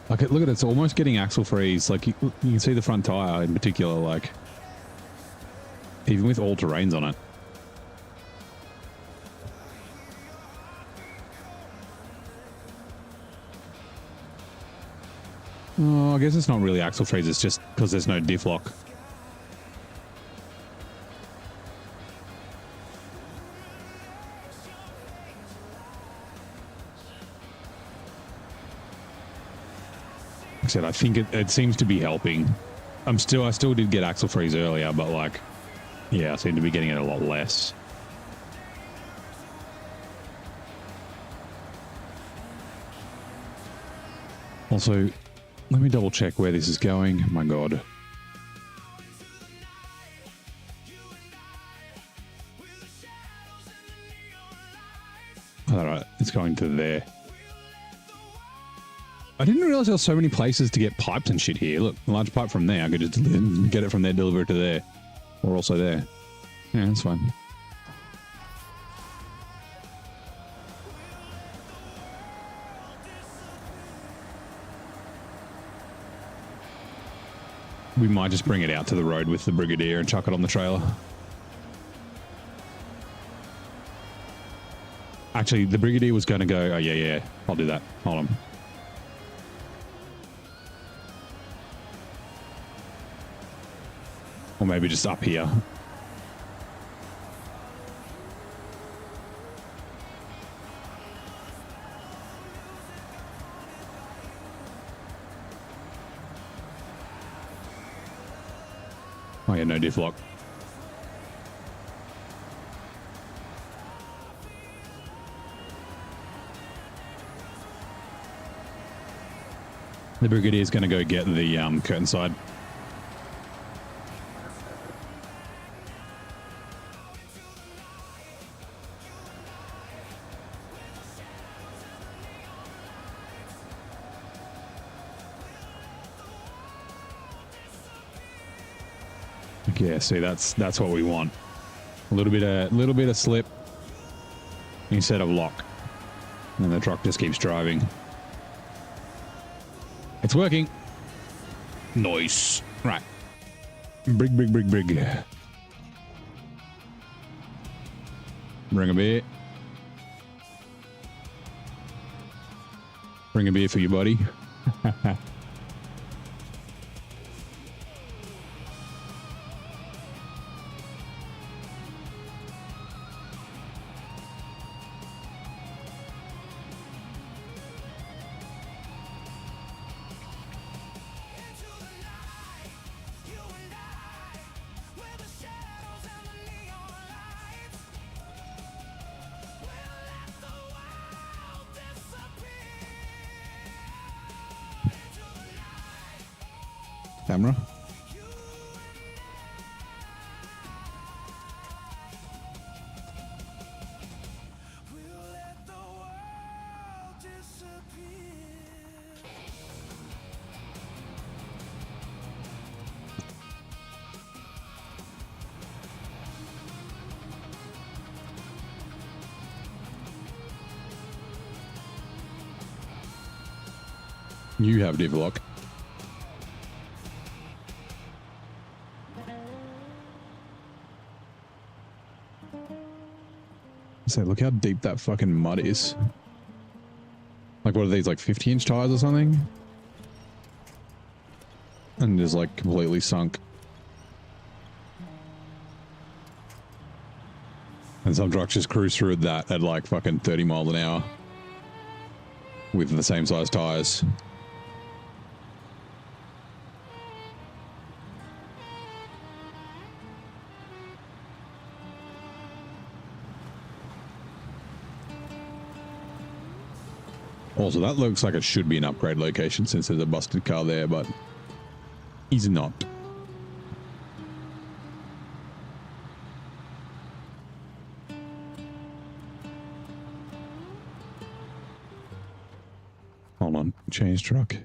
Like, look at it. It's almost getting axle freeze. Like, you can see the front tire in particular, like, even with all terrains on it. Oh, I guess it's not really axle freeze. It's just because there's no diff-lock. I think it seems to be helping. I still did get axle freeze earlier, but like, yeah, I seem to be getting it a lot less. Also, let me double check where this is going. Oh my God. All right, it's going to there. I didn't realize there were so many places to get pipes and shit here. Look, a large pipe from there. I could just get it from there, deliver it to there. Or also there. Yeah, that's fine. We might just bring it out to the road with the Brigadier and chuck it on the trailer. Actually, the Brigadier was going to go... Oh, yeah. I'll do that. Hold on. Or maybe just up here. Oh yeah, no diff-lock. The Brigadier's going to go get the curtain side. Yeah, see, that's what we want. A little bit of slip instead of lock, and the truck just keeps driving. It's working. Nice. Right. Brig. Bring a beer. Bring a beer for you, buddy. Camera. You have diff-lock. So look how deep that fucking mud is. Like, what are these, like 50-inch tires or something? And just like completely sunk. And some trucks just cruise through that at like fucking 30 miles an hour with the same size tires. Also, that looks like it should be an upgrade location since there's a busted car there, but he's not. Hold on, change truck.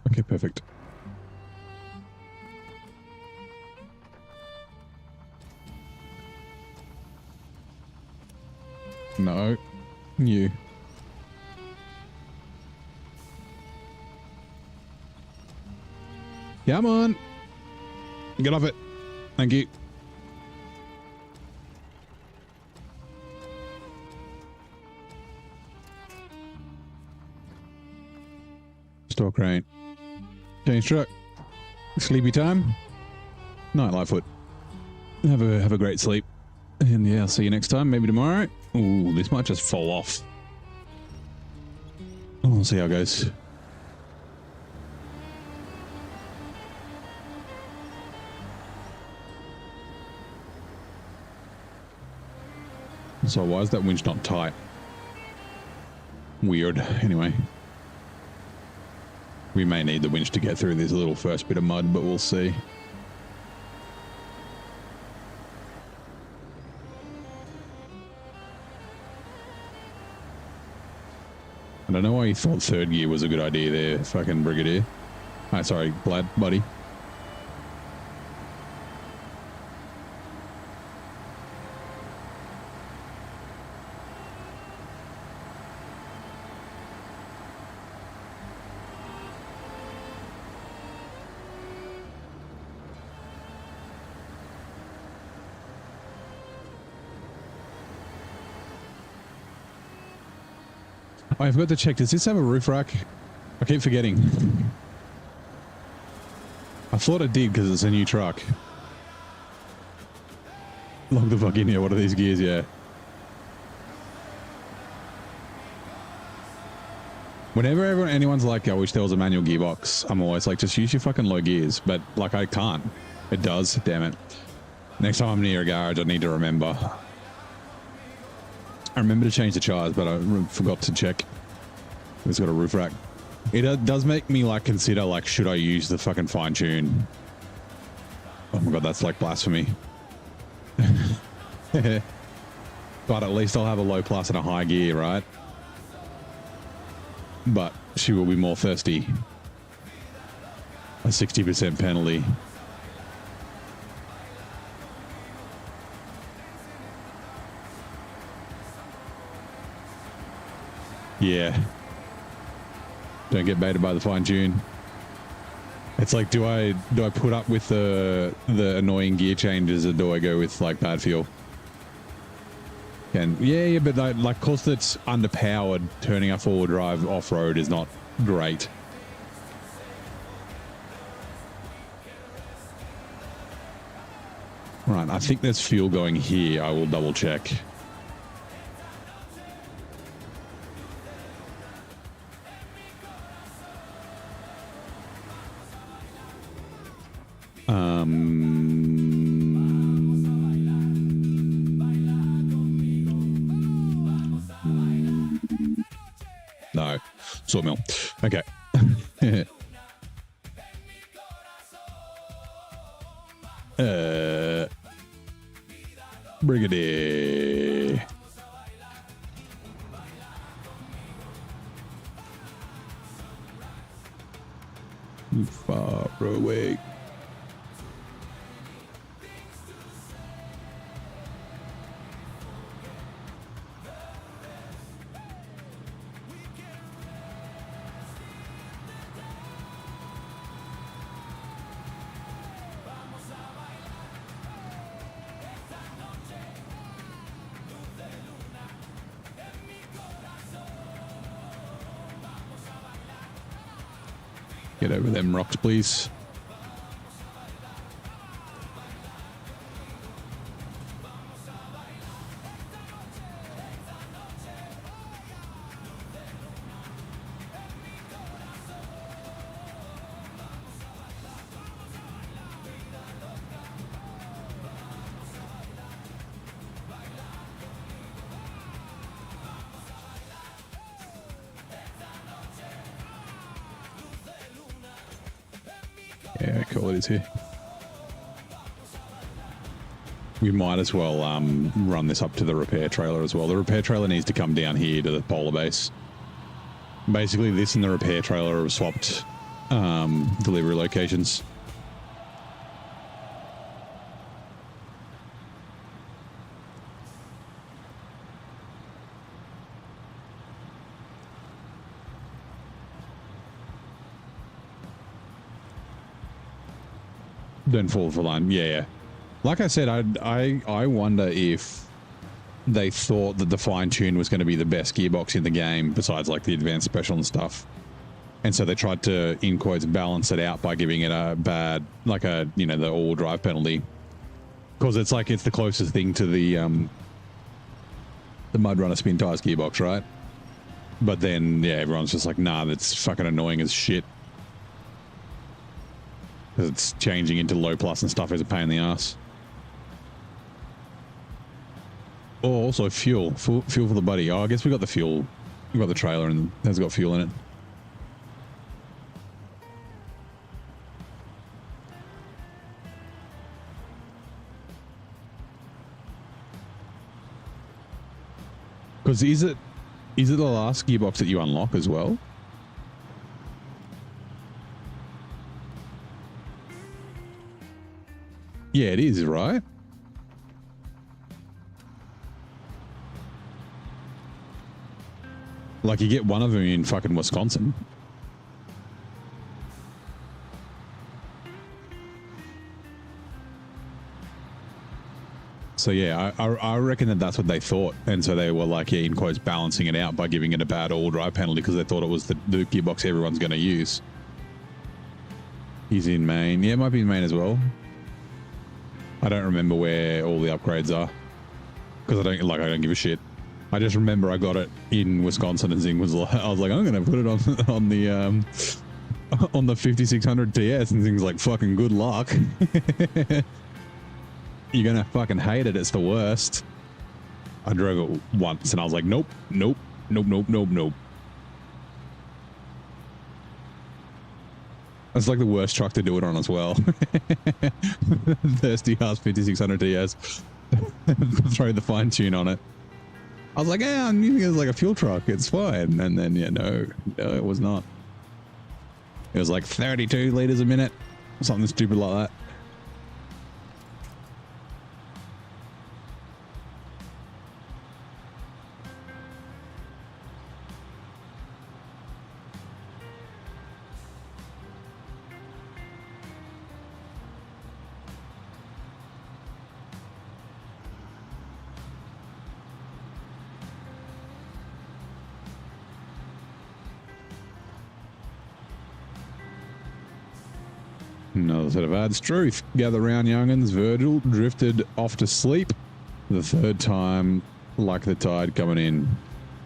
Okay, perfect. No, you. Come on. Get off it. Thank you. Store crane. Change truck. Sleepy time. Night Lightfoot. Have a great sleep. And yeah, I'll see you next time. Maybe tomorrow. Ooh, this might just fall off. We'll see how it goes. So why is that winch not tight? Weird. Anyway. We may need the winch to get through this little first bit of mud, but we'll see. I don't know why you thought third gear was a good idea there, fucking Brigadier. Oh, sorry, Plad, buddy. Oh, I forgot to check. Does this have a roof rack? I keep forgetting. I thought it did because it's a new truck. Log the fuck in here. What are these gears? Yeah. Whenever anyone's like, I wish there was a manual gearbox, I'm always like, just use your fucking low gears. But like, I can't. It does. Damn it. Next time I'm near a garage, I need to remember. I remember to change the chires, but I forgot to check. It's got a roof rack. It does make me like consider like, should I use the fucking fine tune? Oh my god, that's like blasphemy. But at least I'll have a low plus and a high gear, right? But she will be more thirsty. A 60% penalty. Yeah. Don't get baited by the fine tune. It's like, do I put up with the annoying gear changes, or do I go with like bad fuel? And yeah, but like, cause it's underpowered, turning a four-wheel drive off-road is not great. Right, I think there's fuel going here. I will double check. No, sawmill. Okay. Brigadier. You far away. Get over them rocks, please. Yeah, cool, it is here. We might as well run this up to the repair trailer as well. The repair trailer needs to come down here to the polar base. Basically, this and the repair trailer have swapped delivery locations. Don't fall for line. Yeah. Like I said, I wonder if they thought that the fine tune was going to be the best gearbox in the game, besides like the advanced special and stuff. And so they tried to, in quotes, balance it out by giving it a bad, like a, you know, the all drive penalty. Because it's like, it's the closest thing to the Mud Runner spin tires gearbox, right? But then, yeah, everyone's just like, nah, that's fucking annoying as shit. Because it's changing into low plus and stuff is a pain in the ass. Oh, also fuel for the buddy. Oh, I guess we got the fuel. We got the trailer and it has got fuel in it. Because is it the last gearbox that you unlock as well? Yeah, it is, right? Like, you get one of them in fucking Wisconsin. So yeah, I reckon that that's what they thought. And so they were like, yeah, in quotes, balancing it out by giving it a bad all-drive penalty because they thought it was the gearbox everyone's going to use. He's in Maine. Yeah, it might be in Maine as well. I don't remember where all the upgrades are because I don't give a shit. I just remember I got it in Wisconsin and Zing was like, I was like, I'm going to put it on the 5600 TS, and Zing's like, fucking good luck. You're going to fucking hate it. It's the worst. I drove it once and I was like, nope. That's like the worst truck to do it on as well. Thirsty ass 5600 TS. Throw the fine tune on it. I was like, yeah, I'm using it as like a fuel truck. It's fine. And then, yeah, no, it was not. It was like 32 liters a minute. Something stupid like that. Another set of ads. Truth. Gather round, young'uns. Virgil drifted off to sleep. The third time, like the tide coming in.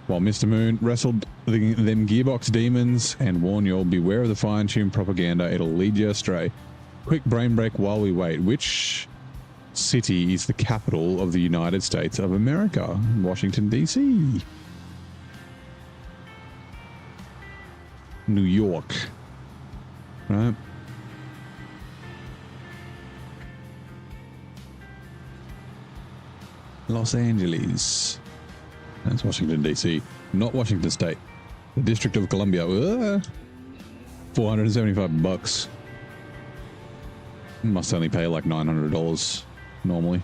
While Mr. Moon wrestled them gearbox demons and warned you all, beware of the fine-tuned propaganda. It'll lead you astray. Quick brain break while we wait. Which city is the capital of the United States of America? Washington, D.C. New York. Right? Los Angeles. That's Washington, D.C. Not Washington State. The District of Columbia. $475. Must only pay like $900 normally.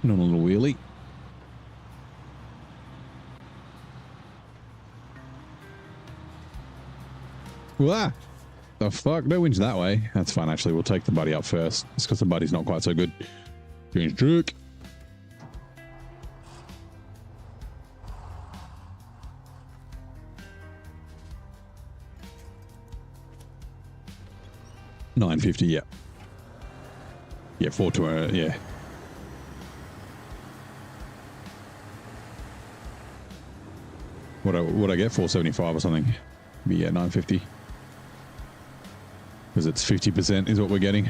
Not a little wheelie. Wah! The fuck? No winch that way. That's fine, actually. We'll take the buddy up first. It's because the buddy's not quite so good. Change truck. $950, yeah. Yeah, 420, yeah. What I get? 475 or something. But yeah, 950. Because it's 50% is what we're getting.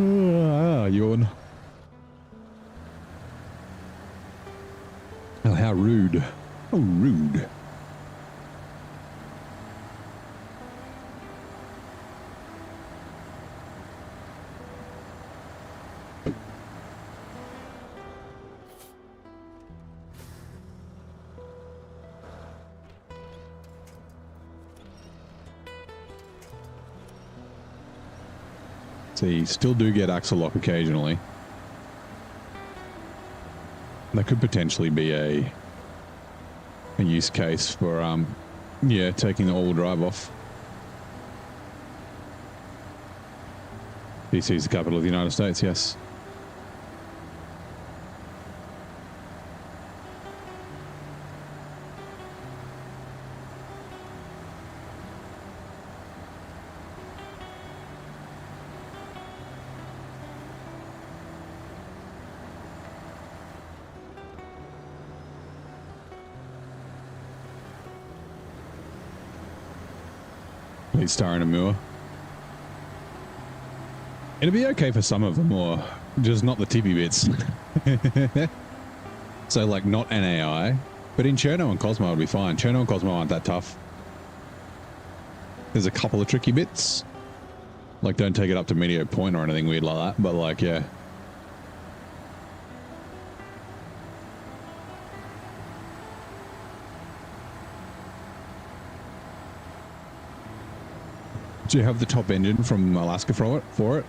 Yawn. Oh, how rude. Oh, rude. So you still do get axle lock occasionally. That could potentially be a use case for yeah, taking the all-wheel drive off. DC is the capital of the United States, yes. Star and a Moor. It'll be okay for some of them, or just not the tippy bits. So, like, not NAI, but in Cherno and Cosmo it'll be fine. Cherno and Cosmo aren't that tough. There's a couple of tricky bits. Like, don't take it up to Meteor Point or anything weird like that, but, like, yeah. Do you have the top engine from Alaska for it?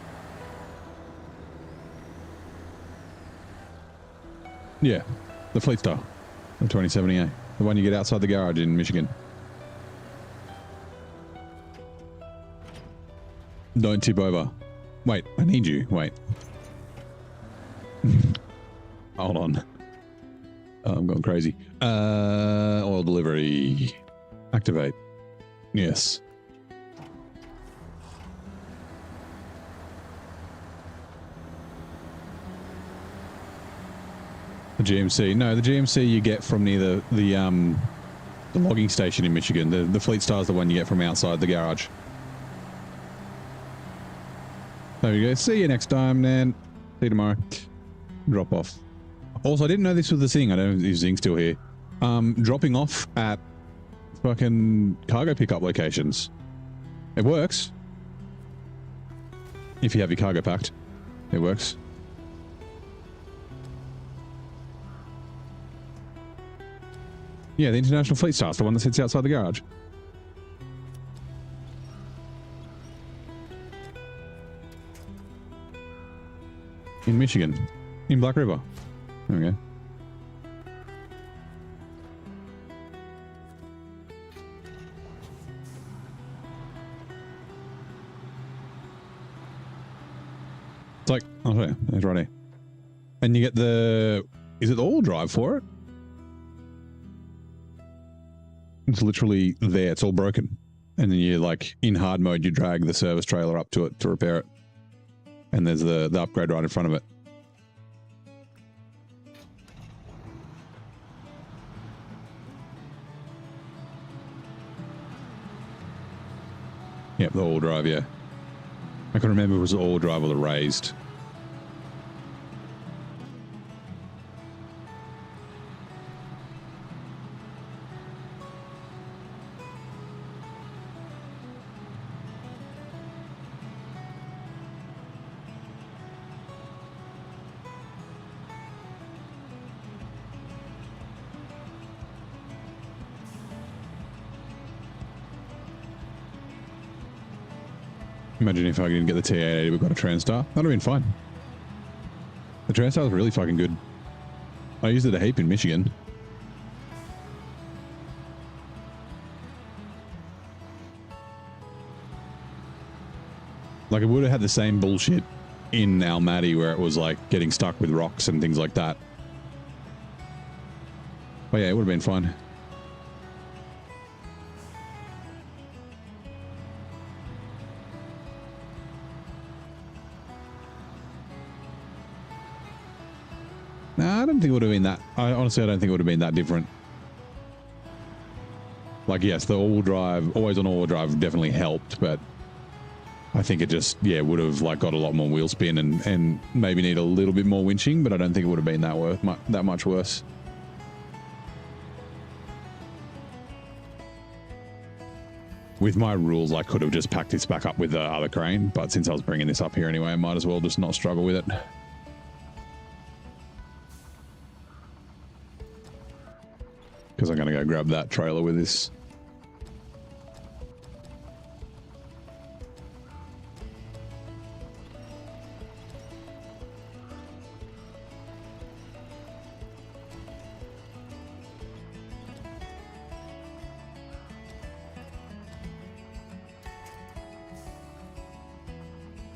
Yeah, the Fleet Star, the 2070A, the one you get outside the garage in Michigan. Don't tip over. Wait, I need you. Wait. Hold on. Oh, I'm going crazy. Oil delivery. Activate. Yes. The GMC. No, the GMC you get from near the logging station in Michigan. The Fleet Star is the one you get from outside the garage. There we go. See you next time, Nan. See you tomorrow. Drop off. Also, I didn't know this was the thing. I don't know if Zing's still here. Dropping off at fucking cargo pickup locations. It works. If you have your cargo packed, it works. Yeah, the International Fleet Star is the one that sits outside the garage. In Michigan. In Black River. There we go. It's like, oh yeah, it's right here. And you get the, is it the all drive for it? It's literally there. It's all broken. And then you like in hard mode, you drag the service trailer up to it to repair it. And there's the upgrade right in front of it. Yep, the all drive, yeah. I can remember it was the all drive or the raised. Imagine if I didn't get the T880, we got a Transtar. That'd have been fine. The Transtar was really fucking good. I used it a heap in Michigan. Like, it would have had the same bullshit in Almaty where it was like getting stuck with rocks and things like that. But yeah, it would have been fine. I don't think it would have been that. Honestly, I don't think it would have been that different. Like, yes, the all-wheel drive, always on all-wheel drive definitely helped, but I think it just, yeah, would have like got a lot more wheel spin and maybe need a little bit more winching, but I don't think it would have been that much worse. With my rules, I could have just packed this back up with the other crane, but since I was bringing this up here anyway, I might as well just not struggle with it. Because I'm going to go grab that trailer with this.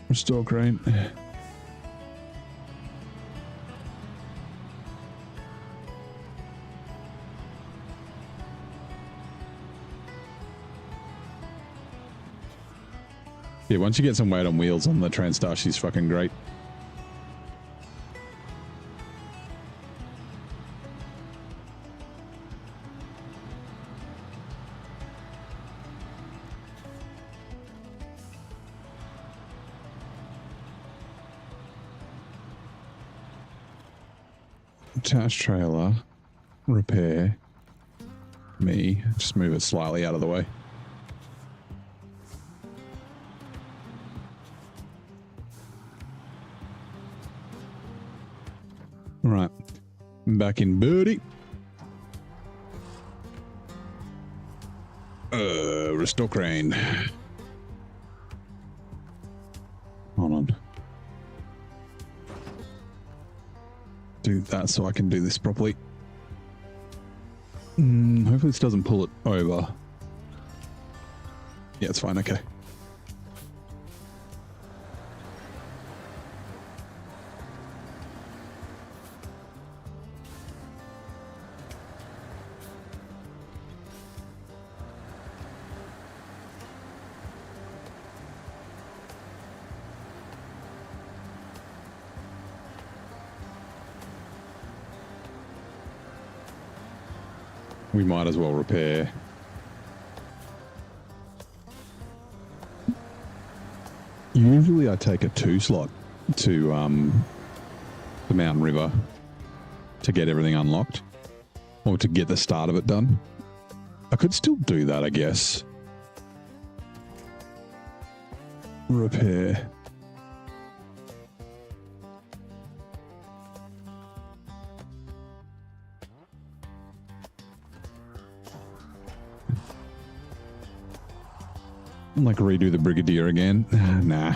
Restore crane. Yeah, once you get some weight on wheels on the Transtar, she's fucking great. Attached trailer, repair, me, just move it slightly out of the way. All right, back in birdie. Restore crane. Hold on. Do that so I can do this properly. Hopefully this doesn't pull it over. Yeah, it's fine. Okay. We might as well repair. Usually I take a 2-slot to the Mountain River to get everything unlocked or to get the start of it done. I could still do that, I guess. Repair. Like redo the Brigadier again? Nah.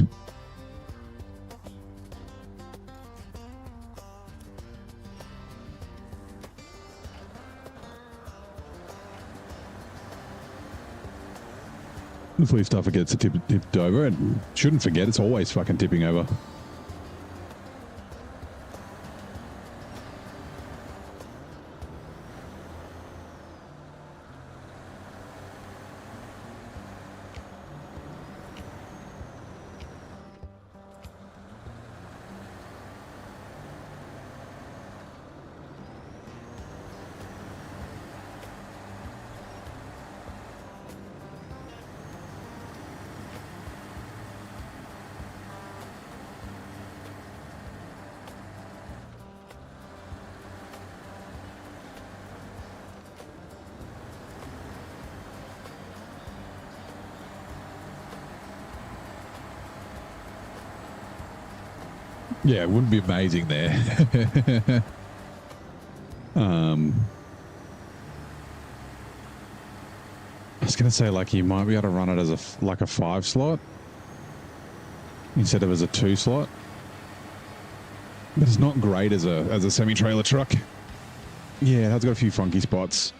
Hopefully stuff gets tipped over, and shouldn't forget it's always fucking tipping over. Yeah, it would be amazing there. I was going to say, like, you might be able to run it as a 5-slot instead of as a 2-slot. But it's not great as a semi-trailer truck. Yeah, it has got a few funky spots.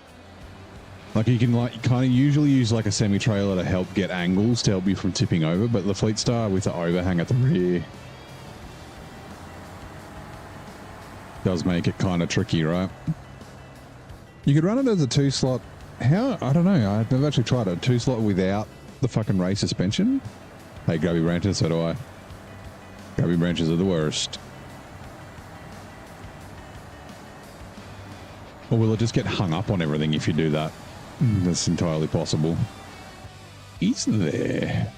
Like, you can kind of usually use like a semi-trailer to help get angles to help you from tipping over, but the Fleet Star with the overhang at the rear does make it kind of tricky, right? You could run it as a 2-slot. How? I don't know. I've never actually tried a 2-slot without the fucking race suspension. Hey, grubby branches, so do I. Grubby branches are the worst. Or will it just get hung up on everything if you do that? That's entirely possible. Is there?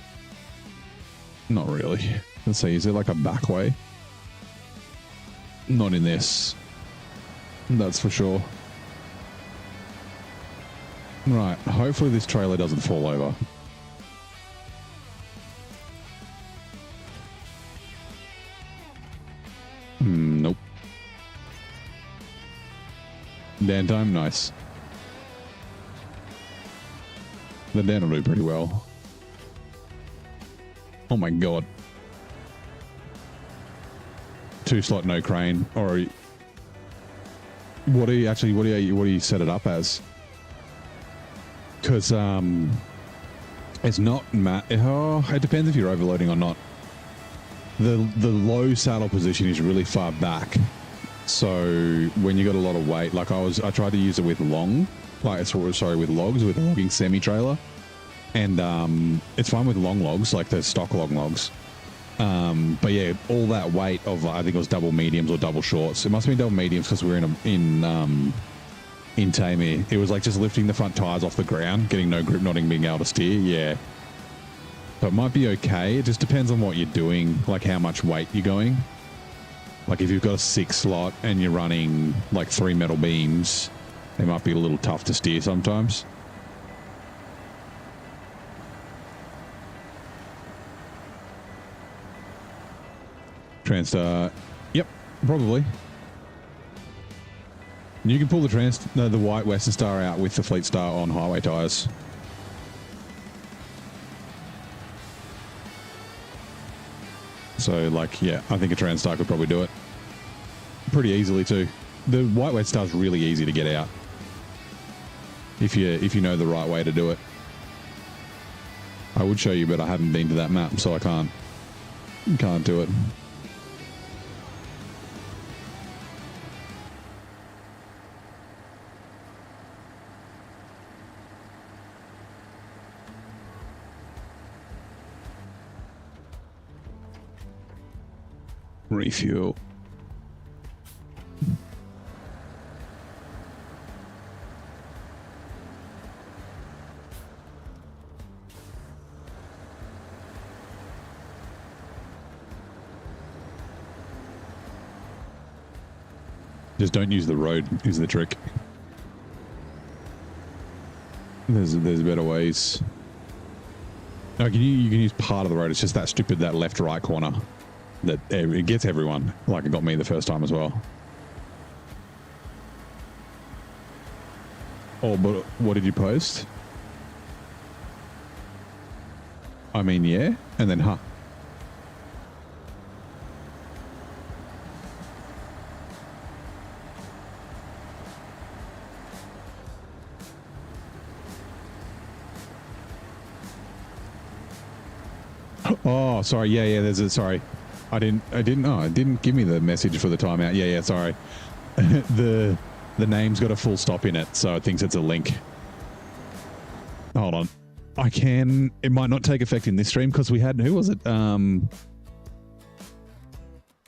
Not really. Let's see, is it like a back way? Not in this. That's for sure. Right, hopefully this trailer doesn't fall over. Nope. Dan time, nice. The Dan will do pretty well. Oh my god. 2-slot, no crane. Or what do you set it up as? Because it's not it depends if you're overloading or not. The low saddle position is really far back, so when you got a lot of weight, like I tried to use it with with logs, with a logging semi trailer, and it's fine with long logs, like the stock long logs. But yeah, all that weight of I think it was double mediums or double shorts. It must have been double mediums because we were in Tamir. It was like just lifting the front tires off the ground, getting no grip, not even being able to steer. Yeah. So it might be okay. It just depends on what you're doing, like how much weight you're going. Like if you've got a 6-slot and you're running like 3 metal beams, it might be a little tough to steer sometimes. Transtar, yep, probably. You can pull the white Western Star out with the Fleet Star on highway tires. So, like, yeah, I think a Transstar could probably do it pretty easily too. The white Western Star is really easy to get out if you know the right way to do it. I would show you, but I haven't been to that map, so I can't do it. Refuel. Just don't use the road is the trick. There's better ways. No, you can use part of the road. It's just that left-right corner that it gets everyone. Like it got me the first time as well. Oh, but what did you post? I mean, yeah, and then huh. Oh, sorry. Yeah. Sorry. I didn't give me the message for the timeout. Yeah. Sorry. the name's got a full stop in it, so it thinks it's a link. Hold on. It might not take effect in this stream because we had, who was it?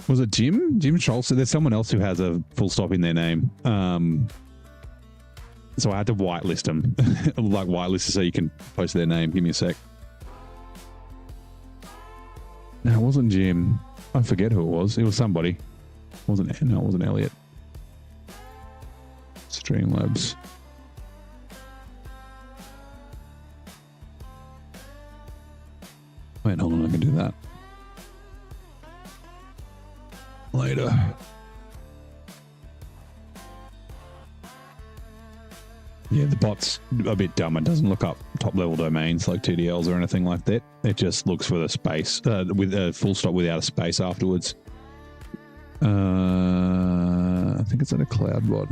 Was it Jim Schultz? There's someone else who has a full stop in their name. So I had to whitelist them, like whitelist so you can post their name. Give me a sec. No, it wasn't Jim. I forget who it was. It was somebody. It wasn't Elliot. Streamlabs. Wait, hold on. I can do that later. Yeah, the bot's a bit dumb. It doesn't look up top-level domains like TDLs or anything like that. It just looks for the space, with a full stop without a space afterwards. I think it's in a cloud bot.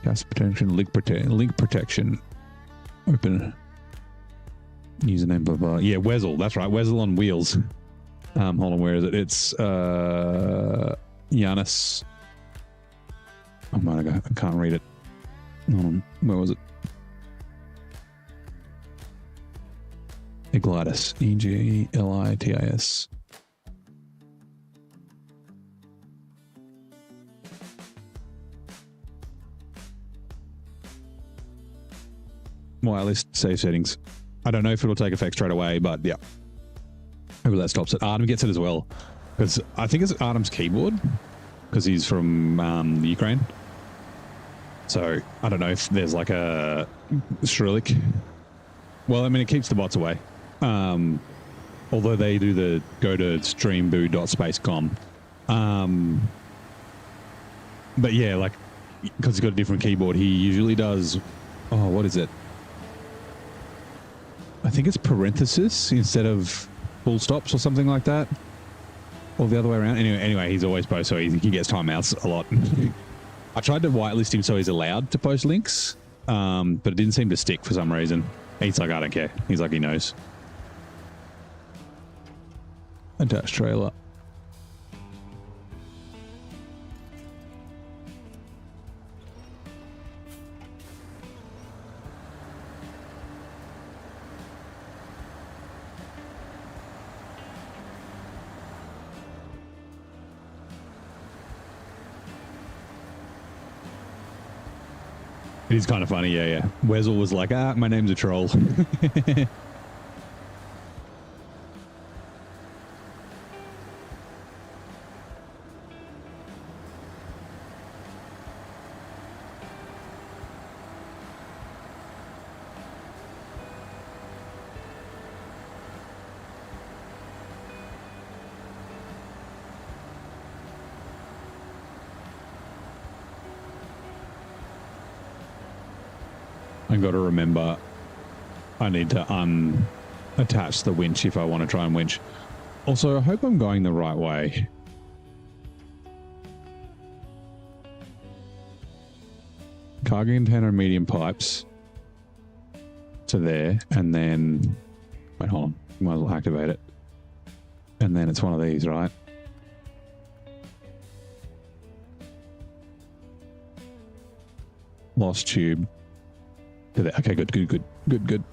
Gas protection, link protection. Open. Username, blah, blah. Yeah, Wezel. That's right. Wezel on wheels. Hold on, where is it? It's Giannis. Oh my God, I can't read it. Hold on, where was it? Eglitis. Eglitis. Wireless save settings. I don't know if it'll take effect straight away, but yeah. Hopefully that stops it. Artem gets it as well. Because I think it's Artem's keyboard. Because he's from the Ukraine. So, I don't know if there's like a Cyrillic. Well, I mean, it keeps the bots away. Although they do the go to streamboo.spacecom. But yeah, like, because he's got a different keyboard, he usually does... Oh, what is it? I think it's parenthesis instead of full stops or something like that. Or the other way around. Anyway, he's always post, so he gets timeouts a lot. I tried to whitelist him so he's allowed to post links, but it didn't seem to stick for some reason. He's like, I don't care. He's like, he knows. Attached trailer. It is kind of funny, yeah. Wesel was like, my name's a troll. I've got to remember I need to unattach the winch if I want to try and winch. Also, I hope I'm going the right way. Cargo container and medium pipes to there, and then... Wait, hold on. Might as well activate it. And then it's one of these, right? Lost tube. Okay, good.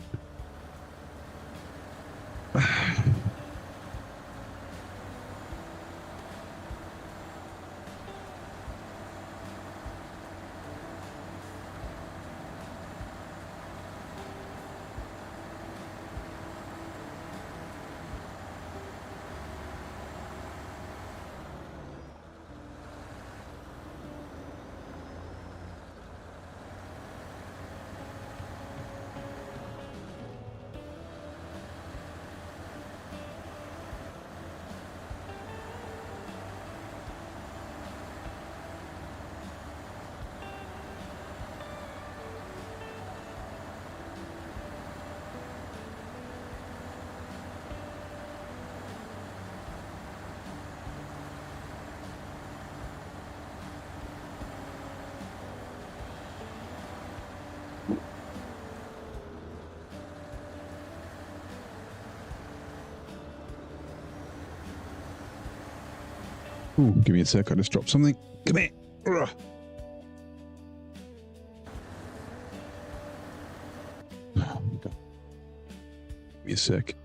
Ooh, give me a sec. I just dropped something. Come here. Ugh. Oh, God. Give me a sec.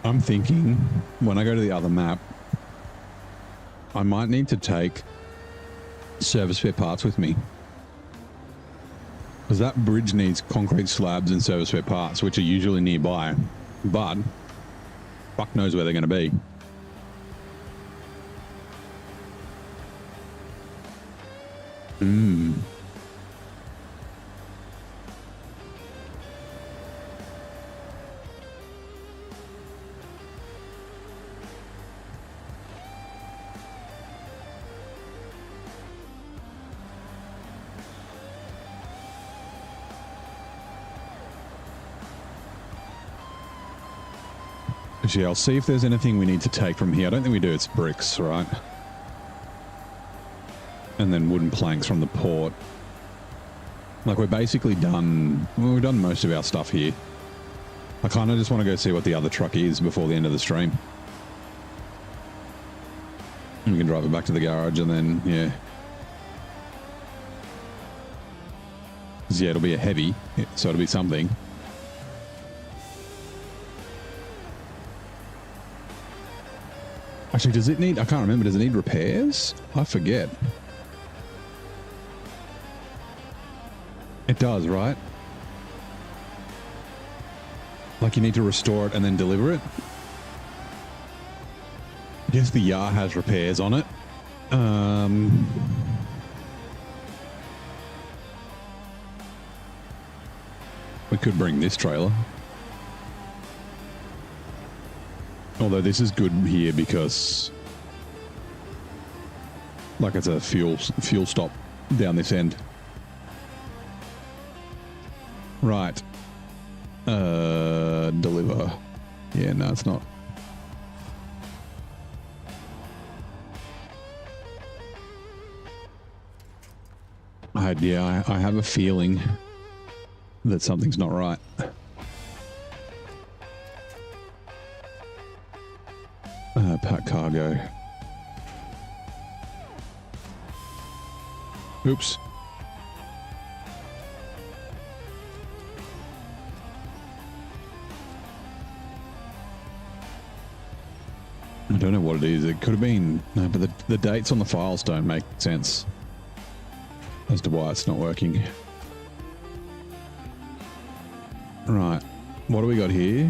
I'm thinking when I go to the other map, I might need to take service spare parts with me. Because that bridge needs concrete slabs and service spare parts, which are usually nearby. But fuck knows where they're going to be. So yeah, I'll see if there's anything we need to take from here. I don't think we do. It's bricks, right? And then wooden planks from the port. Like, we're basically done. Well, we've done most of our stuff here. I kind of just want to go see what the other truck is before the end of the stream. And we can drive it back to the garage and then, yeah. 'Cause, yeah, it'll be a heavy, so it'll be something. Actually, does it need, I can't remember, does it need repairs? I forget. It does, right? Like, you need to restore it and then deliver it? I guess the Yar has repairs on it. We could bring this trailer. Although this is good here because, like, it's a fuel stop down this end. Right. Deliver. Yeah, no, it's not. I have a feeling that something's not right. Pack cargo. Oops. I don't know what it is. It could have been... No, but the dates on the files don't make sense as to why it's not working. Right. What do we got here?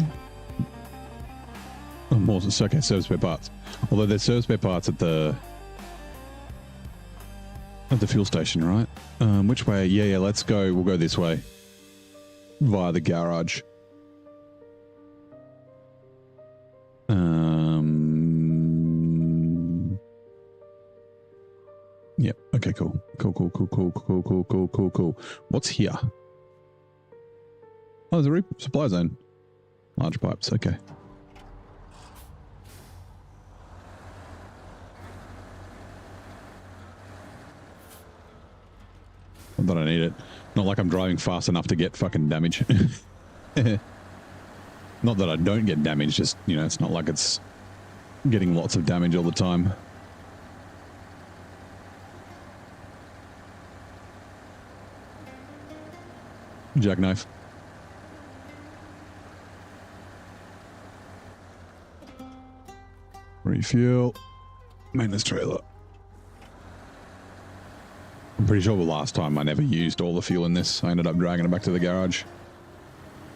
Oh, more... Okay, service spare parts. Although there's service spare parts at the fuel station, right? Which way? Yeah, let's go. We'll go this way. Via the garage. Yep. Okay, cool. Cool. What's here? Oh, there's a supply zone. Large pipes. Okay. Not that I need it. Not like I'm driving fast enough to get fucking damage. Not that I don't get damage, just, you know, it's not like it's getting lots of damage all the time. Jackknife. Refuel. Maintenance trailer. I'm pretty sure the last time I never used all the fuel in this. I ended up dragging it back to the garage.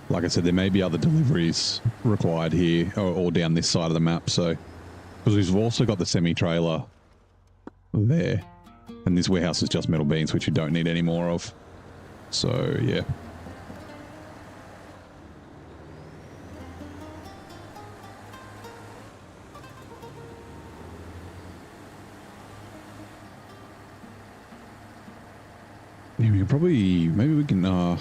Like I said, there may be other deliveries required here or down this side of the map. So, because we've also got the semi-trailer there. And this warehouse is just metal beams, which you don't need any more of. So, yeah. Yeah, we can probably... Maybe we can... Nah.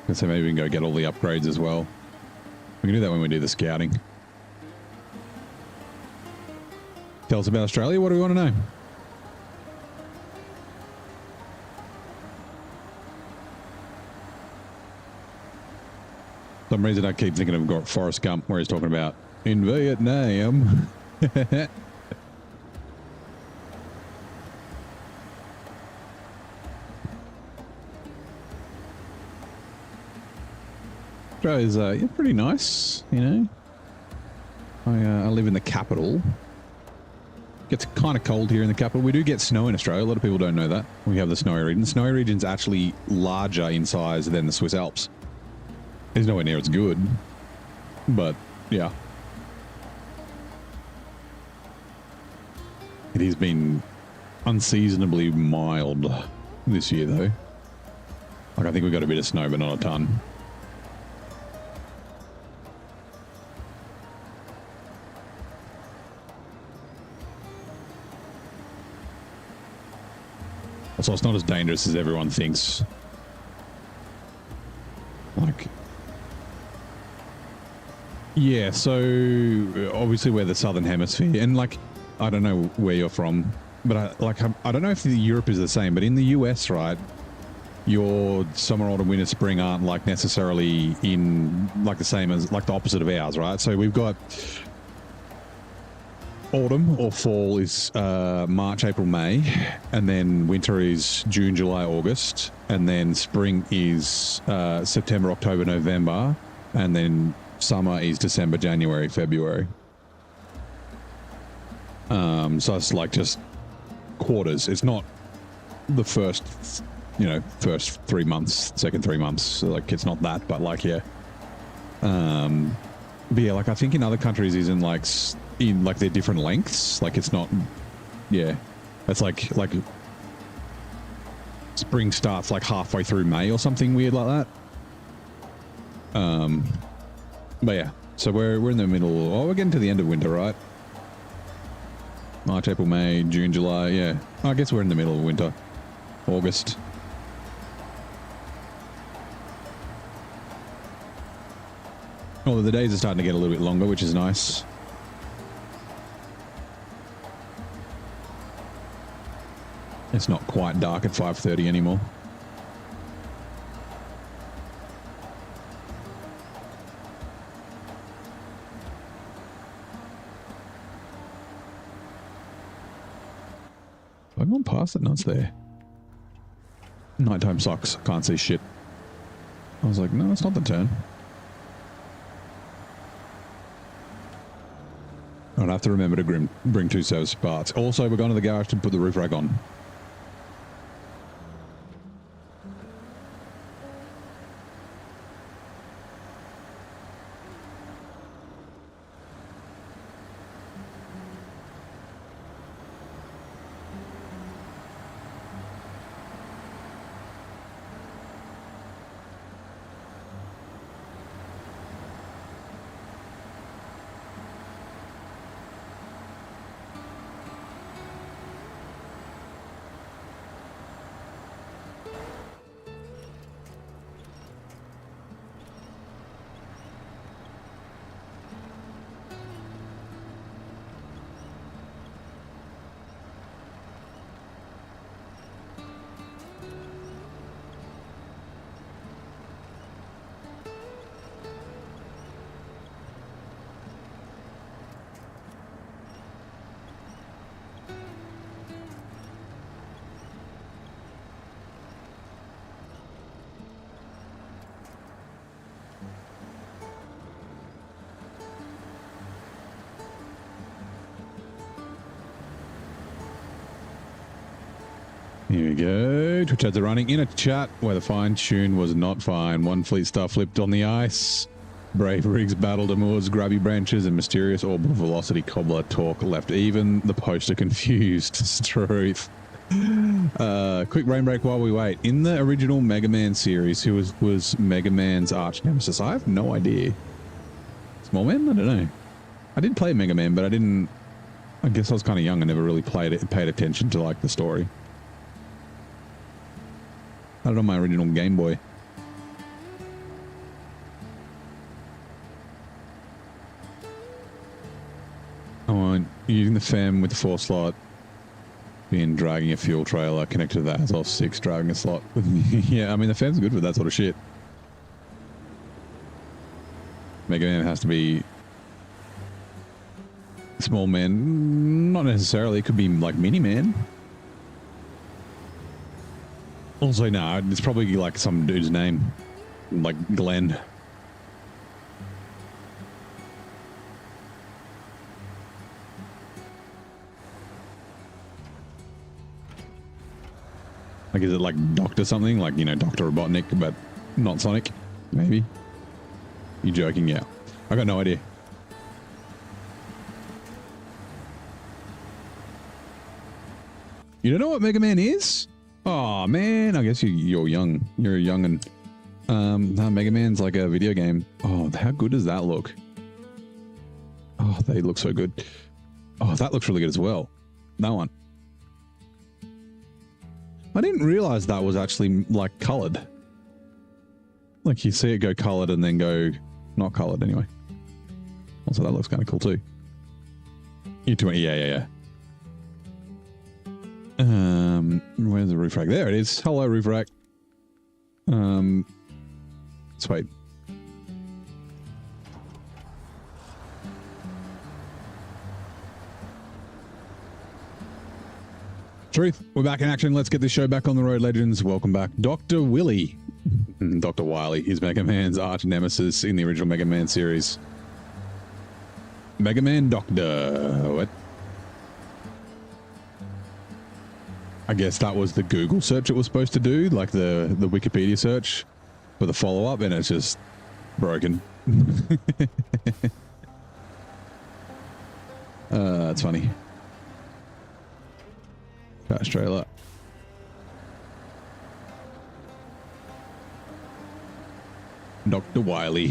I'd say maybe we can go get all the upgrades as well. We can do that when we do the scouting. Tell us about Australia. What do we want to know? For some reason I keep thinking of Forrest Gump where he's talking about in Vietnam. Australia's yeah, pretty nice, you know. I live in the capital. Gets kind of cold here in the capital. We do get snow in Australia. A lot of people don't know that. We have the snowy region. The snowy region's actually larger in size than the Swiss Alps. It's nowhere near as good, but yeah. It has been unseasonably mild this year, though. Like, I think we got a bit of snow, but not a ton. So it's not as dangerous as everyone thinks. Like, Yeah, so obviously we're the southern hemisphere, and like I don't know where you're from, but I don't know if Europe is the same, but in the US, right, your summer, autumn, winter, spring aren't like necessarily in like the same as like the opposite of ours, right? So we've got autumn or fall is March, April, May, and then winter is June, July, August, and then spring is September, October, November, and then summer is December, January, February. So it's like just quarters. It's not the first 3 months, second 3 months. So like it's not that, but like yeah. But yeah, like I think in other countries is in like they're different lengths. Like it's not, yeah. It's like spring starts like halfway through May or something weird like that. But yeah, so we're in the middle. Oh, we're getting to the end of winter, right? March, April, May, June, July. Yeah, I guess we're in the middle of winter. August. Although the days are starting to get a little bit longer, which is nice. It's not quite dark at 5:30 anymore. I've gone past it, no, it's there. Nighttime sucks. Can't see shit. I was like, no, it's not the turn. I'd have to remember to bring 2 service parts. Also, we're going to the garage to put the roof rack on. Here we go. Twitch ads are running in a chat where the fine tune was not fine. One fleet star flipped on the ice. Brave rigs battled Amour's grubby branches and mysterious orbital velocity cobbler talk left even the poster confused. Truth. Quick brain break while we wait. In the original Mega Man series, who was Mega Man's arch nemesis? I have no idea. Small Man? I don't know. I did play Mega Man, but I didn't... I guess I was kind of young and never really paid attention to like the story. I had it on my original Game Boy. Oh, using the FEM with the 4 slot. Being dragging a fuel trailer connected to that as well. 6 dragging a slot. Yeah, I mean the FEM's good with that sort of shit. Mega Man has to be Small Man. Not necessarily. It could be like Mini Man. Also, no, it's probably like some dude's name. Like Glenn. Like, is it like Doctor something? Like, you know, Dr. Robotnik, but not Sonic? Maybe? You joking? Yeah. I got no idea. You don't know what Mega Man is? Oh man, I guess you're young. You're young and no, Mega Man's like a video game. Oh, how good does that look? Oh, they look so good. Oh, that looks really good as well. That one. I didn't realize that was actually like colored. Like you see it go colored and then go not colored anyway. Also, that looks kind of cool too. E20, yeah. Where's the roof rack? There it is. Hello, roof rack. Let's wait. Truth, we're back in action. Let's get this show back on the road, legends. Welcome back. Dr. Willy. Dr. Wily. He's Mega Man's arch nemesis in the original Mega Man series. Mega Man Doctor. What? I guess that was the Google search it was supposed to do, like the Wikipedia search for the follow-up, and it's just broken. That's funny. Crash trailer. Dr. Wily.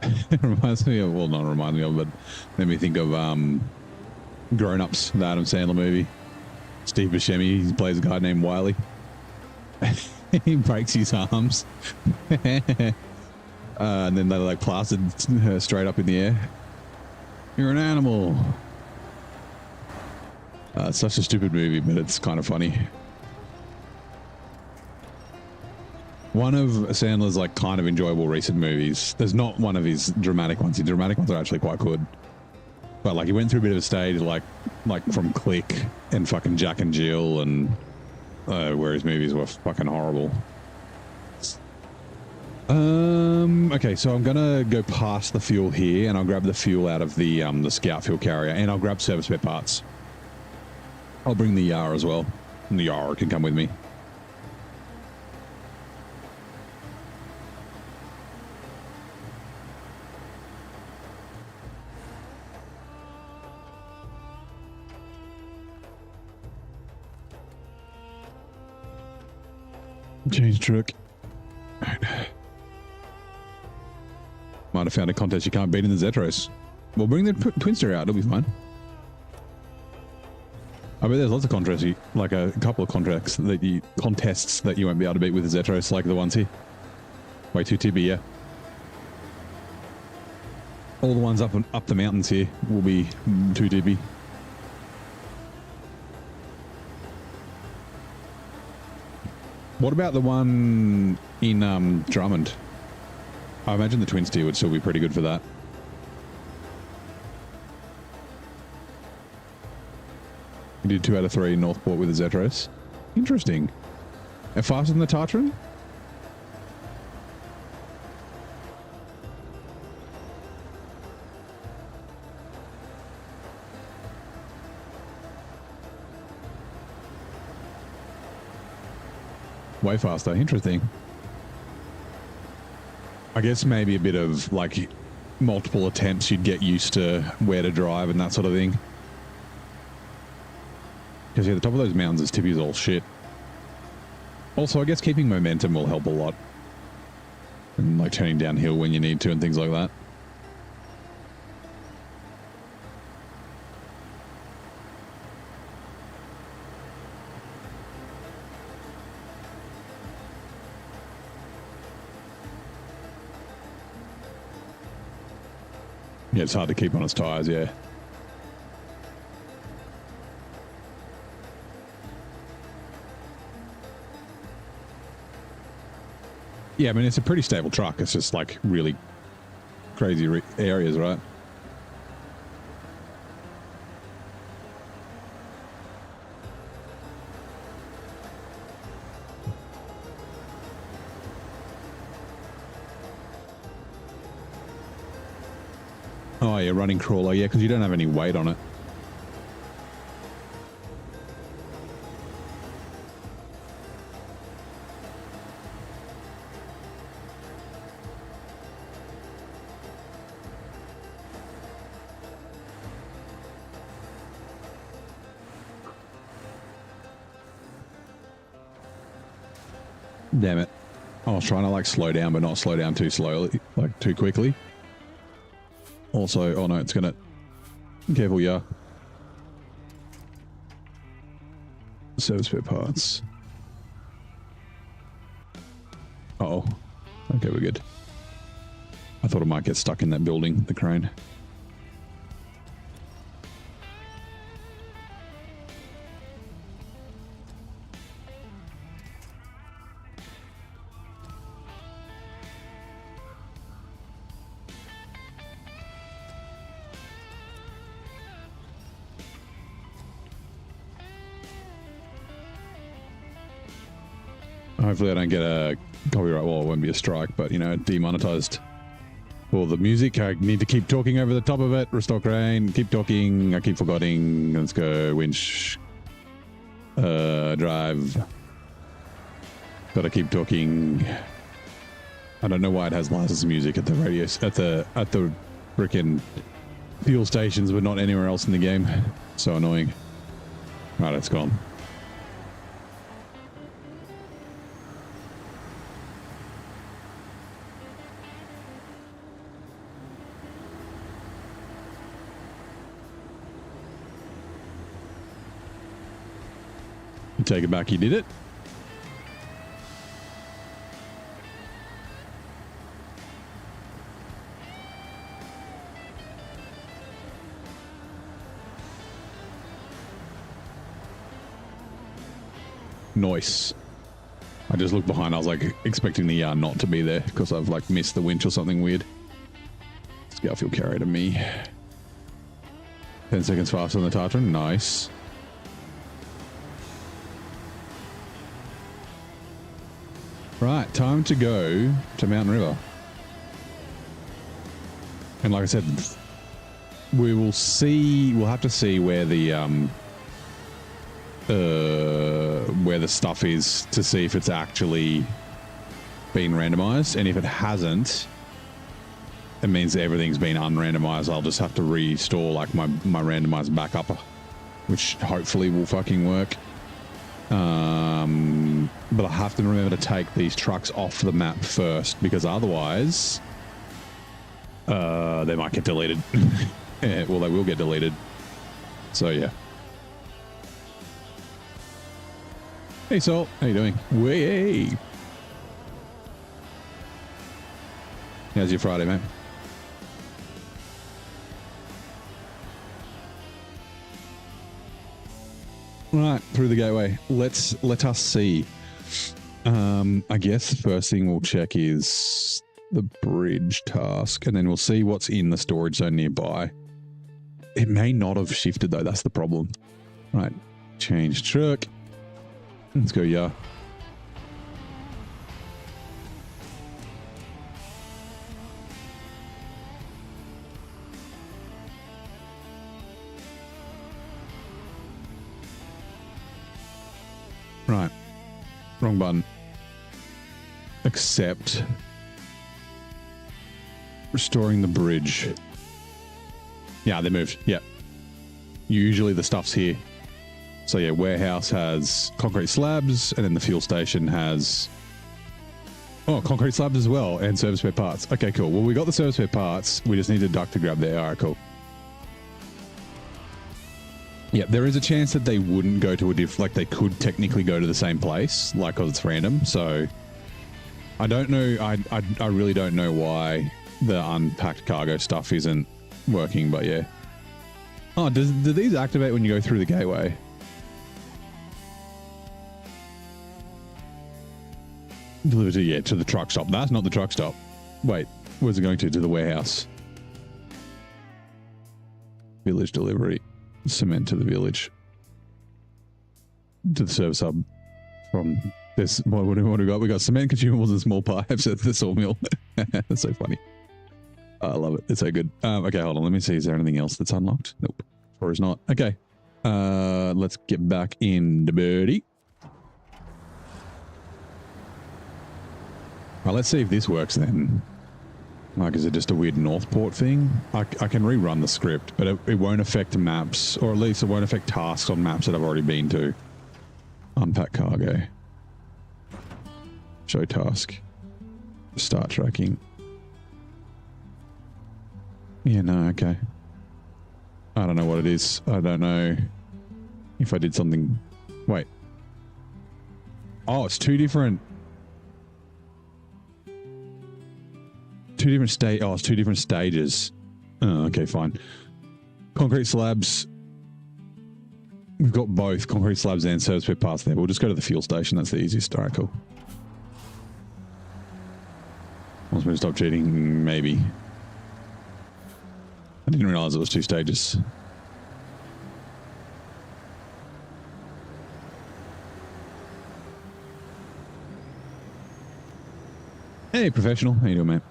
It reminds me of, well, not remind me of, but made me think of Grown Ups, the Adam Sandler movie. Steve Buscemi, he plays a guy named Wiley. He breaks his arms. And then they like plastered her straight up in the air. You're an animal. It's such a stupid movie, but it's kind of funny. One of Sandler's like kind of enjoyable recent movies. There's not one of his dramatic ones. His dramatic ones are actually quite good. But like he went through a bit of a stage like from Click and fucking Jack and Jill and where his movies were fucking horrible. Okay, so I'm gonna go past the fuel here and I'll grab the fuel out of the Scout fuel carrier and I'll grab service spare parts. I'll bring the Yar as well. And the Yar can come with me. Change truck. Right. Might have found a contest you can't beat in the Zetros. We'll bring the Twinster out, it'll be fine. I bet there's lots of contests, like a couple of contests that you won't be able to beat with the Zetros, like the ones here. Way too TB, yeah. All the ones up the mountains here will be 2 TB. What about the one in Drummond? I imagine the Twin Steer would still be pretty good for that. You did 2 out of 3 in Northport with the Zetros. Interesting. And faster than the Tartran? Way faster. Interesting. I guess maybe a bit of like multiple attempts you'd get used to where to drive and that sort of thing. Because yeah, the top of those mountains is tippy as all shit. Also, I guess keeping momentum will help a lot. And like turning downhill when you need to and things like that. Yeah, it's hard to keep on its tires, yeah. Yeah, I mean, it's a pretty stable truck. It's just like really crazy areas, right? Oh, yeah, running crawler. Yeah, because you don't have any weight on it. Damn it. I was trying to like slow down, but not slow down too slowly, like too quickly. Also, oh no, it's gonna... Careful, yeah. Service spare parts. Uh-oh. Okay, we're good. I thought it might get stuck in that building, the crane. Hopefully I don't get a copyright. Well, it won't be a strike, but, you know, demonetized for the music. I need to keep talking over the top of it. Restore crane. Keep talking. I keep forgetting. Let's go. Winch. Drive. Gotta keep talking. I don't know why it has licensed music at the radio, at the frickin' fuel stations, but not anywhere else in the game. So annoying. Right, it's gone. Take it back, you did it. Nice. I just looked behind. I was like expecting the yard not to be there because I've like missed the winch or something weird. Scout fuel carrier to me. 10 seconds faster than the Tartran. Nice. Right, time to go to Mountain River. And like I said, we will see. We'll have to see where the stuff is to see if it's actually been randomized, and if it hasn't, it means that everything's been unrandomized. I'll just have to restore like my randomized backup, which hopefully will fucking work. But I have to remember to take these trucks off the map first, because otherwise they might get deleted. Well, they will get deleted. So yeah. Hey Sol, how you doing? Way. How's your Friday, mate? Right, through the gateway. Let us see. I guess the first thing we'll check is the bridge task, and then we'll see what's in the storage zone nearby. It may not have shifted though, that's the problem. Right, change truck. Let's go, yeah. Right. Wrong button. Accept. Restoring the bridge. Yeah, they moved. Yeah. Usually the stuff's here. So yeah, warehouse has concrete slabs, and then the fuel station has concrete slabs as well, and service spare parts. Okay, cool. Well, we got the service spare parts. We just need a duck to grab there. All right, cool. Yeah, there is a chance that they wouldn't go to a like they could technically go to the same place, like, because it's random. So I don't know. I really don't know why the unpacked cargo stuff isn't working, but yeah. Oh, do these activate when you go through the gateway? Delivered to the truck stop. That's not the truck stop. Wait, where's it going to? To the warehouse. Village delivery. Cement to the village. To the service hub. From this, what do we got? We got cement, consumables, and small pipes at the sawmill. That's so funny. I love it. It's so good. Okay, hold on. Let me see. Is there anything else that's unlocked? Nope. Or is not. Okay. Let's get back in the birdie. Well, let's see if this works then. Like, is it just a weird Northport thing? I can rerun the script, but it won't affect maps, or at least it won't affect tasks on maps that I've already been to. Unpack cargo. Show task. Start tracking. Yeah, no, okay. I don't know what it is. I don't know if I did something. Wait. Oh, it's two different two different it's two different stages. Oh, okay, fine. Concrete slabs. We've got both concrete slabs and service pit parts there. We'll just go to the fuel station. That's the easiest. All right, cool. Wants me to stop cheating? Maybe. I didn't realize it was 2 stages. Hey, professional. How you doing, mate?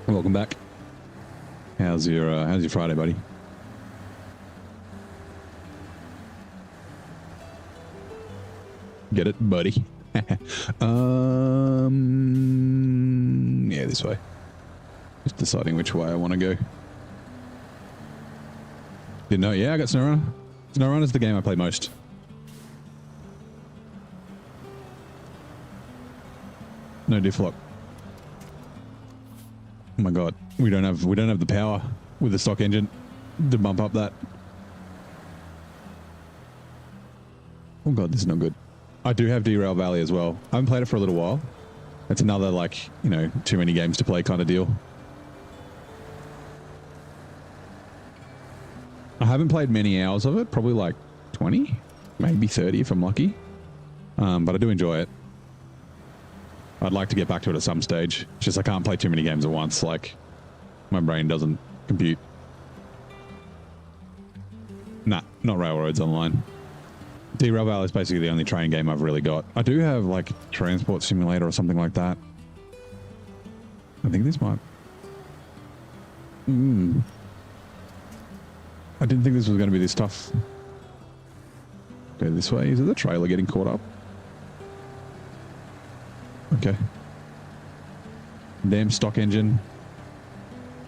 Welcome back. How's your Friday, buddy? Get it, buddy? Yeah, this way. Just deciding which way I want to go. Didn't know. Yeah, I got SnowRunner. SnowRunner's the game I play most. No diff-lock. Oh my god, we don't have the power with the stock engine to bump up that. Oh god, this is not good. I do have Derail Valley as well. I haven't played it for a little while. It's another, like, you know, too many games to play kind of deal. I haven't played many hours of it, probably like 20, maybe 30 if I'm lucky. But I do enjoy it. I'd like to get back to it at some stage. It's just I can't play too many games at once. Like, my brain doesn't compute. Nah, not Railroads Online. Derail Valley is basically the only train game I've really got. I do have, like, Transport Simulator or something like that. I think this might... I didn't think this was going to be this tough. Go this way. Is it the trailer getting caught up? Okay. Damn stock engine.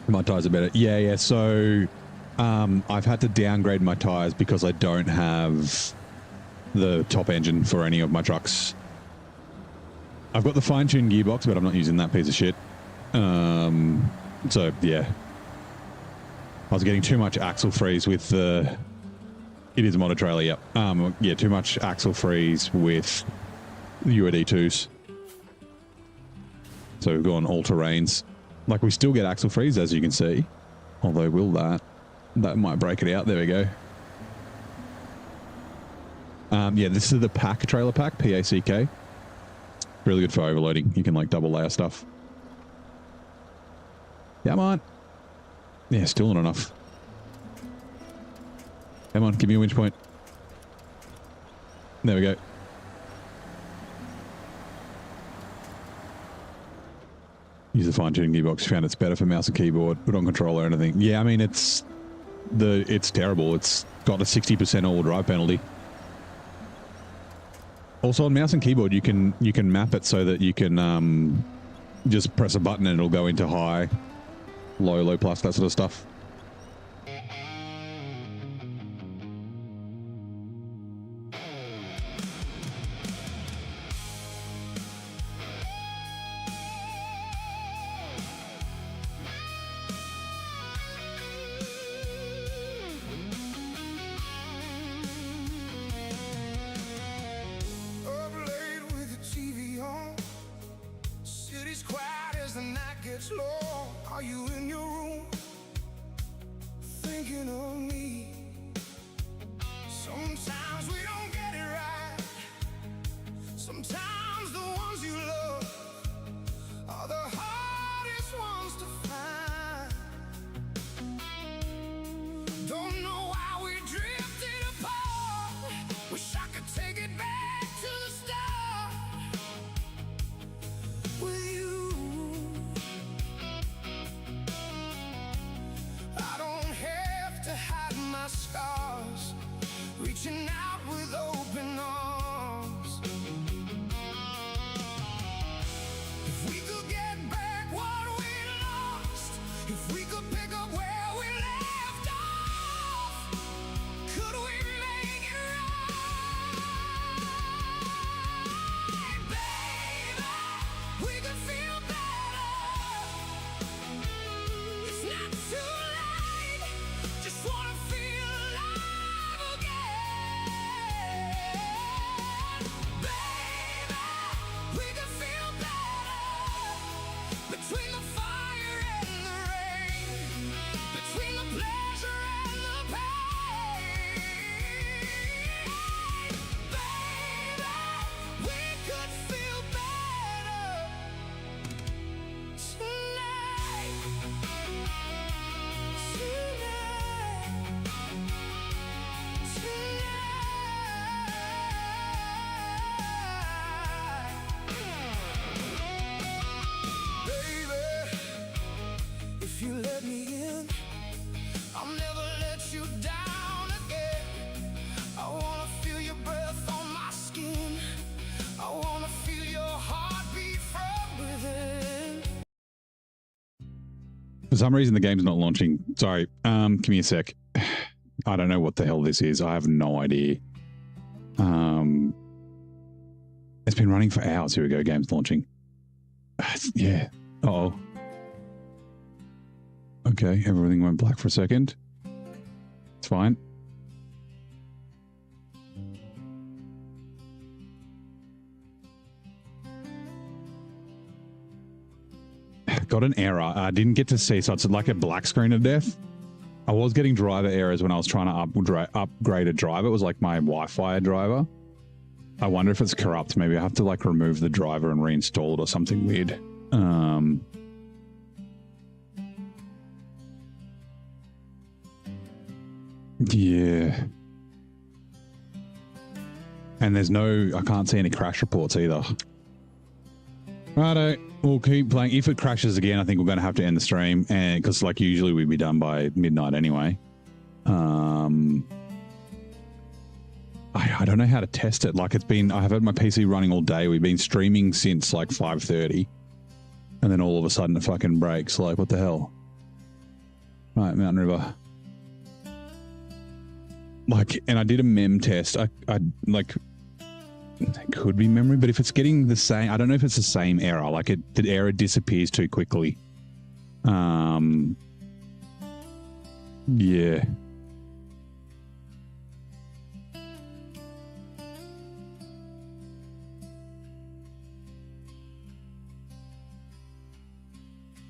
My tires are better. Yeah. So, I've had to downgrade my tires because I don't have the top engine for any of my trucks. I've got the fine-tuned gearbox, but I'm not using that piece of shit. So, yeah. I was getting too much axle freeze with the... It is a motor trailer, yep. Yeah, too much axle freeze with the UAD2s. So we've gone all-terrains. Like, we still get axle freeze, as you can see. Although, will that? That might break it out. There we go. Yeah, this is the pack trailer pack, P-A-C-K. Really good for overloading. You can, like, double layer stuff. Come on. Yeah, still not enough. Come on, give me a winch point. There we go. Use the fine-tuning gearbox. Found it's better for mouse and keyboard, but on controller or anything. Yeah, I mean, it's terrible. It's got a 60% all-wheel drive penalty. Also, on mouse and keyboard, you can map it so that you can just press a button and it'll go into high, low plus, that sort of stuff. For some reason, the game's not launching. Sorry. Give me a sec. I don't know what the hell this is. I have no idea. It's been running for hours. Here we go. Game's launching. Yeah. Uh-oh. Okay. Everything went black for a second. It's fine. Got an error. I didn't get to see, so it's like a black screen of death. I was getting driver errors when I was trying to upgrade a driver. It was like my Wi-Fi driver. I wonder if it's corrupt. Maybe I have to like remove the driver and reinstall it or something weird. Yeah. And there's no, I can't see any crash reports either. Righto, we'll keep playing. If it crashes again, I think we're going to have to end the stream, and because like usually we'd be done by midnight anyway. I don't know how to test it. Like it's been, I have had my PC running all day. We've been streaming since like 5:30, and then all of a sudden it fucking breaks. Like what the hell? Right, Mountain River. Like, and I did a mem test. I like. It could be memory, but if it's getting the same, I don't know if it's the same error. Like the error disappears too quickly. Yeah.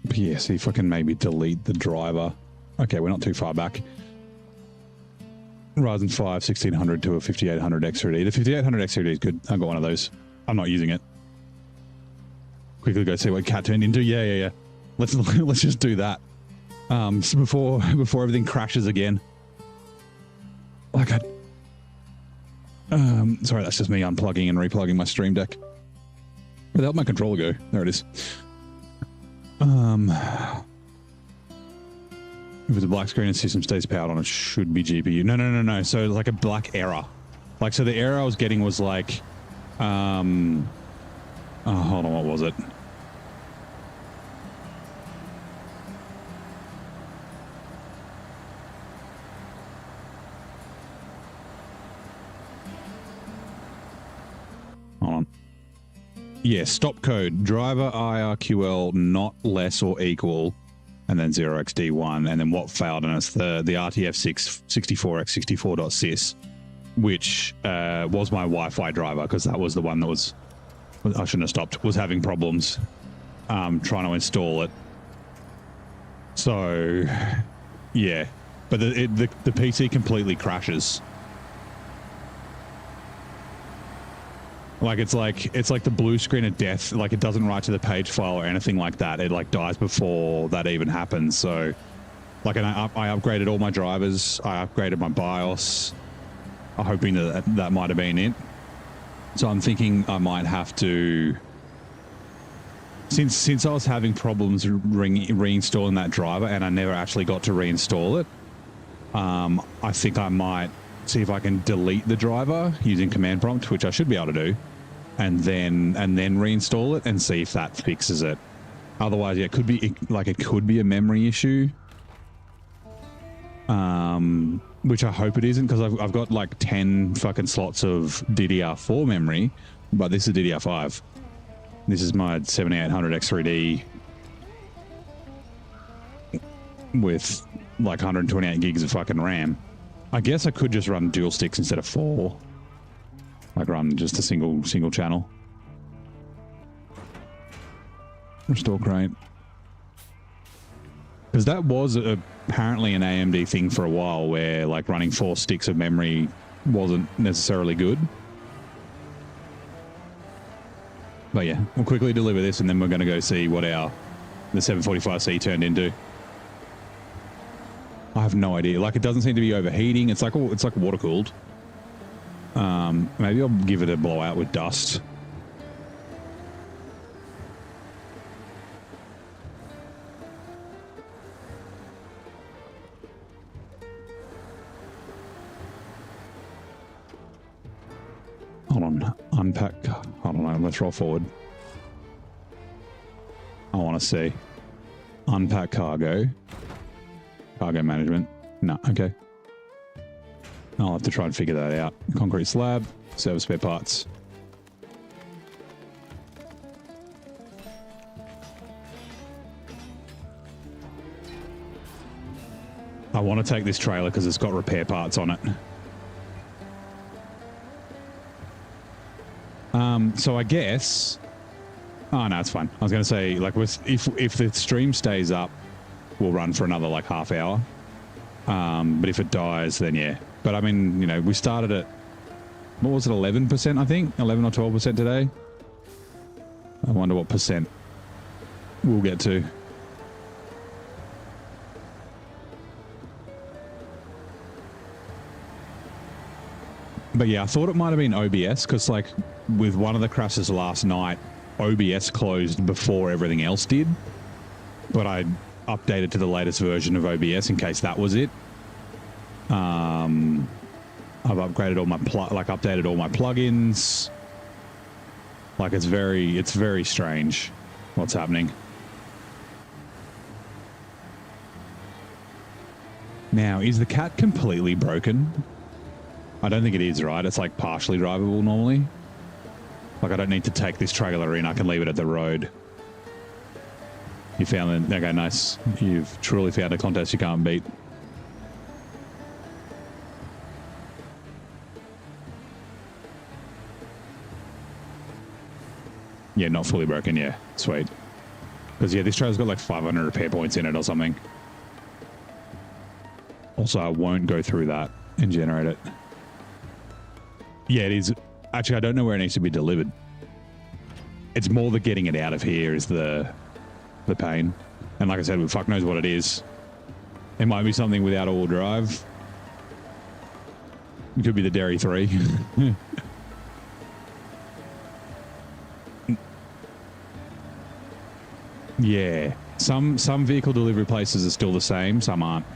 But yeah, see if I can maybe delete the driver. Okay, we're not too far back. Ryzen 5 1600 to a 5800 X3D. The 5800 X3D is good. I've got one of those. I'm not using it. Quickly go see what Cat turned into. Yeah. Let's just do that. Before everything crashes again. Like sorry, that's just me unplugging and replugging my Stream Deck. Where the hell did my controller go? There it is. If it's a black screen and system stays powered on, it should be GPU. No. So like a black error. Like, so the error I was getting was like, oh, hold on, what was it? Hold on. Yeah, stop code. Driver IRQL not less or equal. And then 0xD1, and then what failed, and it's the RTF6 64x64.sys, which was my Wi-Fi driver, because that was the one that was, I shouldn't have stopped, was having problems trying to install it. So, yeah, but the PC completely crashes. Like it's like the blue screen of death. Like it doesn't write to the page file or anything like that. It like dies before that even happens. So, like, and I upgraded all my drivers. I upgraded my BIOS. I'm hoping that might have been it. So I'm thinking I might have to. Since I was having problems reinstalling that driver, and I never actually got to reinstall it. I think I might see if I can delete the driver using command prompt, which I should be able to do. And then reinstall it and see if that fixes it. Otherwise, yeah, it could be a memory issue. Which I hope it isn't, because I've got like 10 fucking slots of DDR4 memory, but this is DDR5. This is my 7800 X3D with like 128 gigs of fucking RAM. I guess I could just run dual sticks instead of 4. Like run just a single channel. Restore crate. Because that was apparently an AMD thing for a while, where like running 4 sticks of memory wasn't necessarily good. But yeah, we'll quickly deliver this, and then we're going to go see what the 745C turned into. I have no idea. Like, it doesn't seem to be overheating. It's like water cooled. Maybe I'll give it a blowout with dust. Hold on, unpack. Hold on, let's roll forward. I want to see. Unpack cargo. Cargo management. No, okay. I'll have to try and figure that out. Concrete slab, service spare parts. I want to take this trailer because it's got repair parts on it. So I guess... Oh, no, it's fine. I was going to say, like, if the stream stays up, we'll run for another, like, half hour. But if it dies, then yeah. But, I mean, you know, we started at... What was it, 11%, I think? 11 or 12% today? I wonder what percent we'll get to. But yeah, I thought it might have been OBS because, like, with one of the crashes last night, OBS closed before everything else did. But I updated to the latest version of OBS in case that was it. I've upgraded all my updated all my plugins. Like, it's very strange what's happening. Now, is the cat completely broken? I don't think it is, right? It's like partially drivable normally. Like, I don't need to take this trailer in. I can leave it at the road. You found it. Okay, nice. You've truly found a contest you can't beat. Yeah, not fully broken. Yeah, sweet. Because, yeah, this trailer's got like 500 repair points in it or something. Also, I won't go through that and generate it. Yeah, it is. Actually, I don't know where it needs to be delivered. It's more the getting it out of here is the pain. And like I said, fuck knows what it is. It might be something without all-wheel drive. It could be the Dairy 3. Yeah. Some vehicle delivery places are still the same, some aren't.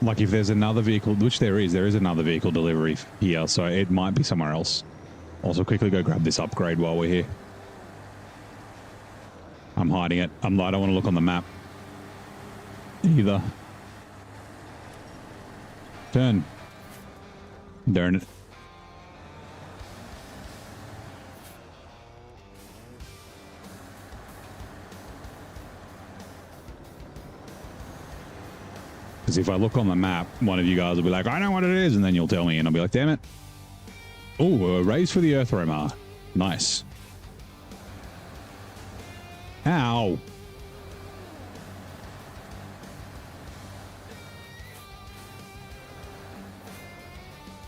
Like, if there's another vehicle, which there is another vehicle delivery here, so it might be somewhere else. Also, quickly go grab this upgrade while we're here. I'm hiding it. I don't want to look on the map either. Turn. Darn it. Because if I look on the map, one of you guys will be like, I know what it is, and then you'll tell me, and I'll be like, damn it. Oh, a raise for the Earth Roamer. Nice. Ow.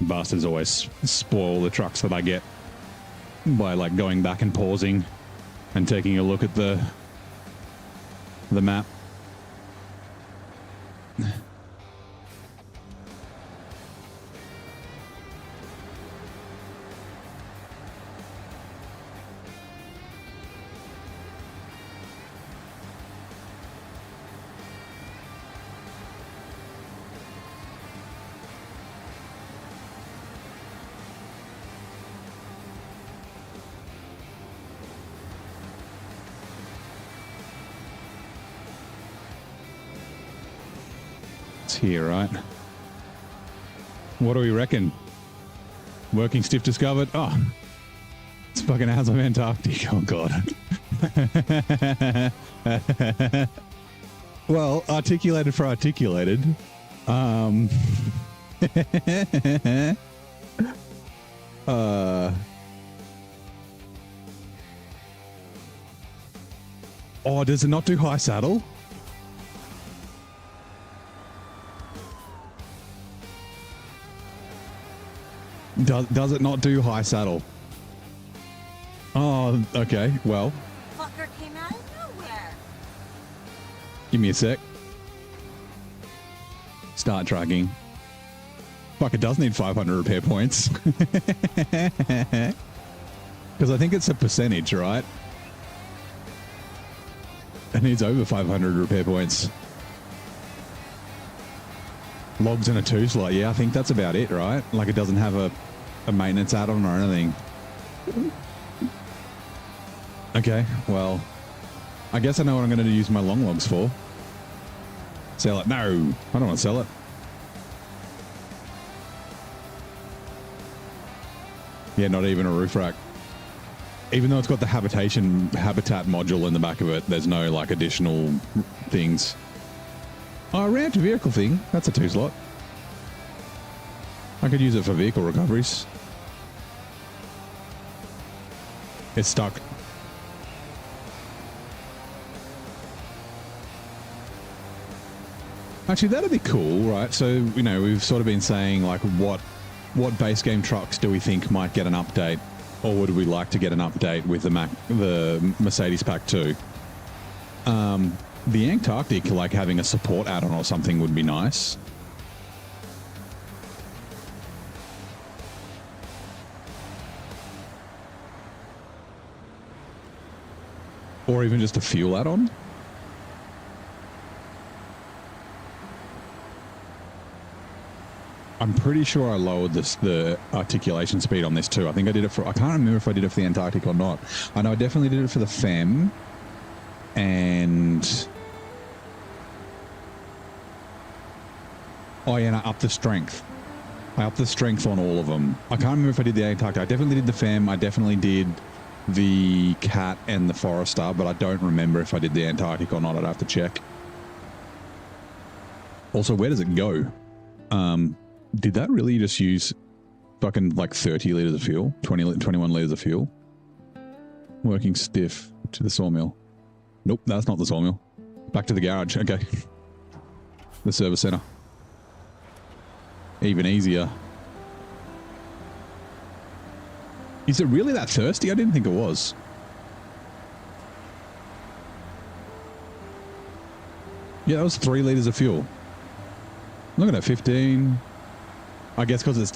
Bastards always spoil the trucks that I get by, like, going back and pausing and taking a look at the map. Here, right? What do we reckon? Working stiff discovered? Oh, it's fucking hours of Antarctic. Oh, God. Well, articulated for articulated. Oh, does it not do high saddle? Does it not do high saddle? Oh, okay. Well, Fucker came out of nowhere. Give me a sec. Start tracking. Fuck, it does need 500 repair points. Because I think it's a percentage, right? It needs over 500 repair points. Logs and a 2-slot. Yeah, I think that's about it, right? Like it doesn't have a maintenance add-on or anything. Okay, well, I guess I know what I'm going to use my long logs for. Sell it. No, I don't want to sell it. Yeah, not even a roof rack. Even though it's got the habitat module in the back of it, there's no like additional things. Oh, a ramp to vehicle thing. That's a 2-slot. I could use it for vehicle recoveries. It's stuck. Actually, that'd be cool, right? So, you know, we've sort of been saying like what base game trucks do we think might get an update, or would we like to get an update with the Mercedes Pack 2? The Antarctic, like having a support add-on or something would be nice. Or even just a fuel add-on. I'm pretty sure I lowered the articulation speed on this too. I think I did it for, I can't remember if I did it for the Antarctic or not. I know I definitely did it for the FEM. And oh yeah, and I upped the strength. I upped the strength on all of them. I can't remember if I did the Antarctic. I definitely did the FEM. I definitely did the Cat and the Forester, but I don't remember if I did the Antarctic or not. I'd have to check. Also, where does it go? Did that really just use fucking like 30 litres of fuel? 21 litres of fuel? Working stiff to the sawmill. Nope, that's not the sawmill. Back to the garage. Okay. The service centre. Even easier. Is it really that thirsty? I didn't think it was. Yeah, that was 3 litres of fuel. Look at that, 15. I guess because it's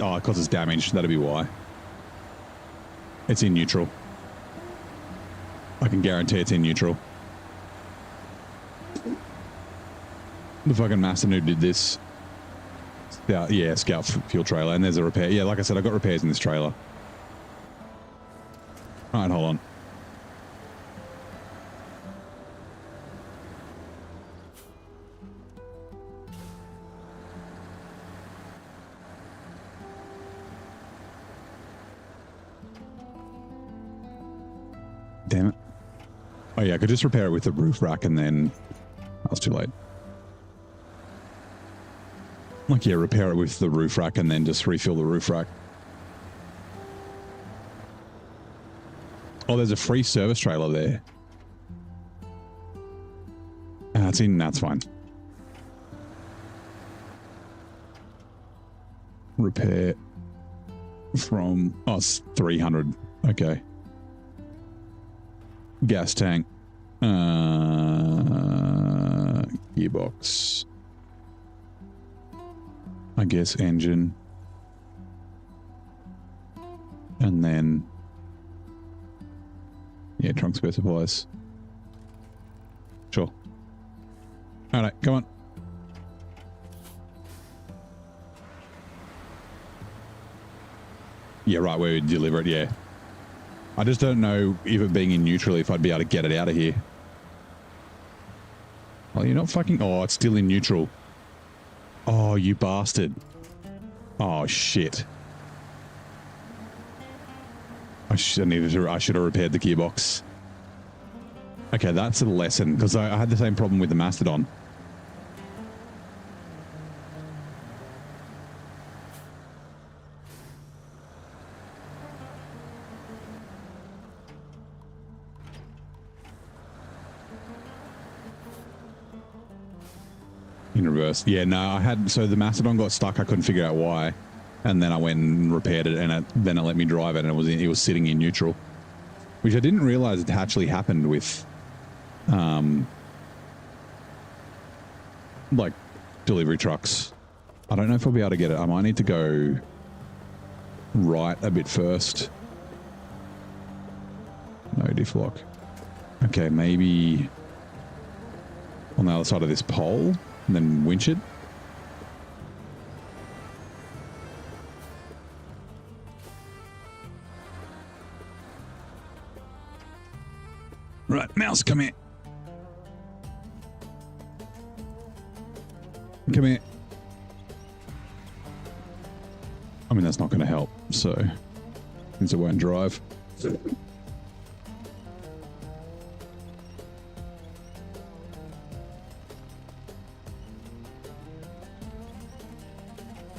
damaged. That'd be why. It's in neutral. I can guarantee it's in neutral. The fucking master noob did this. Yeah, Scout fuel trailer. And there's a repair. Yeah, like I said, I got repairs in this trailer. All right, hold on. Damn it. Oh yeah, I could just repair it with the roof rack and then... That was too late. Like, yeah, repair it with the roof rack and then just refill the roof rack. Oh, there's a free service trailer there. That's in, that's fine. Repair from, oh, it's 300. Okay. Gas tank. Gearbox. I guess engine. And then... Yeah, trunk spare supplies. Sure. Alright, come on. Yeah, right, where we deliver it, yeah. I just don't know, if it being in neutral, if I'd be able to get it out of here. Oh, you're not fucking... Oh, it's still in neutral. Oh, you bastard. Oh, shit. I should have repaired the gearbox. Okay, that's a lesson, because I had the same problem with the Mastodon. In reverse. Yeah, no, I had... So the Mastodon got stuck. I couldn't figure out why. And then I went and repaired it, and then it let me drive it, and it was sitting in neutral. Which I didn't realize it actually happened with... like, delivery trucks. I don't know if I'll be able to get it. I might need to go right a bit first. No diff-lock. Okay, maybe on the other side of this pole, and then winch it. Right, mouse, come here. Come here. I mean, that's not going to help, so since it won't drive. I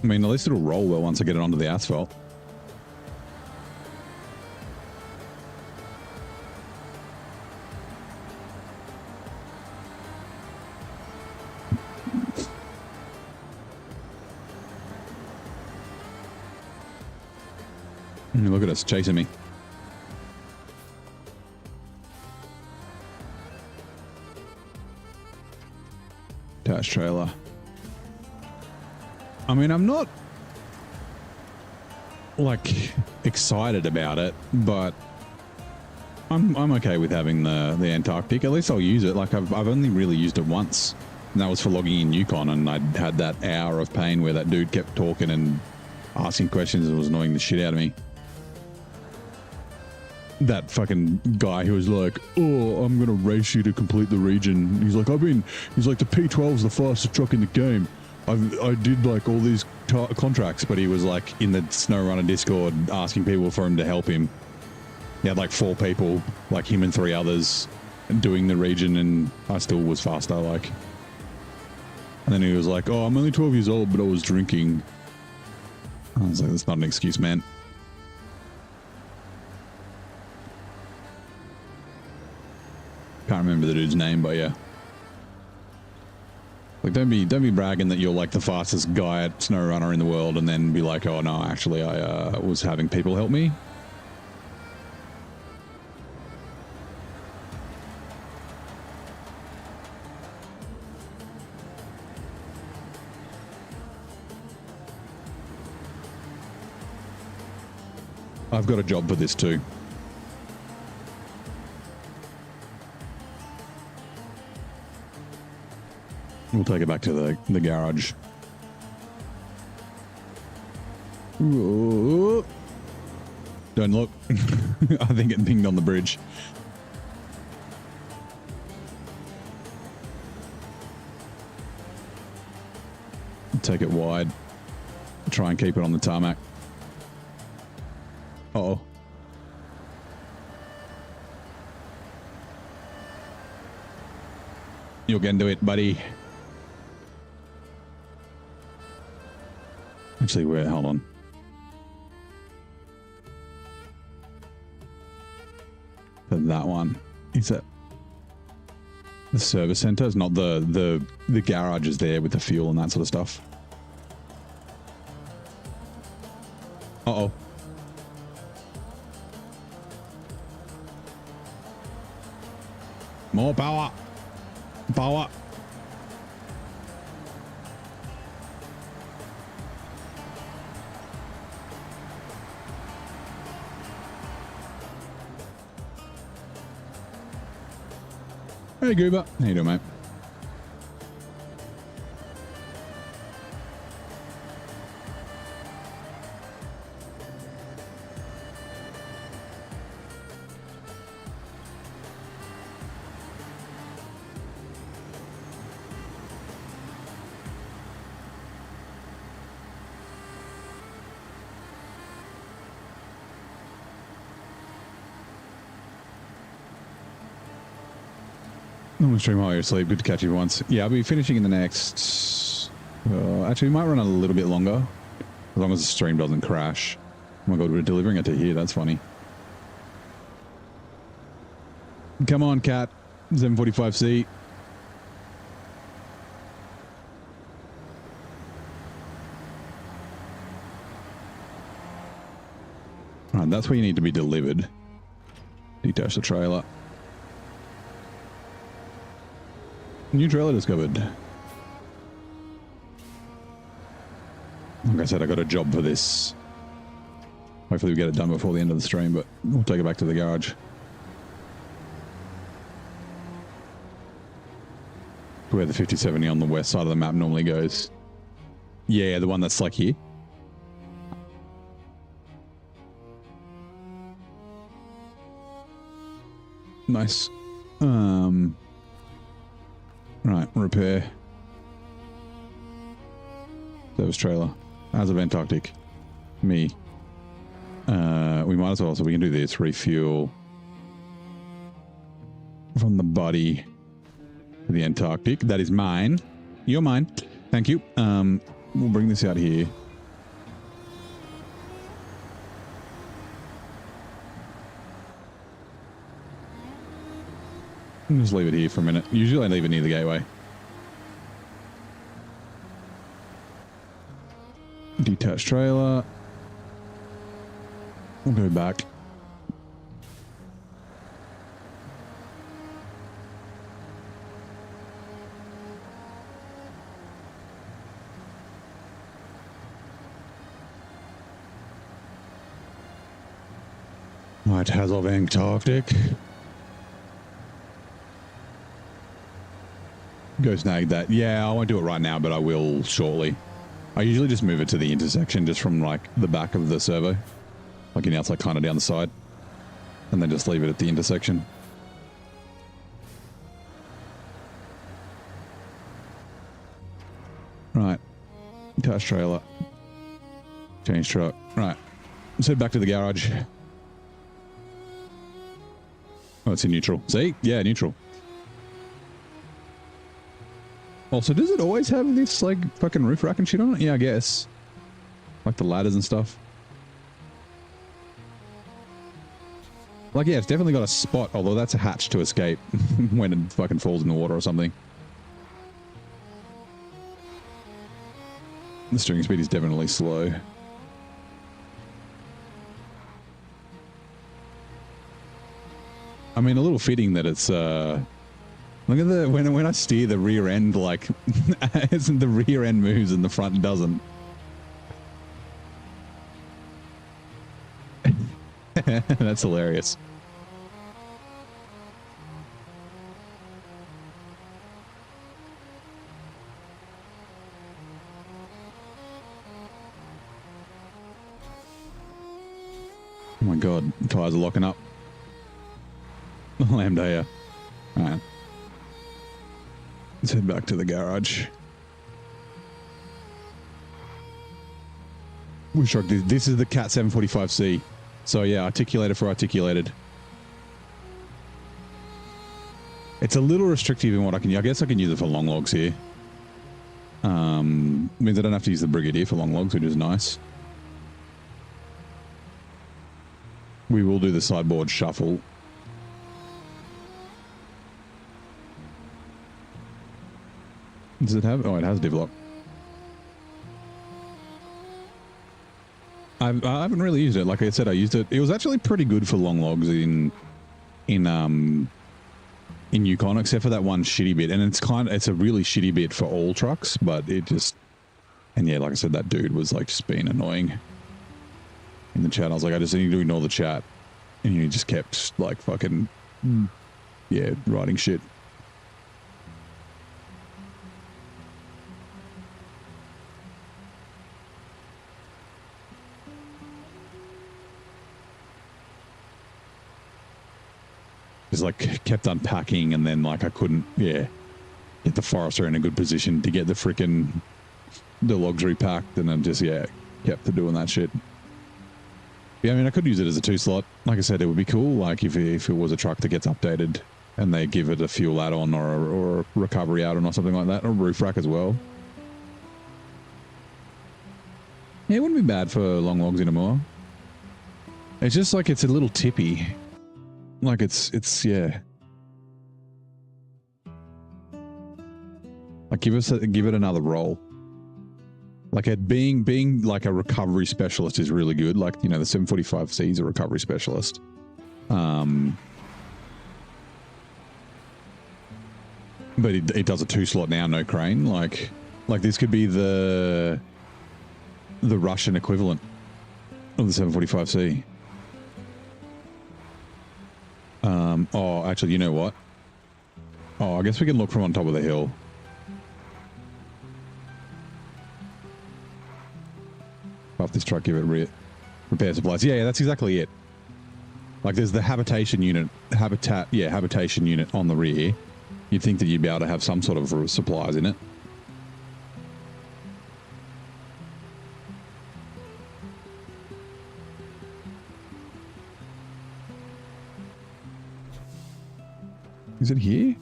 mean, at least it'll roll well once I get it onto the asphalt. Look at us chasing me. Attached trailer. I mean, I'm not like excited about it, but I'm okay with having the Antarctic. At least I'll use it. Like I've only really used it once, and that was for logging in Yukon, and I had that hour of pain where that dude kept talking and asking questions and was annoying the shit out of me. That fucking guy who was like, oh, I'm gonna race you to complete the region. He's like, he's like, the P12's the fastest truck in the game. I did like all these contracts, but he was like in the SnowRunner Discord asking people for him to help him. He had like 4 people, like him and 3 others, doing the region, and I still was faster, like. And then he was like, oh, I'm only 12 years old, but I was drinking. I was like, that's not an excuse, man. Can't remember the dude's name, but yeah. Like, don't be bragging that you're like the fastest guy at SnowRunner in the world, and then be like, oh no, actually I was having people help me. I've got a job for this too. We'll take it back to the garage. Ooh. Don't look. I think it pinged on the bridge. Take it wide. Try and keep it on the tarmac. Uh-oh. You can do it, buddy. Actually, wait, hold on. For that one, is it the service center? It's not the garage is there with the fuel and that sort of stuff. Uh-oh. More power. Power. Hey, Goober. How you doing, mate? I'm going to stream while you're asleep. Good to catch you once. Yeah, I'll be finishing in the next... actually, we might run a little bit longer. As long as the stream doesn't crash. Oh my god, we're delivering it to here. That's funny. Come on, cat. 745C. Alright, that's where you need to be delivered. Detach the trailer. New trailer discovered. Like I said, I got a job for this. Hopefully we get it done before the end of the stream, but we'll take it back to the garage. Where the 5070 on the west side of the map normally goes. Yeah, the one that's like here. Nice. Right, repair. Service trailer. As of Antarctic. Me. We might as well, so we can do this. Refuel. From the body to the Antarctic. That is mine. You're mine. Thank you. We'll bring this out here. I'll just leave it here for a minute. Usually I leave it near the gateway. Detached trailer. We'll go back. Right, has of Antarctic. Go snag that. Yeah, I won't do it right now, but I will shortly. I usually just move it to the intersection just from like the back of the servo. Like, you know, it's like kind of down the side. And then just leave it at the intersection. Right. Touch trailer. Change truck. Right. Let's head back to the garage. Oh, it's in neutral. See? Yeah, neutral. Also, does it always have this, like, fucking roof rack and shit on it? Yeah, I guess. Like the ladders and stuff. Like, yeah, it's definitely got a spot, although that's a hatch to escape when it fucking falls in the water or something. The steering speed is definitely slow. I mean, a little fitting that it's, look at the, when I steer the rear end, like, isn't the rear end moves and the front doesn't. That's hilarious. Oh my god, tires are locking up. Lambda here. Alright. Let's head back to the garage. Which truck? This is the Cat 745C. So yeah, articulated for articulated. It's a little restrictive in what I can use. I guess I can use it for long logs here. Means I don't have to use the Brigadier for long logs, which is nice. We will do the sideboard shuffle. Does it have? Oh, it has diff-lock. I haven't really used it. Like I said, I used it. It was actually pretty good for long logs in Yukon, except for that one shitty bit. And it's a really shitty bit for all trucks, but it just, and yeah, like I said, that dude was like just being annoying in the chat. I was like, I just need to ignore the chat, and he just kept like fucking, yeah, writing shit. Just like kept unpacking, and then like I couldn't, yeah, get the forester in a good position to get the logs repacked, and then just, yeah, kept doing that shit. Yeah, I mean, I could use it as a 2-slot. Like I said, it would be cool, like if it was a truck that gets updated and they give it a fuel add-on or a recovery add-on or something like that, or a roof rack as well. Yeah, it wouldn't be bad for long logs anymore. It's just like it's a little tippy. Like it's yeah. Like give it another role. Like it being like a recovery specialist is really good. Like, you know, the 745C is a recovery specialist. But it does a 2-slot now, no crane. Like this could be the Russian equivalent of the 745C. Oh, actually, you know what? Oh, I guess we can look from on top of the hill. Off this truck, give it repair supplies. Yeah, that's exactly it. Like there's the habitation unit on the rear. You'd think that you'd be able to have some sort of supplies in it. Is it here?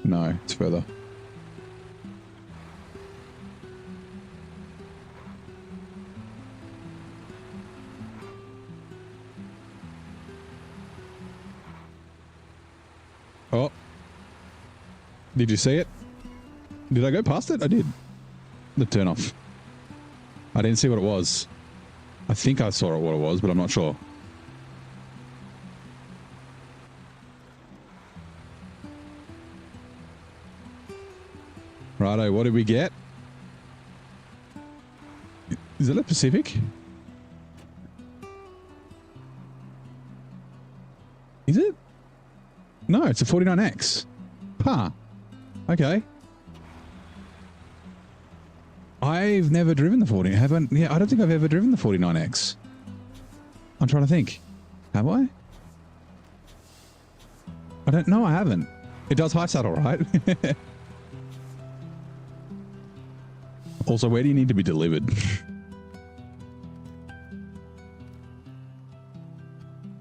No, it's further. Oh. Did you see it? Did I go past it? I did. The turn off. I didn't see what it was. I think I saw what it was, but I'm not sure. Righto, what did we get? Is it a Pacific? Is it? No, it's a 49X. Huh. Okay. I've never driven the 40. Haven't? Yeah, I don't think I've ever driven the 49X. I'm trying to think. Have I? I don't know. I haven't. It does high saddle, right? Also, where do you need to be delivered?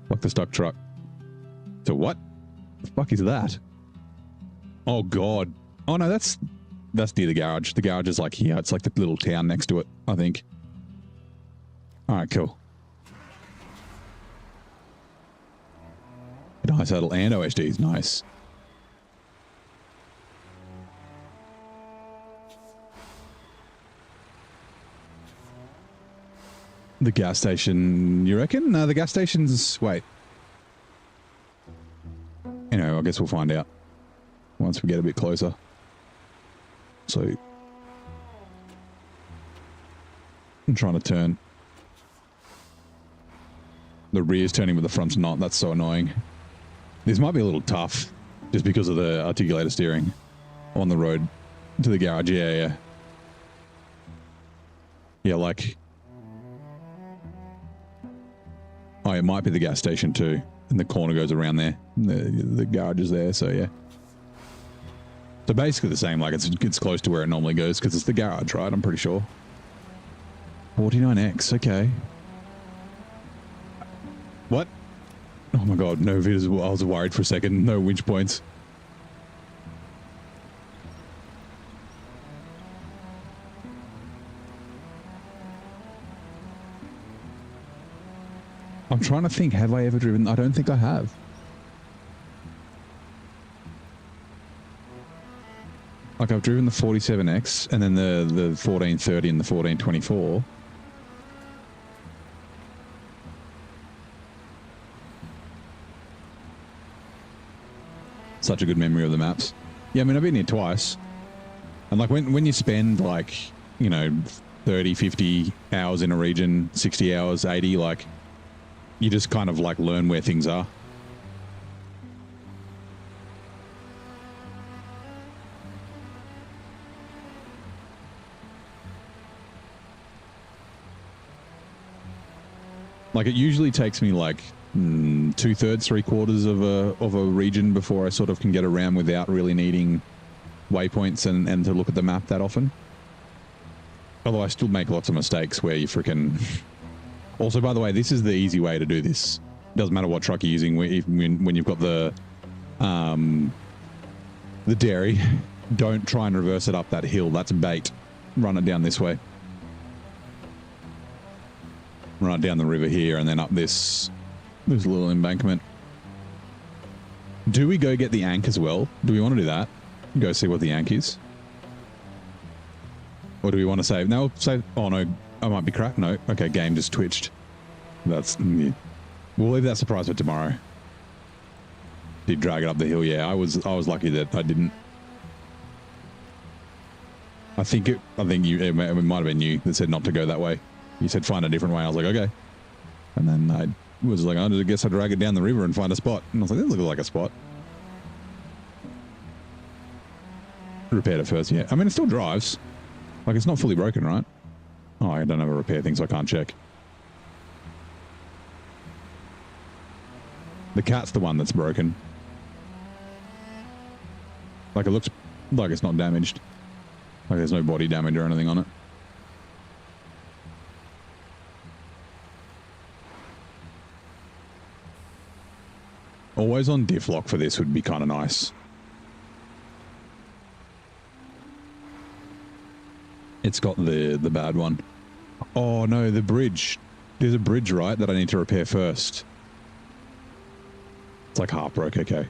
Fuck the stock truck. To what? The fuck is that? Oh god. Oh no, that's near the garage. The garage is like here. It's like the little town next to it, I think. Alright, cool. Nice saddle and OHDs, nice. The gas station, you reckon? No, the gas station's... Wait. Anyway, I guess we'll find out once we get a bit closer. So... I'm trying to turn. The rear's turning, but the front's not. That's so annoying. This might be a little tough, just because of the articulator steering on the road to the garage. Yeah. Yeah, like... Oh, it might be the gas station too. And the corner goes around there. The garage is there, so yeah. So basically the same, like it's close to where it normally goes because it's the garage, right? I'm pretty sure. 49X, okay. What? Oh my god, no vids. I was worried for a second. No winch points. I'm trying to think, have I ever driven? I don't think I have. Like I've driven the 47X and then the 1430 and the 1424. Such a good memory of the maps. Yeah, I mean, I've been here twice. And like when you spend like, you know, 30, 50 hours in a region, 60 hours, 80, like... You just kind of like learn where things are. Like it usually takes me like 2/3, 3/4 of a region before I sort of can get around without really needing waypoints and to look at the map that often. Although I still make lots of mistakes where you freaking... Also, by the way, this is the easy way to do this. Doesn't matter what truck you're using. When you've got the dairy, don't try and reverse it up that hill. That's bait. Run it down this way. Run it down the river here and then up this little embankment. Do we go get the Ank as well? Do we want to do that? Go see what the Ank is? Or do we want to save? No, save. Oh no. I might be cracked. No. Okay, game just twitched. That's... Yeah. We'll leave that surprise for tomorrow. Did drag it up the hill. Yeah, I was lucky that I didn't. I think it might have been you that said not to go that way. You said find a different way. I was like, okay. And then I was like, I guess I'd drag it down the river and find a spot. And I was like, this looks like a spot. Repaired it first, yeah. I mean, it still drives. Like, it's not fully broken, right? Oh, I don't have a repair thing, so I can't check. The cat's the one that's broken. Like it looks like it's not damaged. Like there's no body damage or anything on it. Always on diff-lock for this would be kind of nice. It's got the bad one. Oh no, the bridge. There's a bridge, right, that I need to repair first. It's like half broke, okay.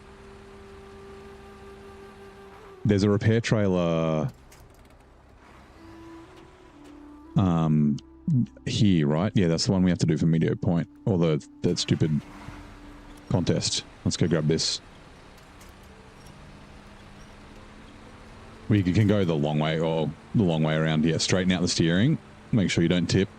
There's a repair trailer here, right? Yeah, that's the one we have to do for Meteor Point. Or that stupid contest. Let's go grab this. We can go the long way or the long way around here. Straighten out the steering. Make sure you don't tip.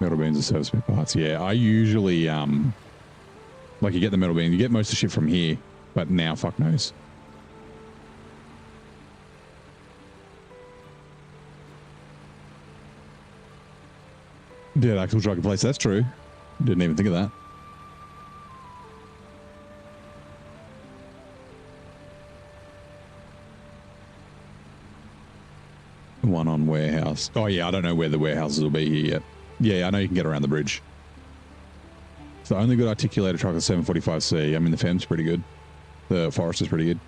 Metal beams are service spare parts. Yeah, I usually like you get the metal beam, you get most of the shit from here, but now fuck knows. Yeah, actual truck place. That's true. Didn't even think of that. One on warehouse. Oh yeah, I don't know where the warehouses will be here yet. Yeah, I know you can get around the bridge. It's the only good articulated truck is 745C. I mean, the Fem's pretty good. The Forester's pretty good.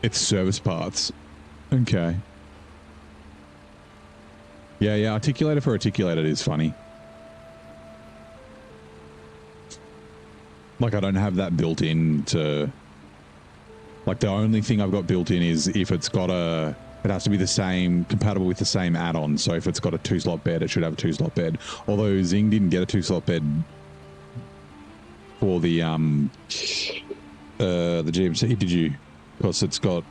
It's service parts. Okay. Yeah, articulator for articulated is funny. Like, I don't have that built in to... Like, the only thing I've got built in is if it's got a... It has to be the same, compatible with the same add-on. So if it's got a 2-slot bed, it should have a 2-slot bed. Although Zing didn't get a 2-slot bed for the GMC, did you? Because it's got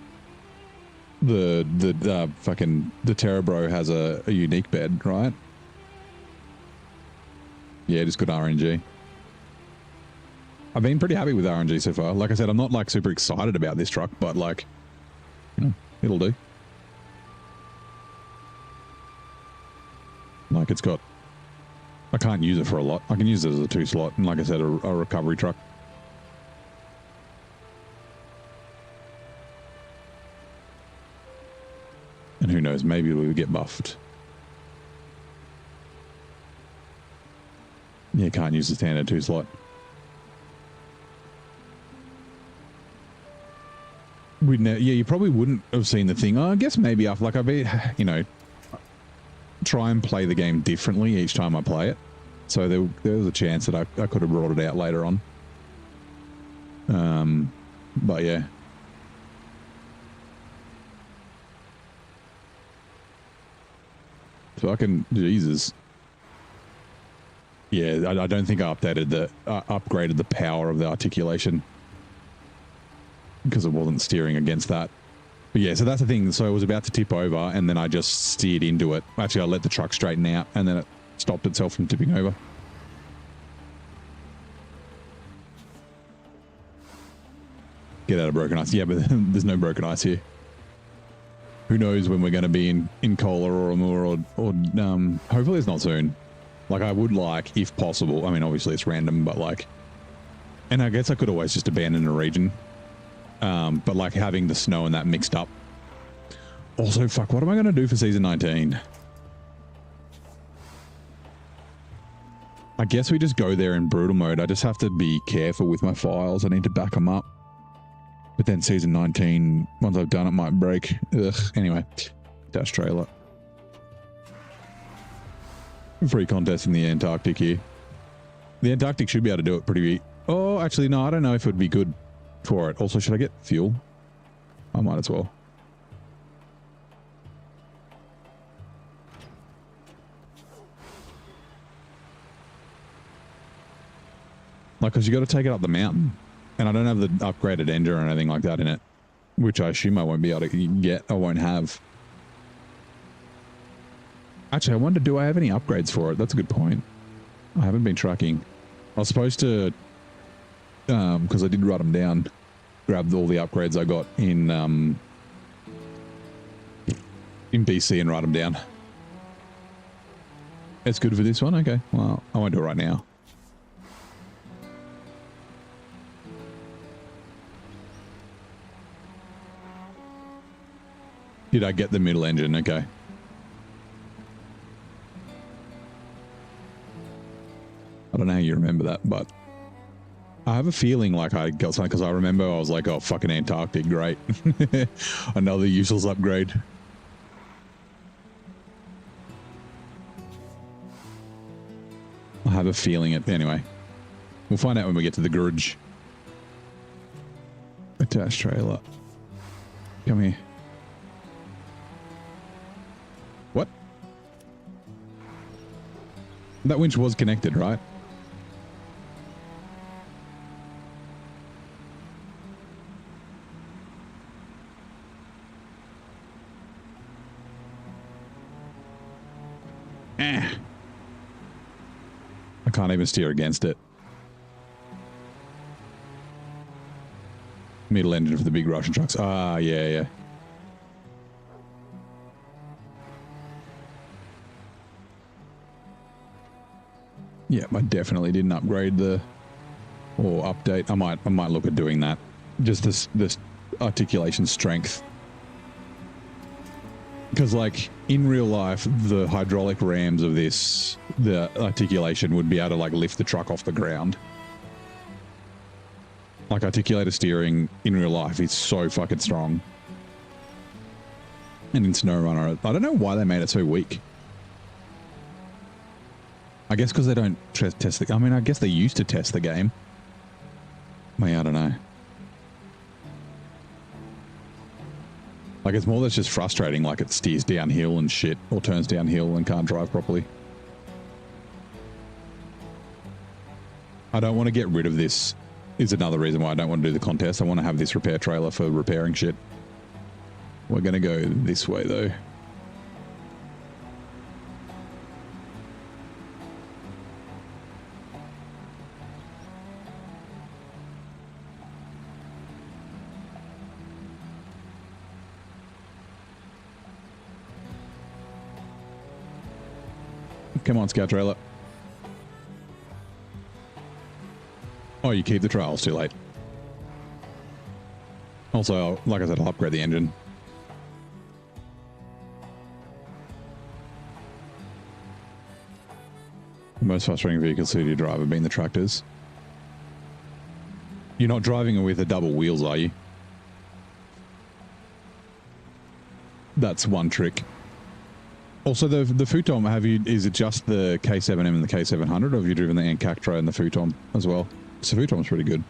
the Terrabro has a unique bed, right? Yeah, just good RNG. I've been pretty happy with RNG so far. Like I said, I'm not like super excited about this truck, but like, you know, it'll do. Like it's got, I can't use it for a lot. I can use it as a 2-slot and like I said, a recovery truck. And who knows, maybe we'll get buffed. Yeah, can't use the standard 2-slot. Yeah, you probably wouldn't have seen the thing. I guess maybe after, like, I've been, you know, try and play the game differently each time I play it. So there was a chance that I could have brought it out later on. But yeah. Fucking Jesus. Yeah, I don't think I upgraded the power of the articulation because it wasn't steering against that. But yeah, so that's the thing. So it was about to tip over and then I just steered into it. Actually, I let the truck straighten out and then it stopped itself from tipping over. Get out of broken ice. Yeah, but there's no broken ice here. Who knows when we're going to be in Cola or Amur or hopefully it's not soon. Like I would like, if possible, I mean, obviously it's random, but like, and I guess I could always just abandon a region. But like having the snow and that mixed up. Also, fuck, what am I going to do for season 19? I guess we just go there in brutal mode. I just have to be careful with my files. I need to back them up. But then season 19, once I've done it, might break. Ugh. Anyway, dash trailer. Free contest in the Antarctic here. The Antarctic should be able to do it pretty... Oh, actually, no, I don't know if it would be good for it. Also, should I get fuel? I might as well. Like, because you got to take it up the mountain. And I don't have the upgraded engine or anything like that in it, which I assume I won't be able to get. I won't have. Actually, I wonder, do I have any upgrades for it? That's a good point. I haven't been tracking. I was supposed to, because I did write them down. grabbed all the upgrades I got in BC and write them down. It's good for this one? Okay. Well, I won't do it right now. Did I get the middle engine? Okay. I don't know how you remember that, but I have a feeling like I got something because I remember I was like, oh, fucking Antarctic, great. Another useless upgrade. I have a feeling it. Anyway, we'll find out when we get to the garage. Attached trailer. Come here. What? That winch was connected, right? I can't even steer against it. Middle engine for the big Russian trucks. Ah, yeah, yeah. Yeah, I definitely didn't upgrade the or update. I might look at doing that. Just this articulation strength. Because like in real life, the hydraulic rams of this, the articulation would be able to like lift the truck off the ground. Like articulator steering in real life is so fucking strong. And in SnowRunner, I don't know why they made it so weak. I guess because they don't test the... I mean, I guess they used to test the game. I don't know. Like, it's more that's just frustrating, like it steers downhill and shit, or turns downhill and can't drive properly. I don't want to get rid of this, is another reason why I don't want to do the contest. I want to have this repair trailer for repairing shit. We're going to go this way, though. Come on, scout trailer. Oh, you keep the trails, too late. Also, like I said, I'll upgrade the engine. The most frustrating vehicles to drive have been the tractors. You're not driving with the double wheels, are you? That's one trick. Also, the Futon, is it just the K7M and the K700, or have you driven the Ancactra and the Futon as well? So Futon's pretty good.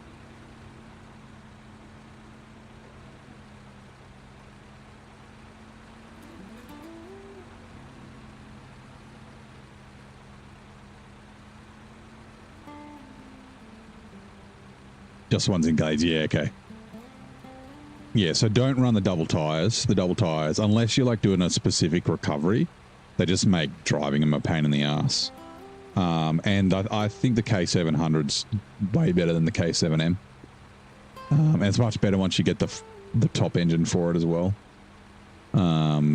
Just one's engaged, yeah, okay. Yeah, so don't run the double tires, unless you're like doing a specific recovery. They just make driving them a pain in the ass. And I think the K700's way better than the K7M. And it's much better once you get the top engine for it as well. Yeah,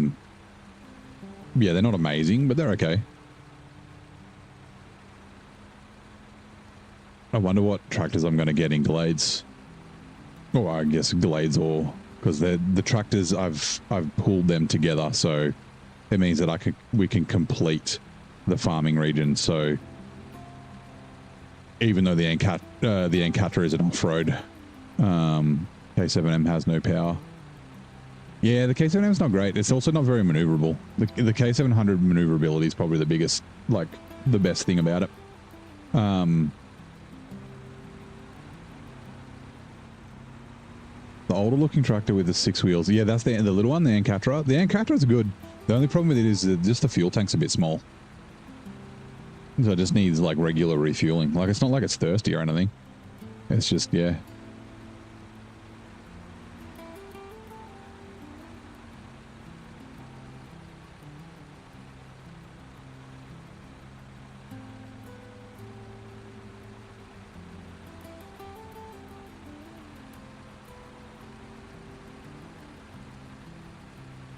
they're not amazing, but they're okay. I wonder what tractors I'm going to get in Glades. Or I guess Glades, or because the tractors I've pulled them together, so it means that we can complete the farming region. So even though the Ancatra is an off-road, K7M has no power. Yeah, the K7M is not great. It's also not very maneuverable. The K700 maneuverability is probably the biggest, like the best thing about it. The older looking tractor with the 6 wheels. Yeah, that's the little one, the Ancatra. The Ancatra is good. The only problem with it is just the fuel tank's a bit small. So it just needs like regular refueling. Like, it's not like it's thirsty or anything. It's just, yeah.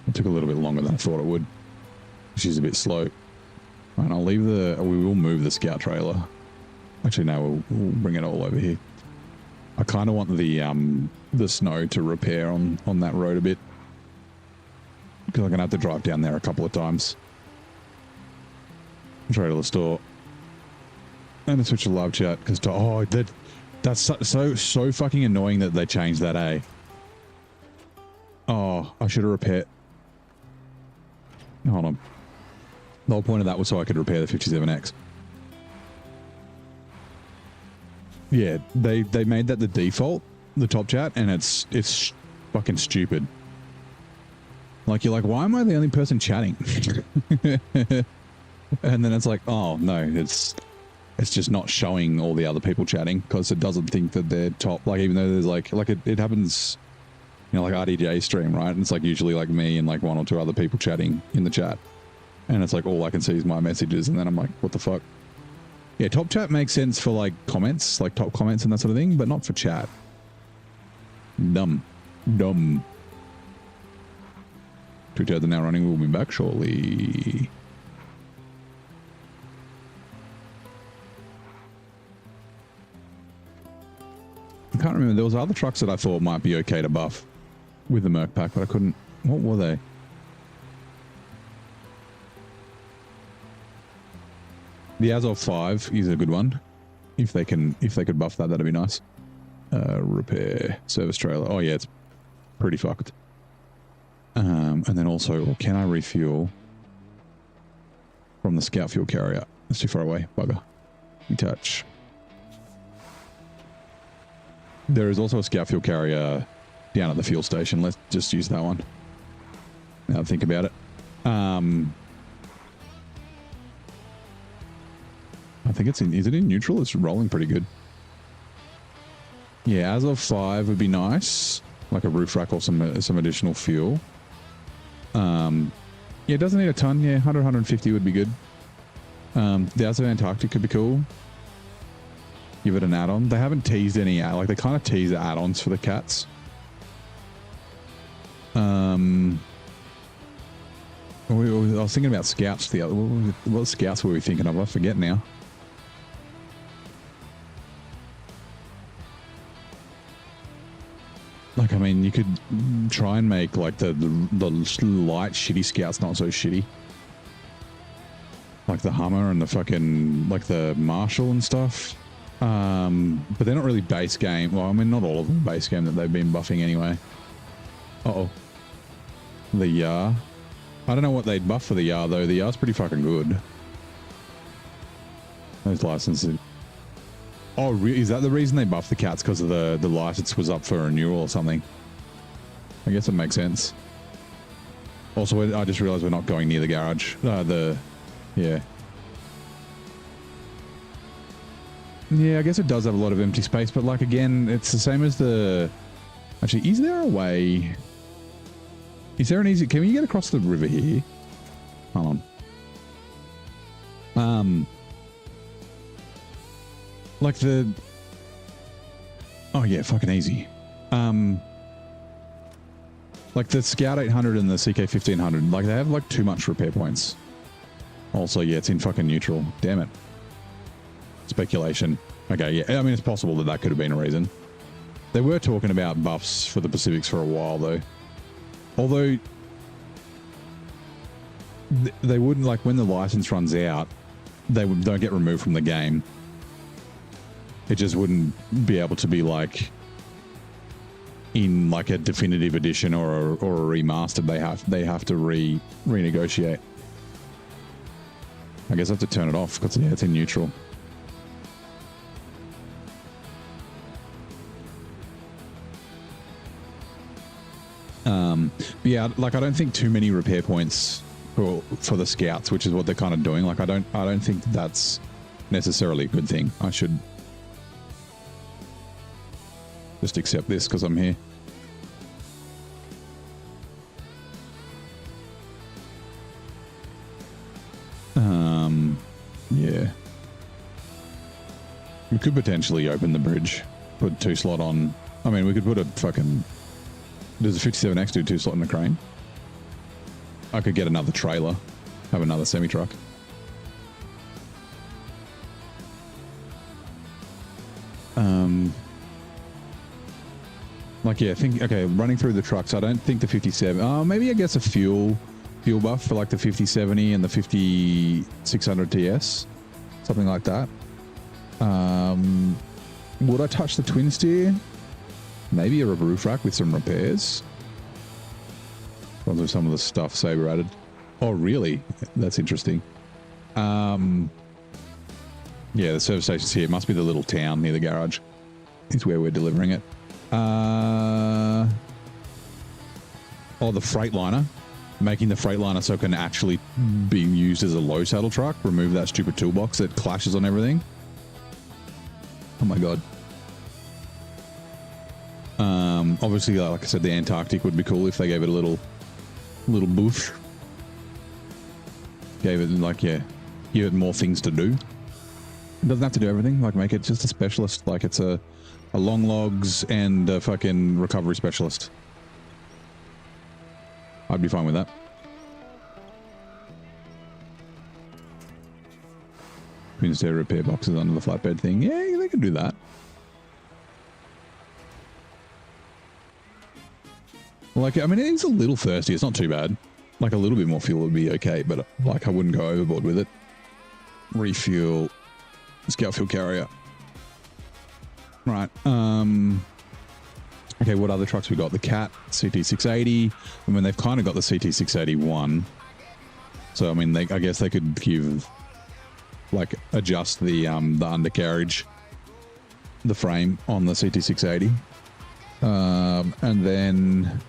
It took a little bit longer than I thought it would. She's a bit slow. And I'll leave the... We will move the scout trailer. Actually, no, we'll bring it all over here. I kind of want the snow to repair on that road a bit. Because I'm going to have to drive down there a couple of times. Trailer store. And a switch to live chat. Because, oh, that's so fucking annoying that they changed that, eh? Oh, I should have repaired... Hold on. The whole point of that was so I could repair the 57X. Yeah, they made that the default, the top chat, and it's fucking stupid. Like, you're like, why am I the only person chatting? And then it's like, oh no, it's just not showing all the other people chatting because it doesn't think that they're top. Like, even though there's like it happens, you know, like RDJ stream, right? And it's like usually like me and like one or two other people chatting in the chat. And it's like, all I can see is my messages. And then I'm like, what the fuck? Yeah, top chat makes sense for like comments, like top comments and that sort of thing, but not for chat. Dumb. 2 are now running. We'll be back shortly. I can't remember. There was other trucks that I thought might be okay to buff with the Merc pack, but I couldn't. What were they? The Azov 5 is a good one. If they could buff that, that'd be nice. Repair service trailer. Oh yeah, it's pretty fucked. And then also, can I refuel from the scout fuel carrier? That's too far away. Bugger. Detach. There is also a scout fuel carrier down at the fuel station. Let's just use that one. Now I think about it. I think it's in... Is it in neutral? It's rolling pretty good. Yeah, Azov 5 would be nice. Like a roof rack or some additional fuel. Yeah, it doesn't need a ton. Yeah, 100, 150 would be good. The Azov Antarctic could be cool. Give it an add-on. They haven't teased any... Like, they kind of tease the add-ons for the cats. I was thinking about scouts the other... What scouts were we thinking of? I forget now. Like, I mean, you could try and make, like, the light, shitty scouts not so shitty. Like the Hummer and the fucking, like, the Marshall and stuff. But they're not really base game. Well, I mean, not all of them base game that they've been buffing anyway. Uh-oh. The Yar. I don't know what they'd buff for the Yar, though. The Yar's pretty fucking good. Those licenses... Oh, really? Is that the reason they buffed the cats? Because of the license was up for renewal or something? I guess it makes sense. Also, I just realized we're not going near the garage. Yeah. Yeah, I guess it does have a lot of empty space, but like, again, it's the same as the... Actually, is there a way... Is there an easy... Can we get across the river here? Hold on. Like the... Oh yeah, fucking easy. Like the Scout 800 and the CK 1500, like they have like too much repair points. Also, yeah, it's in fucking neutral. Damn it. Speculation. Okay, yeah, I mean, it's possible that could have been a reason. They were talking about buffs for the Pacifics for a while though. Although... They wouldn't, like, when the license runs out, don't get removed from the game. It just wouldn't be able to be like in like a definitive edition or a remastered. They have to renegotiate. I guess I have to turn it off because yeah, it's in neutral. Yeah, like I don't think too many repair points for the scouts, which is what they're kind of doing. Like I don't think that's necessarily a good thing. I should just accept this because I'm here. Yeah. We could potentially open the bridge, put 2-slot on. I mean, we could put a fucking... Does a 57X do 2-slot in the crane? I could get another trailer, have another semi-truck. Like, yeah, okay, running through the trucks, I don't think the 57, maybe I guess a fuel buff for like the 5070 and the 5600 TS, something like that. Would I touch the twin steer? Maybe a roof rack with some repairs. Those are some of the stuff Saber added. Oh, really? That's interesting. Yeah, the service station's here. It must be the little town near the garage. Is where we're delivering it. Oh, the Freightliner. Making the Freightliner so it can actually be used as a low saddle truck. Remove that stupid toolbox that clashes on everything. Oh my god. Obviously, like I said, the Antarctic would be cool if they gave it a little boost. Gave it, like, yeah, give it more things to do. It doesn't have to do everything. Like, make it just a specialist. Like, it's a long logs and a fucking recovery specialist. I'd be fine with that. Instead of repair boxes under the flatbed thing. Yeah, they could do that. Like, I mean, it's a little thirsty. It's not too bad. Like, a little bit more fuel would be okay, but like, I wouldn't go overboard with it. Refuel. Scout fuel carrier. Right. Okay, what other trucks we got? The Cat CT680. I mean, they've kind of got the CT681. So, I mean, I guess they could give, like, adjust the undercarriage, the frame on the CT680. And then,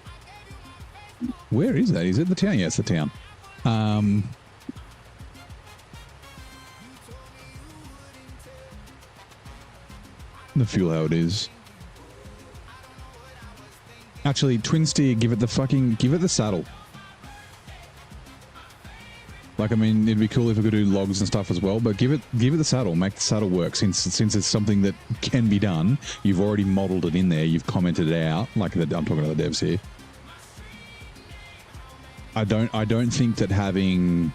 where is that? Is it the town? Yeah, it's the town. The fuel how it is. Actually, twin steer, give it the saddle. Like, I mean, it'd be cool if we could do logs and stuff as well, but give it the saddle. Make the saddle work since it's something that can be done. You've already modeled it in there. You've commented it out. Like, I'm talking about the devs here. I don't think that having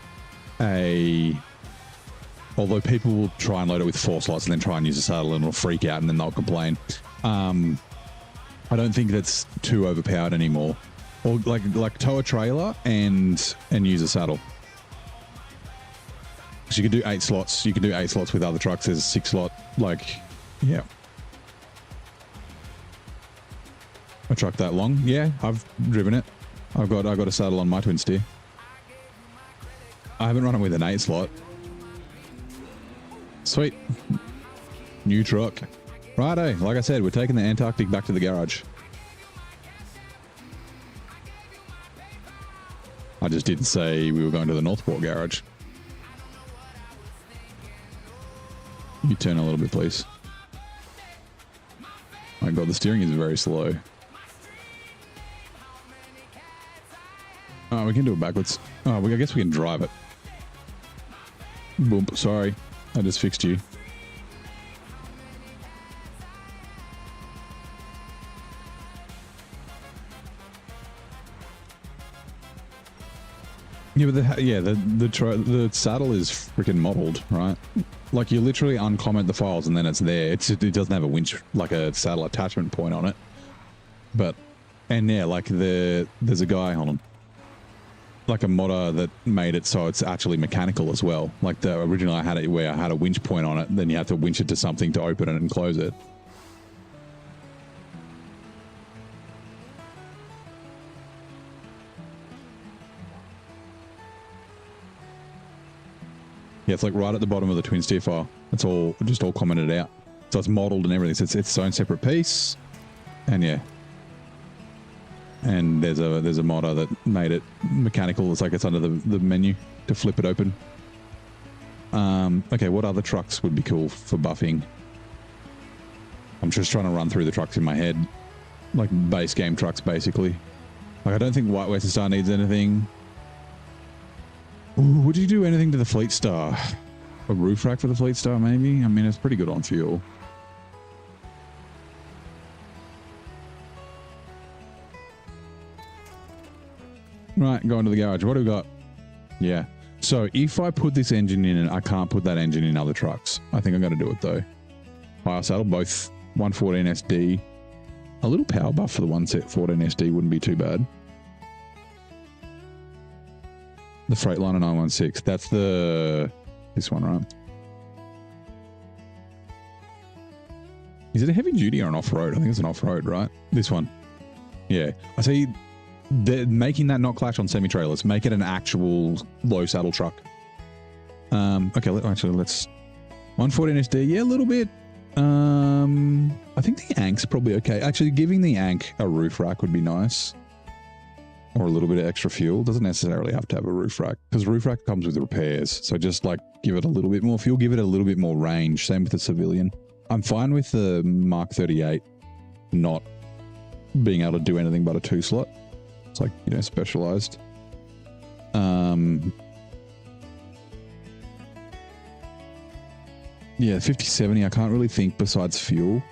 although people will try and load it with 4 slots and then try and use a saddle and it'll freak out and then they'll complain. I don't think that's too overpowered anymore. Or like tow a trailer and use a saddle. Because you can do 8 slots. You can do 8 slots with other trucks. There's a 6 slot. Like, yeah. A truck that long? Yeah, I've driven it. I got a saddle on my twin steer. I haven't run it with an 8 slot. Sweet. New truck. Righto. Like I said, we're taking the Antarctic back to the garage. I just didn't say we were going to the Northport garage. You turn a little bit, please. My god, the steering is very slow. Oh, we can do it backwards. Oh, I guess we can drive it. Boom. Sorry. I just fixed you. Yeah, but the saddle is freaking modeled, right? Like, you literally uncomment the files and then it's there. It doesn't have a winch, like a saddle attachment point on it. But, and yeah, like there's a guy, hold on, like a modder that made it so it's actually mechanical as well. Like the original, I had it where I had a winch point on it, then you have to winch it to something to open it and close it. Yeah, it's like right at the bottom of the twin steer file. It's all just all commented out. So it's modeled and everything. So it's its own separate piece. And yeah. And there's a modder that made it mechanical. It's like it's under the menu to flip it open. Okay, what other trucks would be cool for buffing? I'm just trying to run through the trucks in my head. Like base game trucks, basically. Like, I don't think White Western Star needs anything. Ooh, would you do anything to the Fleet Star? A roof rack for the Fleet Star, maybe? I mean, it's pretty good on fuel. Right, going to the garage. What do we got? Yeah. So if I put this engine in, I can't put that engine in other trucks. I think I'm going to do it though. Higher saddle, both 114 SD. A little power buff for the 114 SD wouldn't be too bad. The Freightliner 916. That's this one, right? Is it a heavy duty or an off-road? I think it's an off-road, right? This one. Yeah. I see they're making that not clash on semi-trailers. Make it an actual low saddle truck. Okay, let's 114 SD. Yeah, a little bit. I think the Ank's probably okay. Actually, giving the Ank a roof rack would be nice. Or a little bit of extra fuel. Doesn't necessarily have to have a roof rack, because roof rack comes with repairs. So just like give it a little bit more fuel, give it a little bit more range. Same with the Civilian. I'm fine with the Mark 38 not being able to do anything but a 2-slot. It's like, you know, specialized. Yeah, 5070, I can't really think besides fuel.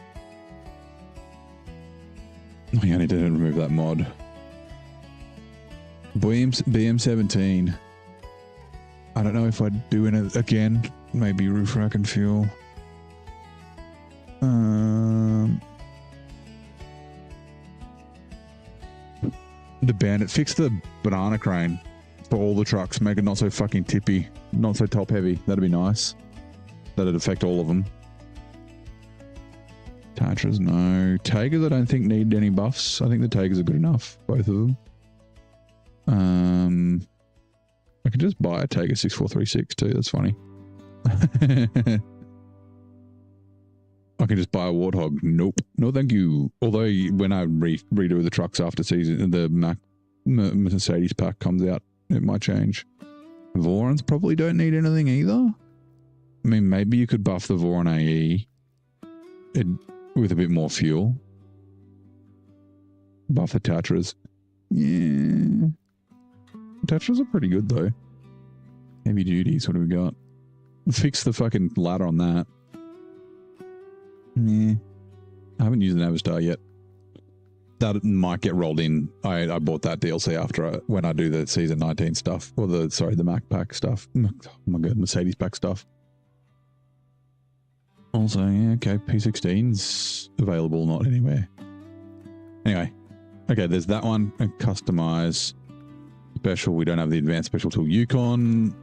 Oh, yeah, I need to remove that mod. BM17. I don't know if I'd do it again. Maybe roof rack and fuel. The Bandit. Fix the banana crane for all the trucks. Make it not so fucking tippy. Not so top heavy. That'd be nice. That'd affect all of them. Tatras, no. Tigers, I don't think need any buffs. I think the Tigers are good enough. Both of them. I could just buy a Tiger 6436 too. That's funny. I can just buy a Warthog. Nope. No, thank you. Although when I redo the trucks after season, the Mercedes pack comes out, it might change. Vorons probably don't need anything either. I mean, maybe you could buff the Voron AE with a bit more fuel. Buff the Tatras. Yeah. Tatras are pretty good though. Heavy duties. What do we got? Fix the fucking ladder on that. Yeah. I haven't used an Navistar yet. That might get rolled in. I bought that DLC after when I do the season 19 stuff, or the Mac pack stuff. Oh my god, Mercedes pack stuff. Also, yeah, okay, P16's available, not anywhere. Anyway, okay, there's that one. Customize special. We don't have the advanced special tool. Yukon.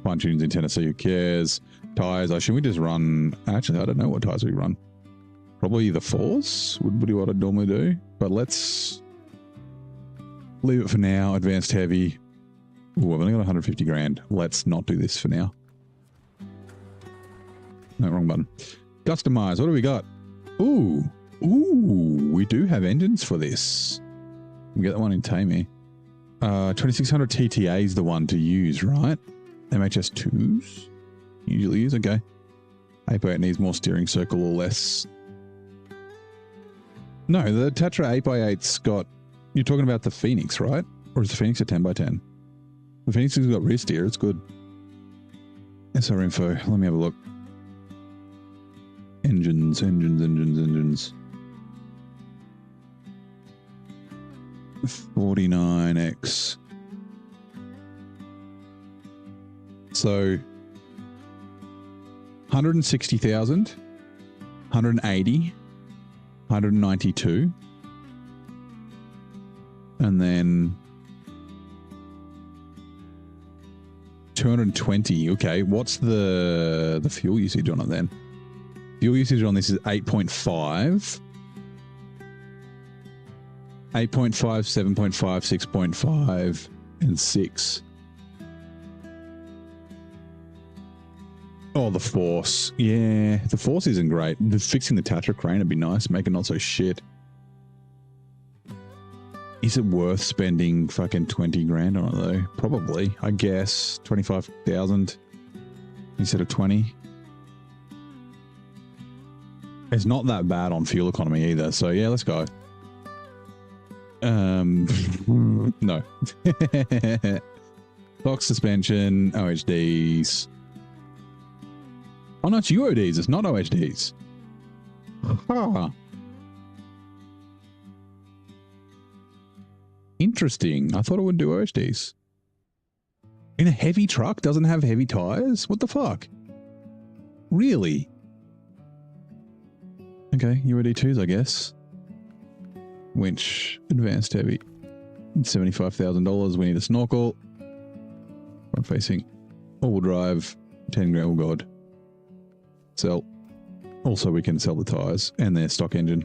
Fine tunes in Tennessee. Who cares? Tires. Should we just run? Actually, I don't know what tires we run. Probably the 4s would be what I'd normally do. But let's leave it for now. Advanced heavy. Ooh, I've only got 150 grand. Let's not do this for now. No, wrong button. Customize. What do we got? Ooh. We do have engines for this. We get that one in Tammy. 2600 TTA is the one to use, right? MHS2s? Usually use, okay. 8x8 needs more steering circle or less. No, the Tatra 8x8's got... You're talking about the Phoenix, right? Or is the Phoenix a 10x10? The Phoenix has got rear steer, it's good. SR info, let me have a look. Engines. 49X. So 160,000, 180, 192, and then 220. Okay, what's the fuel usage on it then? Fuel usage on this is 8.5. 8.5, 7.5, 6.5, and 6. Oh, the Force. Yeah, the Force isn't great. Fixing the Tatra crane would be nice. Make it not so shit. Is it worth spending fucking 20 grand on it though? Probably, I guess. 25,000 instead of 20. It's not that bad on fuel economy either. So yeah, let's go. No. Box suspension, OHDs. Oh no, it's UODs, it's not OHDs. Huh. Interesting. I thought it would do OHDs. In a heavy truck, doesn't have heavy tires? What the fuck? Really? Okay, UAD2s, I guess. Winch, advanced heavy. $75,000. We need a snorkel. Front facing. All-wheel drive. 10 grand. Oh god. Sell. Also, we can sell the tires and their stock engine.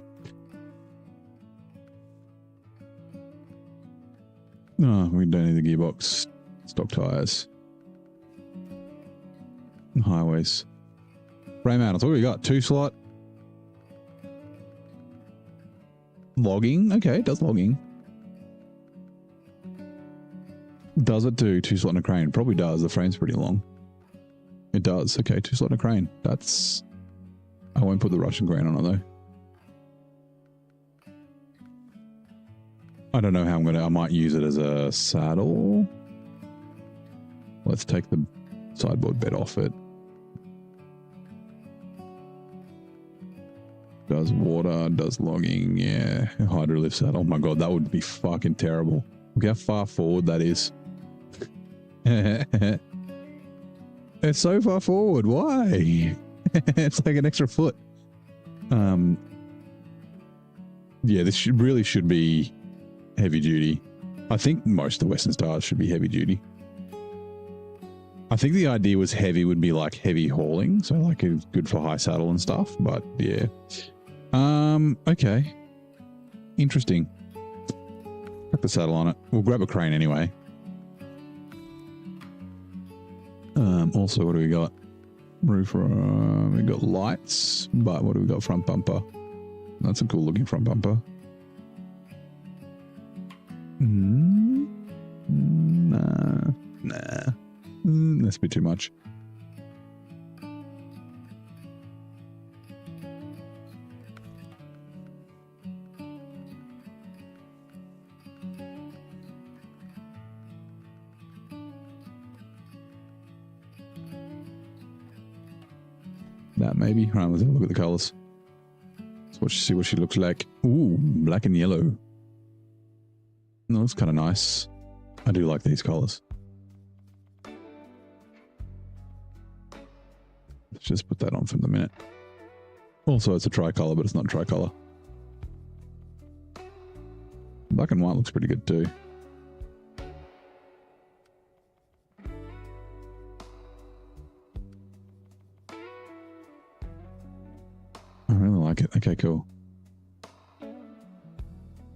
No, we don't need the gearbox. Stock tires. Highways. Frame out. That's all we got. 2-slot. Logging. Okay, it does logging. Does it do 2-slot and a crane? Probably does. The frame's pretty long. It does. Okay, 2-slot and a crane. That's... I won't put the Russian crane on it though. I don't know how I'm gonna... I might use it as a saddle. Let's take the sideboard bed off it. Does water, does logging, yeah. Hydrolift saddle. Oh my god, that would be fucking terrible. Look how far forward that is. It's so far forward. Why? It's like an extra foot. Yeah, this really should be heavy duty. I think most of the Western Stars should be heavy duty. I think the idea was heavy would be like heavy hauling, so like it's good for high saddle and stuff, but yeah. Okay. Interesting. Put the saddle on it. We'll grab a crane anyway. Also, what do we got? Roof, we got lights, but what do we got? Front bumper. That's a cool looking front bumper. Nah. That's a bit too much. That maybe. All right, let's have a look at the colors. Let's see what she looks like. Ooh, black and yellow. That looks kind of nice. I do like these colors. Let's just put that on for the minute. Also, it's a tricolor, but it's not tricolor. Black and white looks pretty good too. I really like it. Okay, cool.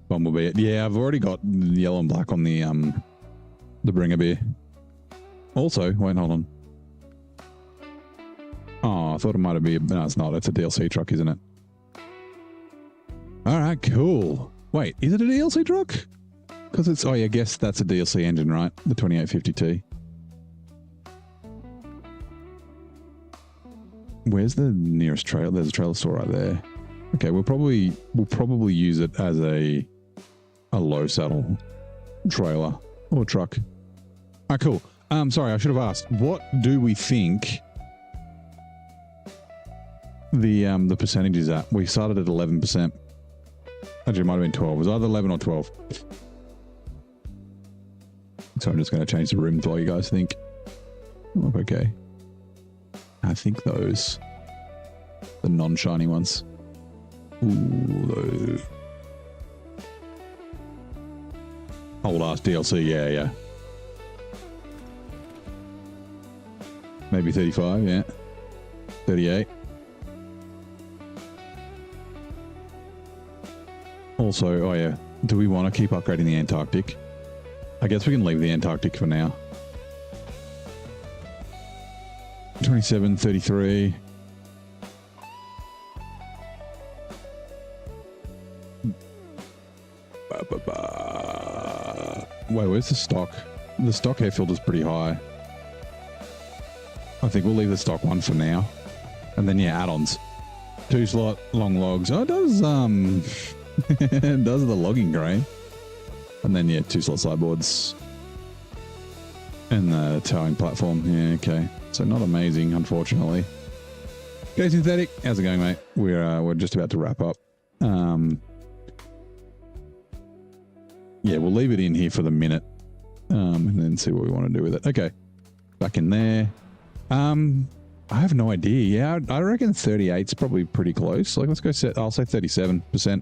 Bumblebee. Yeah, I've already got yellow and black on the bringer beer. Also, wait, hold on. Oh, I thought it might have been. No, it's not. It's a DLC truck, isn't it? All right, cool. Wait, is it a DLC truck? Because it's. Oh, yeah, I guess that's a DLC engine, right? The 2850T. Where's the nearest trailer? There's a trailer store right there. Okay, we'll probably use it as a low saddle trailer or truck. All right, cool. Sorry, I should have asked. What do we think the percentage is at? We started at 11%. Actually, it might have been 12. It was either 11 or 12. So I'm just going to change the rims while you guys think. Oh, okay. I think those, the non-shiny ones. Ooh, those. Old ass DLC, yeah. Maybe 35, yeah. 38. Also, oh yeah, do we want to keep upgrading the Antarctic? I guess we can leave the Antarctic for now. 27, 33. Wait, where's the stock? The stock air filter is pretty high. I think we'll leave the stock one for now. And then, yeah, add-ons. 2-slot, long logs. Oh, it does, it does the logging crane. And then, yeah, 2-slot sideboards. And the towing platform. Yeah, okay. So not amazing, unfortunately. Okay, Synthetic. How's it going, mate? We're just about to wrap up. yeah, we'll leave it in here for the minute, and then see what we want to do with it. Okay, back in there. I have no idea. Yeah, I reckon 38's probably pretty close. Like, let's go set. I'll say 37%.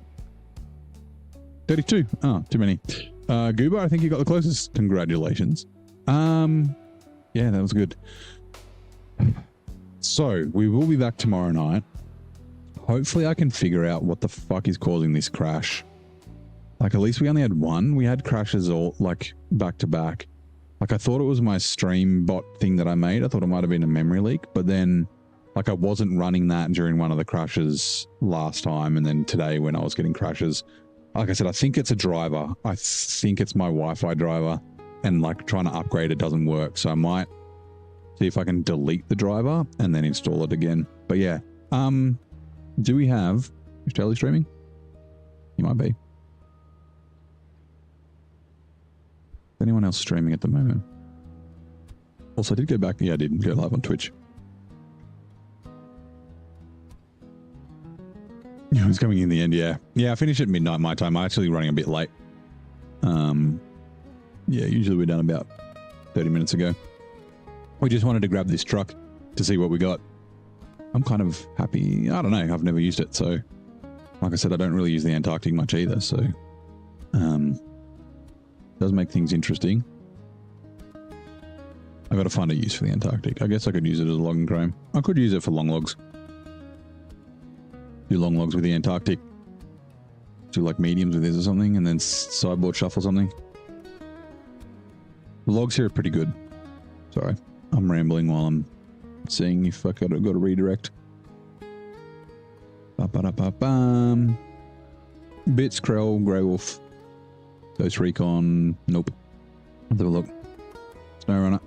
32. Oh, too many. Goober, I think you got the closest. Congratulations. Yeah, that was good. So we will be back tomorrow night. Hopefully I can figure out what the fuck is causing this crash. Like, at least we only had one. We had crashes all like back to back. Like, I thought it was my stream bot thing that I made. I thought it might have been a memory leak, but then like I wasn't running that during one of the crashes last time. And then today when I was getting crashes, like I said, I think it's a driver. I think it's my Wi-Fi driver, and like trying to upgrade it doesn't work. So I might see if I can delete the driver and then install it again. But yeah, do we have, is Charlie streaming? He might be. Anyone else streaming at the moment? Also, I did go back. Yeah, I did go live on Twitch. Yeah, it's coming in the end. Yeah, I finished at midnight my time. I'm actually running a bit late. Yeah, usually we're done about 30 minutes ago. We just wanted to grab this truck to see what we got. I'm kind of happy. I don't know. I've never used it, so like I said, I don't really use the Antarctic much either. So, does make things interesting. I got to find a use for the Antarctic. I guess I could use it as a logging crane. I could use it for long logs. Do long logs with the Antarctic. Do like mediums with this or something, and then sideboard shuffle something. The logs here are pretty good. Sorry, I'm rambling while I'm seeing if I got a redirect. Ba-ba-da-ba-bam. Bits, Krell, Grey Wolf. Ghost Recon, nope. Let's have a look. SnowRunner.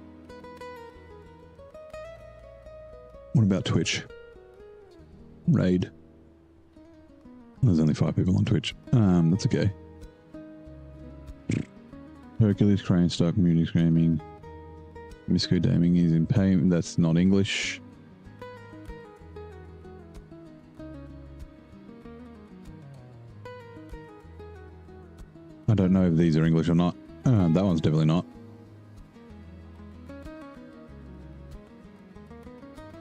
What about Twitch? Raid. There's only 5 people on Twitch. That's okay. Hercules, Crane, Stark, Munich, Gaming. Misco Daming is in payment. That's not English. I don't know if these are English or not. That one's definitely not.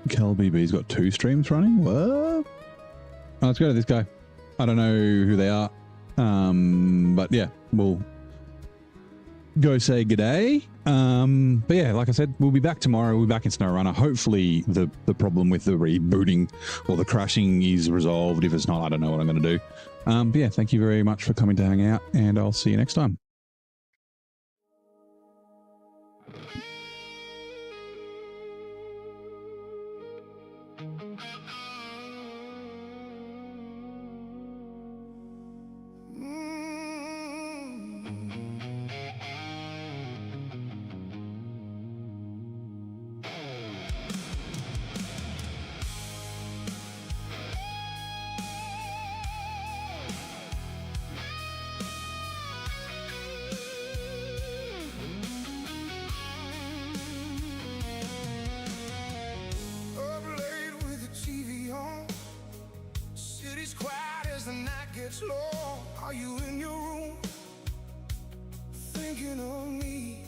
Cal BB's got 2 streams running? What? Oh, let's go to this guy. I don't know who they are. But yeah, we'll go say g'day. But yeah, like I said, we'll be back tomorrow. We'll be back in SnowRunner. Hopefully the problem with the rebooting or the crashing is resolved. If it's not, I don't know what I'm going to do. But yeah, thank you very much for coming to hang out, and I'll see you next time. Are you in your room thinking of me?